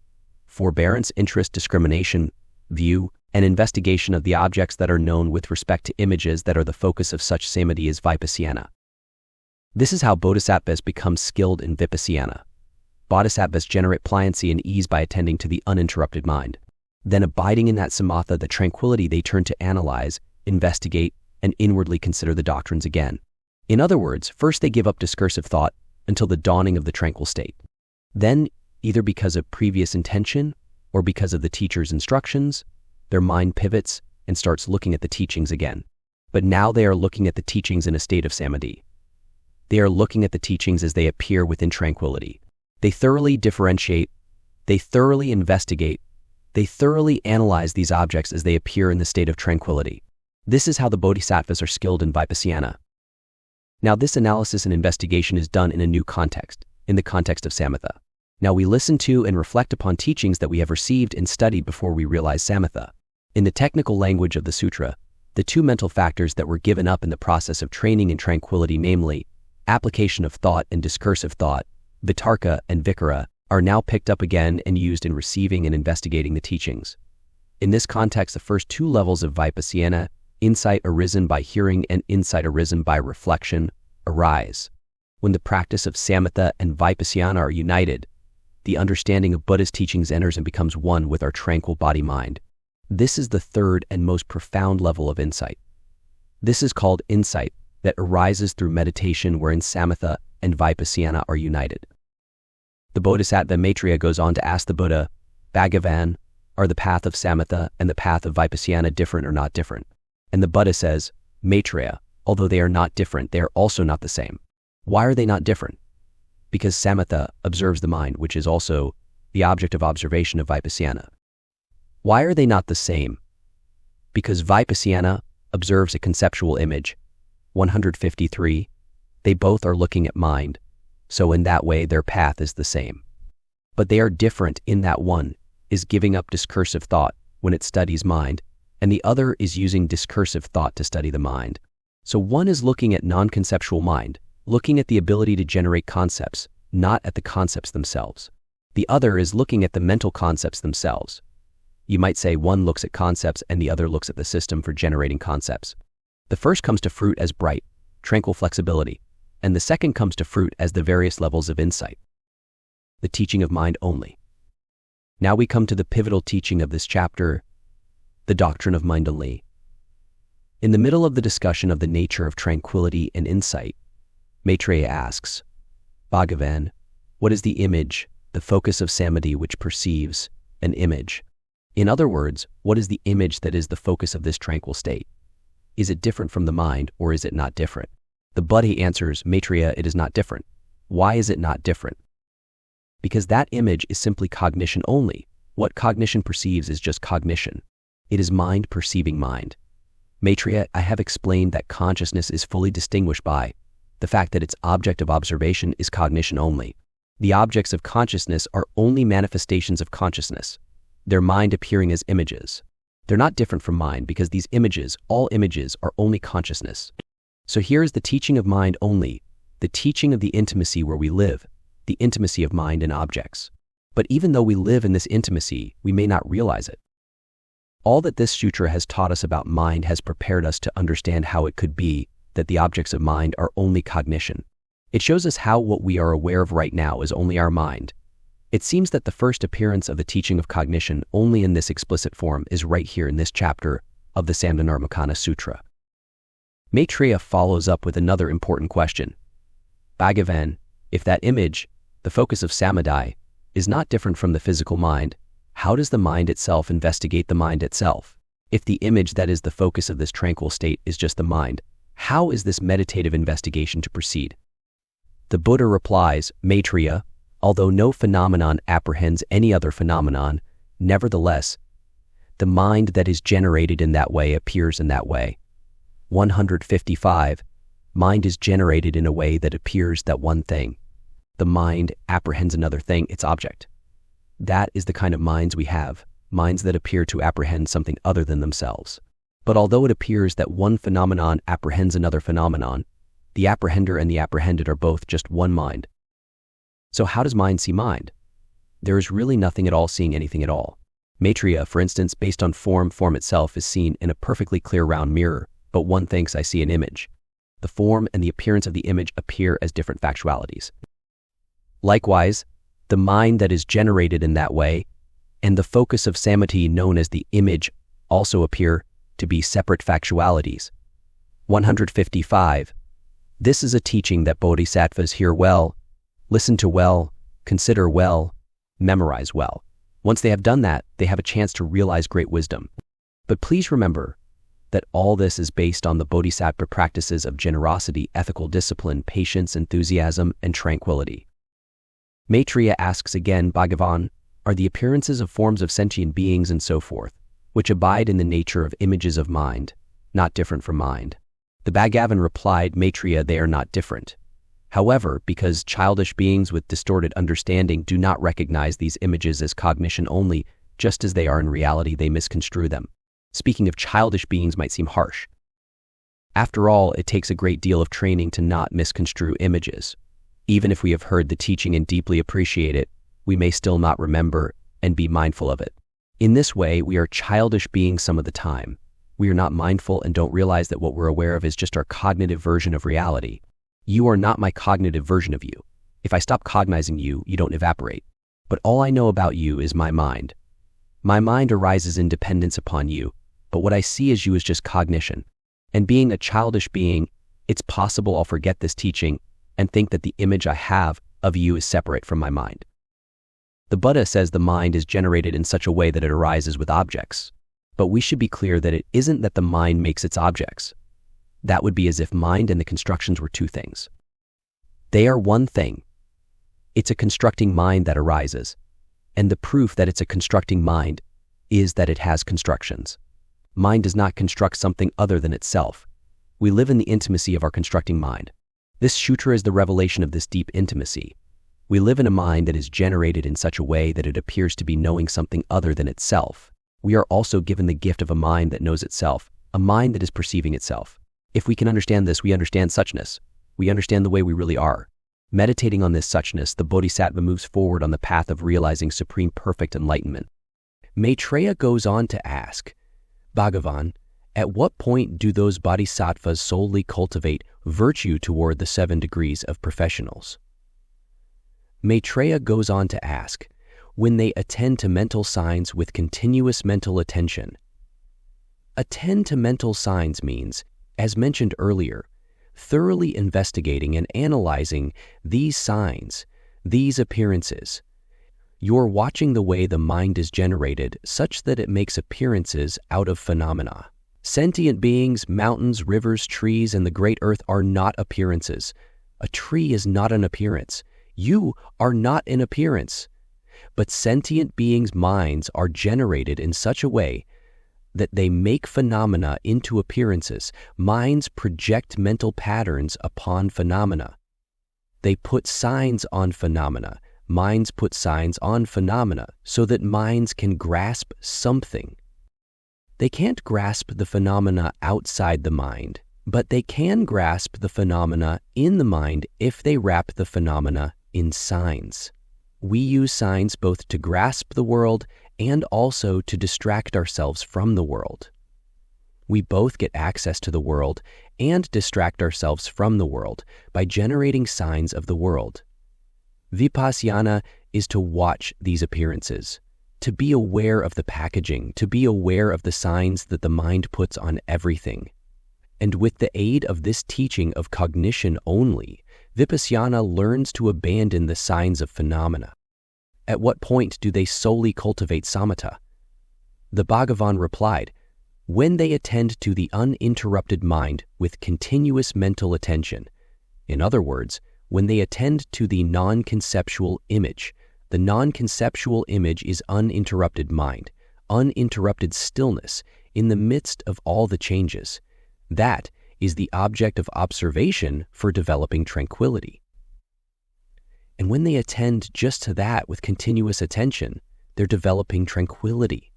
S1: forbearance, interest, discrimination, view, and investigation of the objects that are known with respect to images that are the focus of such samadhi is vipassana. This is how bodhisattvas become skilled in vipassana. Bodhisattvas generate pliancy and ease by attending to the uninterrupted mind. Then, abiding in that samatha, the tranquility, they turn to analyze, investigate, and inwardly consider the doctrines again. In other words, first they give up discursive thought until the dawning of the tranquil state. Then, either because of previous intention or because of the teacher's instructions, their mind pivots and starts looking at the teachings again. But now they are looking at the teachings in a state of samadhi. They are looking at the teachings as they appear within tranquility. They thoroughly differentiate, they thoroughly investigate, they thoroughly analyze these objects as they appear in the state of tranquility. This is how the bodhisattvas are skilled in vipassana. Now, this analysis and investigation is done in a new context, in the context of samatha. Now, we listen to and reflect upon teachings that we have received and studied before we realize samatha. In the technical language of the sutra, the two mental factors that were given up in the process of training in tranquility, namely application of thought and discursive thought, vitarka and vikara, are now picked up again and used in receiving and investigating the teachings. In this context, the first two levels of vipassana, insight arisen by hearing and insight arisen by reflection, arise. When the practice of samatha and vipassana are united, the understanding of Buddhist teachings enters and becomes one with our tranquil body-mind. This is the third and most profound level of insight. This is called insight that arises through meditation, wherein samatha and vipassana are united. The Bodhisattva Maitreya goes on to ask the Buddha, Bhagavan, are the path of samatha and the path of vipassana different or not different? And the Buddha says, Maitreya, although they are not different, they are also not the same. Why are they not different? Because samatha observes the mind, which is also the object of observation of vipassana. Why are they not the same? Because vipassana observes a conceptual image. 153, they both are looking at mind, so in that way their path is the same. But they are different in that one is giving up discursive thought when it studies mind, and the other is using discursive thought to study the mind. So one is looking at non-conceptual mind, looking at the ability to generate concepts, not at the concepts themselves. The other is looking at the mental concepts themselves. You might say one looks at concepts and the other looks at the system for generating concepts. The first comes to fruit as bright, tranquil flexibility, and the second comes to fruit as the various levels of insight. The teaching of mind only. Now we come to the pivotal teaching of this chapter, the doctrine of mind only. In the middle of the discussion of the nature of tranquility and insight, Maitreya asks, Bhagavan, what is the image, the focus of samadhi which perceives an image? In other words, what is the image that is the focus of this tranquil state? Is it different from the mind, or is it not different? The Buddha answers, Maitreya, it is not different. Why is it not different? Because that image is simply cognition only. What cognition perceives is just cognition. It is mind perceiving mind. Maitreya, I have explained that consciousness is fully distinguished by the fact that its object of observation is cognition only. The objects of consciousness are only manifestations of consciousness, their mind appearing as images. They're not different from mind because these images, all images, are only consciousness. So here is the teaching of mind only, the teaching of the intimacy where we live, the intimacy of mind and objects. But even though we live in this intimacy, we may not realize it. All that this sutra has taught us about mind has prepared us to understand how it could be that the objects of mind are only cognition. It shows us how what we are aware of right now is only our mind. It seems that the first appearance of the teaching of cognition only in this explicit form is right here in this chapter of the Samdhinirmocana Sutra. Maitreya follows up with another important question. Bhagavan, if that image, the focus of samadhi, is not different from the physical mind, how does the mind itself investigate the mind itself? If the image that is the focus of this tranquil state is just the mind, how is this meditative investigation to proceed? The Buddha replies, Maitreya, although no phenomenon apprehends any other phenomenon, nevertheless, the mind that is generated in that way appears in that way. 155. Mind is generated in a way that appears that one thing. The mind apprehends another thing, its object. That is the kind of minds we have, minds that appear to apprehend something other than themselves. But although it appears that one phenomenon apprehends another phenomenon, the apprehender and the apprehended are both just one mind. So how does mind see mind? There is really nothing at all seeing anything at all. Maitreya, for instance, based on form itself is seen in a perfectly clear round mirror, but one thinks I see an image. The form and the appearance of the image appear as different factualities. Likewise, the mind that is generated in that way, and the focus of samadhi known as the image also appear to be separate factualities. 155. This is a teaching that bodhisattvas hear well, listen to well, consider well, memorize well. Once they have done that, they have a chance to realize great wisdom. But please remember that all this is based on the bodhisattva practices of generosity, ethical discipline, patience, enthusiasm, and tranquility. Maitreya asks again, Bhagavan, are the appearances of forms of sentient beings and so forth, which abide in the nature of images of mind, not different from mind? The Bhagavan replied, Maitreya, they are not different. However, because childish beings with distorted understanding do not recognize these images as cognition only, just as they are in reality, they misconstrue them. Speaking of childish beings might seem harsh. After all, it takes a great deal of training to not misconstrue images. Even if we have heard the teaching and deeply appreciate it, we may still not remember and be mindful of it. In this way, we are childish beings some of the time. We are not mindful and don't realize that what we're aware of is just our cognitive version of reality. You are not my cognitive version of you. If I stop cognizing you, you don't evaporate. But all I know about you is my mind. My mind arises in dependence upon you, but what I see as you is just cognition. And being a childish being, it's possible I'll forget this teaching and think that the image I have of you is separate from my mind. The Buddha says the mind is generated in such a way that it arises with objects. But we should be clear that it isn't that the mind makes its objects. That would be as if mind and the constructions were two things. They are one thing. It's a constructing mind that arises, and the proof that it's a constructing mind is that it has constructions. Mind does not construct something other than itself. We live in the intimacy of our constructing mind. This sutra is the revelation of this deep intimacy. We live in a mind that is generated in such a way that it appears to be knowing something other than itself. We are also given the gift of a mind that knows itself, a mind that is perceiving itself. If we can understand this, we understand suchness. We understand the way we really are. Meditating on this suchness, the bodhisattva moves forward on the path of realizing supreme perfect enlightenment. Maitreya goes on to ask, Bhagavan, at what point do those bodhisattvas solely cultivate virtue toward the 7 degrees of professionals? Maitreya goes on to ask, when they attend to mental signs with continuous mental attention. Attend to mental signs means, as mentioned earlier, thoroughly investigating and analyzing these signs, these appearances. You're watching the way the mind is generated such that it makes appearances out of phenomena. Sentient beings, mountains, rivers, trees, and the great earth are not appearances. A tree is not an appearance. You are not an appearance. But sentient beings' minds are generated in such a way that they make phenomena into appearances. Minds project mental patterns upon phenomena. They put signs on phenomena. Minds put signs on phenomena so that minds can grasp something. They can't grasp the phenomena outside the mind, but they can grasp the phenomena in the mind if they wrap the phenomena in signs. We use signs both to grasp the world and also to distract ourselves from the world. We both get access to the world and distract ourselves from the world by generating signs of the world. Vipassana is to watch these appearances, to be aware of the packaging, to be aware of the signs that the mind puts on everything. And with the aid of this teaching of cognition only, Vipassana learns to abandon the signs of phenomena. At what point do they solely cultivate samatha? The Bhagavan replied, when they attend to the uninterrupted mind with continuous mental attention. In other words, when they attend to the non-conceptual image. The non-conceptual image is uninterrupted mind, uninterrupted stillness in the midst of all the changes. That is the object of observation for developing tranquility. And when they attend just to that with continuous attention, they're developing tranquility.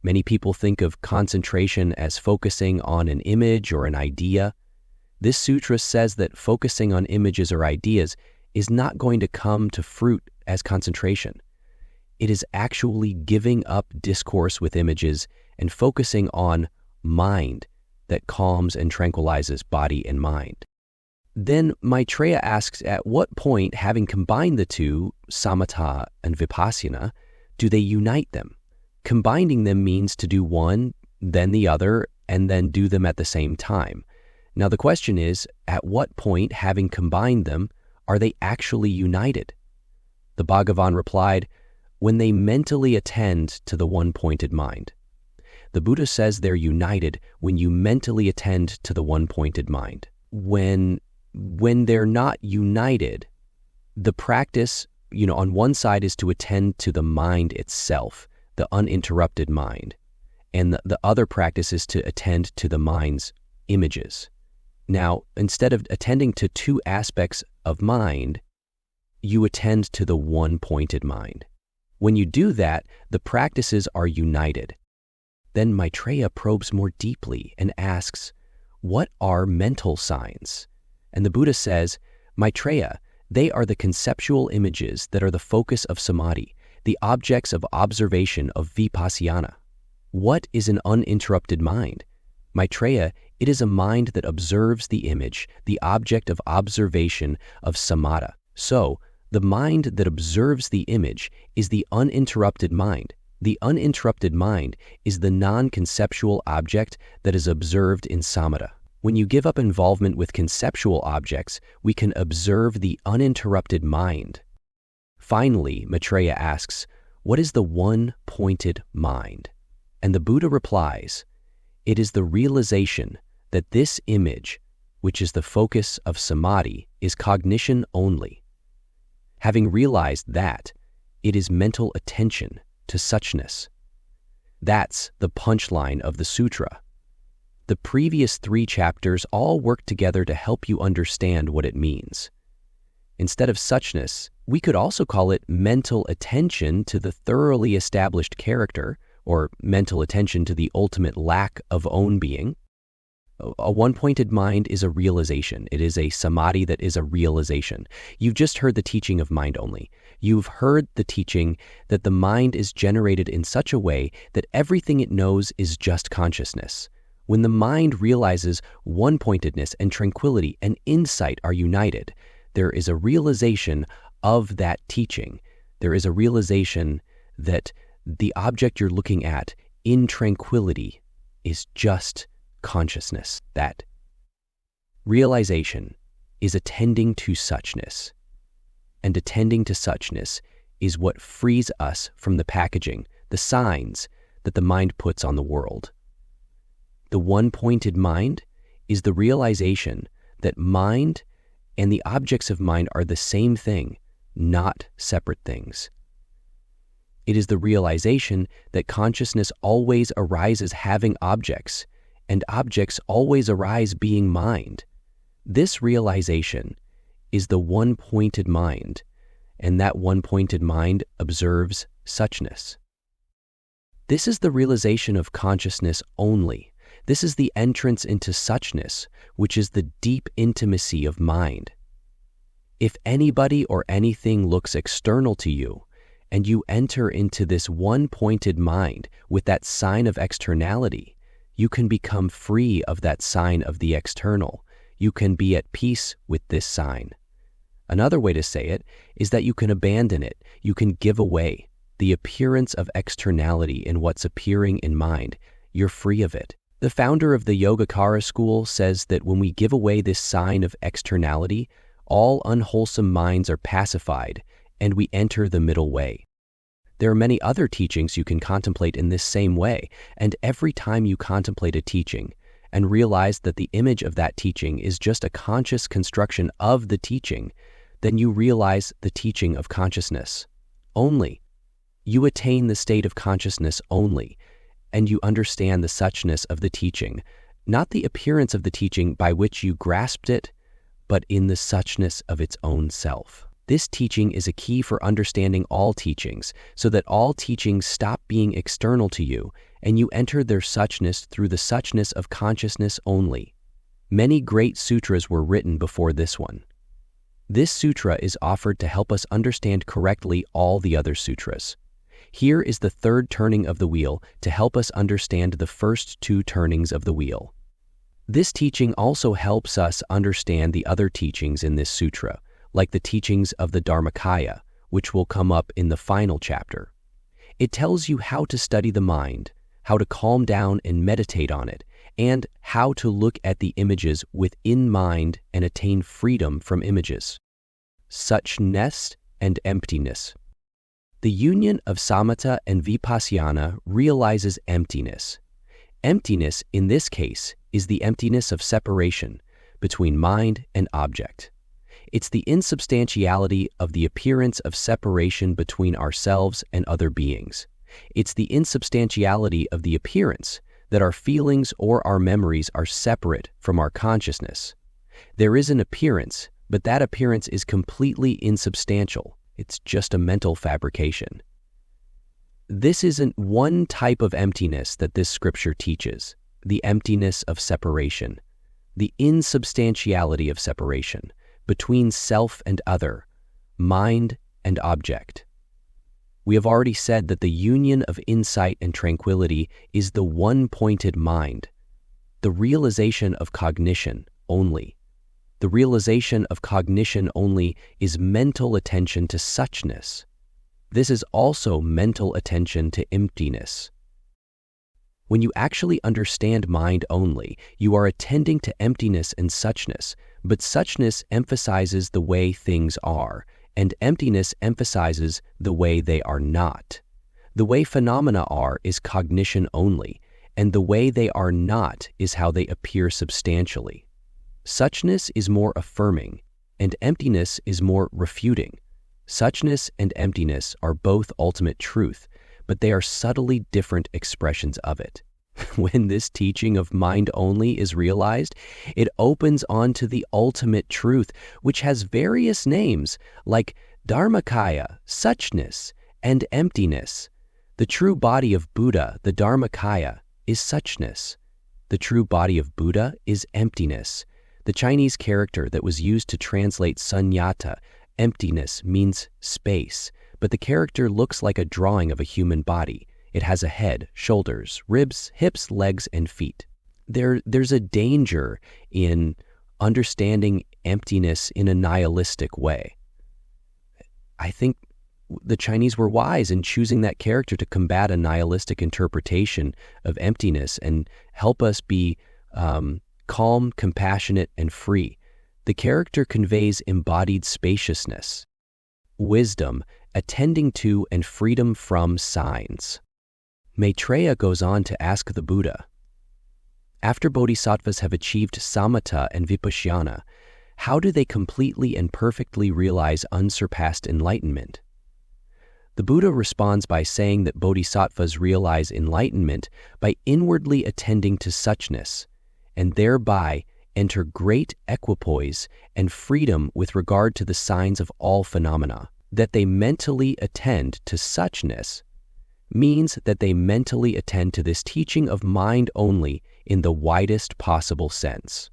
S1: Many people think of concentration as focusing on an image or an idea. This sutra says that focusing on images or ideas is not going to come to fruit as concentration. It is actually giving up discourse with images and focusing on mind that calms and tranquilizes body and mind. Then Maitreya asks, at what point, having combined the two, samatha and vipassana, do they unite them? Combining them means to do one, then the other, and then do them at the same time. Now the question is, at what point, having combined them, are they actually united? The Bhagavan replied, when they mentally attend to the one-pointed mind. The Buddha says they're united when you mentally attend to the one-pointed mind. When they're not united, the practice, on one side is to attend to the mind itself, the uninterrupted mind, and the other practice is to attend to the mind's images. Now, instead of attending to two aspects of mind, you attend to the one-pointed mind. When you do that, the practices are united. Then Maitreya probes more deeply and asks, what are mental signs? And the Buddha says, Maitreya, they are the conceptual images that are the focus of samadhi, the objects of observation of vipassana. What is an uninterrupted mind? Maitreya, it is a mind that observes the image, the object of observation of samatha. So, the mind that observes the image is the uninterrupted mind. The uninterrupted mind is the non-conceptual object that is observed in samatha. When you give up involvement with conceptual objects, we can observe the uninterrupted mind. Finally, Maitreya asks, what is the one-pointed mind? And the Buddha replies, it is the realization that this image, which is the focus of samadhi, is cognition only. Having realized that, it is mental attention to suchness. That's the punchline of the sutra. The previous 3 chapters all work together to help you understand what it means. Instead of suchness, we could also call it mental attention to the thoroughly established character, or mental attention to the ultimate lack of own being. A one-pointed mind is a realization. It is a samadhi that is a realization. You've just heard the teaching of mind only. You've heard the teaching that the mind is generated in such a way that everything it knows is just consciousness. When the mind realizes one-pointedness and tranquility and insight are united, there is a realization of that teaching. There is a realization that the object you're looking at in tranquility is just consciousness. That realization is attending to suchness. And attending to suchness is what frees us from the packaging, the signs that the mind puts on the world. The one-pointed mind is the realization that mind and the objects of mind are the same thing, not separate things. It is the realization that consciousness always arises having objects, and objects always arise being mind. This realization is the one-pointed mind, and that one-pointed mind observes suchness. This is the realization of consciousness only. This is the entrance into suchness, which is the deep intimacy of mind. If anybody or anything looks external to you, and you enter into this one-pointed mind with that sign of externality, you can become free of that sign of the external. You can be at peace with this sign. Another way to say it is that you can abandon it. You can give away the appearance of externality in what's appearing in mind. You're free of it. The founder of the Yogacara school says that when we give away this sign of externality, all unwholesome minds are pacified, and we enter the middle way. There are many other teachings you can contemplate in this same way, and every time you contemplate a teaching and realize that the image of that teaching is just a conscious construction of the teaching, then you realize the teaching of consciousness only. You attain the state of consciousness only, and you understand the suchness of the teaching, not the appearance of the teaching by which you grasped it, but in the suchness of its own self. This teaching is a key for understanding all teachings, so that all teachings stop being external to you, and you enter their suchness through the suchness of consciousness only. Many great sutras were written before this one. This sutra is offered to help us understand correctly all the other sutras. Here is the third turning of the wheel to help us understand the first 2 turnings of the wheel. This teaching also helps us understand the other teachings in this sutra, like the teachings of the Dharmakaya, which will come up in the final chapter. It tells you how to study the mind, how to calm down and meditate on it, and how to look at the images within mind and attain freedom from images. Suchness and emptiness. The union of samatha and vipassana realizes emptiness. Emptiness, in this case, is the emptiness of separation between mind and object. It's the insubstantiality of the appearance of separation between ourselves and other beings. It's the insubstantiality of the appearance that our feelings or our memories are separate from our consciousness. There is an appearance, but that appearance is completely insubstantial. It's just a mental fabrication. This isn't one type of emptiness that this scripture teaches, the emptiness of separation, the insubstantiality of separation between self and other, mind and object. We have already said that the union of insight and tranquility is the one-pointed mind, the realization of cognition only. The realization of cognition only is mental attention to suchness. This is also mental attention to emptiness. When you actually understand mind only, you are attending to emptiness and suchness, but suchness emphasizes the way things are, and emptiness emphasizes the way they are not. The way phenomena are is cognition only, and the way they are not is how they appear substantially. Suchness is more affirming, and emptiness is more refuting. Suchness and emptiness are both ultimate truth, but they are subtly different expressions of it. When this teaching of mind only is realized, it opens onto the ultimate truth, which has various names like Dharmakaya, suchness, and emptiness. The true body of Buddha, the Dharmakaya, is suchness. The true body of Buddha is emptiness. The Chinese character that was used to translate sunyata, emptiness, means space, but the character looks like a drawing of a human body. It has a head, shoulders, ribs, hips, legs, and feet. There's a danger in understanding emptiness in a nihilistic way. I think the Chinese were wise in choosing that character to combat a nihilistic interpretation of emptiness and help us be calm, compassionate, and free. The character conveys embodied spaciousness, wisdom, attending to and freedom from signs. Maitreya goes on to ask the Buddha, after bodhisattvas have achieved samatha and vipassana, how do they completely and perfectly realize unsurpassed enlightenment? The Buddha responds by saying that bodhisattvas realize enlightenment by inwardly attending to suchness, and thereby enter great equipoise and freedom with regard to the signs of all phenomena. That they mentally attend to suchness means that they mentally attend to this teaching of mind only in the widest possible sense.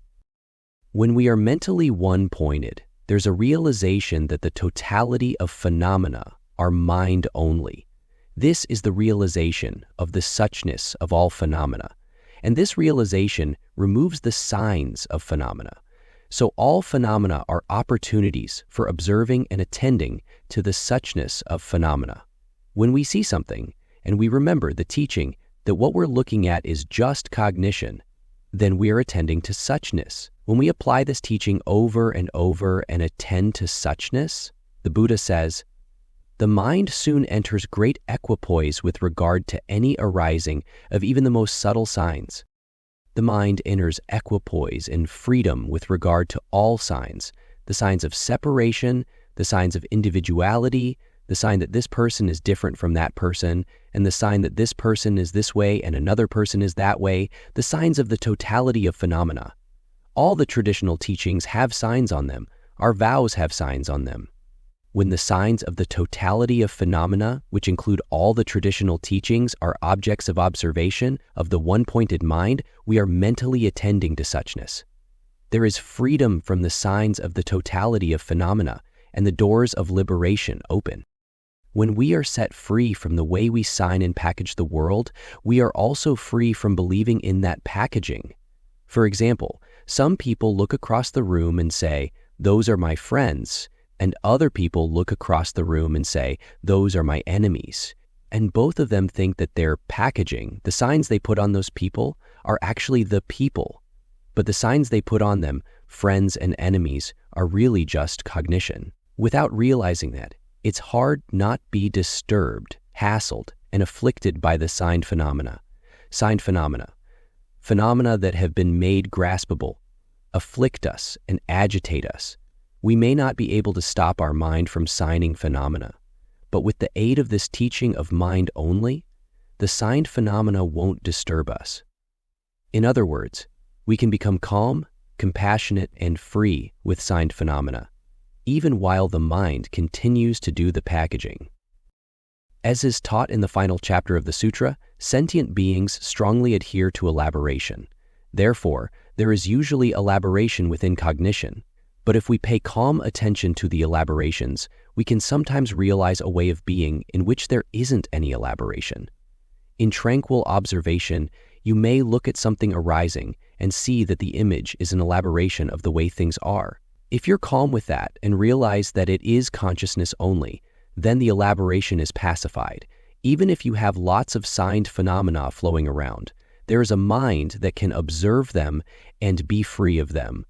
S1: When we are mentally one-pointed, there's a realization that the totality of phenomena are mind only. This is the realization of the suchness of all phenomena, and this realization removes the signs of phenomena. So all phenomena are opportunities for observing and attending to the suchness of phenomena. When we see something, and we remember the teaching that what we're looking at is just cognition, then we are attending to suchness. When we apply this teaching over and over and attend to suchness, the Buddha says, the mind soon enters great equipoise with regard to any arising of even the most subtle signs. The mind enters equipoise and freedom with regard to all signs, the signs of separation, the signs of individuality, the sign that this person is different from that person, and the sign that this person is this way and another person is that way, the signs of the totality of phenomena. All the traditional teachings have signs on them. Our vows have signs on them. When the signs of the totality of phenomena, which include all the traditional teachings, are objects of observation of the one-pointed mind, we are mentally attending to suchness. There is freedom from the signs of the totality of phenomena, and the doors of liberation open. When we are set free from the way we sign and package the world, we are also free from believing in that packaging. For example, some people look across the room and say, "Those are my friends," and other people look across the room and say, "Those are my enemies." And both of them think that their packaging, the signs they put on those people, are actually the people. But the signs they put on them, friends and enemies, are really just cognition. Without realizing that, it's hard not be disturbed, hassled, and afflicted by the signed phenomena. Signed phenomena. Phenomena that have been made graspable, afflict us and agitate us. We may not be able to stop our mind from signing phenomena, but with the aid of this teaching of mind only, the signed phenomena won't disturb us. In other words, we can become calm, compassionate, and free with signed phenomena, even while the mind continues to do the packaging. As is taught in the final chapter of the sutra, sentient beings strongly adhere to elaboration. Therefore, there is usually elaboration within cognition. But if we pay calm attention to the elaborations, we can sometimes realize a way of being in which there isn't any elaboration. In tranquil observation, you may look at something arising and see that the image is an elaboration of the way things are. If you're calm with that and realize that it is consciousness only, then the elaboration is pacified. Even if you have lots of signed phenomena flowing around, there is a mind that can observe them and be free of them.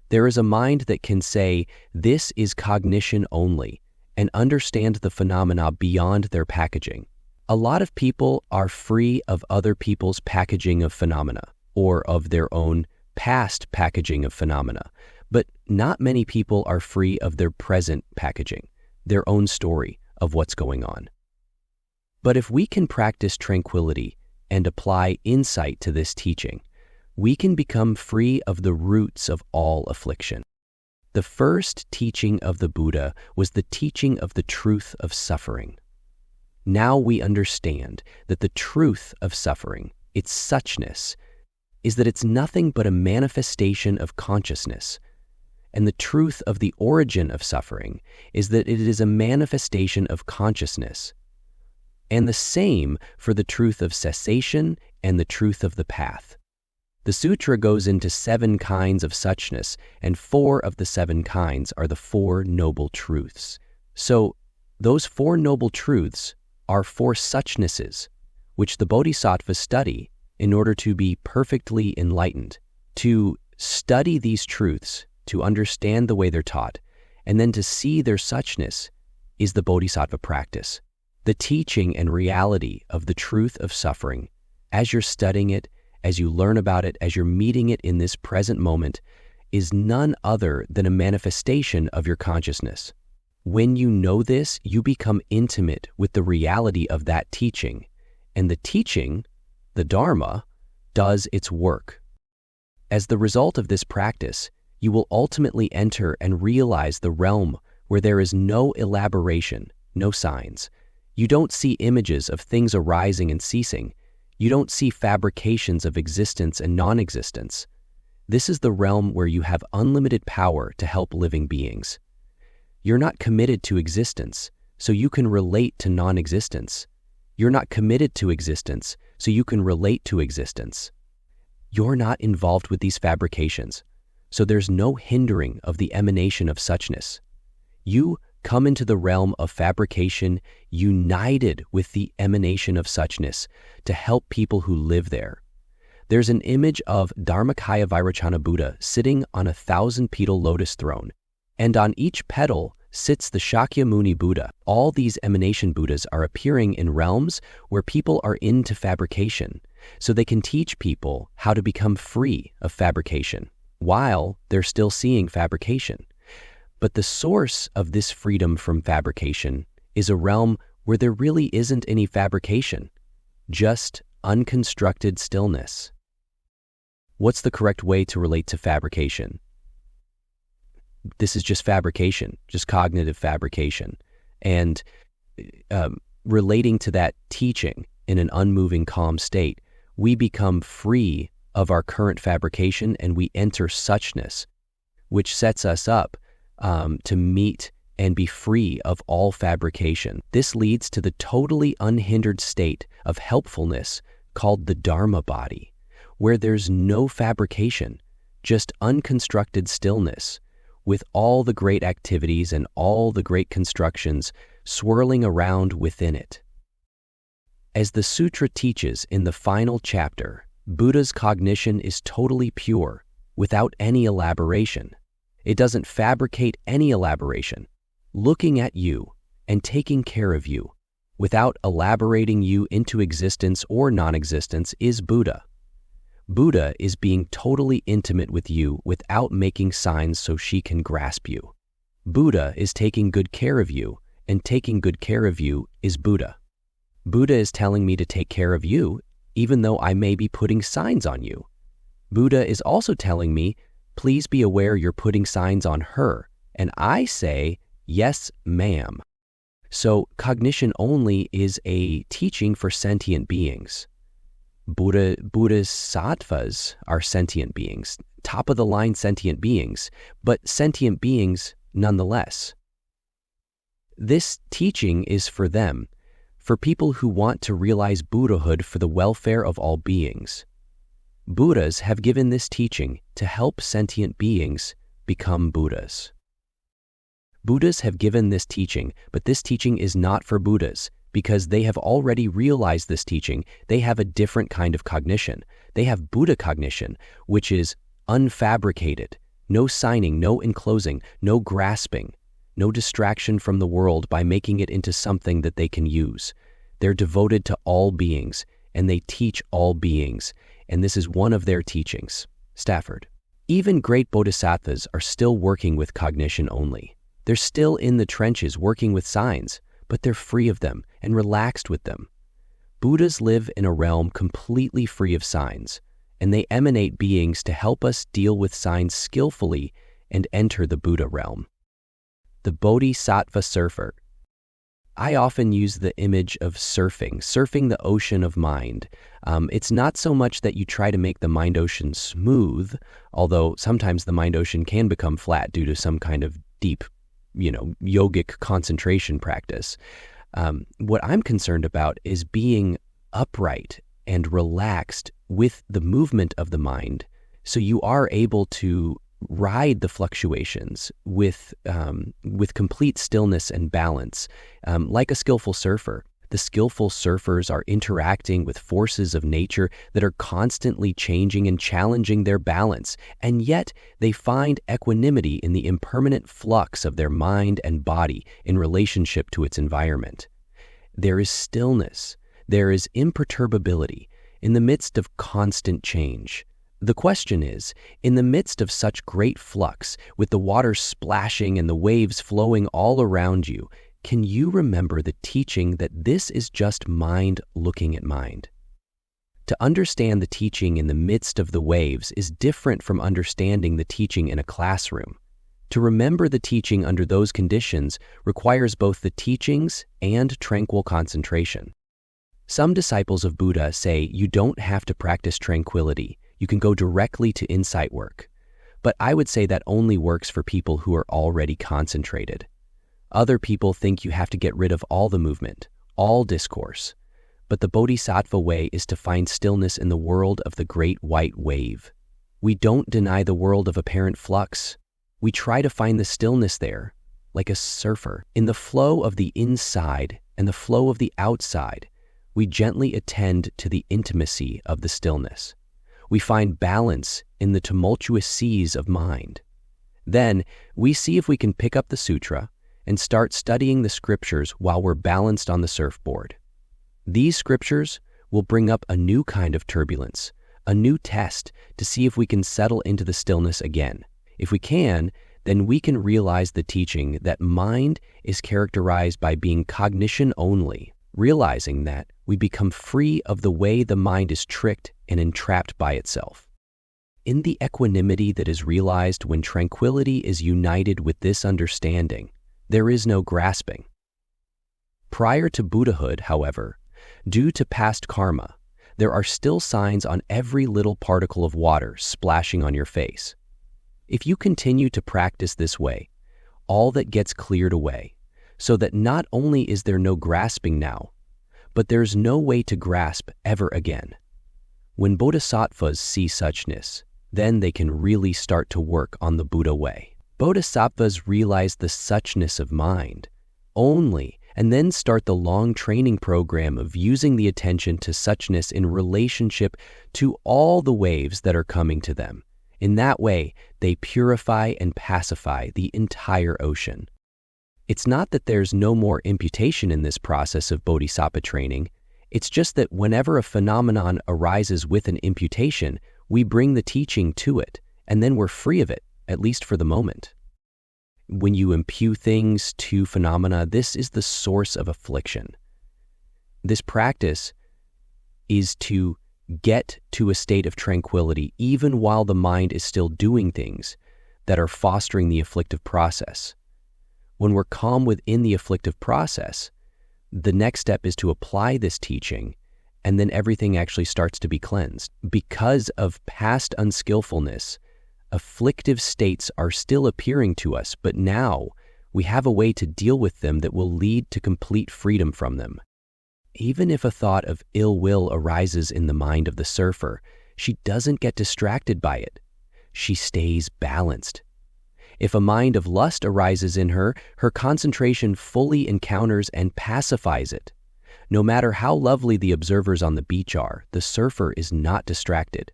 S1: There is a mind that can say, "This is cognition only," and understand the phenomena beyond their packaging. A lot of people are free of other people's packaging of phenomena, or of their own past packaging of phenomena, but not many people are free of their present packaging, their own story of what's going on. But if we can practice tranquility and apply insight to this teaching, we can become free of the roots of all affliction. The first teaching of the Buddha was the teaching of the truth of suffering. Now we understand that the truth of suffering, its suchness, is that it's nothing but a manifestation of consciousness. And the truth of the origin of suffering is that it is a manifestation of consciousness. And the same for the truth of cessation and the truth of the path. The sutra goes into 7 kinds of suchness, and 4 of the 7 kinds are the 4 noble truths. So, those 4 noble truths are 4 suchnesses, which the bodhisattvas study in order to be perfectly enlightened. To study these truths, to understand the way they're taught, and then to see their suchness is the bodhisattva practice. The teaching and reality of the truth of suffering, as you're studying it, as you learn about it, as you're meeting it in this present moment, is none other than a manifestation of your consciousness. When you know this, you become intimate with the reality of that teaching, and the teaching, the Dharma, does its work. As the result of this practice, you will ultimately enter and realize the realm where there is no elaboration, no signs. You don't see images of things arising and ceasing. You don't see fabrications of existence and non-existence. This is the realm where you have unlimited power to help living beings. You're not committed to existence, so you can relate to non-existence. You're not committed to existence, so you can relate to existence. You're not involved with these fabrications, so there's no hindering of the emanation of suchness. You come into the realm of fabrication united with the emanation of suchness to help people who live there. There's an image of Dharmakaya Vairocana Buddha sitting on a 1,000-petal lotus throne, and on each petal sits the Shakyamuni Buddha. All these emanation Buddhas are appearing in realms where people are into fabrication, so they can teach people how to become free of fabrication, while they're still seeing fabrication. But the source of this freedom from fabrication is a realm where there really isn't any fabrication, just unconstructed stillness. What's the correct way to relate to fabrication? This is just fabrication, just cognitive fabrication. And relating to that teaching in an unmoving, calm state, we become free of our current fabrication and we enter suchness, which sets us up to meet and be free of all fabrication. This leads to the totally unhindered state of helpfulness called the Dharma body, where there's no fabrication, just unconstructed stillness, with all the great activities and all the great constructions swirling around within it. As the sutra teaches in the final chapter, Buddha's cognition is totally pure, without any elaboration. It doesn't fabricate any elaboration. Looking at you and taking care of you, without elaborating you into existence or non-existence, is Buddha. Buddha is being totally intimate with you without making signs so she can grasp you. Buddha is taking good care of you, and taking good care of you is Buddha. Buddha is telling me to take care of you, even though I may be putting signs on you. Buddha is also telling me, please be aware you're putting signs on her, and I say, yes, ma'am. So cognition only is a teaching for sentient beings. Bodhisattvas are sentient beings, top-of-the-line sentient beings, but sentient beings nonetheless. This teaching is for them, for people who want to realize Buddhahood for the welfare of all beings. Buddhas have given this teaching to help sentient beings become Buddhas. Buddhas have given this teaching, but this teaching is not for Buddhas, because they have already realized this teaching. They have a different kind of cognition. They have Buddha cognition, which is unfabricated, no signing, no enclosing, no grasping, no distraction from the world by making it into something that they can use. They're devoted to all beings, and they teach all beings, and this is one of their teachings. Stafford. Even great bodhisattvas are still working with cognition only. They're still in the trenches working with signs, but they're free of them and relaxed with them. Buddhas live in a realm completely free of signs, and they emanate beings to help us deal with signs skillfully and enter the Buddha realm. The Bodhisattva surfer. I often use the image of surfing the ocean of mind. It's not so much that you try to make the mind ocean smooth, although sometimes the mind ocean can become flat due to some kind of deep, yogic concentration practice. What I'm concerned about is being upright and relaxed with the movement of the mind, so you are able to ride the fluctuations with complete stillness and balance, like a skillful surfer. The skillful surfers are interacting with forces of nature that are constantly changing and challenging their balance, and yet they find equanimity in the impermanent flux of their mind and body in relationship to its environment. There is stillness, there is imperturbability in the midst of constant change. The question is, in the midst of such great flux, with the water splashing and the waves flowing all around you, can you remember the teaching that this is just mind looking at mind? To understand the teaching in the midst of the waves is different from understanding the teaching in a classroom. To remember the teaching under those conditions requires both the teachings and tranquil concentration. Some disciples of Buddha say you don't have to practice tranquility. You can go directly to insight work. But I would say that only works for people who are already concentrated. Other people think you have to get rid of all the movement, all discourse. But the Bodhisattva way is to find stillness in the world of the great white wave. We don't deny the world of apparent flux. We try to find the stillness there, like a surfer. In the flow of the inside and the flow of the outside, we gently attend to the intimacy of the stillness. We find balance in the tumultuous seas of mind. Then we see if we can pick up the sutra and start studying the scriptures while we're balanced on the surfboard. These scriptures will bring up a new kind of turbulence, a new test to see if we can settle into the stillness again. If we can, then we can realize the teaching that mind is characterized by being cognition only, realizing that we become free of the way the mind is tricked and entrapped by itself. In the equanimity that is realized when tranquility is united with this understanding, there is no grasping. Prior to Buddhahood, however, due to past karma, there are still signs on every little particle of water splashing on your face. If you continue to practice this way, all that gets cleared away, so that not only is there no grasping now, but there's no way to grasp ever again. When bodhisattvas see suchness, then they can really start to work on the Buddha way. Bodhisattvas realize the suchness of mind only, and then start the long training program of using the attention to suchness in relationship to all the waves that are coming to them. In that way, they purify and pacify the entire ocean. It's not that there's no more imputation in this process of bodhisattva training. It's just that whenever a phenomenon arises with an imputation, we bring the teaching to it, and then we're free of it, at least for the moment. When you impute things to phenomena, this is the source of affliction. This practice is to get to a state of tranquility even while the mind is still doing things that are fostering the afflictive process. When we're calm within the afflictive process, the next step is to apply this teaching, and then everything actually starts to be cleansed. Because of past unskillfulness, afflictive states are still appearing to us, but now we have a way to deal with them that will lead to complete freedom from them. Even if a thought of ill will arises in the mind of the surfer, she doesn't get distracted by it. She stays balanced. If a mind of lust arises in her, her concentration fully encounters and pacifies it. No matter how lovely the observers on the beach are, the surfer is not distracted.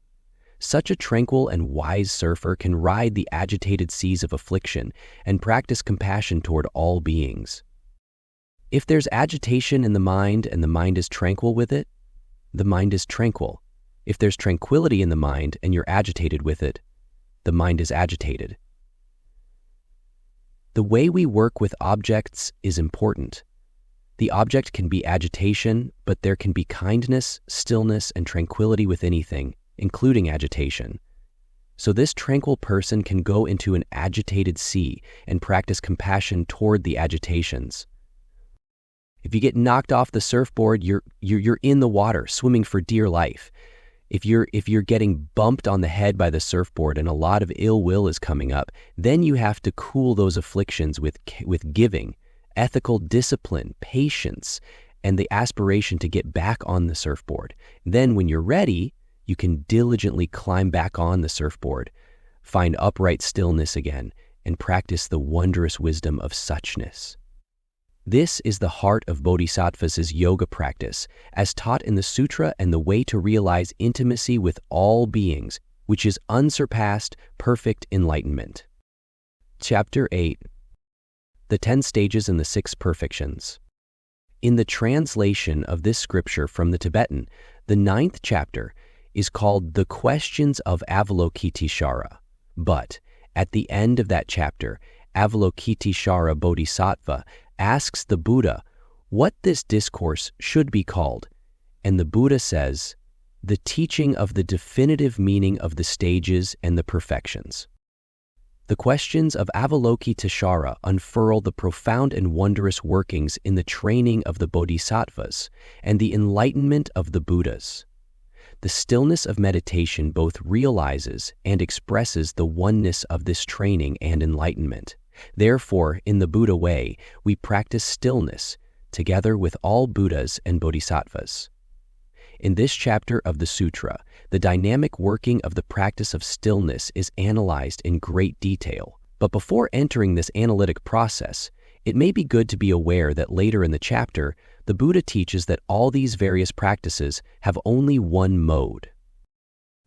S1: Such a tranquil and wise surfer can ride the agitated seas of affliction and practice compassion toward all beings. If there's agitation in the mind and the mind is tranquil with it, the mind is tranquil. If there's tranquility in the mind and you're agitated with it, the mind is agitated. The way we work with objects is important. The object can be agitation, but there can be kindness, stillness, and tranquility with anything, including agitation. So this tranquil person can go into an agitated sea and practice compassion toward the agitations. If you get knocked off the surfboard, you're in the water, swimming for dear life. If you're getting bumped on the head by the surfboard and a lot of ill will is coming up, then you have to cool those afflictions with giving, ethical discipline, patience, and the aspiration to get back on the surfboard. Then when you're ready, you can diligently climb back on the surfboard, find upright stillness again, and practice the wondrous wisdom of suchness. This is the heart of Bodhisattvas' yoga practice, as taught in the sutra, and the way to realize intimacy with all beings, which is unsurpassed, perfect enlightenment. Chapter 8. The 10 Stages and the 6 Perfections. In the translation of this scripture from the Tibetan, the 9th chapter is called The Questions of Avalokiteshvara. But at the end of that chapter, Avalokiteshvara Bodhisattva asks the Buddha what this discourse should be called, and the Buddha says, the teaching of the definitive meaning of the stages and the perfections. The questions of Avalokiteshvara unfurl the profound and wondrous workings in the training of the Bodhisattvas and the enlightenment of the Buddhas. The stillness of meditation both realizes and expresses the oneness of this training and enlightenment. Therefore, in the Buddha way, we practice stillness together with all Buddhas and Bodhisattvas. In this chapter of the sutra, the dynamic working of the practice of stillness is analyzed in great detail. But before entering this analytic process, it may be good to be aware that later in the chapter, the Buddha teaches that all these various practices have only one mode.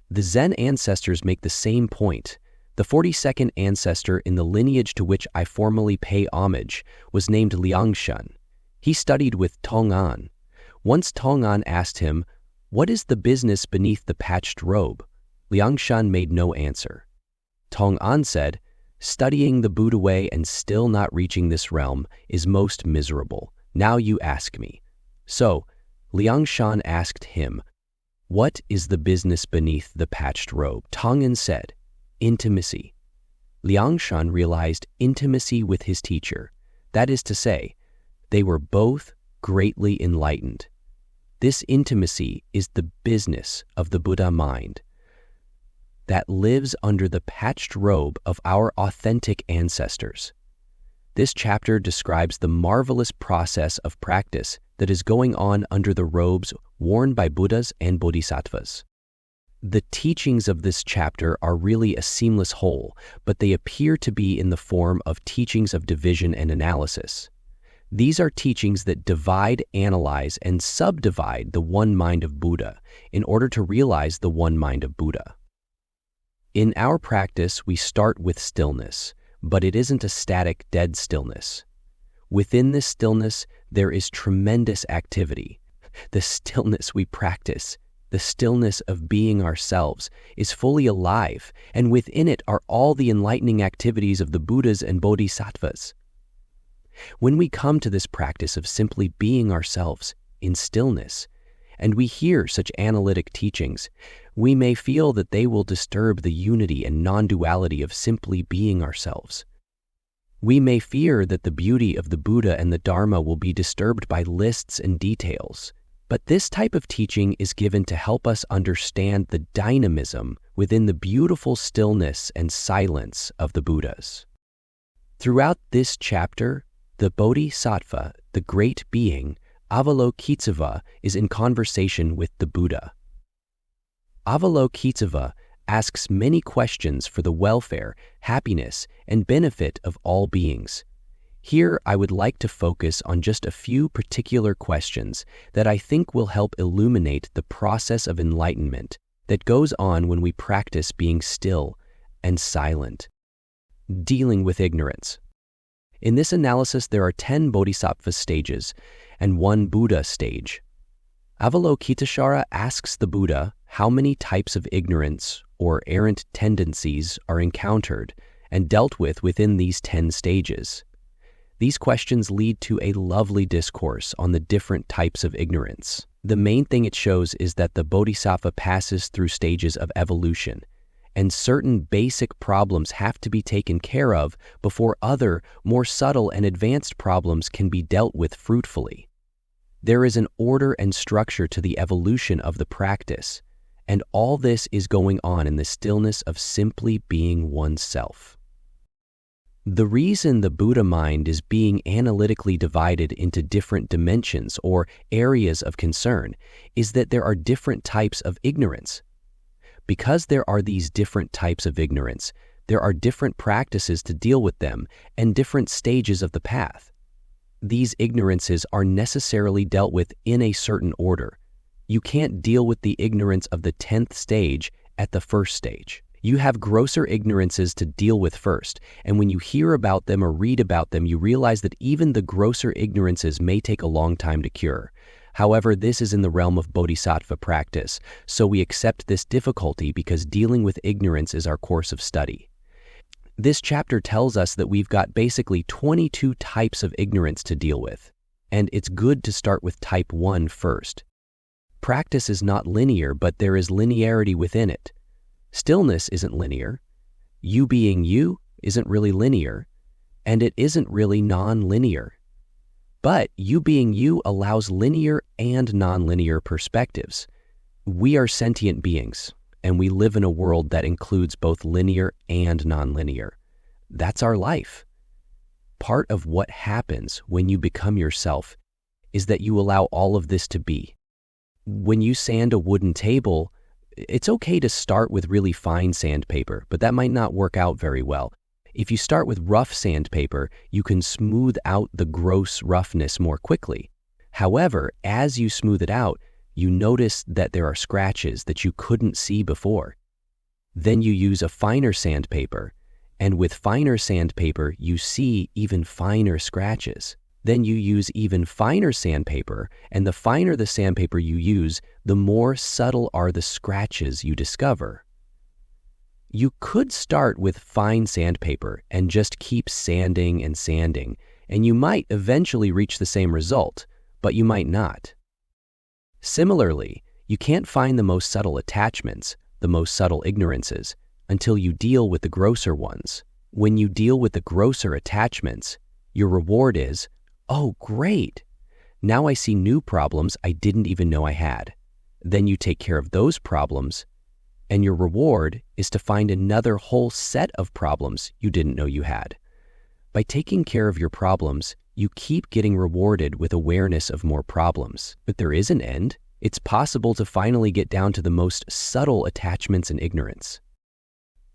S1: The Zen ancestors make the same point. The 42nd ancestor in the lineage to which I formally pay homage was named Liangshan. He studied with Tong'an. Once Tong'an asked him, "What is the business beneath the patched robe?" Liangshan made no answer. Tong'an said, "Studying the Buddha way and still not reaching this realm is most miserable. Now you ask me." So, Liangshan asked him, "What is the business beneath the patched robe?" Tong'an said, "Intimacy." Liangshan realized intimacy with his teacher. That is to say, they were both greatly enlightened. This intimacy is the business of the Buddha mind that lives under the patched robe of our authentic ancestors. This chapter describes the marvelous process of practice that is going on under the robes worn by Buddhas and Bodhisattvas. The teachings of this chapter are really a seamless whole, but they appear to be in the form of teachings of division and analysis. These are teachings that divide, analyze, and subdivide the one mind of Buddha in order to realize the one mind of Buddha. In our practice, we start with stillness, but it isn't a static, dead stillness. Within this stillness, there is tremendous activity. The stillness we practice, the stillness of being ourselves, is fully alive, and within it are all the enlightening activities of the Buddhas and Bodhisattvas. When we come to this practice of simply being ourselves in stillness, and we hear such analytic teachings, we may feel that they will disturb the unity and non-duality of simply being ourselves. We may fear that the beauty of the Buddha and the Dharma will be disturbed by lists and details. But this type of teaching is given to help us understand the dynamism within the beautiful stillness and silence of the Buddhas. Throughout this chapter, the Bodhisattva, the great being, Avalokitesava, is in conversation with the Buddha. Avalokitesava asks many questions for the welfare, happiness, and benefit of all beings. Here, I would like to focus on just a few particular questions that I think will help illuminate the process of enlightenment that goes on when we practice being still and silent. Dealing with ignorance. In this analysis, there are 10 Bodhisattva stages and 1 Buddha stage. Avalokiteshvara asks the Buddha how many types of ignorance or errant tendencies are encountered and dealt with within these 10 stages. These questions lead to a lovely discourse on the different types of ignorance. The main thing it shows is that the Bodhisattva passes through stages of evolution, and certain basic problems have to be taken care of before other, more subtle and advanced problems can be dealt with fruitfully. There is an order and structure to the evolution of the practice, and all this is going on in the stillness of simply being oneself. The reason the Buddha mind is being analytically divided into different dimensions or areas of concern is that there are different types of ignorance. Because there are these different types of ignorance, there are different practices to deal with them and different stages of the path. These ignorances are necessarily dealt with in a certain order. You can't deal with the ignorance of the 10th stage at the first stage. You have grosser ignorances to deal with first, and when you hear about them or read about them, you realize that even the grosser ignorances may take a long time to cure. However, this is in the realm of bodhisattva practice, so we accept this difficulty because dealing with ignorance is our course of study. This chapter tells us that we've got basically 22 types of ignorance to deal with, and it's good to start with type 1 first. Practice is not linear, but there is linearity within it. Stillness isn't linear. You being you isn't really linear, and it isn't really non-linear. But you being you allows linear and non-linear perspectives. We are sentient beings, and we live in a world that includes both linear and non-linear. That's our life. Part of what happens when you become yourself is that you allow all of this to be. When you sand a wooden table, it's okay to start with really fine sandpaper, but that might not work out very well. If you start with rough sandpaper, you can smooth out the gross roughness more quickly. However, as you smooth it out, you notice that there are scratches that you couldn't see before. Then you use a finer sandpaper, and with finer sandpaper, you see even finer scratches. Then you use even finer sandpaper, and the finer the sandpaper you use, the more subtle are the scratches you discover. You could start with fine sandpaper and just keep sanding and sanding, and you might eventually reach the same result, but you might not. Similarly, you can't find the most subtle attachments, the most subtle ignorances, until you deal with the grosser ones. When you deal with the grosser attachments, your reward is, "Oh, great! Now I see new problems I didn't even know I had." Then you take care of those problems, and your reward is to find another whole set of problems you didn't know you had. By taking care of your problems, you keep getting rewarded with awareness of more problems. But there is an end. It's possible to finally get down to the most subtle attachments and ignorance.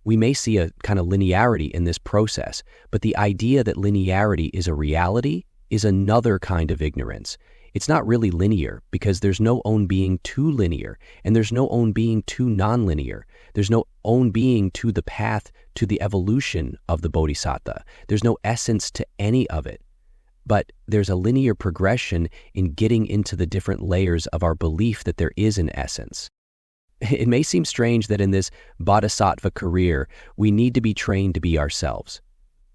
S1: We may see a kind of linearity in this process, but the idea that linearity is a reality is another kind of ignorance. It's not really linear because there's no own being to linear, and there's no own being to nonlinear. There's no own being to the path to the evolution of the bodhisattva. There's no essence to any of it. But there's a linear progression in getting into the different layers of our belief that there is an essence. It may seem strange that in this bodhisattva career, we need to be trained to be ourselves.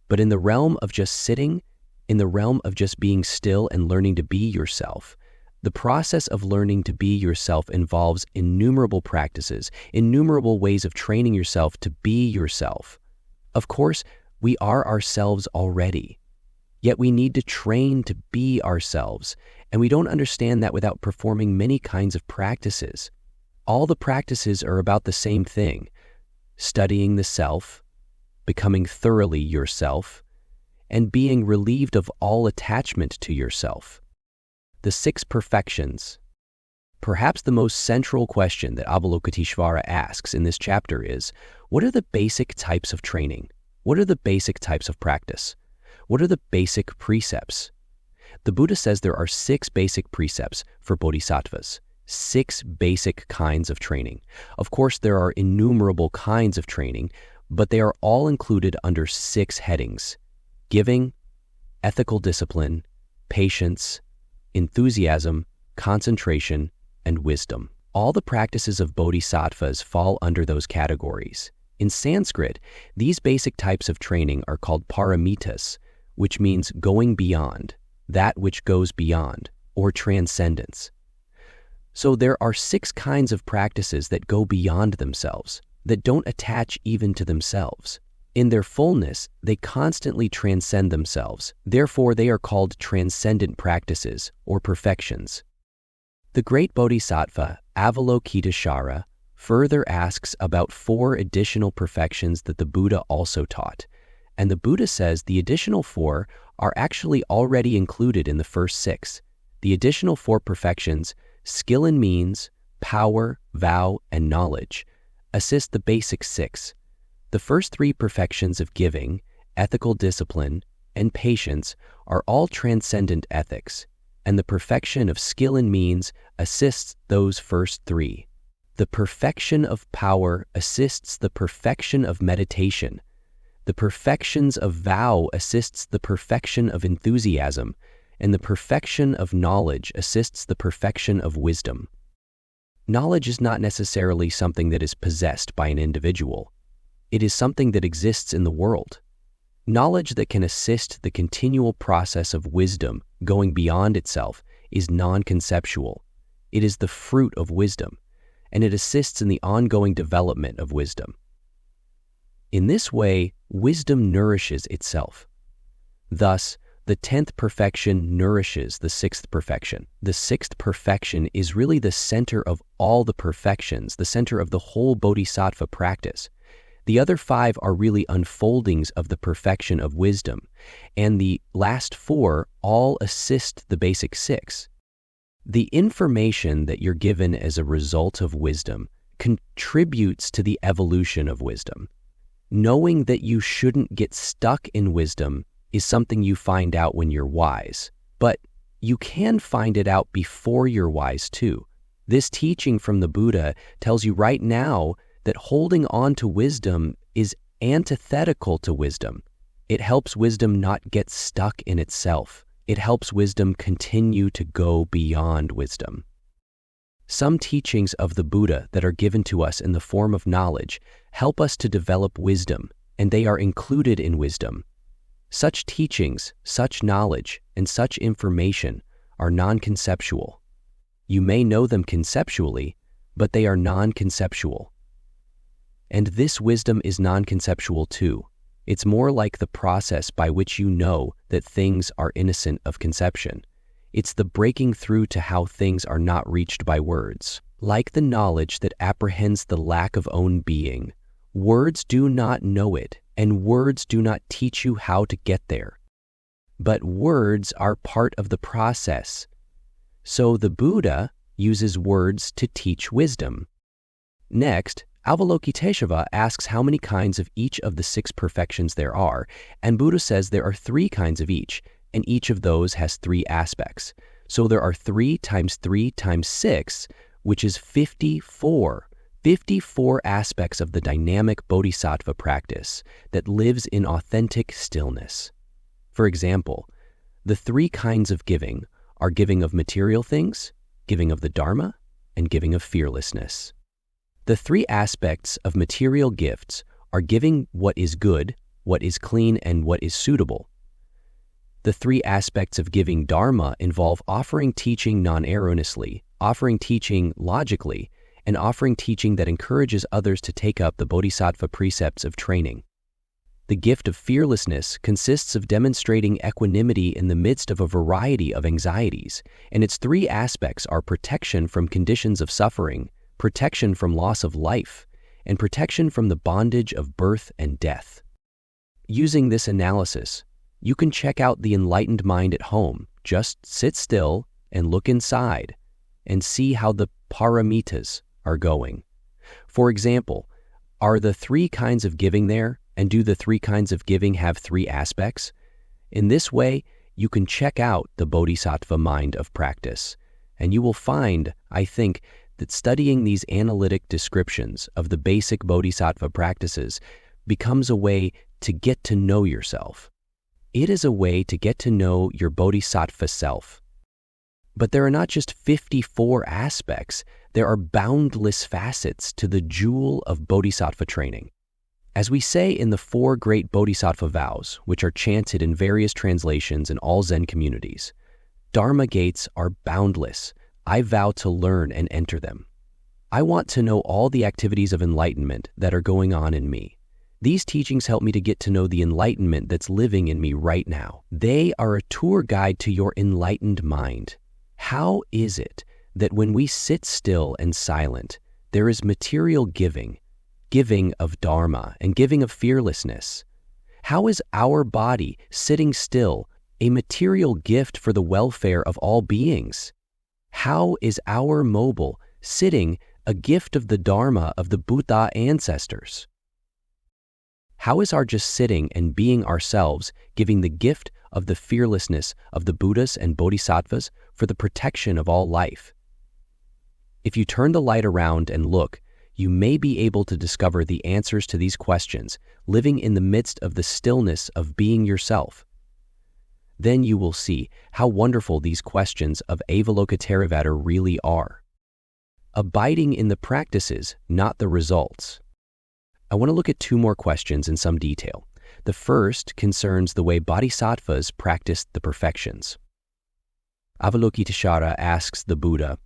S1: But in the realm of just sitting, in the realm of just being still and learning to be yourself, the process of learning to be yourself involves innumerable practices, innumerable ways of training yourself to be yourself. Of course, we are ourselves already. Yet we need to train to be ourselves, and we don't understand that without performing many kinds of practices. All the practices are about the same thing: studying the self, becoming thoroughly yourself, and being relieved of all attachment to yourself. The 6 perfections. Perhaps the most central question that Avalokiteshvara asks in this chapter is, what are the basic types of training? What are the basic types of practice? What are the basic precepts? The Buddha says there are 6 basic precepts for bodhisattvas, 6 basic kinds of training. Of course, there are innumerable kinds of training, but they are all included under 6 headings: giving, ethical discipline, patience, enthusiasm, concentration, and wisdom. All the practices of bodhisattvas fall under those categories. In Sanskrit, these basic types of training are called paramitas, which means going beyond, that which goes beyond, or transcendence. So there are 6 kinds of practices that go beyond themselves, that don't attach even to themselves. In their fullness, they constantly transcend themselves. Therefore, they are called transcendent practices, or perfections. The great bodhisattva, Avalokiteshvara, further asks about 4 additional perfections that the Buddha also taught. And the Buddha says the additional 4 are actually already included in the first 6. The additional 4 perfections, skill in means, power, vow, and knowledge, assist the basic 6. The first 3 perfections of giving, ethical discipline, and patience are all transcendent ethics, and the perfection of skill in means assists those first 3. The perfection of power assists the perfection of meditation. The perfections of vow assists the perfection of enthusiasm, and the perfection of knowledge assists the perfection of wisdom. Knowledge is not necessarily something that is possessed by an individual. It is something that exists in the world. Knowledge that can assist the continual process of wisdom going beyond itself is non-conceptual. It is the fruit of wisdom, and it assists in the ongoing development of wisdom. In this way, wisdom nourishes itself. Thus, the 10th perfection nourishes the 6th perfection. The 6th perfection is really the center of all the perfections, the center of the whole bodhisattva practice. The other 5 are really unfoldings of the perfection of wisdom, and the last 4 all assist the basic 6. The information that you're given as a result of wisdom contributes to the evolution of wisdom. Knowing that you shouldn't get stuck in wisdom is something you find out when you're wise, but you can find it out before you're wise too. This teaching from the Buddha tells you right now that holding on to wisdom is antithetical to wisdom. It helps wisdom not get stuck in itself. It helps wisdom continue to go beyond wisdom. Some teachings of the Buddha that are given to us in the form of knowledge help us to develop wisdom, and they are included in wisdom. Such teachings, such knowledge, and such information are non-conceptual. You may know them conceptually, but they are non-conceptual. And this wisdom is non-conceptual too. It's more like the process by which you know that things are innocent of conception. It's the breaking through to how things are not reached by words. Like the knowledge that apprehends the lack of own being, words do not know it, and words do not teach you how to get there. But words are part of the process. So the Buddha, uses words to teach wisdom. Next, Avalokiteshvara asks how many kinds of each of the 6 perfections there are, and Buddha says there are 3 kinds of each, and each of those has 3 aspects. So there are 3 times 3 times 6, which is 54. 54 aspects of the dynamic bodhisattva practice that lives in authentic stillness. For example, the 3 kinds of giving are giving of material things, giving of the Dharma, and giving of fearlessness. The 3 aspects of material gifts are giving what is good, what is clean, and what is suitable. The 3 aspects of giving Dharma involve offering teaching non-erroneously, offering teaching logically, and offering teaching that encourages others to take up the bodhisattva precepts of training. The gift of fearlessness consists of demonstrating equanimity in the midst of a variety of anxieties, and its 3 aspects are protection from conditions of suffering, protection from loss of life, and protection from the bondage of birth and death. Using this analysis, you can check out the enlightened mind at home. Just sit still and look inside and see how the paramitas are going. For example, are the 3 kinds of giving there, and do the 3 kinds of giving have 3 aspects? In this way, you can check out the bodhisattva mind of practice, and you will find, I think, that studying these analytic descriptions of the basic bodhisattva practices becomes a way to get to know yourself. It is a way to get to know your bodhisattva self. But there are not just 54 aspects, there are boundless facets to the jewel of bodhisattva training. As we say in the 4 great bodhisattva vows, which are chanted in various translations in all Zen communities, Dharma gates are boundless. I vow to learn and enter them. I want to know all the activities of enlightenment that are going on in me. These teachings help me to get to know the enlightenment that's living in me right now. They are a tour guide to your enlightened mind. How is it that when we sit still and silent, there is material giving, giving of Dharma and giving of fearlessness? How is our body sitting still a material gift for the welfare of all beings? How is our mobile sitting a gift of the Dharma of the Buddha ancestors? How is our just sitting and being ourselves giving the gift of the fearlessness of the Buddhas and Bodhisattvas for the protection of all life? If you turn the light around and look, you may be able to discover the answers to these questions living in the midst of the stillness of being yourself. Then you will see how wonderful these questions of Avalokiteshvara really are. Abiding in the practices, not the results. I want to look at 2 more questions in some detail. The first concerns the way bodhisattvas practiced the perfections. Avalokiteshvara asks the Buddha,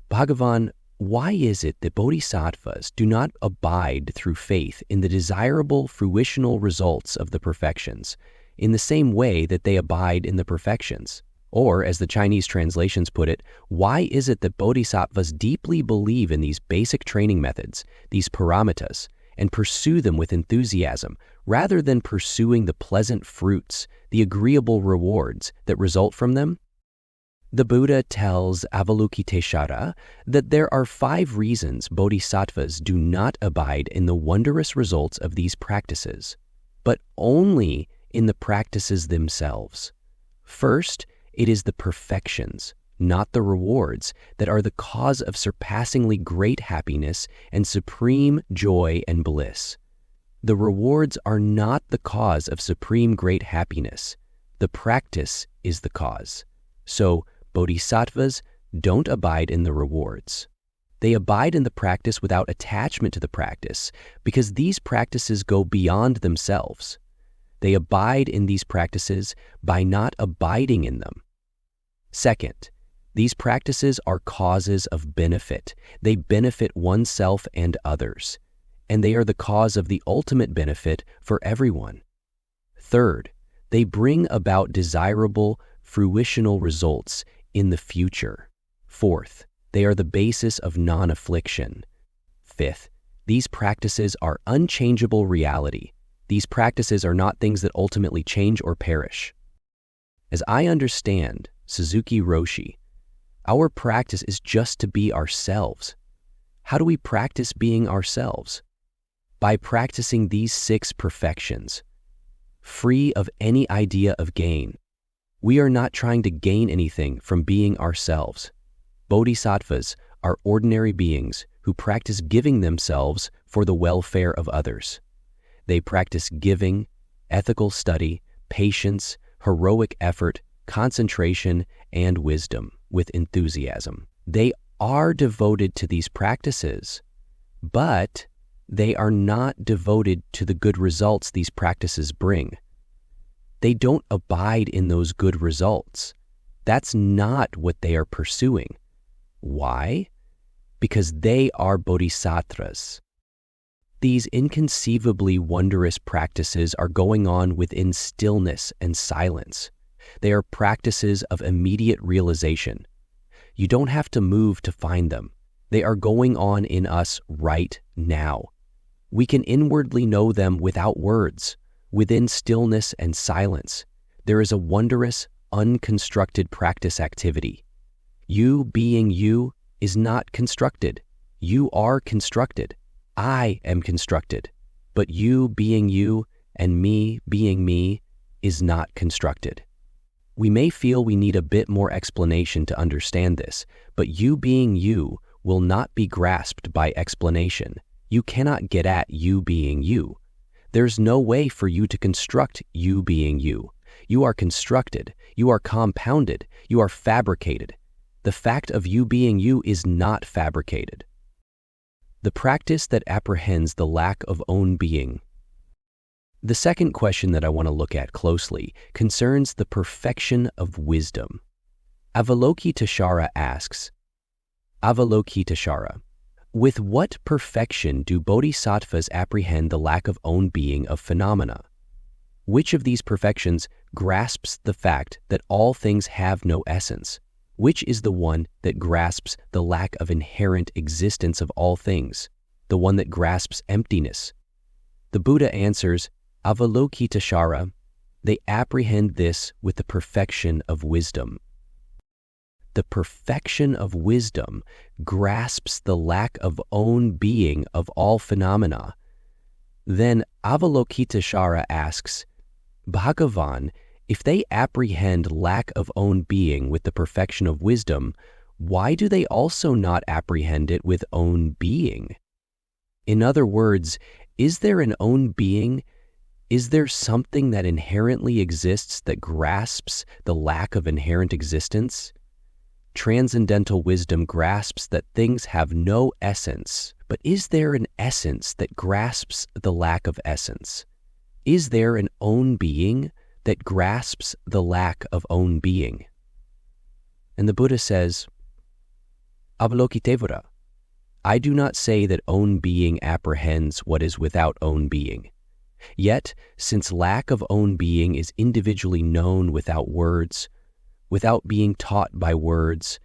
S1: Bhagavan, why is it that bodhisattvas do not abide through faith in the desirable fruitional results of the perfections, in the same way that they abide in the perfections? Or, as the Chinese translations put it, why is it that bodhisattvas deeply believe in these basic training methods, these paramitas, and pursue them with enthusiasm, rather than pursuing the pleasant fruits, the agreeable rewards that result from them? The Buddha tells Avalokiteshvara that there are 5 reasons bodhisattvas do not abide in the wondrous results of these practices, but only in the practices themselves. First, it is the perfections, not the rewards, that are the cause of surpassingly great happiness and supreme joy and bliss. The rewards are not the cause of supreme great happiness. The practice is the cause. So, bodhisattvas don't abide in the rewards. They abide in the practice without attachment to the practice, because these practices go beyond themselves. They abide in these practices by not abiding in them. Second, these practices are causes of benefit. They benefit oneself and others, and they are the cause of the ultimate benefit for everyone. Third, they bring about desirable, fruitional results in the future. Fourth, they are the basis of non-affliction. Fifth, these practices are unchangeable reality. These practices are not things that ultimately change or perish. As I understand Suzuki Roshi, Our practice is just to be ourselves. How do we practice being ourselves? By practicing these 6 perfections, free of any idea of gain. We are not trying to gain anything from being ourselves. Bodhisattvas are ordinary beings who practice giving themselves for the welfare of others. They practice giving, ethical study, patience, heroic effort, concentration, and wisdom with enthusiasm. They are devoted to these practices, but they are not devoted to the good results these practices bring. They don't abide in those good results. That's not what they are pursuing. Why? Because they are bodhisattvas. These inconceivably wondrous practices are going on within stillness and silence. They are practices of immediate realization. You don't have to move to find them. They are going on in us right now. We can inwardly know them without words. Within stillness and silence, there is a wondrous, unconstructed practice activity. You being you is not constructed. You are constructed. I am constructed. But you being you and me being me is not constructed. We may feel we need a bit more explanation to understand this, but you being you will not be grasped by explanation. You cannot get at you being you. There's no way for you to construct you being you. You are constructed, you are compounded, you are fabricated. The fact of you being you is not fabricated. The practice that apprehends the lack of own being. The second question that I want to look at closely concerns the perfection of wisdom. Avalokiteshvara asks, Avalokiteshvara, with what perfection do bodhisattvas apprehend the lack of own being of phenomena? Which of these perfections grasps the fact that all things have no essence? Which is the one that grasps the lack of inherent existence of all things, the one that grasps emptiness? The Buddha answers, Avalokiteshvara, they apprehend this with the perfection of wisdom. The perfection of wisdom grasps the lack of own being of all phenomena. Then Avalokiteshvara asks, Bhagavan, if they apprehend lack of own being with the perfection of wisdom, why do they also not apprehend it with own being? In other words, is there an own being? Is there something that inherently exists that grasps the lack of inherent existence? Transcendental wisdom grasps that things have no essence, but is there an essence that grasps the lack of essence? Is there an own being that grasps the lack of own being? And the Buddha says, Avalokiteshvara, I do not say that own being apprehends what is without own being. Yet, since lack of own being is individually known without words, without being taught by words,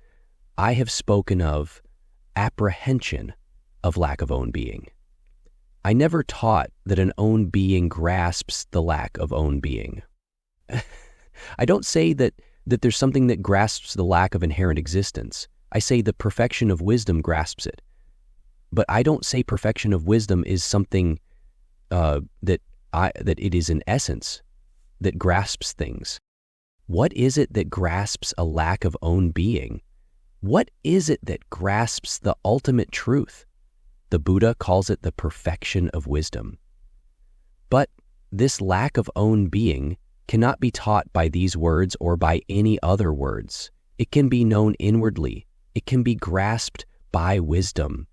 S1: I have spoken of apprehension of lack of own being. I never taught that an own being grasps the lack of own being. I don't say that there's something that grasps the lack of inherent existence. I say the perfection of wisdom grasps it. But I don't say perfection of wisdom is something that it is an essence that grasps things. What is it that grasps a lack of own being? What is it that grasps the ultimate truth? The Buddha calls it the perfection of wisdom. But this lack of own being cannot be taught by these words or by any other words. It can be known inwardly. It can be grasped by wisdom.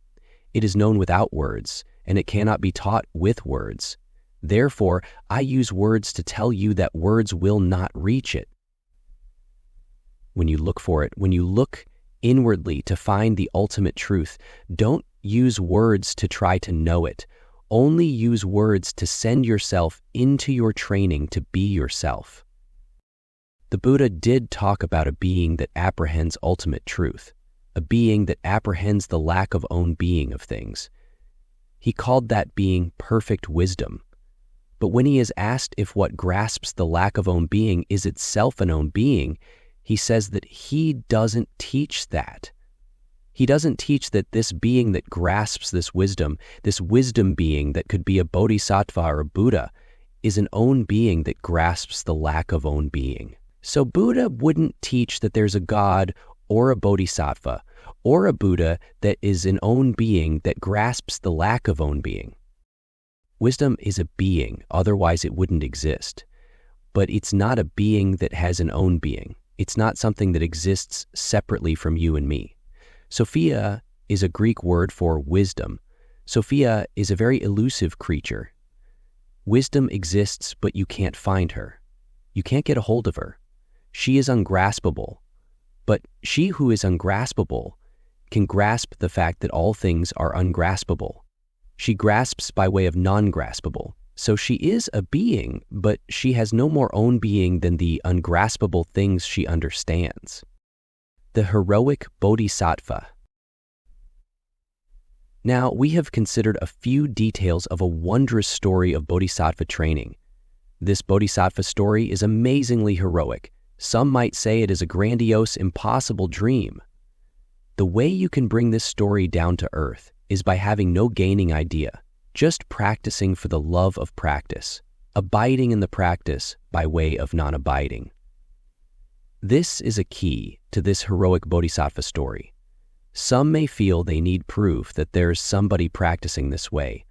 S1: It is known without words, and it cannot be taught with words. Therefore, I use words to tell you that words will not reach it. When you look for it, when you look inwardly to find the ultimate truth, don't use words to try to know it. Only use words to send yourself into your training to be yourself. The Buddha did talk about a being that apprehends ultimate truth, a being that apprehends the lack of own being of things. He called that being perfect wisdom. But when he is asked if what grasps the lack of own being is itself an own being, he says that he doesn't teach that. He doesn't teach that this being that grasps this wisdom being that could be a bodhisattva or a Buddha, is an own being that grasps the lack of own being. So Buddha wouldn't teach that there's a God or a bodhisattva or a Buddha that is an own being that grasps the lack of own being. Wisdom is a being, otherwise it wouldn't exist. But it's not a being that has an own being. It's not something that exists separately from you and me. Sophia is a Greek word for wisdom. Sophia is a very elusive creature. Wisdom exists, but you can't find her. You can't get a hold of her. She is ungraspable. But she who is ungraspable can grasp the fact that all things are ungraspable. She grasps by way of non-graspable. So she is a being, but she has no more own being than the ungraspable things she understands. The heroic bodhisattva. Now, we have considered a few details of a wondrous story of bodhisattva training. This bodhisattva story is amazingly heroic. Some might say it is a grandiose, impossible dream. The way you can bring this story down to earth is by having no gaining idea, just practicing for the love of practice, abiding in the practice by way of non-abiding. This is a key to this heroic bodhisattva story. Some may feel they need proof that there's somebody practicing this way.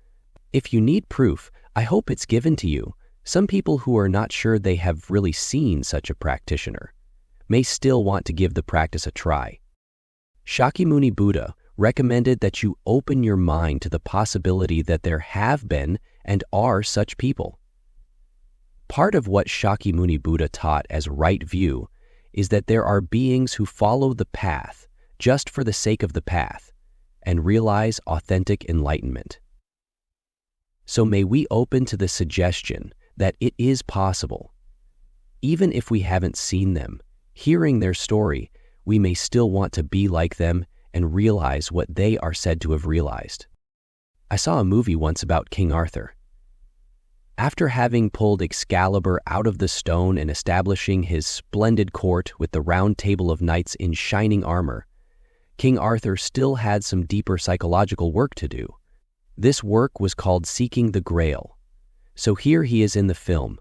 S1: If you need proof, I hope it's given to you. Some people who are not sure they have really seen such a practitioner may still want to give the practice a try. Shakyamuni Buddha recommended that you open your mind to the possibility that there have been and are such people. Part of what Shakyamuni Buddha taught as right view is that there are beings who follow the path just for the sake of the path and realize authentic enlightenment. So may we open to the suggestion that it is possible. Even if we haven't seen them, hearing their story, we may still want to be like them and realize what they are said to have realized. I saw a movie once about King Arthur. After having pulled Excalibur out of the stone and establishing his splendid court with the round table of knights in shining armor, King Arthur still had some deeper psychological work to do. This work was called seeking the Grail. So here he is in the film,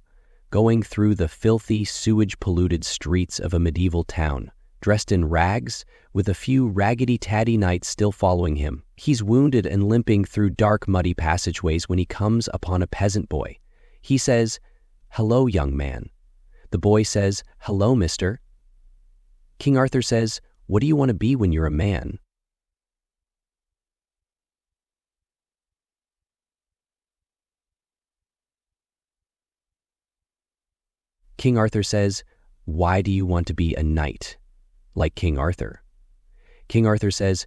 S1: going through the filthy, sewage-polluted streets of a medieval town, dressed in rags, with a few raggedy-tatty knights still following him. He's wounded and limping through dark, muddy passageways when he comes upon a peasant boy. He says, "Hello, young man." The boy says, "Hello, mister." King Arthur says, "What do you want to be when you're a man?" King Arthur says, "Why do you want to be a knight, like King Arthur?" King Arthur says,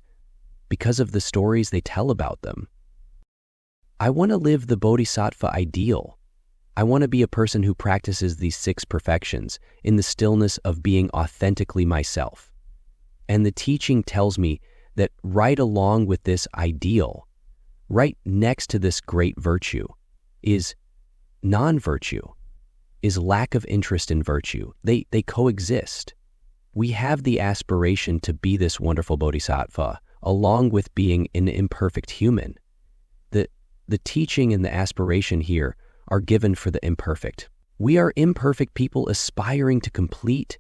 S1: "Because of the stories they tell about them. I want to live the bodhisattva ideal. I want to be a person who practices these 6 perfections in the stillness of being authentically myself. And the teaching tells me that right along with this ideal, right next to this great virtue, is non-virtue, is lack of interest in virtue. They coexist. We have the aspiration to be this wonderful bodhisattva, along with being an imperfect human. The teaching and the aspiration here are given for the imperfect. We are imperfect people aspiring to complete,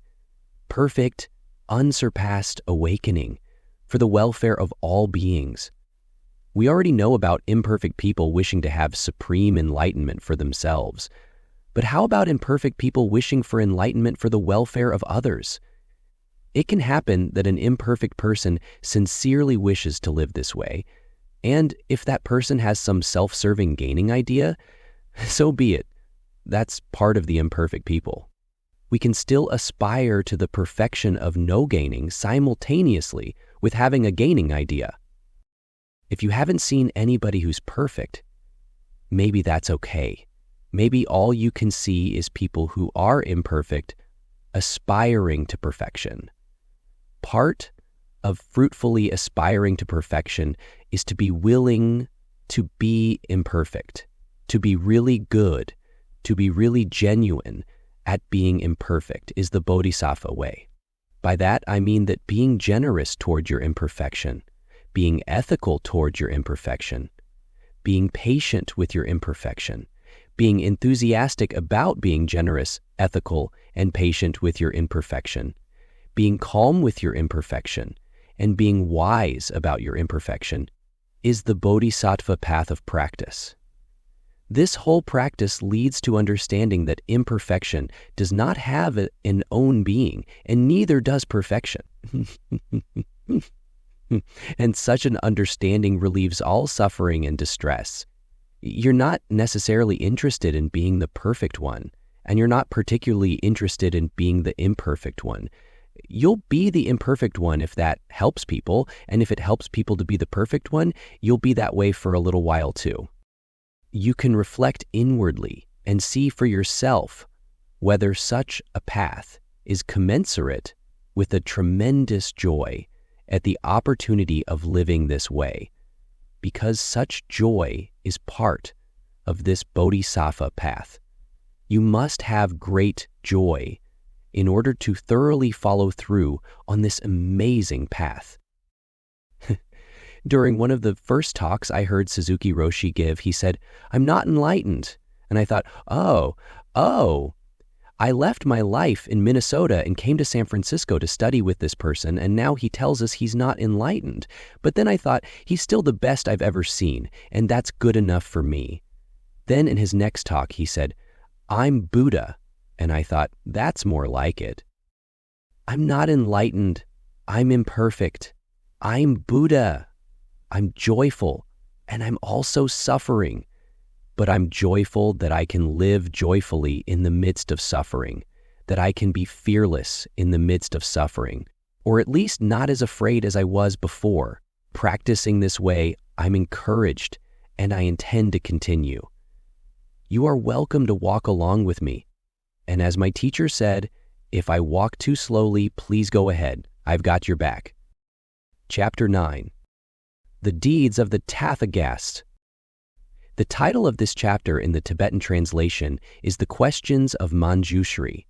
S1: perfect, unsurpassed awakening for the welfare of all beings. We already know about imperfect people wishing to have supreme enlightenment for themselves. But how about imperfect people wishing for enlightenment for the welfare of others? It can happen that an imperfect person sincerely wishes to live this way, and if that person has some self-serving gaining idea, so be it. That's part of the imperfect people. We can still aspire to the perfection of no gaining simultaneously with having a gaining idea. If you haven't seen anybody who's perfect, maybe that's okay. Maybe all you can see is people who are imperfect, aspiring to perfection. Part of fruitfully aspiring to perfection is to be willing to be imperfect, to be really good, to be really genuine at being imperfect is the bodhisattva way. By that, I mean that being generous toward your imperfection, being ethical toward your imperfection, being patient with your imperfection, being enthusiastic about being generous, ethical, and patient with your imperfection, being calm with your imperfection, and being wise about your imperfection is the Bodhisattva path of practice. This whole practice leads to understanding that imperfection does not have an own being, and neither does perfection. And such an understanding relieves all suffering and distress. You're not necessarily interested in being the perfect one, and you're not particularly interested in being the imperfect one. You'll be the imperfect one if that helps people, and if it helps people to be the perfect one, you'll be that way for a little while too. You can reflect inwardly and see for yourself whether such a path is commensurate with a tremendous joy at the opportunity of living this way, because such joy is part of this Bodhisattva path. You must have great joy in order to thoroughly follow through on this amazing path. During one of the first talks I heard Suzuki Roshi give, he said, "I'm not enlightened." And I thought, oh, I left my life in Minnesota and came to San Francisco to study with this person, and now he tells us he's not enlightened. But then I thought, he's still the best I've ever seen, and that's good enough for me. Then in his next talk, he said, "I'm Buddha." And I thought, that's more like it. I'm not enlightened. I'm imperfect. I'm Buddha. I'm joyful, and I'm also suffering. But I'm joyful that I can live joyfully in the midst of suffering, that I can be fearless in the midst of suffering, or at least not as afraid as I was before. Practicing this way, I'm encouraged, and I intend to continue. You are welcome to walk along with me. And as my teacher said, if I walk too slowly, please go ahead. I've got your back. Chapter 9. The Deeds of the Tathagatas. The title of this chapter in the Tibetan translation is The Questions of Manjushri.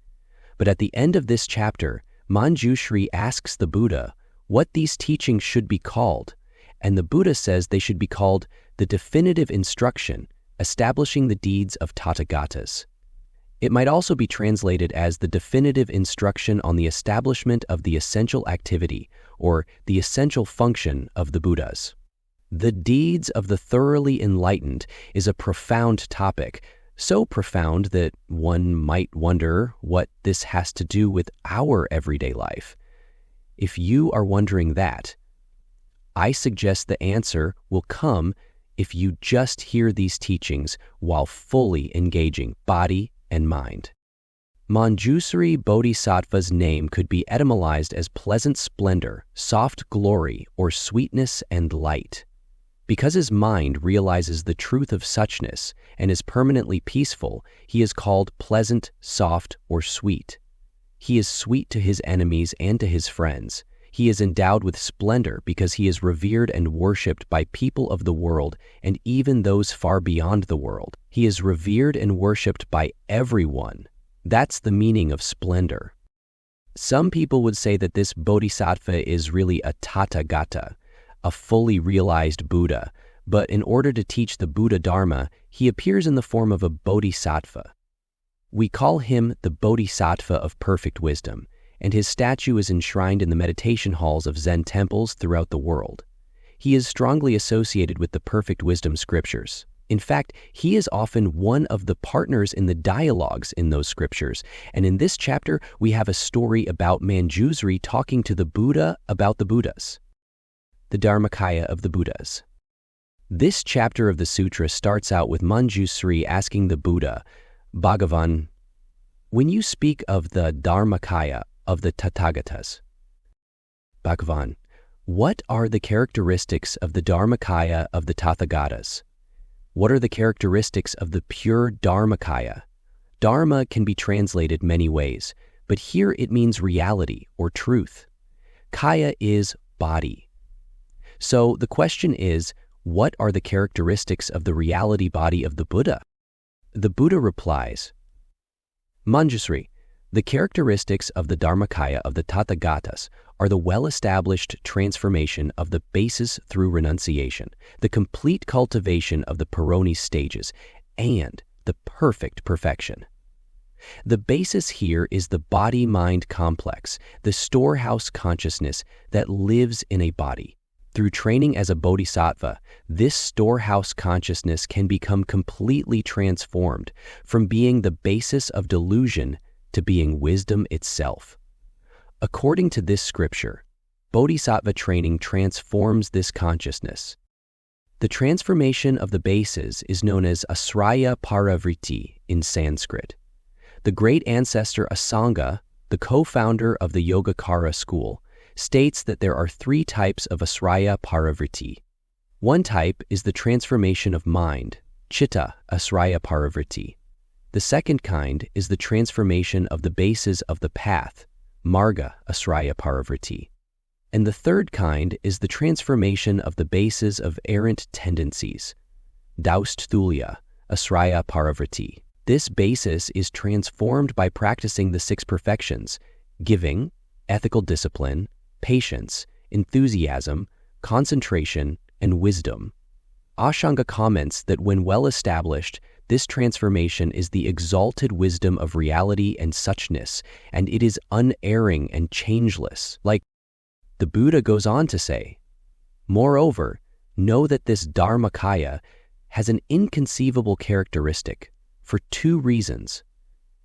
S1: But at the end of this chapter, Manjushri asks the Buddha what these teachings should be called, and the Buddha says they should be called the definitive instruction, establishing the deeds of tathagatas. It might also be translated as the definitive instruction on the establishment of the essential activity, or the essential function of the Buddhas. The deeds of the thoroughly enlightened is a profound topic, so profound that one might wonder what this has to do with our everyday life. If you are wondering that, I suggest the answer will come if you just hear these teachings while fully engaging body and mind. Manjusri Bodhisattva's name could be etymologized as pleasant splendor, soft glory, or sweetness and light. Because his mind realizes the truth of suchness and is permanently peaceful, he is called pleasant, soft, or sweet. He is sweet to his enemies and to his friends. He is endowed with splendor because he is revered and worshipped by people of the world and even those far beyond the world. He is revered and worshipped by everyone. That's the meaning of splendor. Some people would say that this bodhisattva is really a tathagata, a fully realized Buddha, but in order to teach the Buddha Dharma, he appears in the form of a bodhisattva. We call him the Bodhisattva of perfect wisdom, and his statue is enshrined in the meditation halls of Zen temples throughout the world. He is strongly associated with the perfect wisdom scriptures. In fact, he is often one of the partners in the dialogues in those scriptures, and in this chapter we have a story about Manjusri talking to the Buddha about the Buddhas. The Dharmakaya of the Buddhas. This chapter of the sutra starts out with Manjusri asking the Buddha, Bhagavan, when you speak of the Dharmakaya of the tathagatas, Bhagavan, what are the characteristics of the Dharmakaya of the tathagatas? What are the characteristics of the pure Dharmakaya? Dharma can be translated many ways, but here it means reality or truth. Kaya is body. So the question is, what are the characteristics of the reality body of the Buddha? The Buddha replies, Manjusri, The characteristics of the Dharmakaya of the Tathagatas are the well-established transformation of the basis through renunciation, the complete cultivation of the Paroni stages, and the perfect perfection. The basis here is the body-mind complex, the storehouse consciousness that lives in a body. Through training as a bodhisattva, this storehouse consciousness can become completely transformed from being the basis of delusion to being wisdom itself. According to this scripture, bodhisattva training transforms this consciousness. The transformation of the bases is known as asraya paravritti in Sanskrit. The great ancestor Asanga, the co-founder of the Yogacara school, states that there are 3 types of asraya paravritti. One type is the transformation of mind, chitta asraya paravritti. The second kind is the transformation of the bases of the path, marga asraya paravritti. And the third kind is the transformation of the bases of errant tendencies, daustulya asraya paravritti. This basis is transformed by practicing the 6 perfections: giving, ethical discipline, patience, enthusiasm, concentration, and wisdom. Asanga comments that when well established, this transformation is the exalted wisdom of reality and suchness, and it is unerring and changeless. Like the Buddha goes on to say, moreover, know that this Dharmakaya has an inconceivable characteristic for 2 reasons: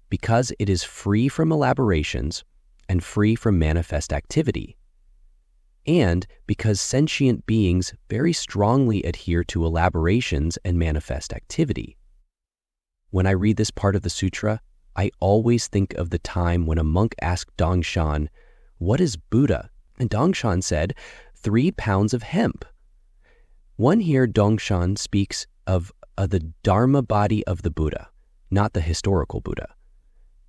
S1: because it is free from elaborations and free from manifest activity, and because sentient beings very strongly adhere to elaborations and manifest activity. When I read this part of the sutra, I always think of the time when a monk asked Dongshan, "What is Buddha?" And Dongshan said, 3 pounds of hemp. One here Dongshan speaks of the Dharma body of the Buddha, not the historical Buddha.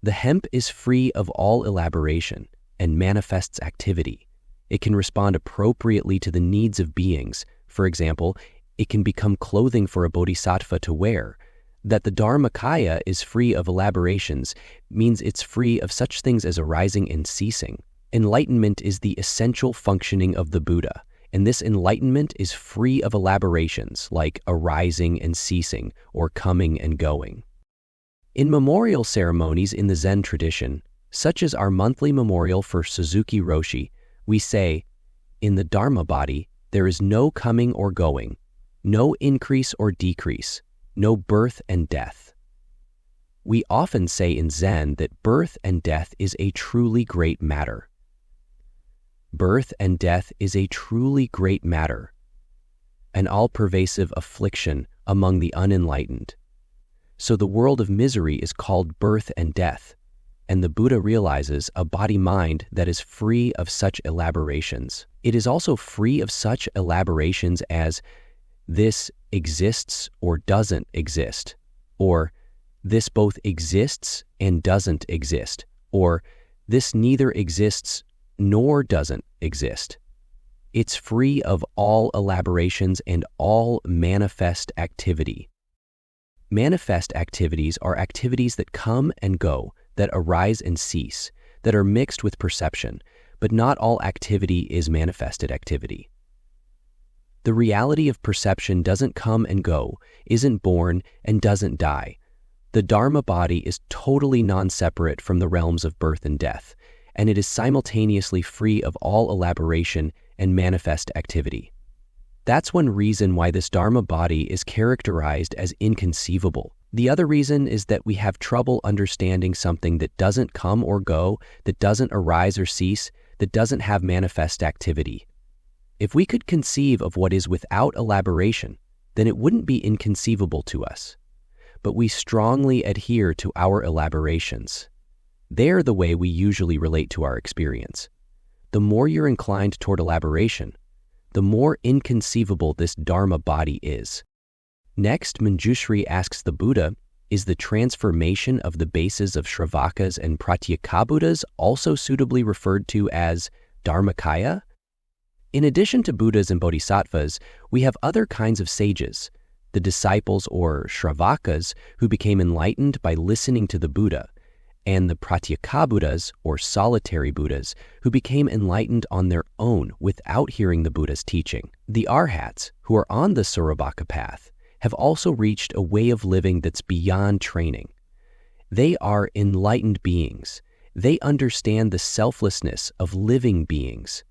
S1: The hemp is free of all elaboration and manifests activity. It can respond appropriately to the needs of beings. For example, it can become clothing for a bodhisattva to wear. That the Dharmakaya is free of elaborations means it's free of such things as arising and ceasing. Enlightenment is the essential functioning of the Buddha, and this enlightenment is free of elaborations like arising and ceasing or coming and going. In memorial ceremonies in the Zen tradition, such as our monthly memorial for Suzuki Roshi, we say, "In the Dharma body, there is no coming or going, no increase or decrease, no birth and death." We often say in Zen that birth and death is a truly great matter. Birth and death is a truly great matter, an all-pervasive affliction among the unenlightened. So the world of misery is called birth and death, and the Buddha realizes a body-mind that is free of such elaborations. It is also free of such elaborations as this exists or doesn't exist, or this both exists and doesn't exist, or this neither exists nor doesn't exist. It's free of all elaborations and all manifest activity. Manifest activities are activities that come and go, that arise and cease, that are mixed with perception, but not all activity is manifested activity. The reality of perception doesn't come and go, isn't born, and doesn't die. The Dharma body is totally non-separate from the realms of birth and death, and it is simultaneously free of all elaboration and manifest activity. That's one reason why this Dharma body is characterized as inconceivable. The other reason is that we have trouble understanding something that doesn't come or go, that doesn't arise or cease, that doesn't have manifest activity. If we could conceive of what is without elaboration, then it wouldn't be inconceivable to us. But we strongly adhere to our elaborations. They're the way we usually relate to our experience. The more you're inclined toward elaboration, the more inconceivable this Dharma body is. Next, Manjushri asks the Buddha, is the transformation of the bases of Shravakas and Pratyekabuddhas also suitably referred to as Dharmakaya? In addition to Buddhas and Bodhisattvas, we have other kinds of sages, the disciples or Shravakas who became enlightened by listening to the Buddha, and the Pratyeka Buddhas, or solitary Buddhas, who became enlightened on their own without hearing the Buddha's teaching. The Arhats, who are on the Sarabhaka path, have also reached a way of living that's beyond training. They are enlightened beings. They understand the selflessness of living beings.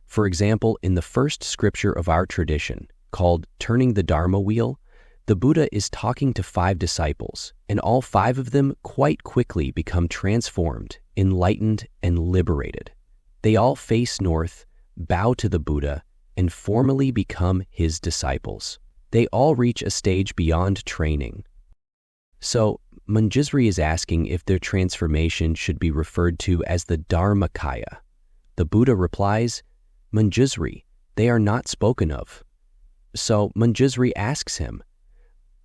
S1: For example, in the first scripture of our tradition, called Turning the Dharma Wheel, the Buddha is talking to 5 disciples, and all 5 of them quite quickly become transformed, enlightened, and liberated. They all face north, bow to the Buddha, and formally become his disciples. They all reach a stage beyond training. So, Manjusri is asking if their transformation should be referred to as the Dharmakaya. The Buddha replies, Manjusri, they are not spoken of. So Manjusri asks him,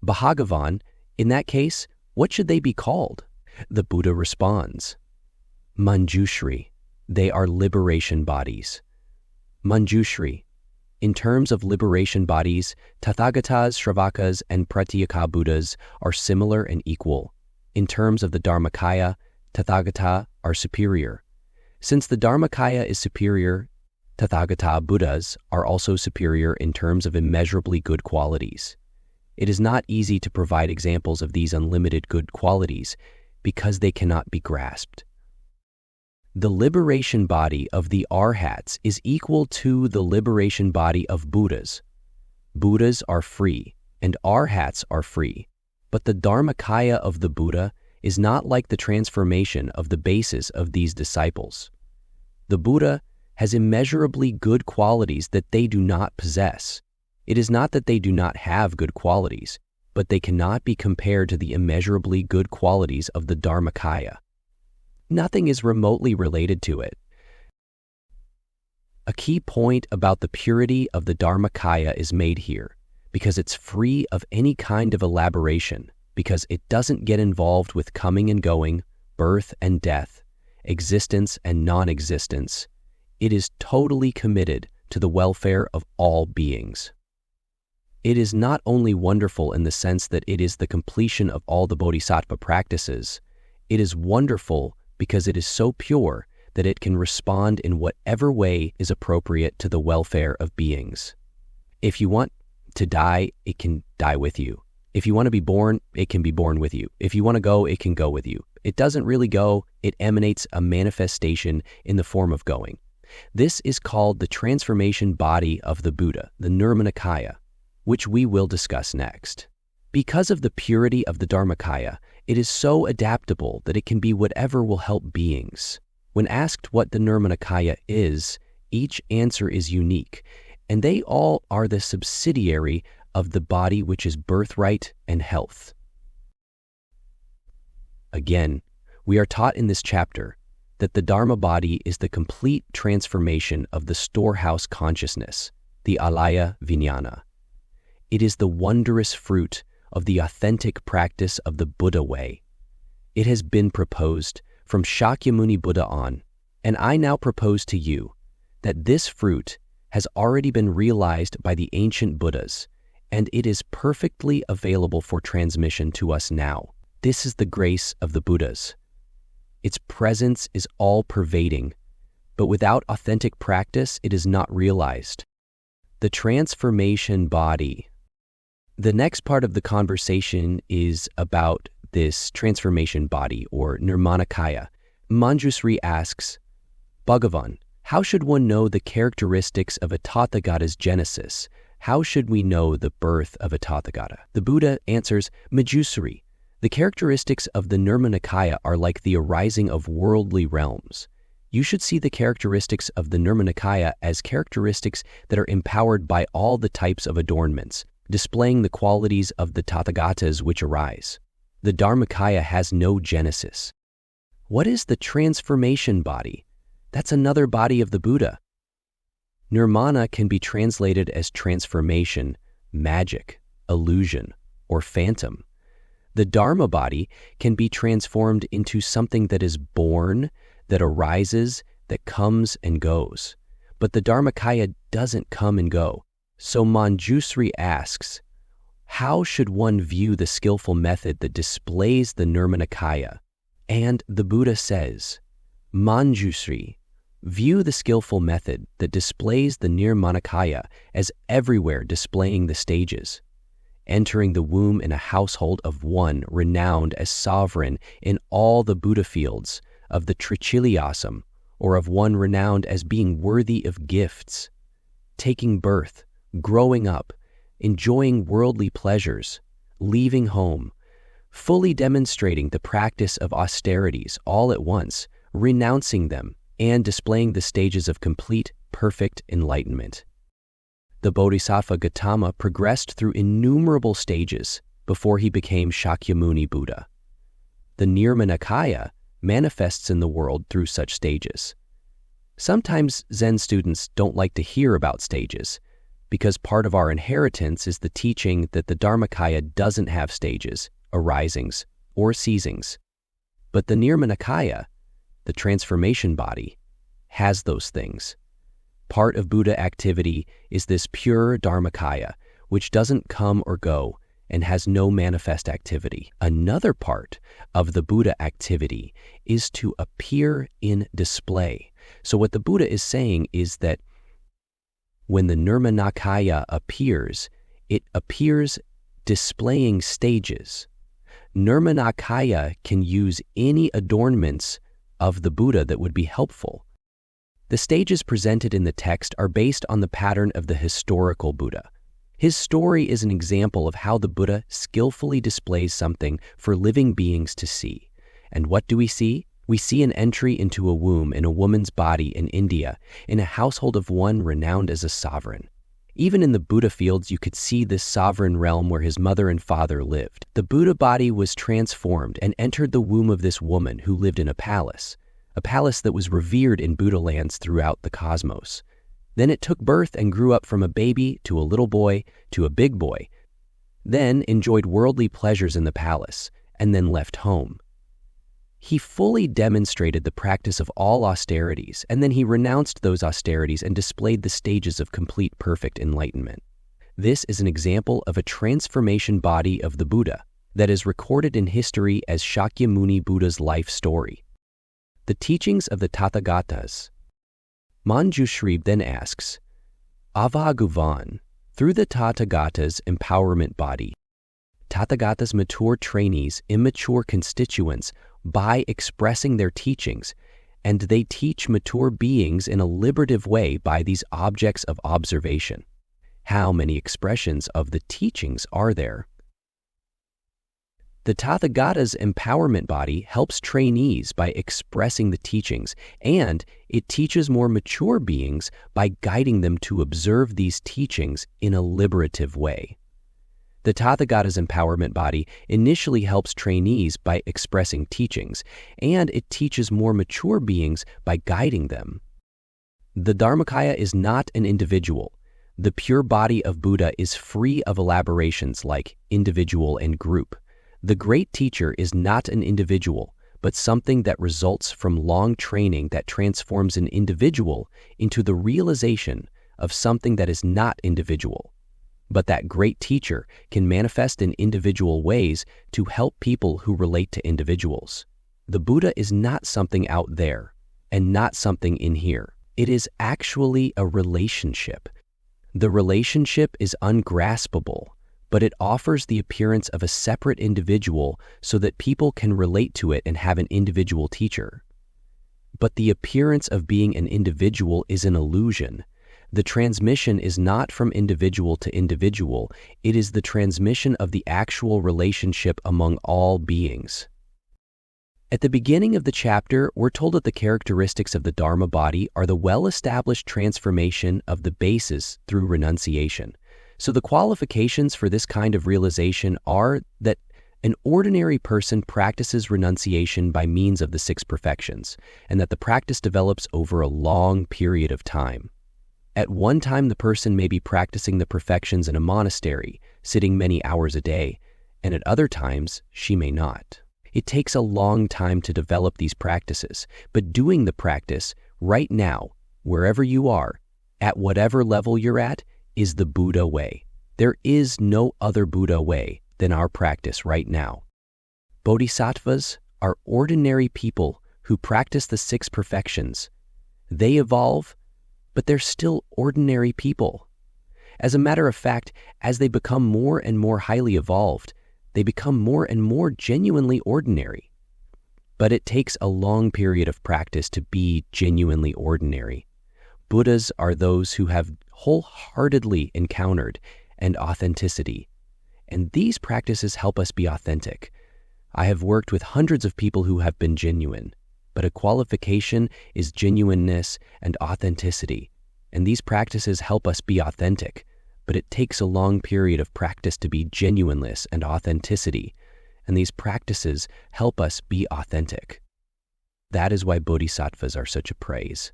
S1: Bhagavan, in that case, what should they be called? The Buddha responds, Manjushri, they are liberation bodies. Manjushri, in terms of liberation bodies, tathagatas, shravakas, and pratyeka Buddhas are similar and equal. In terms of the Dharmakaya, tathagata are superior. Since the Dharmakaya is superior, tathagata Buddhas are also superior in terms of immeasurably good qualities. It is not easy to provide examples of these unlimited good qualities because they cannot be grasped. The liberation body of the Arhats is equal to the liberation body of Buddhas. Buddhas are free, and Arhats are free, but the Dharmakaya of the Buddha is not like the transformation of the bases of these disciples. The Buddha has immeasurably good qualities that they do not possess. It is not that they do not have good qualities, but they cannot be compared to the immeasurably good qualities of the Dharmakaya. Nothing is remotely related to it. A key point about the purity of the Dharmakaya is made here, because it's free of any kind of elaboration, because it doesn't get involved with coming and going, birth and death, existence and non-existence. It is totally committed to the welfare of all beings. It is not only wonderful in the sense that it is the completion of all the bodhisattva practices, it is wonderful because it is so pure that it can respond in whatever way is appropriate to the welfare of beings. If you want to die, it can die with you. If you want to be born, it can be born with you. If you want to go, it can go with you. It doesn't really go, it emanates a manifestation in the form of going. This is called the transformation body of the Buddha, the Nirmanakaya, which we will discuss next. Because of the purity of the Dharmakaya, it is so adaptable that it can be whatever will help beings. When asked what the Nirmanakaya is, each answer is unique, and they all are the subsidiary of the body which is birthright and health. Again, we are taught in this chapter that the Dharma body is the complete transformation of the storehouse consciousness, the alaya vijnana. It is the wondrous fruit of the authentic practice of the Buddha way. It has been proposed from Shakyamuni Buddha on, and I now propose to you that this fruit has already been realized by the ancient Buddhas, and it is perfectly available for transmission to us now. This is the grace of the Buddhas. Its presence is all-pervading, but without authentic practice, it is not realized. The transformation body. The next part of the conversation is about this transformation body, or Nirmanakaya. Manjusri asks, Bhagavan, how should one know the characteristics of a tathagata's genesis? How should we know the birth of a tathagata? The Buddha answers, Manjusri, the characteristics of the Nirmanakaya are like the arising of worldly realms. You should see the characteristics of the Nirmanakaya as characteristics that are empowered by all the types of adornments, displaying the qualities of the tathagatas which arise. The Dharmakaya has no genesis. What is the transformation body? That's another body of the Buddha. Nirmana can be translated as transformation, magic, illusion, or phantom. The Dharma body can be transformed into something that is born, that arises, that comes and goes. But the Dharmakaya doesn't come and go. So Manjusri asks, how should one view the skillful method that displays the Nirmanakaya? And the Buddha says, Manjusri, view the skillful method that displays the Nirmanakaya as everywhere displaying the stages, entering the womb in a household of one renowned as sovereign in all the Buddha fields of the Trichiliasam, or of one renowned as being worthy of gifts, taking birth, growing up, enjoying worldly pleasures, leaving home, fully demonstrating the practice of austerities all at once, renouncing them, and displaying the stages of complete, perfect enlightenment. The Bodhisattva Gautama progressed through innumerable stages before he became Shakyamuni Buddha. The Nirmanakaya manifests in the world through such stages. Sometimes Zen students don't like to hear about stages because part of our inheritance is the teaching that the Dharmakaya doesn't have stages, arisings, or ceasings. But the Nirmanakaya, the transformation body, has those things. Part of Buddha activity is this pure Dharmakaya, which doesn't come or go and has no manifest activity. Another part of the Buddha activity is to appear in display. So what the Buddha is saying is that when the Nirmanakaya appears, it appears displaying stages. Nirmanakaya can use any adornments of the Buddha that would be helpful. The stages presented in the text are based on the pattern of the historical Buddha. His story is an example of how the Buddha skillfully displays something for living beings to see. And what do we see? We see an entry into a womb in a woman's body in India, in a household of one renowned as a sovereign. Even in the Buddha fields, you could see this sovereign realm where his mother and father lived. The Buddha body was transformed and entered the womb of this woman who lived in a palace that was revered in Buddha lands throughout the cosmos. Then it took birth and grew up from a baby to a little boy to a big boy, then enjoyed worldly pleasures in the palace, and then left home. He fully demonstrated the practice of all austerities, and then he renounced those austerities and displayed the stages of complete perfect enlightenment. This is an example of a transformation body of the Buddha that is recorded in history as Shakyamuni Buddha's life story. The teachings of the tathagatas. Manjushri then asks, Avaguvan, through the tathagatas' empowerment body, tathagatas mature trainees, immature constituents, by expressing their teachings, and they teach mature beings in a liberative way by these objects of observation. How many expressions of the teachings are there? The Tathagata's empowerment body helps trainees by expressing the teachings, and it teaches more mature beings by guiding them to observe these teachings in a liberative way. The Tathagata's empowerment body initially helps trainees by expressing teachings, and it teaches more mature beings by guiding them. The Dharmakaya is not an individual. The pure body of Buddha is free of elaborations like individual and group. The great teacher is not an individual, but something that results from long training that transforms an individual into the realization of something that is not individual. But that great teacher can manifest in individual ways to help people who relate to individuals. The Buddha is not something out there and not something in here. It is actually a relationship. The relationship is ungraspable, but it offers the appearance of a separate individual so that people can relate to it and have an individual teacher. But the appearance of being an individual is an illusion. The transmission is not from individual to individual. It is the transmission of the actual relationship among all beings. At the beginning of the chapter, we're told that the characteristics of the Dharma body are the well-established transformation of the bases through renunciation. So the qualifications for this kind of realization are that an ordinary person practices renunciation by means of the 6 perfections, and that the practice develops over a long period of time. At one time, the person may be practicing the perfections in a monastery, sitting many hours a day, and at other times, she may not. It takes a long time to develop these practices, but doing the practice right now, wherever you are, at whatever level you're at, is the Buddha way. There is no other Buddha way than our practice right now. Bodhisattvas are ordinary people who practice the 6 perfections. They evolve, but they're still ordinary people. As a matter of fact, as they become more and more highly evolved, they become more and more genuinely ordinary. But it takes a long period of practice to be genuinely ordinary. Buddhas are those who have wholeheartedly encountered an authenticity, and these practices help us be authentic. I have worked with hundreds of people who have been genuine, but a qualification is genuineness and authenticity, and these practices help us be authentic, but it takes a long period of practice to be genuineness and authenticity, and these practices help us be authentic. That is why bodhisattvas are such a praise.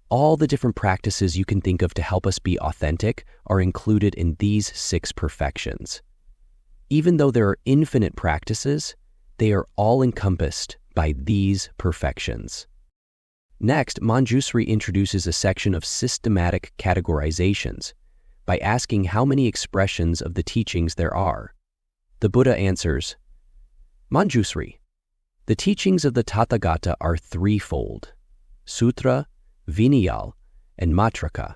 S1: All the different practices you can think of to help us be authentic are included in these 6 perfections. Even though there are infinite practices, they are all encompassed by these perfections. Next, Manjusri introduces a section of systematic categorizations by asking how many expressions of the teachings there are. The Buddha answers, Manjusri, the teachings of the Tathagata are threefold: Sutra, Vinaya, and Matraka.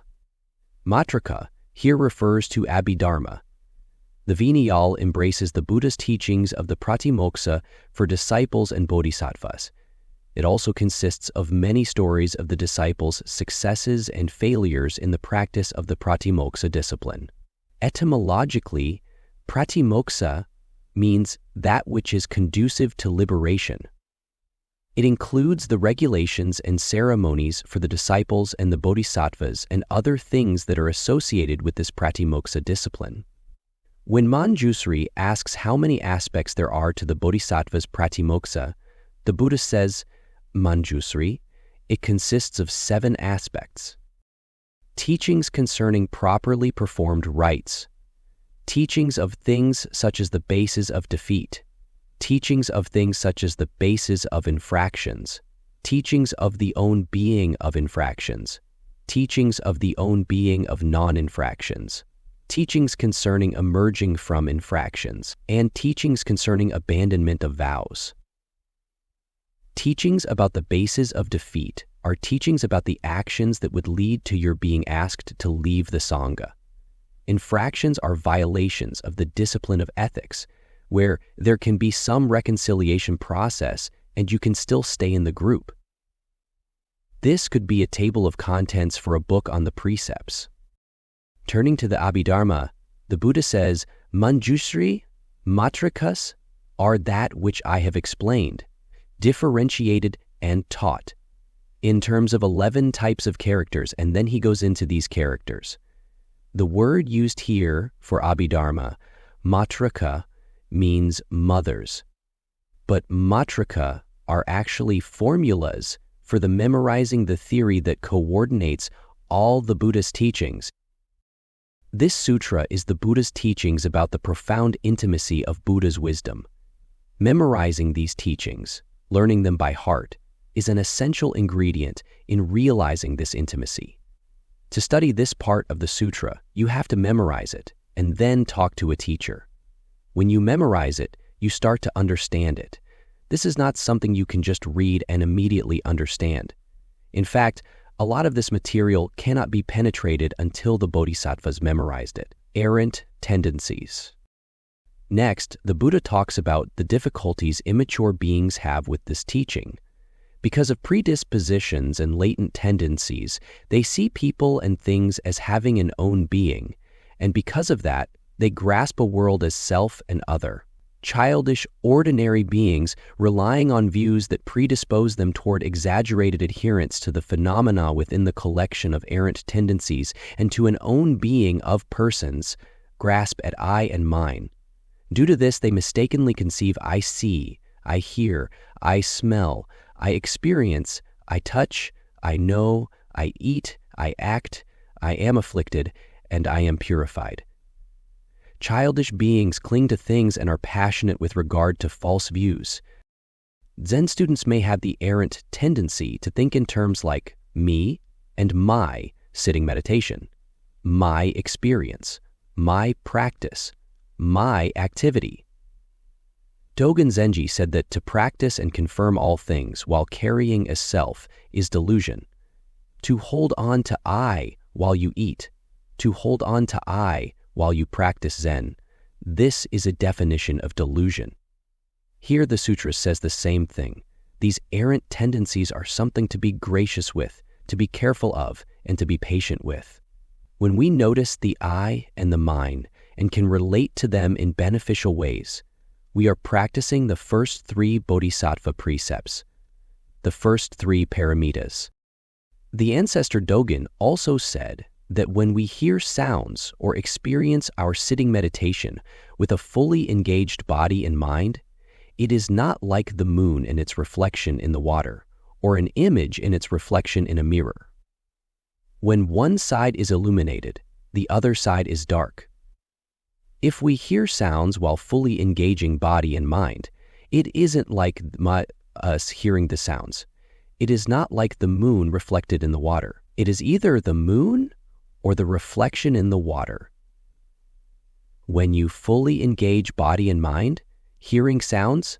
S1: Matraka here refers to Abhidharma. The Vinaya embraces the Buddha's teachings of the Pratimoksha for disciples and bodhisattvas. It also consists of many stories of the disciples' successes and failures in the practice of the Pratimoksha discipline. Etymologically, Pratimoksha means that which is conducive to liberation. It includes the regulations and ceremonies for the disciples and the bodhisattvas and other things that are associated with this Pratimoksha discipline. When Manjusri asks how many aspects there are to the bodhisattva's Pratimoksha, the Buddha says, Manjusri, it consists of 7 aspects. Teachings concerning properly performed rites. Teachings of things such as the bases of defeat. Teachings of things such as the bases of infractions. Teachings of the own being of infractions. Teachings of the own being of non-infractions. Teachings concerning emerging from infractions, and teachings concerning abandonment of vows. Teachings about the bases of defeat are teachings about the actions that would lead to your being asked to leave the Sangha. Infractions are violations of the discipline of ethics, where there can be some reconciliation process and you can still stay in the group. This could be a table of contents for a book on the precepts. Turning to the Abhidharma, the Buddha says, Manjusri, matrakas are that which I have explained, differentiated and taught, in terms of 11 types of characters, and then he goes into these characters. The word used here for Abhidharma, matraka, means mothers, but matraka are actually formulas for the memorizing the theory that coordinates all the Buddhist teachings. This sutra is the Buddha's teachings about the profound intimacy of Buddha's wisdom. Memorizing these teachings, learning them by heart, is an essential ingredient in realizing this intimacy. To study this part of the sutra, you have to memorize it and then talk to a teacher. When you memorize it, you start to understand it. This is not something you can just read and immediately understand. In fact, a lot of this material cannot be penetrated until the bodhisattvas memorized it. Errant tendencies. Next, the Buddha talks about the difficulties immature beings have with this teaching. Because of predispositions and latent tendencies, they see people and things as having an own being, and because of that, they grasp a world as self and other. Childish, ordinary beings relying on views that predispose them toward exaggerated adherence to the phenomena within the collection of errant tendencies and to an own being of persons, grasp at I and mine. Due to this, they mistakenly conceive I see, I hear, I smell, I experience, I touch, I know, I eat, I act, I am afflicted, and I am purified. Childish beings cling to things and are passionate with regard to false views. Zen students may have the errant tendency to think in terms like me and my sitting meditation, my experience, my practice, my activity. Dogen Zenji said that to practice and confirm all things while carrying as self is delusion. To hold on to I while you eat, to hold on to I while you practice Zen, this is a definition of delusion. Here the sutra says the same thing. These errant tendencies are something to be gracious with, to be careful of, and to be patient with. When we notice the I and the mind and can relate to them in beneficial ways, we are practicing the first 3 bodhisattva precepts, the first 3 paramitas. The ancestor Dogen also said that when we hear sounds or experience our sitting meditation with a fully engaged body and mind, it is not like the moon in its reflection in the water, or an image in its reflection in a mirror. When one side is illuminated, the other side is dark. If we hear sounds while fully engaging body and mind, it isn't like us hearing the sounds. It is not like the moon reflected in the water. It is either the moon or the reflection in the water. When you fully engage body and mind, hearing sounds,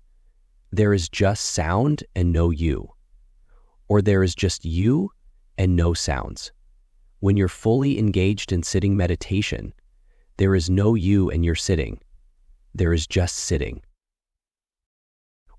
S1: there is just sound and no you. Or there is just you and no sounds. When you're fully engaged in sitting meditation, there is no you and you're sitting. There is just sitting.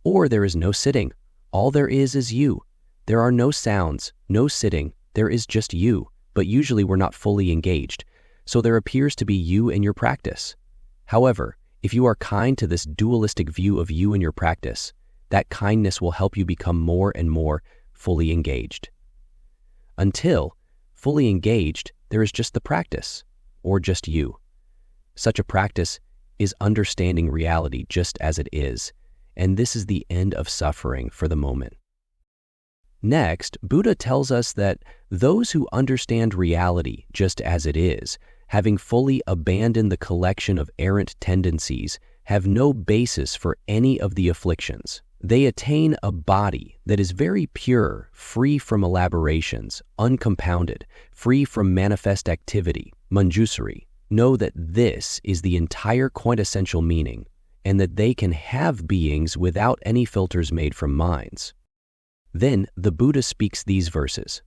S1: Or there is no sitting. All there is you. There are no sounds, no sitting. There is just you, but usually we're not fully engaged, so there appears to be you in your practice. However, if you are kind to this dualistic view of you in your practice, that kindness will help you become more and more fully engaged. Until, fully engaged, there is just the practice, or just you. Such a practice is understanding reality just as it is, and this is the end of suffering for the moment. Next, Buddha tells us that those who understand reality just as it is, having fully abandoned the collection of errant tendencies, have no basis for any of the afflictions. They attain a body that is very pure, free from elaborations, uncompounded, free from manifest activity, manjusari. Know that this is the entire quintessential meaning, and that they can have beings without any filters made from minds. Then the Buddha speaks these verses.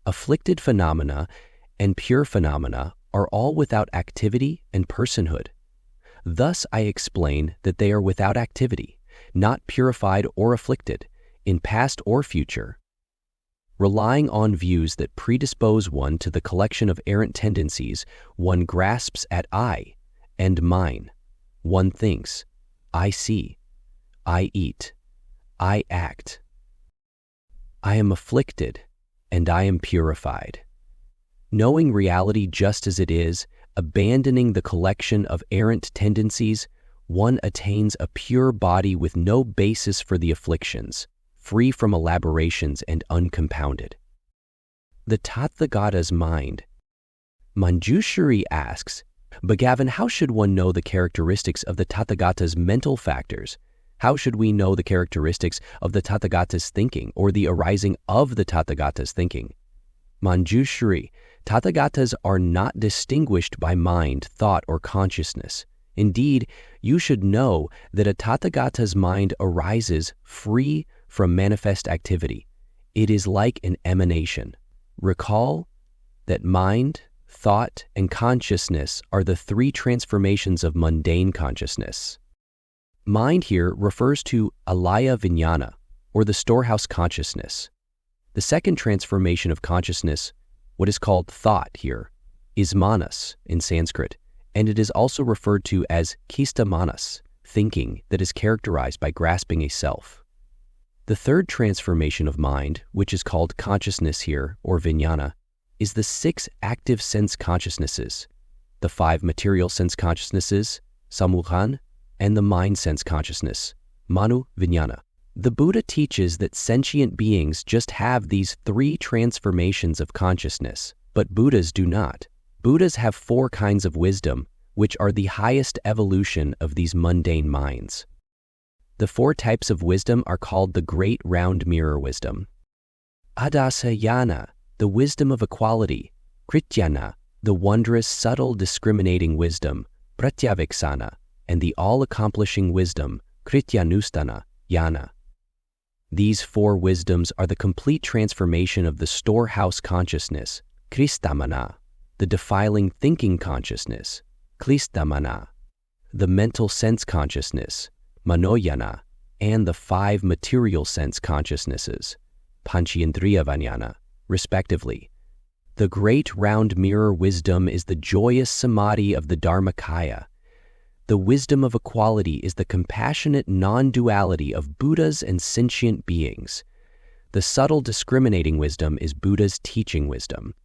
S1: Afflicted phenomena and pure phenomena are all without activity and personhood. Thus I explain that they are without activity, not purified or afflicted, in past or future. Relying on views that predispose one to the collection of errant tendencies, one grasps at I and mine. One thinks, I see, I eat, I act. I am afflicted, and I am purified. Knowing reality just as it is, abandoning the collection of errant tendencies, one attains a pure body with no basis for the afflictions, free from elaborations and uncompounded. The tathagatas mind. Manjushri asks, Bhagavan, how should one know the characteristics of the tathagatas' mental factors? How should we know the characteristics of the tathagatas' thinking or the arising of the tathagatas' thinking? Manjushri, tathagatas are not distinguished by mind, thought, or consciousness. Indeed, you should know that a tathagata's mind arises free from manifest activity. It is like an emanation. Recall that mind, thought, and consciousness are the 3 transformations of mundane consciousness. Mind here refers to alaya vijnana, or the storehouse consciousness. The second transformation of consciousness, what is called thought here, is manas in Sanskrit, and it is also referred to as kista manas, thinking that is characterized by grasping a self. The third transformation of mind, which is called consciousness here, or vijnana, is the 6 active sense consciousnesses, the 5 material sense consciousnesses, samukhan, and the mind sense consciousness, manu vijnana. The Buddha teaches that sentient beings just have these 3 transformations of consciousness, but Buddhas do not. Buddhas have 4 kinds of wisdom, which are the highest evolution of these mundane minds. The 4 types of wisdom are called the Great Round Mirror Wisdom. Adasayana, the wisdom of equality. Krityana, the wondrous, subtle, discriminating wisdom. Pratyaviksana, and the all-accomplishing wisdom, Krityanustana, Jnana. These four wisdoms are the complete transformation of the storehouse consciousness, Kristamana, the defiling thinking consciousness, Klistamana, the mental sense consciousness, Manoyana, and the five material sense consciousnesses, Panchindriyavanyana, respectively. The great round mirror wisdom is the joyous samadhi of the Dharmakaya. The wisdom of equality is the compassionate non-duality of Buddhas and sentient beings. The subtle discriminating wisdom is Buddha's teaching wisdom,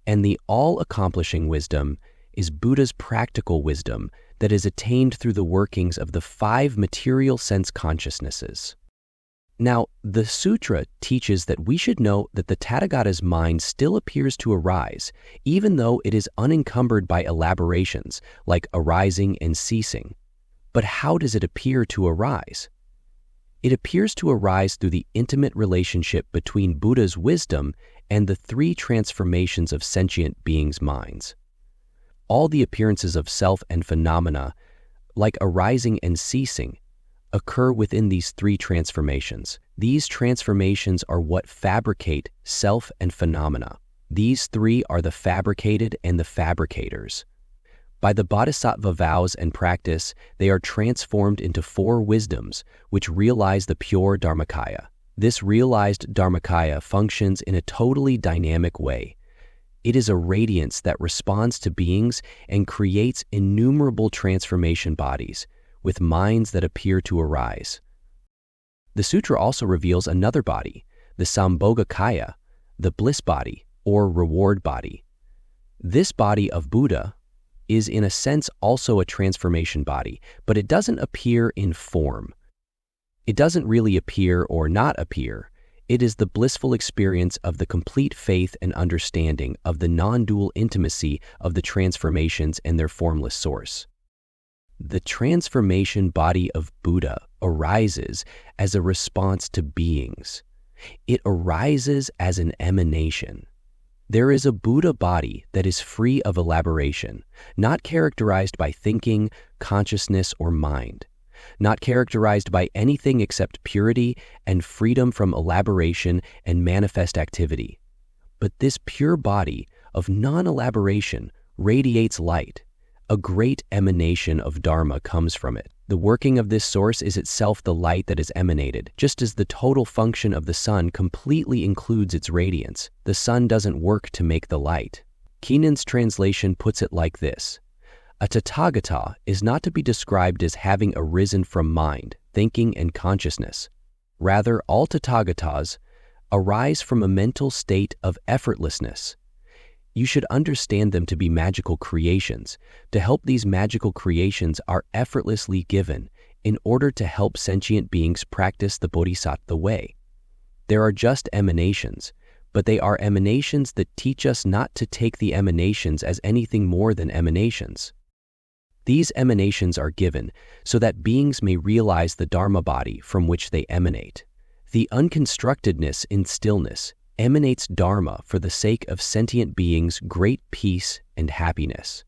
S1: and the all-accomplishing wisdom is Buddha's practical wisdom that is attained through the workings of the five material sense consciousnesses. Now, the sutra teaches that we should know that the tathagata's mind still appears to arise, even though it is unencumbered by elaborations like arising and ceasing. But how does it appear to arise? It appears to arise through the intimate relationship between Buddha's wisdom and the three transformations of sentient beings' minds. All the appearances of self and phenomena, like arising and ceasing, occur within these three transformations. These transformations are what fabricate self and phenomena. These three are the fabricated and the fabricators. By the bodhisattva vows and practice, they are transformed into four wisdoms, which realize the pure Dharmakaya. This realized Dharmakaya functions in a totally dynamic way. It is a radiance that responds to beings and creates innumerable transformation bodies, with minds that appear to arise. The sutra also reveals another body, the Sambhogakaya, the bliss body or reward body. This body of Buddha is in a sense also a transformation body, but it doesn't appear in form. It doesn't really appear or not appear. It is the blissful experience of the complete faith and understanding of the non-dual intimacy of the transformations and their formless source. The transformation body of Buddha arises as a response to beings. It arises as an emanation. There is a Buddha body that is free of elaboration, not characterized by thinking, consciousness, or mind, not characterized by anything except purity and freedom from elaboration and manifest activity. But this pure body of non-elaboration radiates light. A great emanation of Dharma comes from it. The working of this source is itself the light that is emanated. Just as the total function of the sun completely includes its radiance, the sun doesn't work to make the light. Keenan's translation puts it like this: a tathagata is not to be described as having arisen from mind, thinking, and consciousness. Rather, all tathagatas arise from a mental state of effortlessness. You should understand them to be magical creations. To help these magical creations are effortlessly given in order to help sentient beings practice the Bodhisattva way. There are just emanations, but they are emanations that teach us not to take the emanations as anything more than emanations. These emanations are given so that beings may realize the Dharma body from which they emanate. The unconstructedness in stillness emanates Dharma for the sake of sentient beings' great peace and happiness.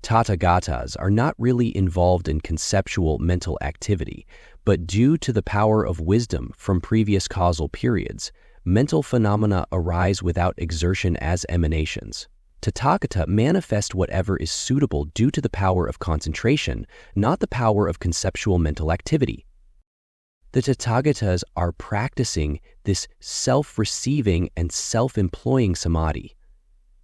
S1: Tathagatas are not really involved in conceptual mental activity, but due to the power of wisdom from previous causal periods, mental phenomena arise without exertion as emanations. Tathagata manifest whatever is suitable due to the power of concentration, not the power of conceptual mental activity. The Tathagatas are practicing this self-receiving and self-employing samadhi.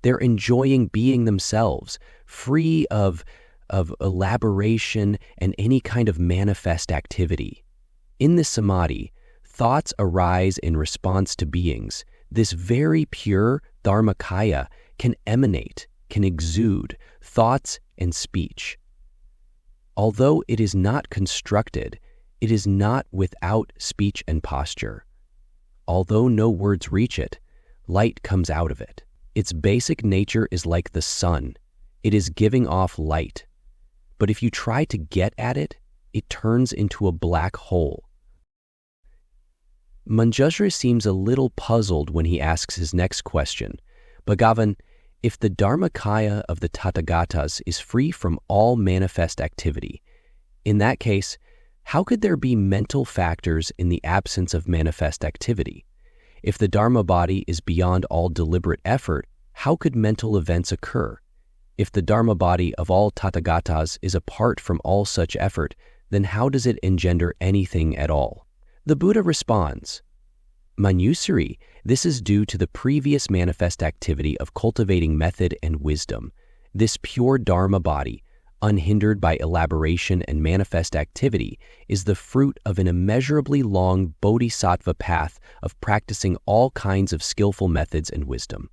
S1: They're enjoying being themselves, free of elaboration and any kind of manifest activity. In this samadhi, thoughts arise in response to beings. This very pure Dharmakaya can emanate, can exude thoughts and speech. Although it is not constructed, it is not without speech and posture. Although no words reach it, light comes out of it. Its basic nature is like the sun. It is giving off light. But if you try to get at it, it turns into a black hole. Manjusri seems a little puzzled when he asks his next question. Bhagavan, if the Dharmakaya of the Tathagatas is free from all manifest activity, in that case, How could there be mental factors in the absence of manifest activity? If the Dharma body is beyond all deliberate effort, how could mental events occur? If the Dharma body of all tathagatas is apart from all such effort, then how does it engender anything at all? The Buddha responds, Manjusri, this is due to the previous manifest activity of cultivating method and wisdom. This pure Dharma body, unhindered by elaboration and manifest activity, is the fruit of an immeasurably long bodhisattva path of practicing all kinds of skillful methods and wisdom.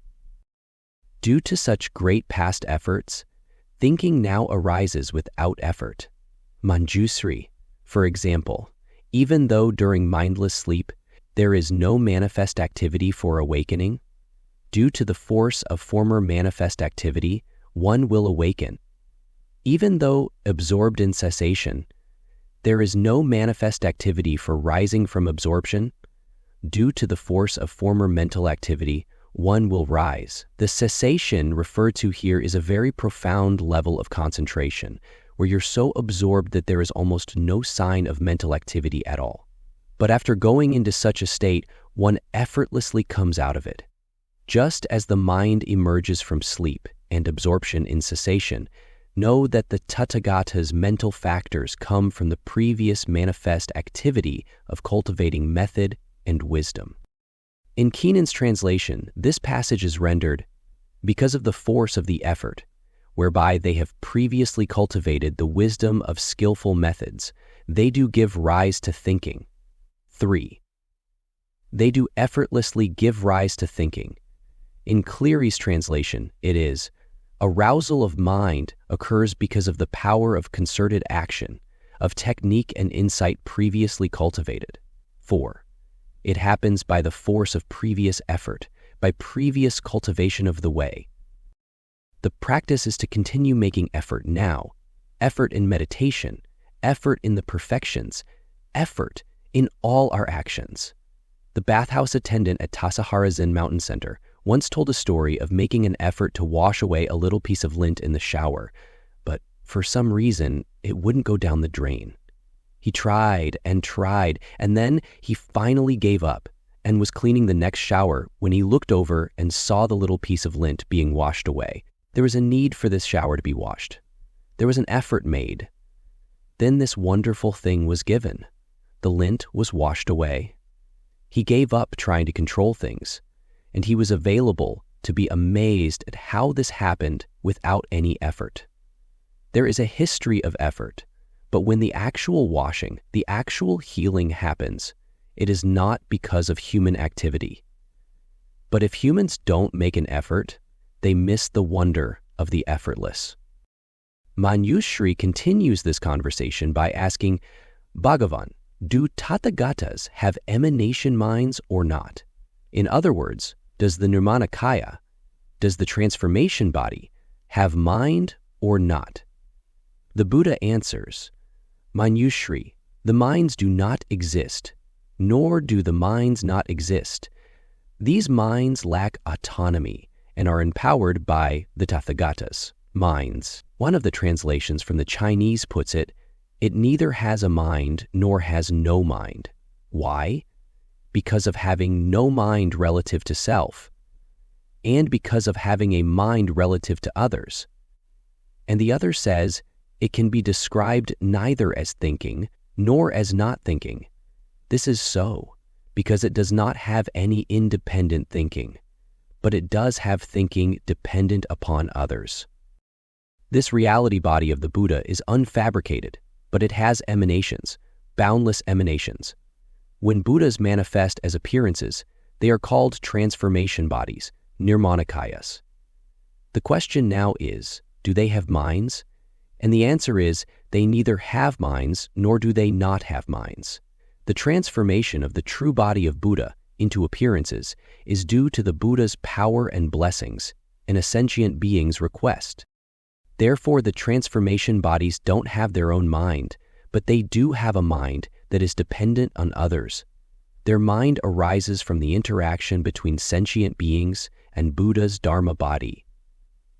S1: Due to such great past efforts, thinking now arises without effort. Manjusri, for example, even though during mindless sleep there is no manifest activity for awakening, due to the force of former manifest activity, one will awaken. Even though absorbed in cessation, there is no manifest activity for rising from absorption, due to the force of former mental activity, one will rise. The cessation referred to here is a very profound level of concentration, where you're so absorbed that there is almost no sign of mental activity at all. But after going into such a state, one effortlessly comes out of it. Just as the mind emerges from sleep and absorption in cessation, know that the tathagatas' mental factors come from the previous manifest activity of cultivating method and wisdom. In Keenan's translation, this passage is rendered, because of the force of the effort, whereby they have previously cultivated the wisdom of skillful methods, they do give rise to thinking. 3. They do effortlessly give rise to thinking. In Cleary's translation, it is, arousal of mind occurs because of the power of concerted action, of technique and insight previously cultivated. 4. It happens by the force of previous effort, by previous cultivation of the way. The practice is to continue making effort now, effort in meditation, effort in the perfections, effort in all our actions. The bathhouse attendant at Tassajara Zen Mountain Center once told a story of making an effort to wash away a little piece of lint in the shower, but for some reason, it wouldn't go down the drain. He tried, and then he finally gave up and was cleaning the next shower when he looked over and saw the little piece of lint being washed away. There was a need for this shower to be washed. There was an effort made. Then this wonderful thing was given. The lint was washed away. He gave up trying to control things, and he was available to be amazed at how this happened without any effort. There is a history of effort, but when the actual washing, the actual healing happens, it is not because of human activity. But if humans don't make an effort, they miss the wonder of the effortless. Manjusri continues this conversation by asking, Bhagavan, do tathagatas have emanation minds or not? In other words, does the Nirmanakaya, does the transformation body, have mind or not? The Buddha answers, Manjusri, the minds do not exist, nor do the minds not exist. These minds lack autonomy and are empowered by the tathagatas, minds. One of the translations from the Chinese puts it, it neither has a mind nor has no mind. Why? Because of having no mind relative to self, and because of having a mind relative to others. And the other says, it can be described neither as thinking nor as not thinking. This is so, because it does not have any independent thinking, but it does have thinking dependent upon others. This reality body of the Buddha is unfabricated, but it has emanations, boundless emanations. When Buddhas manifest as appearances, they are called transformation bodies, nirmanakayas. The question now is, do they have minds? And the answer is, they neither have minds nor do they not have minds. The transformation of the true body of Buddha into appearances is due to the Buddha's power and blessings and a sentient being's request. Therefore, the transformation bodies don't have their own mind, but they do have a mind that is dependent on others. Their mind arises from the interaction between sentient beings and Buddha's Dharma body.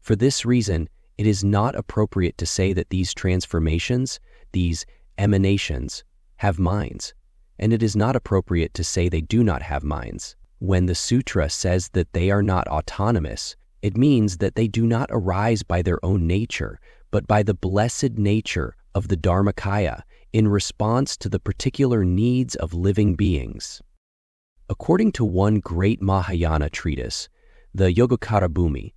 S1: For this reason, it is not appropriate to say that these transformations, these emanations, have minds, and it is not appropriate to say they do not have minds. When the sutra says that they are not autonomous, it means that they do not arise by their own nature, but by the blessed nature of the Dharmakaya in response to the particular needs of living beings. According to one great Mahayana treatise, the Yogacara Bhumi,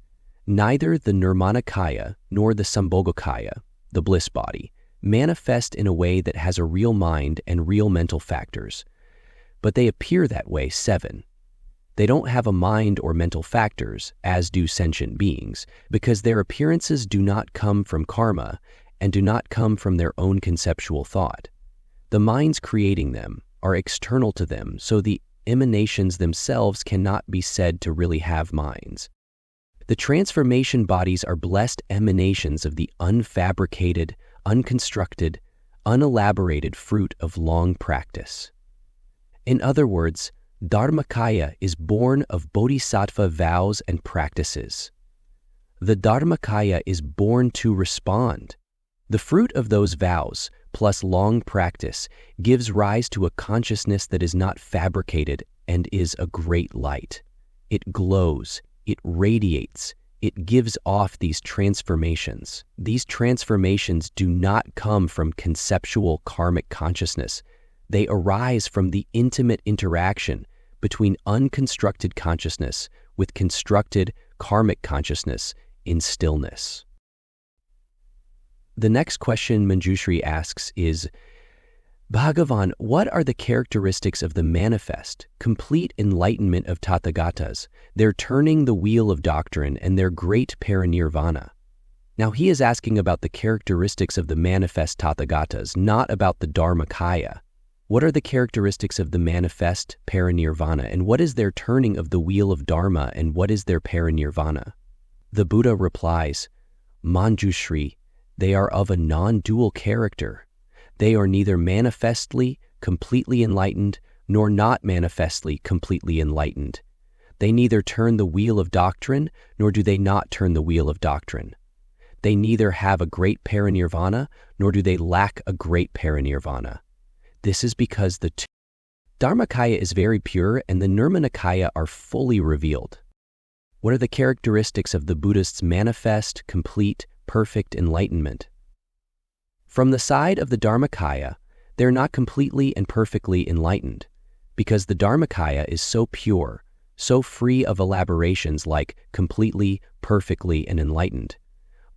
S1: neither the Nirmanakaya nor the Sambhogakaya, the bliss body, manifest in a way that has a real mind and real mental factors, but they appear that way 7. They don't have a mind or mental factors, as do sentient beings, because their appearances do not come from karma and do not come from their own conceptual thought. The minds creating them are external to them, so the emanations themselves cannot be said to really have minds. The transformation bodies are blessed emanations of the unfabricated, unconstructed, unelaborated fruit of long practice. In other words, Dharmakaya is born of bodhisattva vows and practices. The Dharmakaya is born to respond. The fruit of those vows, plus long practice, gives rise to a consciousness that is not fabricated and is a great light. It glows, it radiates, it gives off these transformations. These transformations do not come from conceptual karmic consciousness. They arise from the intimate interaction between unconstructed consciousness with constructed karmic consciousness in stillness. The next question Manjushri asks is, Bhagavan, what are the characteristics of the manifest, complete enlightenment of tathagatas, their turning the wheel of doctrine and their great parinirvana? Now he is asking about the characteristics of the manifest tathagatas, not about the Dharmakaya. What are the characteristics of the manifest parinirvana, and what is their turning of the wheel of Dharma, and what is their parinirvana? The Buddha replies, Manjushri, they are of a non-dual character. They are neither manifestly, completely enlightened, nor not manifestly, completely enlightened. They neither turn the wheel of doctrine, nor do they not turn the wheel of doctrine. They neither have a great parinirvana, nor do they lack a great parinirvana. This is because the Dharmakaya is very pure and the Nirmanakaya are fully revealed. What are the characteristics of the Buddhist's manifest, complete, perfect enlightenment? From the side of the Dharmakaya, they're not completely and perfectly enlightened, because the Dharmakaya is so pure, so free of elaborations like completely, perfectly, and enlightened.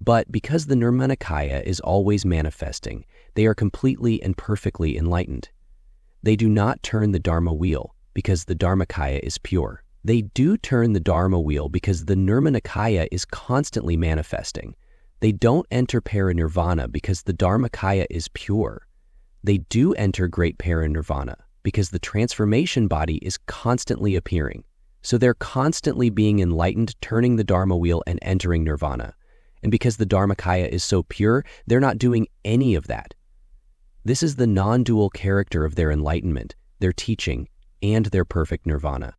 S1: But because the Nirmanakaya is always manifesting, they are completely and perfectly enlightened. They do not turn the Dharma wheel because the Dharmakaya is pure. They do turn the Dharma wheel because the Nirmanakaya is constantly manifesting. They don't enter parinirvana because the Dharmakaya is pure. They do enter great parinirvana because the transformation body is constantly appearing. So they're constantly being enlightened, turning the Dharma wheel and entering nirvana. And because the Dharmakaya is so pure, they're not doing any of that. This is the non-dual character of their enlightenment, their teaching, and their perfect nirvana.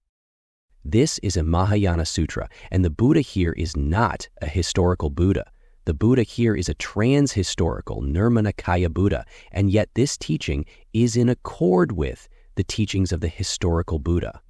S1: This is a Mahayana Sutra, and the Buddha here is not a historical Buddha. The Buddha here is a trans-historical Nirmanakaya Buddha, and yet this teaching is in accord with the teachings of the historical Buddha.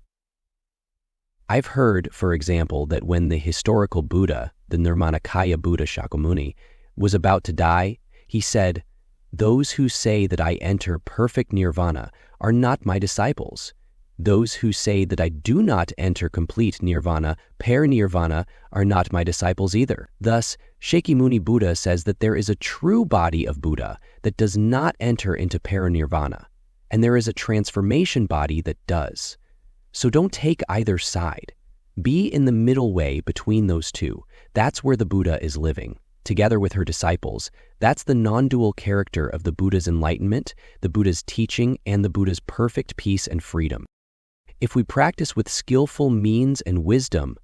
S1: I've heard, for example, that when the historical Buddha, the Nirmanakaya Buddha Shakyamuni, was about to die, he said, "Those who say that I enter perfect nirvana are not my disciples. Those who say that I do not enter complete nirvana, parinirvana, are not my disciples either." Thus, Shakyamuni Buddha says that there is a true body of Buddha that does not enter into parinirvana, and there is a transformation body that does. So don't take either side. Be in the middle way between those two. That's where the Buddha is living, together with her disciples. That's the non-dual character of the Buddha's enlightenment, the Buddha's teaching, and the Buddha's perfect peace and freedom. If we practice with skillful means and wisdom,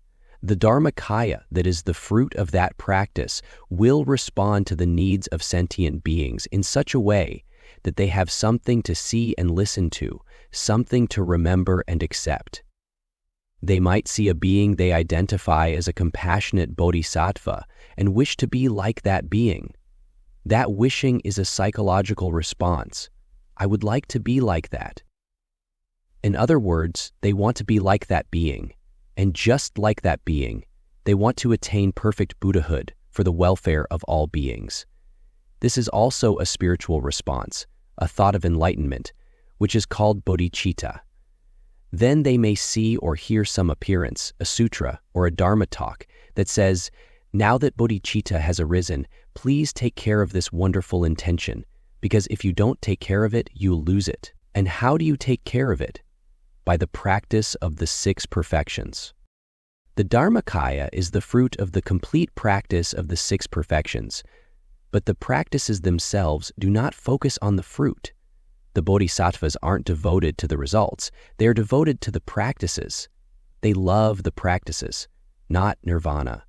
S1: the Dharmakaya, that is the fruit of that practice, will respond to the needs of sentient beings in such a way that they have something to see and listen to, something to remember and accept. They might see a being they identify as a compassionate bodhisattva and wish to be like that being. That wishing is a psychological response. I would like to be like that. In other words, they want to be like that being, and just like that being, they want to attain perfect Buddhahood for the welfare of all beings. This is also a spiritual response, a thought of enlightenment, which is called bodhicitta. Then they may see or hear some appearance, a sutra or a dharma talk that says, "Now that bodhicitta has arisen, please take care of this wonderful intention, because if you don't take care of it, you'll lose it." And how do you take care of it? By the practice of the 6 perfections. The Dharmakaya is the fruit of the complete practice of the 6 perfections, but the practices themselves do not focus on the fruit. The bodhisattvas aren't devoted to the results, they are devoted to the practices. They love the practices, not nirvana.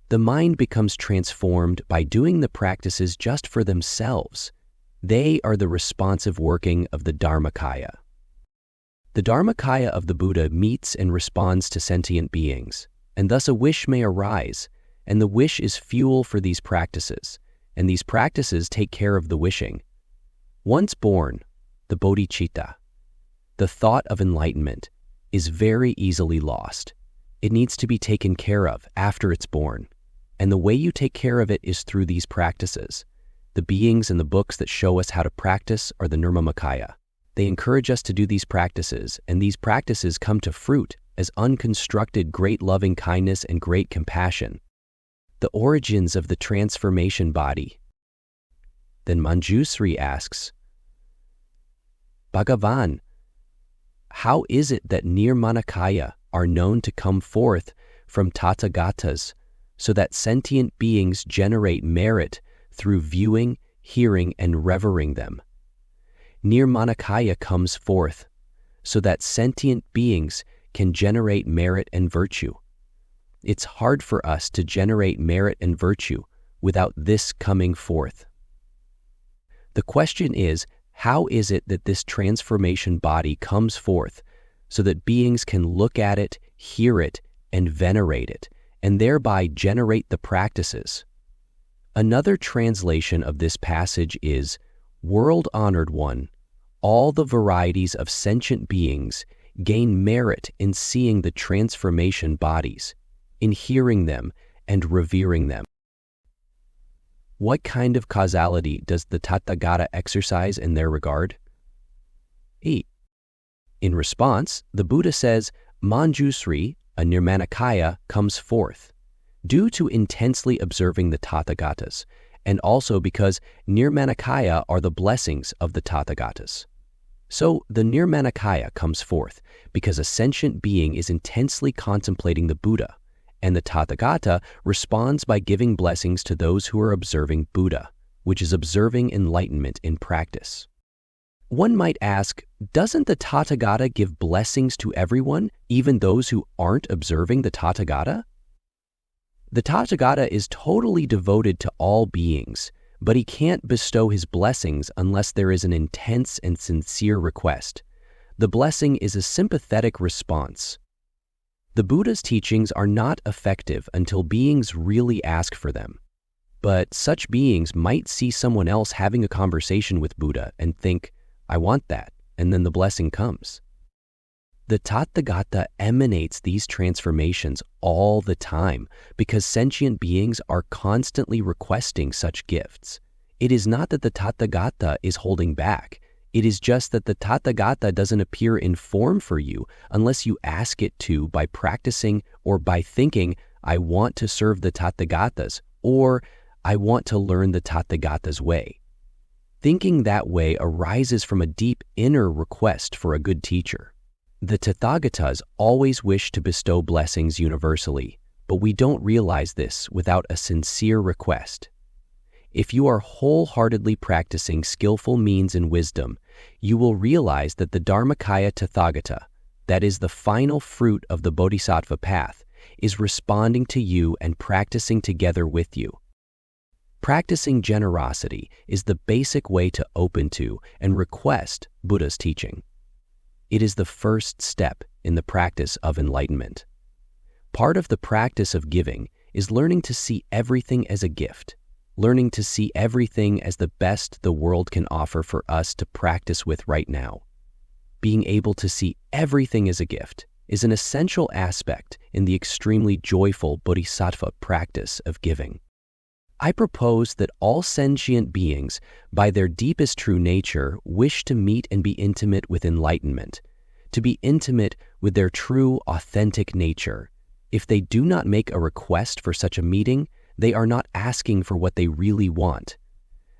S1: The mind becomes transformed by doing the practices just for themselves. They are the responsive working of the Dharmakaya. The Dharmakaya of the Buddha meets and responds to sentient beings, and thus a wish may arise, and the wish is fuel for these practices, and these practices take care of the wishing. Once born, the bodhicitta, the thought of enlightenment, is very easily lost. It needs to be taken care of after it's born, and the way you take care of it is through these practices. The beings and the books that show us how to practice are the Nirmocana. They encourage us to do these practices, and these practices come to fruit as unconstructed great loving kindness and great compassion. The origins of the transformation body. Then Manjusri asks, "Bhagavan, how is it that Nirmanakaya are known to come forth from tathagatas so that sentient beings generate merit through viewing, hearing, and revering them? Nirmanakaya comes forth so that sentient beings can generate merit and virtue. It's hard for us to generate merit and virtue without this coming forth." The question is, how is it that this transformation body comes forth so that beings can look at it, hear it, and venerate it, and thereby generate the practices? Another translation of this passage is, "World-honored one, all the varieties of sentient beings gain merit in seeing the transformation bodies, in hearing them and revering them." What kind of causality does the Tathagata exercise in their regard? 8. In response, the Buddha says, Manjusri, a Nirmanakaya, comes forth, due to intensely observing the Tathagatas, and also because Nirmanakaya are the blessings of the Tathagatas. So the Nirmanakaya comes forth because a sentient being is intensely contemplating the Buddha, and the Tathagata responds by giving blessings to those who are observing Buddha, which is observing enlightenment in practice. One might ask, doesn't the Tathagata give blessings to everyone, even those who aren't observing the Tathagata? The Tathagata is totally devoted to all beings, but he can't bestow his blessings unless there is an intense and sincere request. The blessing is a sympathetic response. The Buddha's teachings are not effective until beings really ask for them. But such beings might see someone else having a conversation with Buddha and think, "I want that," and then the blessing comes. The Tathagata emanates these transformations all the time because sentient beings are constantly requesting such gifts. It is not that the Tathagata is holding back. It is just that the Tathagata doesn't appear in form for you unless you ask it to by practicing or by thinking, "I want to serve the Tathagatas," or "I want to learn the Tathagata's way." Thinking that way arises from a deep inner request for a good teacher. The Tathagatas always wish to bestow blessings universally, but we don't realize this without a sincere request. If you are wholeheartedly practicing skillful means and wisdom, you will realize that the Dharmakaya Tathagata, that is the final fruit of the Bodhisattva path, is responding to you and practicing together with you. Practicing generosity is the basic way to open to and request Buddha's teaching. It is the first step in the practice of enlightenment. Part of the practice of giving is learning to see everything as a gift. learning to see everything as the best the world can offer for us to practice with right now. Being able to see everything as a gift is an essential aspect in the extremely joyful bodhisattva practice of giving. I propose that all sentient beings, by their deepest true nature, wish to meet and be intimate with enlightenment, to be intimate with their true, authentic nature. If they do not make a request for such a meeting, they are not asking for what they really want.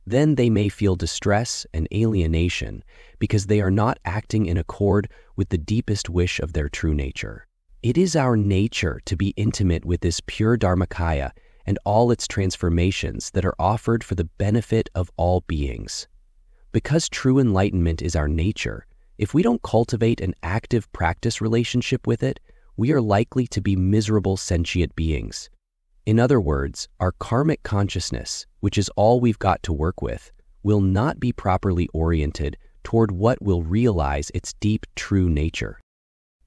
S1: Then they may feel distress and alienation because they are not acting in accord with the deepest wish of their true nature. It is our nature to be intimate with this pure Dharmakaya and all its transformations that are offered for the benefit of all beings. Because true enlightenment is our nature, if we don't cultivate an active practice relationship with it, we are likely to be miserable sentient beings. In other words, our karmic consciousness, which is all we've got to work with, will not be properly oriented toward what will realize its deep true nature.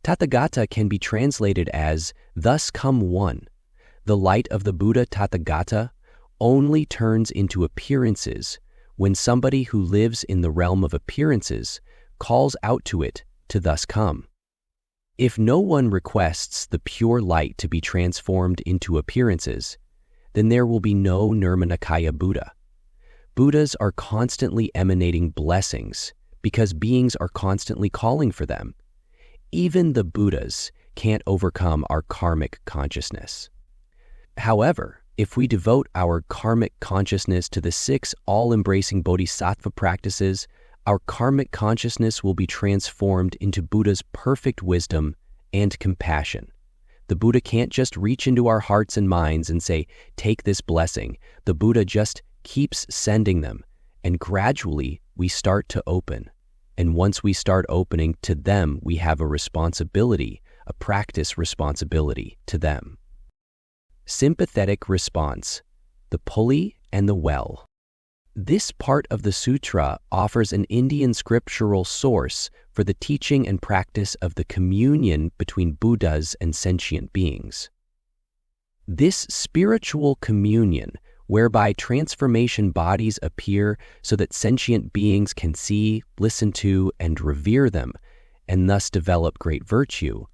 S1: Tathagata can be translated as, "Thus come one." The light of the Buddha Tathagata only turns into appearances when somebody who lives in the realm of appearances calls out to it to thus come. If no one requests the pure light to be transformed into appearances, then there will be no Nirmanakaya Buddha. Buddhas are constantly emanating blessings because beings are constantly calling for them. Even the Buddhas can't overcome our karmic consciousness. However, if we devote our karmic consciousness to the 6 all-embracing bodhisattva practices, our karmic consciousness will be transformed into Buddha's perfect wisdom and compassion. The Buddha can't just reach into our hearts and minds and say, "Take this blessing." The Buddha just keeps sending them, and gradually we start to open. And once we start opening to them, we have a responsibility, a practice responsibility to them. Sympathetic response, the pulley and the well. This part of the sutra offers an Indian scriptural source for the teaching and practice of the communion between Buddhas and sentient beings. This spiritual communion, whereby transformation bodies appear so that sentient beings can see, listen to, and revere them, and thus develop great virtue,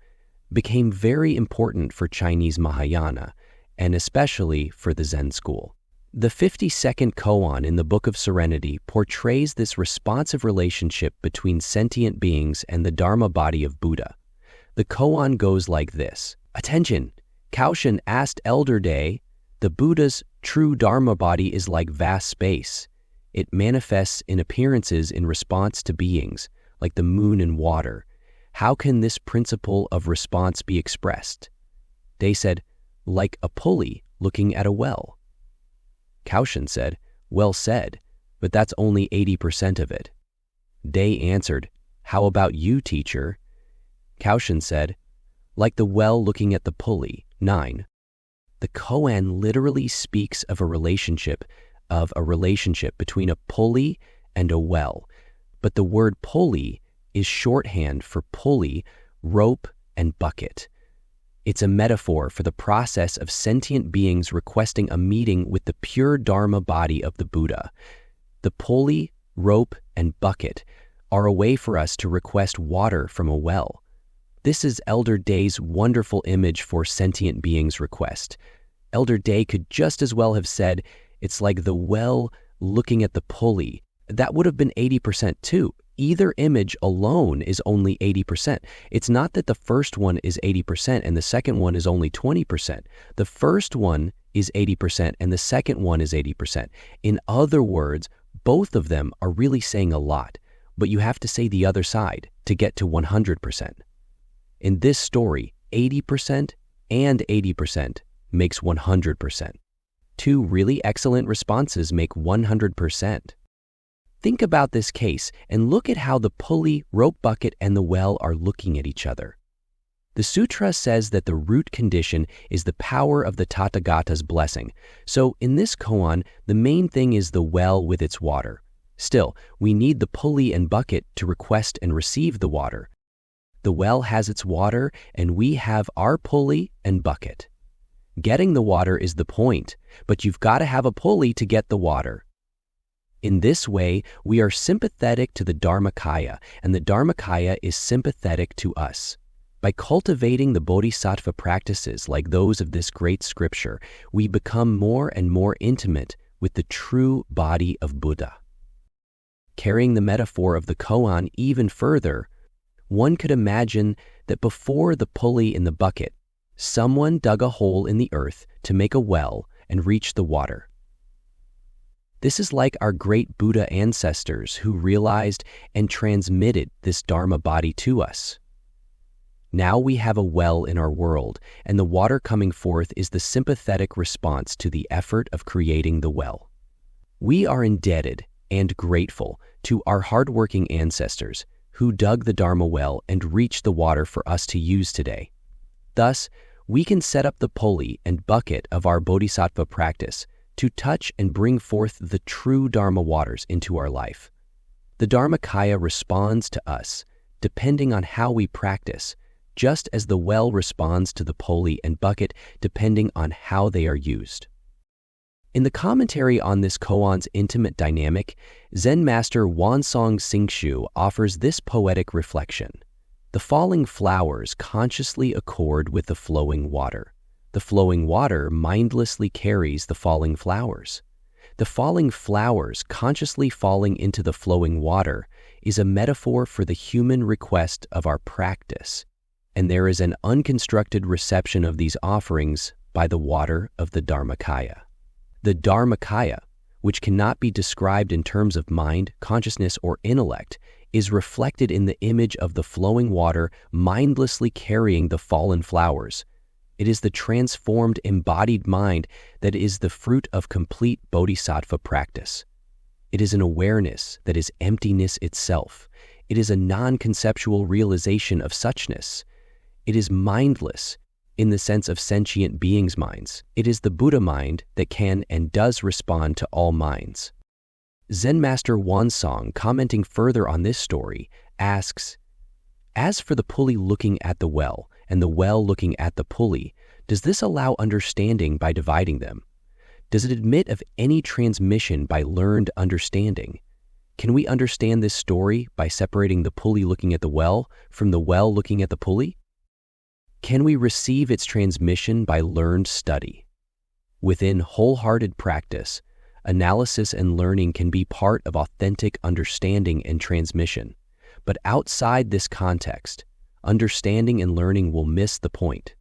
S1: became very important for Chinese Mahayana, and especially for the Zen school. The 52nd koan in the Book of Serenity portrays this responsive relationship between sentient beings and the Dharma body of Buddha. The koan goes like this. Attention! Kaoshan asked Elder Day, the Buddha's true Dharma body is like vast space. It manifests in appearances in response to beings, like the moon and water. How can this principle of response be expressed? Day said, like a pulley looking at a well. Kaoshan said, well said, but that's only 80% of it. Day answered, how about you, teacher? Kaoshan said, like the well looking at the pulley, 9. The koan literally speaks of a relationship between a pulley and a well, but the word pulley is shorthand for pulley, rope, and bucket. It's a metaphor for the process of sentient beings requesting a meeting with the pure Dharma body of the Buddha. The pulley, rope, and bucket are a way for us to request water from a well. This is Elder Day's wonderful image for sentient beings' request. Elder Day could just as well have said, it's like the well looking at the pulley. That would have been 80% too. Either image alone is only 80%. It's not that the first one is 80% and the second one is only 20%. The first one is 80% and the second one is 80%. In other words, both of them are really saying a lot, but you have to say the other side to get to 100%. In this story, 80% and 80% makes 100%. Two really excellent responses make 100%. Think about this case and look at how the pulley, rope bucket, and the well are looking at each other. The sutra says that the root condition is the power of the tathagata's blessing. So in this koan, the main thing is the well with its water. Still, we need the pulley and bucket to request and receive the water. The well has its water, and we have our pulley and bucket. Getting the water is the point, but you've got to have a pulley to get the water. In this way, we are sympathetic to the Dharmakaya, and the Dharmakaya is sympathetic to us. By cultivating the bodhisattva practices like those of this great scripture, we become more and more intimate with the true body of Buddha. Carrying the metaphor of the koan even further, one could imagine that before the pulley in the bucket, someone dug a hole in the earth to make a well and reach the water. This is like our great Buddha ancestors who realized and transmitted this Dharma body to us. Now we have a well in our world, and the water coming forth is the sympathetic response to the effort of creating the well. We are indebted and grateful to our hardworking ancestors who dug the Dharma well and reached the water for us to use today. Thus, we can set up the pulley and bucket of our bodhisattva practice to touch and bring forth the true Dharma waters into our life. The Dharmakaya responds to us, depending on how we practice, just as the well responds to the pulley and bucket depending on how they are used. In the commentary on this koan's intimate dynamic, Zen master Wansong Singshu offers this poetic reflection. The falling flowers consciously accord with the flowing water. The flowing water mindlessly carries the falling flowers. The falling flowers consciously falling into the flowing water is a metaphor for the human request of our practice, and there is an unconstructed reception of these offerings by the water of the Dharmakaya. The Dharmakaya, which cannot be described in terms of mind, consciousness, or intellect, is reflected in the image of the flowing water mindlessly carrying the fallen flowers. It is the transformed embodied mind that is the fruit of complete bodhisattva practice. It is an awareness that is emptiness itself. It is a non-conceptual realization of suchness. It is mindless in the sense of sentient beings' minds. It is the Buddha mind that can and does respond to all minds. Zen master Wansong, commenting further on this story, asks, "As for the pulley looking at the well, and the well looking at the pulley, does this allow understanding by dividing them? Does it admit of any transmission by learned understanding? Can we understand this story by separating the pulley looking at the well from the well looking at the pulley? Can we receive its transmission by learned study? Within wholehearted practice, analysis and learning can be part of authentic understanding and transmission, but outside this context, understanding and learning will miss the point.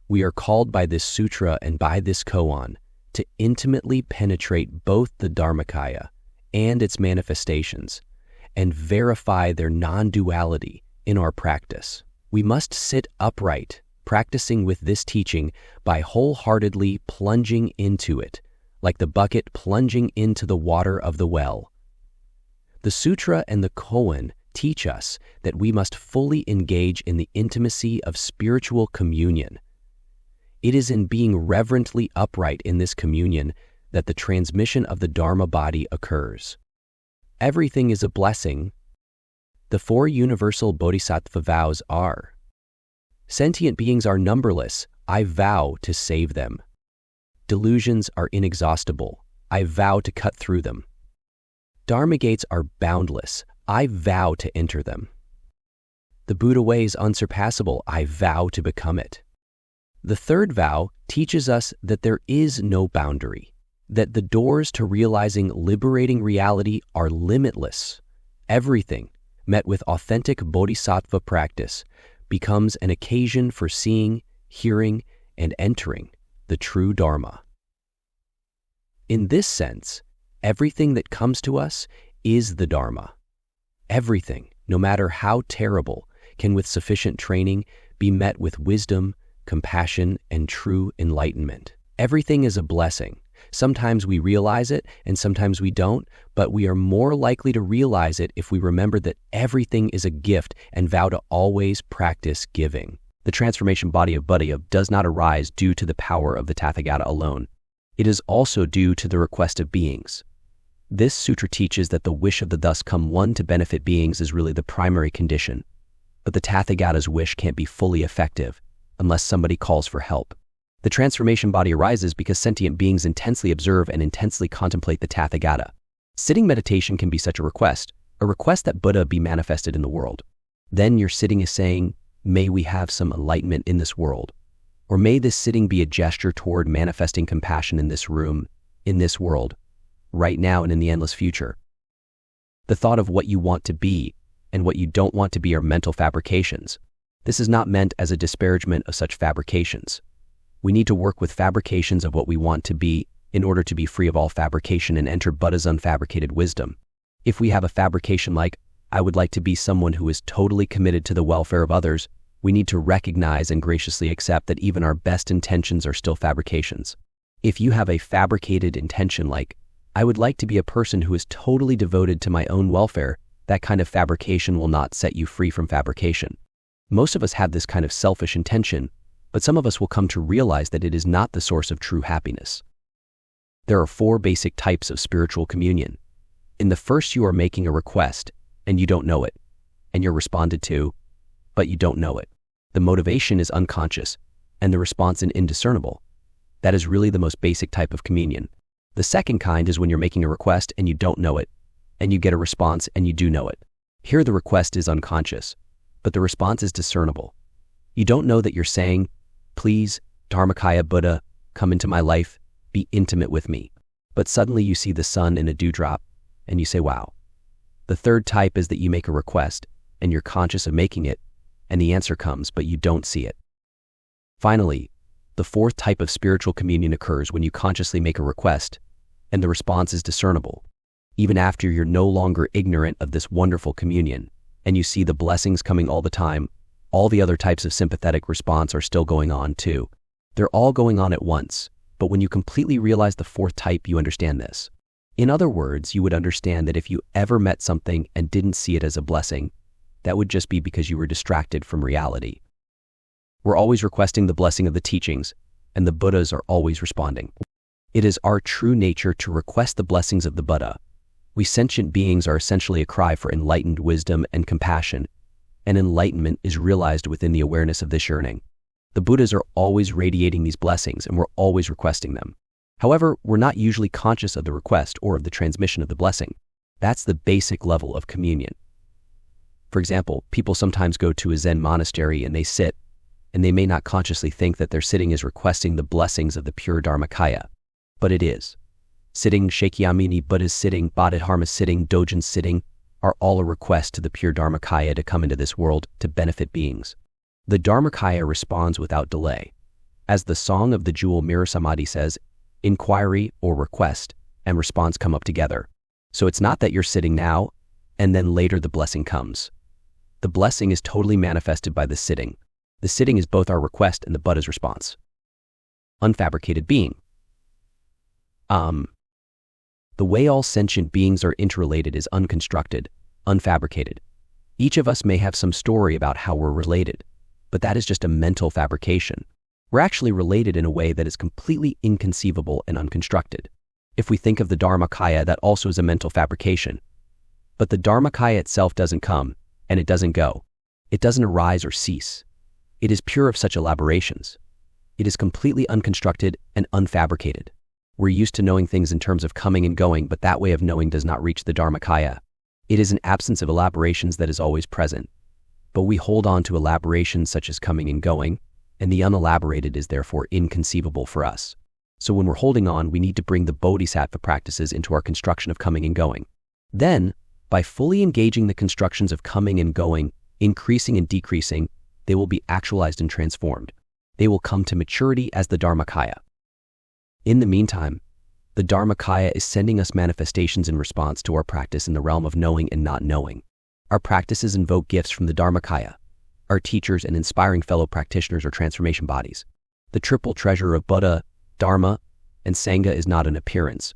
S1: We are called by this sutra and by this koan to intimately penetrate both the Dharmakaya and its manifestations and verify their non-duality in our practice. We must sit upright, practicing with this teaching by wholeheartedly plunging into it, like the bucket plunging into the water of the well. The sutra and the koan teach us that we must fully engage in the intimacy of spiritual communion. It is in being reverently upright in this communion that the transmission of the Dharma body occurs. Everything is a blessing. The 4 universal bodhisattva vows are: sentient beings are numberless, I vow to save them. Delusions are inexhaustible, I vow to cut through them. Dharma gates are boundless, I vow to enter them. The Buddha way is unsurpassable, I vow to become it. The 3rd vow teaches us that there is no boundary, that the doors to realizing liberating reality are limitless. Everything, met with authentic bodhisattva practice, becomes an occasion for seeing, hearing, and entering the true Dharma. In this sense, everything that comes to us is the Dharma. Everything, no matter how terrible, can with sufficient training be met with wisdom, compassion, and true enlightenment. Everything is a blessing. Sometimes we realize it and sometimes we don't, but we are more likely to realize it if we remember that everything is a gift and vow to always practice giving. The transformation body of Buddha does not arise due to the power of the Tathagata alone. It is also due to the request of beings. This sutra teaches that the wish of the thus come one to benefit beings is really the primary condition, but the Tathagata's wish can't be fully effective unless somebody calls for help. The transformation body arises because sentient beings intensely observe and intensely contemplate the tathagata. Sitting meditation can be such a request that Buddha be manifested in the world. Then your sitting is saying, may we have some enlightenment in this world. Or may this sitting be a gesture toward manifesting compassion in this room, in this world, right now and in the endless future. The thought of what you want to be and what you don't want to be are mental fabrications. This is not meant as a disparagement of such fabrications. We need to work with fabrications of what we want to be in order to be free of all fabrication and enter Buddha's unfabricated wisdom. If we have a fabrication like, I would like to be someone who is totally committed to the welfare of others, we need to recognize and graciously accept that even our best intentions are still fabrications. If you have a fabricated intention like, I would like to be a person who is totally devoted to my own welfare, that kind of fabrication will not set you free from fabrication. Most of us have this kind of selfish intention, but some of us will come to realize that it is not the source of true happiness. There are 4 basic types of spiritual communion. In the first, you are making a request, and you don't know it, and you're responded to, but you don't know it. The motivation is unconscious, and the response is indiscernible. That is really the most basic type of communion. The second kind is when you're making a request and you don't know it, and you get a response and you do know it. Here the request is unconscious, but the response is discernible. You don't know that you're saying, please, Dharmakaya Buddha, come into my life, be intimate with me. But suddenly you see the sun in a dewdrop, and you say, wow. The third type is that you make a request, and you're conscious of making it, and the answer comes, but you don't see it. Finally, the fourth type of spiritual communion occurs when you consciously make a request, and the response is discernible. Even after you're no longer ignorant of this wonderful communion, and you see the blessings coming all the time, all the other types of sympathetic response are still going on too. They're all going on at once, but when you completely realize the fourth type, you understand this. In other words, you would understand that if you ever met something and didn't see it as a blessing, that would just be because you were distracted from reality. We're always requesting the blessing of the teachings, and the Buddhas are always responding. It is our true nature to request the blessings of the Buddha. We sentient beings are essentially a cry for enlightened wisdom and compassion, and enlightenment is realized within the awareness of this yearning. The Buddhas are always radiating these blessings, and we're always requesting them. However, we're not usually conscious of the request or of the transmission of the blessing. That's the basic level of communion. For example, people sometimes go to a Zen monastery and they sit, and they may not consciously think that their sitting is requesting the blessings of the pure Dharmakaya, but it is. Sitting, Shakyamuni Buddha's sitting, Bodhidharma's sitting, Dogen's sitting are all a request to the pure Dharmakaya to come into this world to benefit beings. The Dharmakaya responds without delay. As the Song of the Jewel Mirror Samadhi says, inquiry or request and response come up together. So it's not that you're sitting now and then later the blessing comes. The blessing is totally manifested by the sitting. The sitting is both our request and the Buddha's response. Unfabricated being. The way all sentient beings are interrelated is unconstructed, unfabricated. Each of us may have some story about how we're related, but that is just a mental fabrication. We're actually related in a way that is completely inconceivable and unconstructed. If we think of the Dharmakaya, that also is a mental fabrication. But the Dharmakaya itself doesn't come, and it doesn't go. It doesn't arise or cease. It is pure of such elaborations. It is completely unconstructed and unfabricated. We're used to knowing things in terms of coming and going, but that way of knowing does not reach the Dharmakaya. It is an absence of elaborations that is always present. But we hold on to elaborations such as coming and going, and the unelaborated is therefore inconceivable for us. So when we're holding on, we need to bring the bodhisattva practices into our construction of coming and going. Then, by fully engaging the constructions of coming and going, increasing and decreasing, they will be actualized and transformed. They will come to maturity as the Dharmakaya. In the meantime, the Dharmakaya is sending us manifestations in response to our practice in the realm of knowing and not knowing. Our practices invoke gifts from the Dharmakaya. Our teachers and inspiring fellow practitioners are transformation bodies. The triple treasure of Buddha, Dharma, and Sangha is not an appearance,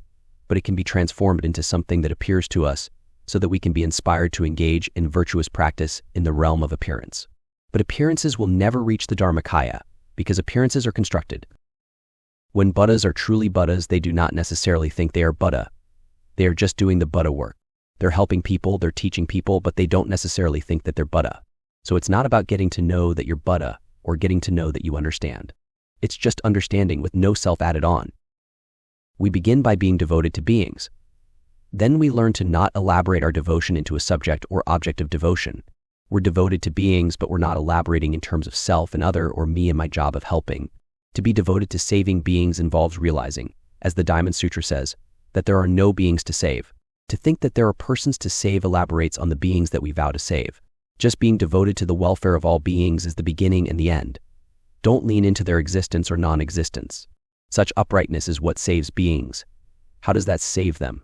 S1: but it can be transformed into something that appears to us so that we can be inspired to engage in virtuous practice in the realm of appearance. But appearances will never reach the Dharmakaya because appearances are constructed. When Buddhas are truly Buddhas, they do not necessarily think they are Buddha. They are just doing the Buddha work. They're helping people, they're teaching people, but they don't necessarily think that they're Buddha. So it's not about getting to know that you're Buddha or getting to know that you understand. It's just understanding with no self added on. We begin by being devoted to beings. Then we learn to not elaborate our devotion into a subject or object of devotion. We're devoted to beings, but we're not elaborating in terms of self and other or me and my job of helping. To be devoted to saving beings involves realizing, as the Diamond Sutra says, that there are no beings to save. To think that there are persons to save elaborates on the beings that we vow to save. Just being devoted to the welfare of all beings is the beginning and the end. Don't lean into their existence or non-existence. Such uprightness is what saves beings. How does that save them?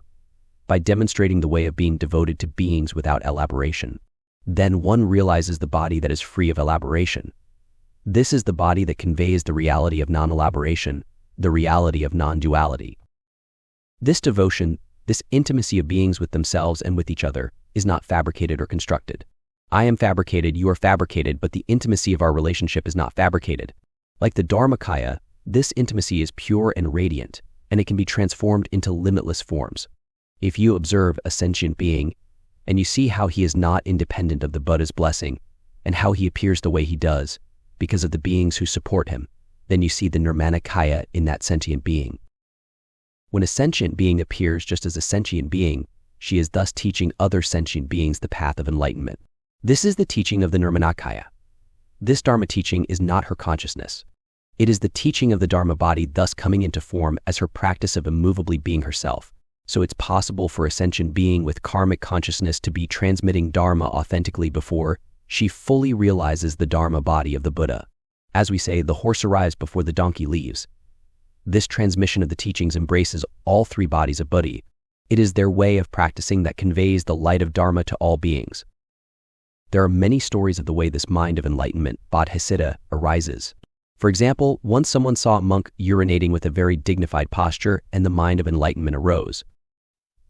S1: By demonstrating the way of being devoted to beings without elaboration. Then one realizes the body that is free of elaboration. This is the body that conveys the reality of non-elaboration, the reality of non-duality. This devotion, this intimacy of beings with themselves and with each other, is not fabricated or constructed. I am fabricated, you are fabricated, but the intimacy of our relationship is not fabricated. Like the Dharmakaya, this intimacy is pure and radiant, and it can be transformed into limitless forms. If you observe a sentient being, and you see how he is not independent of the Buddha's blessing, and how he appears the way he does, because of the beings who support him, then you see the Nirmanakaya in that sentient being. When a sentient being appears just as a sentient being, she is thus teaching other sentient beings the path of enlightenment. This is the teaching of the Nirmanakaya. This Dharma teaching is not her consciousness. It is the teaching of the Dharma body thus coming into form as her practice of immovably being herself. So it's possible for a sentient being with karmic consciousness to be transmitting Dharma authentically before she fully realizes the Dharma body of the Buddha. As we say, the horse arrives before the donkey leaves. This transmission of the teachings embraces all three bodies of Buddha. It is their way of practicing that conveys the light of Dharma to all beings. There are many stories of the way this mind of enlightenment, bodhicitta, arises. For example, once someone saw a monk urinating with a very dignified posture and the mind of enlightenment arose.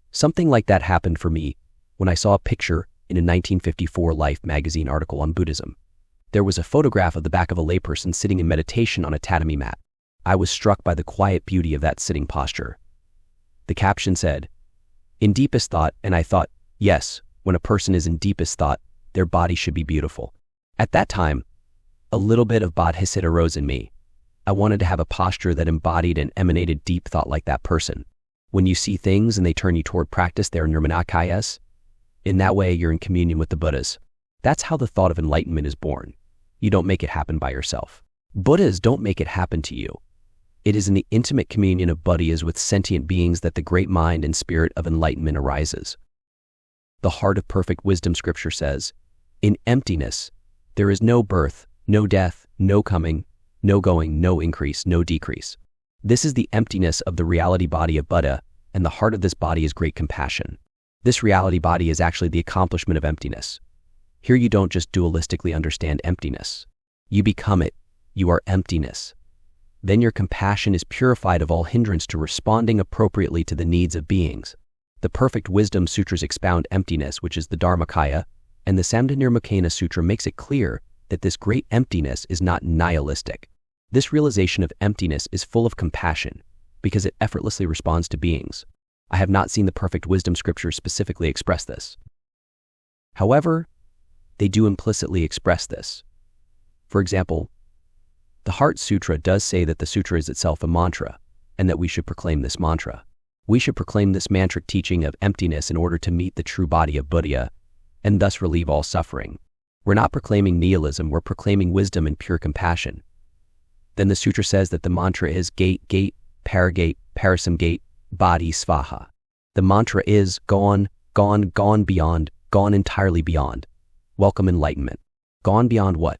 S1: Something like that happened for me when I saw a picture in a 1954 Life magazine article on Buddhism. There was a photograph of the back of a layperson sitting in meditation on a tatami mat. I was struck by the quiet beauty of that sitting posture. The caption said, "In deepest thought," and I thought, yes, when a person is in deepest thought, their body should be beautiful. At that time, a little bit of bodhicitta rose in me. I wanted to have a posture that embodied and emanated deep thought like that person. When you see things and they turn you toward practice, they are nirmanakayas. In that way, you're in communion with the Buddhas. That's how the thought of enlightenment is born. You don't make it happen by yourself. Buddhas don't make it happen to you. It is in the intimate communion of Buddhas with sentient beings that the great mind and spirit of enlightenment arises. The heart of perfect wisdom scripture says, "In emptiness, there is no birth, no death, no coming, no going, no increase, no decrease." This is the emptiness of the reality body of Buddha, and the heart of this body is great compassion. This reality body is actually the accomplishment of emptiness. Here you don't just dualistically understand emptiness. You become it. You are emptiness. Then your compassion is purified of all hindrance to responding appropriately to the needs of beings. The Perfect Wisdom Sutras expound emptiness, which is the Dharmakaya, and the Samdhinirmocana Sutra makes it clear that this great emptiness is not nihilistic. This realization of emptiness is full of compassion because it effortlessly responds to beings. I have not seen the Perfect Wisdom Scriptures specifically express this. However, they do implicitly express this. For example, the Heart Sutra does say that the sutra is itself a mantra, and that we should proclaim this mantra. We should proclaim this mantric teaching of emptiness in order to meet the true body of Buddha, and thus relieve all suffering. We're not proclaiming nihilism, we're proclaiming wisdom and pure compassion. Then the sutra says that the mantra is gate, gate, paragate, parasamgate, body svaha. The mantra is gone, gone, gone beyond, gone entirely beyond. Welcome enlightenment. Gone beyond what?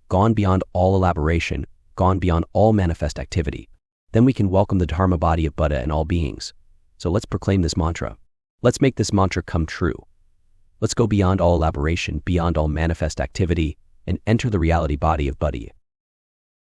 S1: Gone beyond all elaboration, gone beyond all manifest activity. Then we can welcome the Dharma body of Buddha and all beings. So let's proclaim this mantra. Let's make this mantra come true. Let's go beyond all elaboration, beyond all manifest activity, and enter the reality body of Buddha.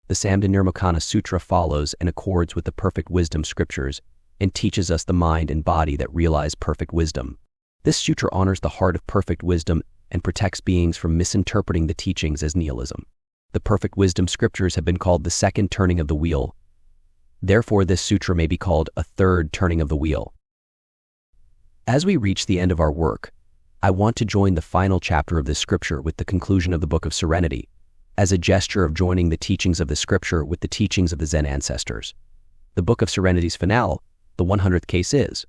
S1: The Samdhinirmocana Sutra follows and accords with the Perfect Wisdom Scriptures and teaches us the mind and body that realize perfect wisdom. This sutra honors the heart of perfect wisdom and protects beings from misinterpreting the teachings as nihilism. The Perfect Wisdom Scriptures have been called the second turning of the wheel. Therefore, this sutra may be called a third turning of the wheel. As we reach the end of our work, I want to join the final chapter of this scripture with the conclusion of the Book of Serenity, as a gesture of joining the teachings of the scripture with the teachings of the Zen ancestors. The Book of Serenity's finale, the 100th case is: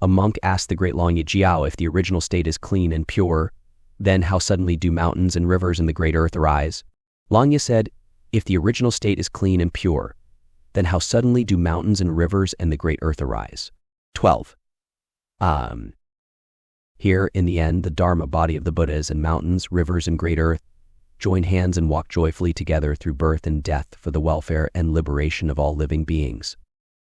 S1: a monk asked the great Langye Jiao if the original state is clean and pure, then how suddenly do mountains and rivers in the great earth arise? Langye said, if the original state is clean and pure, then how suddenly do mountains and rivers and the great earth arise? 12. Here, in the end, the Dharma body of the Buddhas and mountains, rivers, and great earth join hands and walk joyfully together through birth and death for the welfare and liberation of all living beings.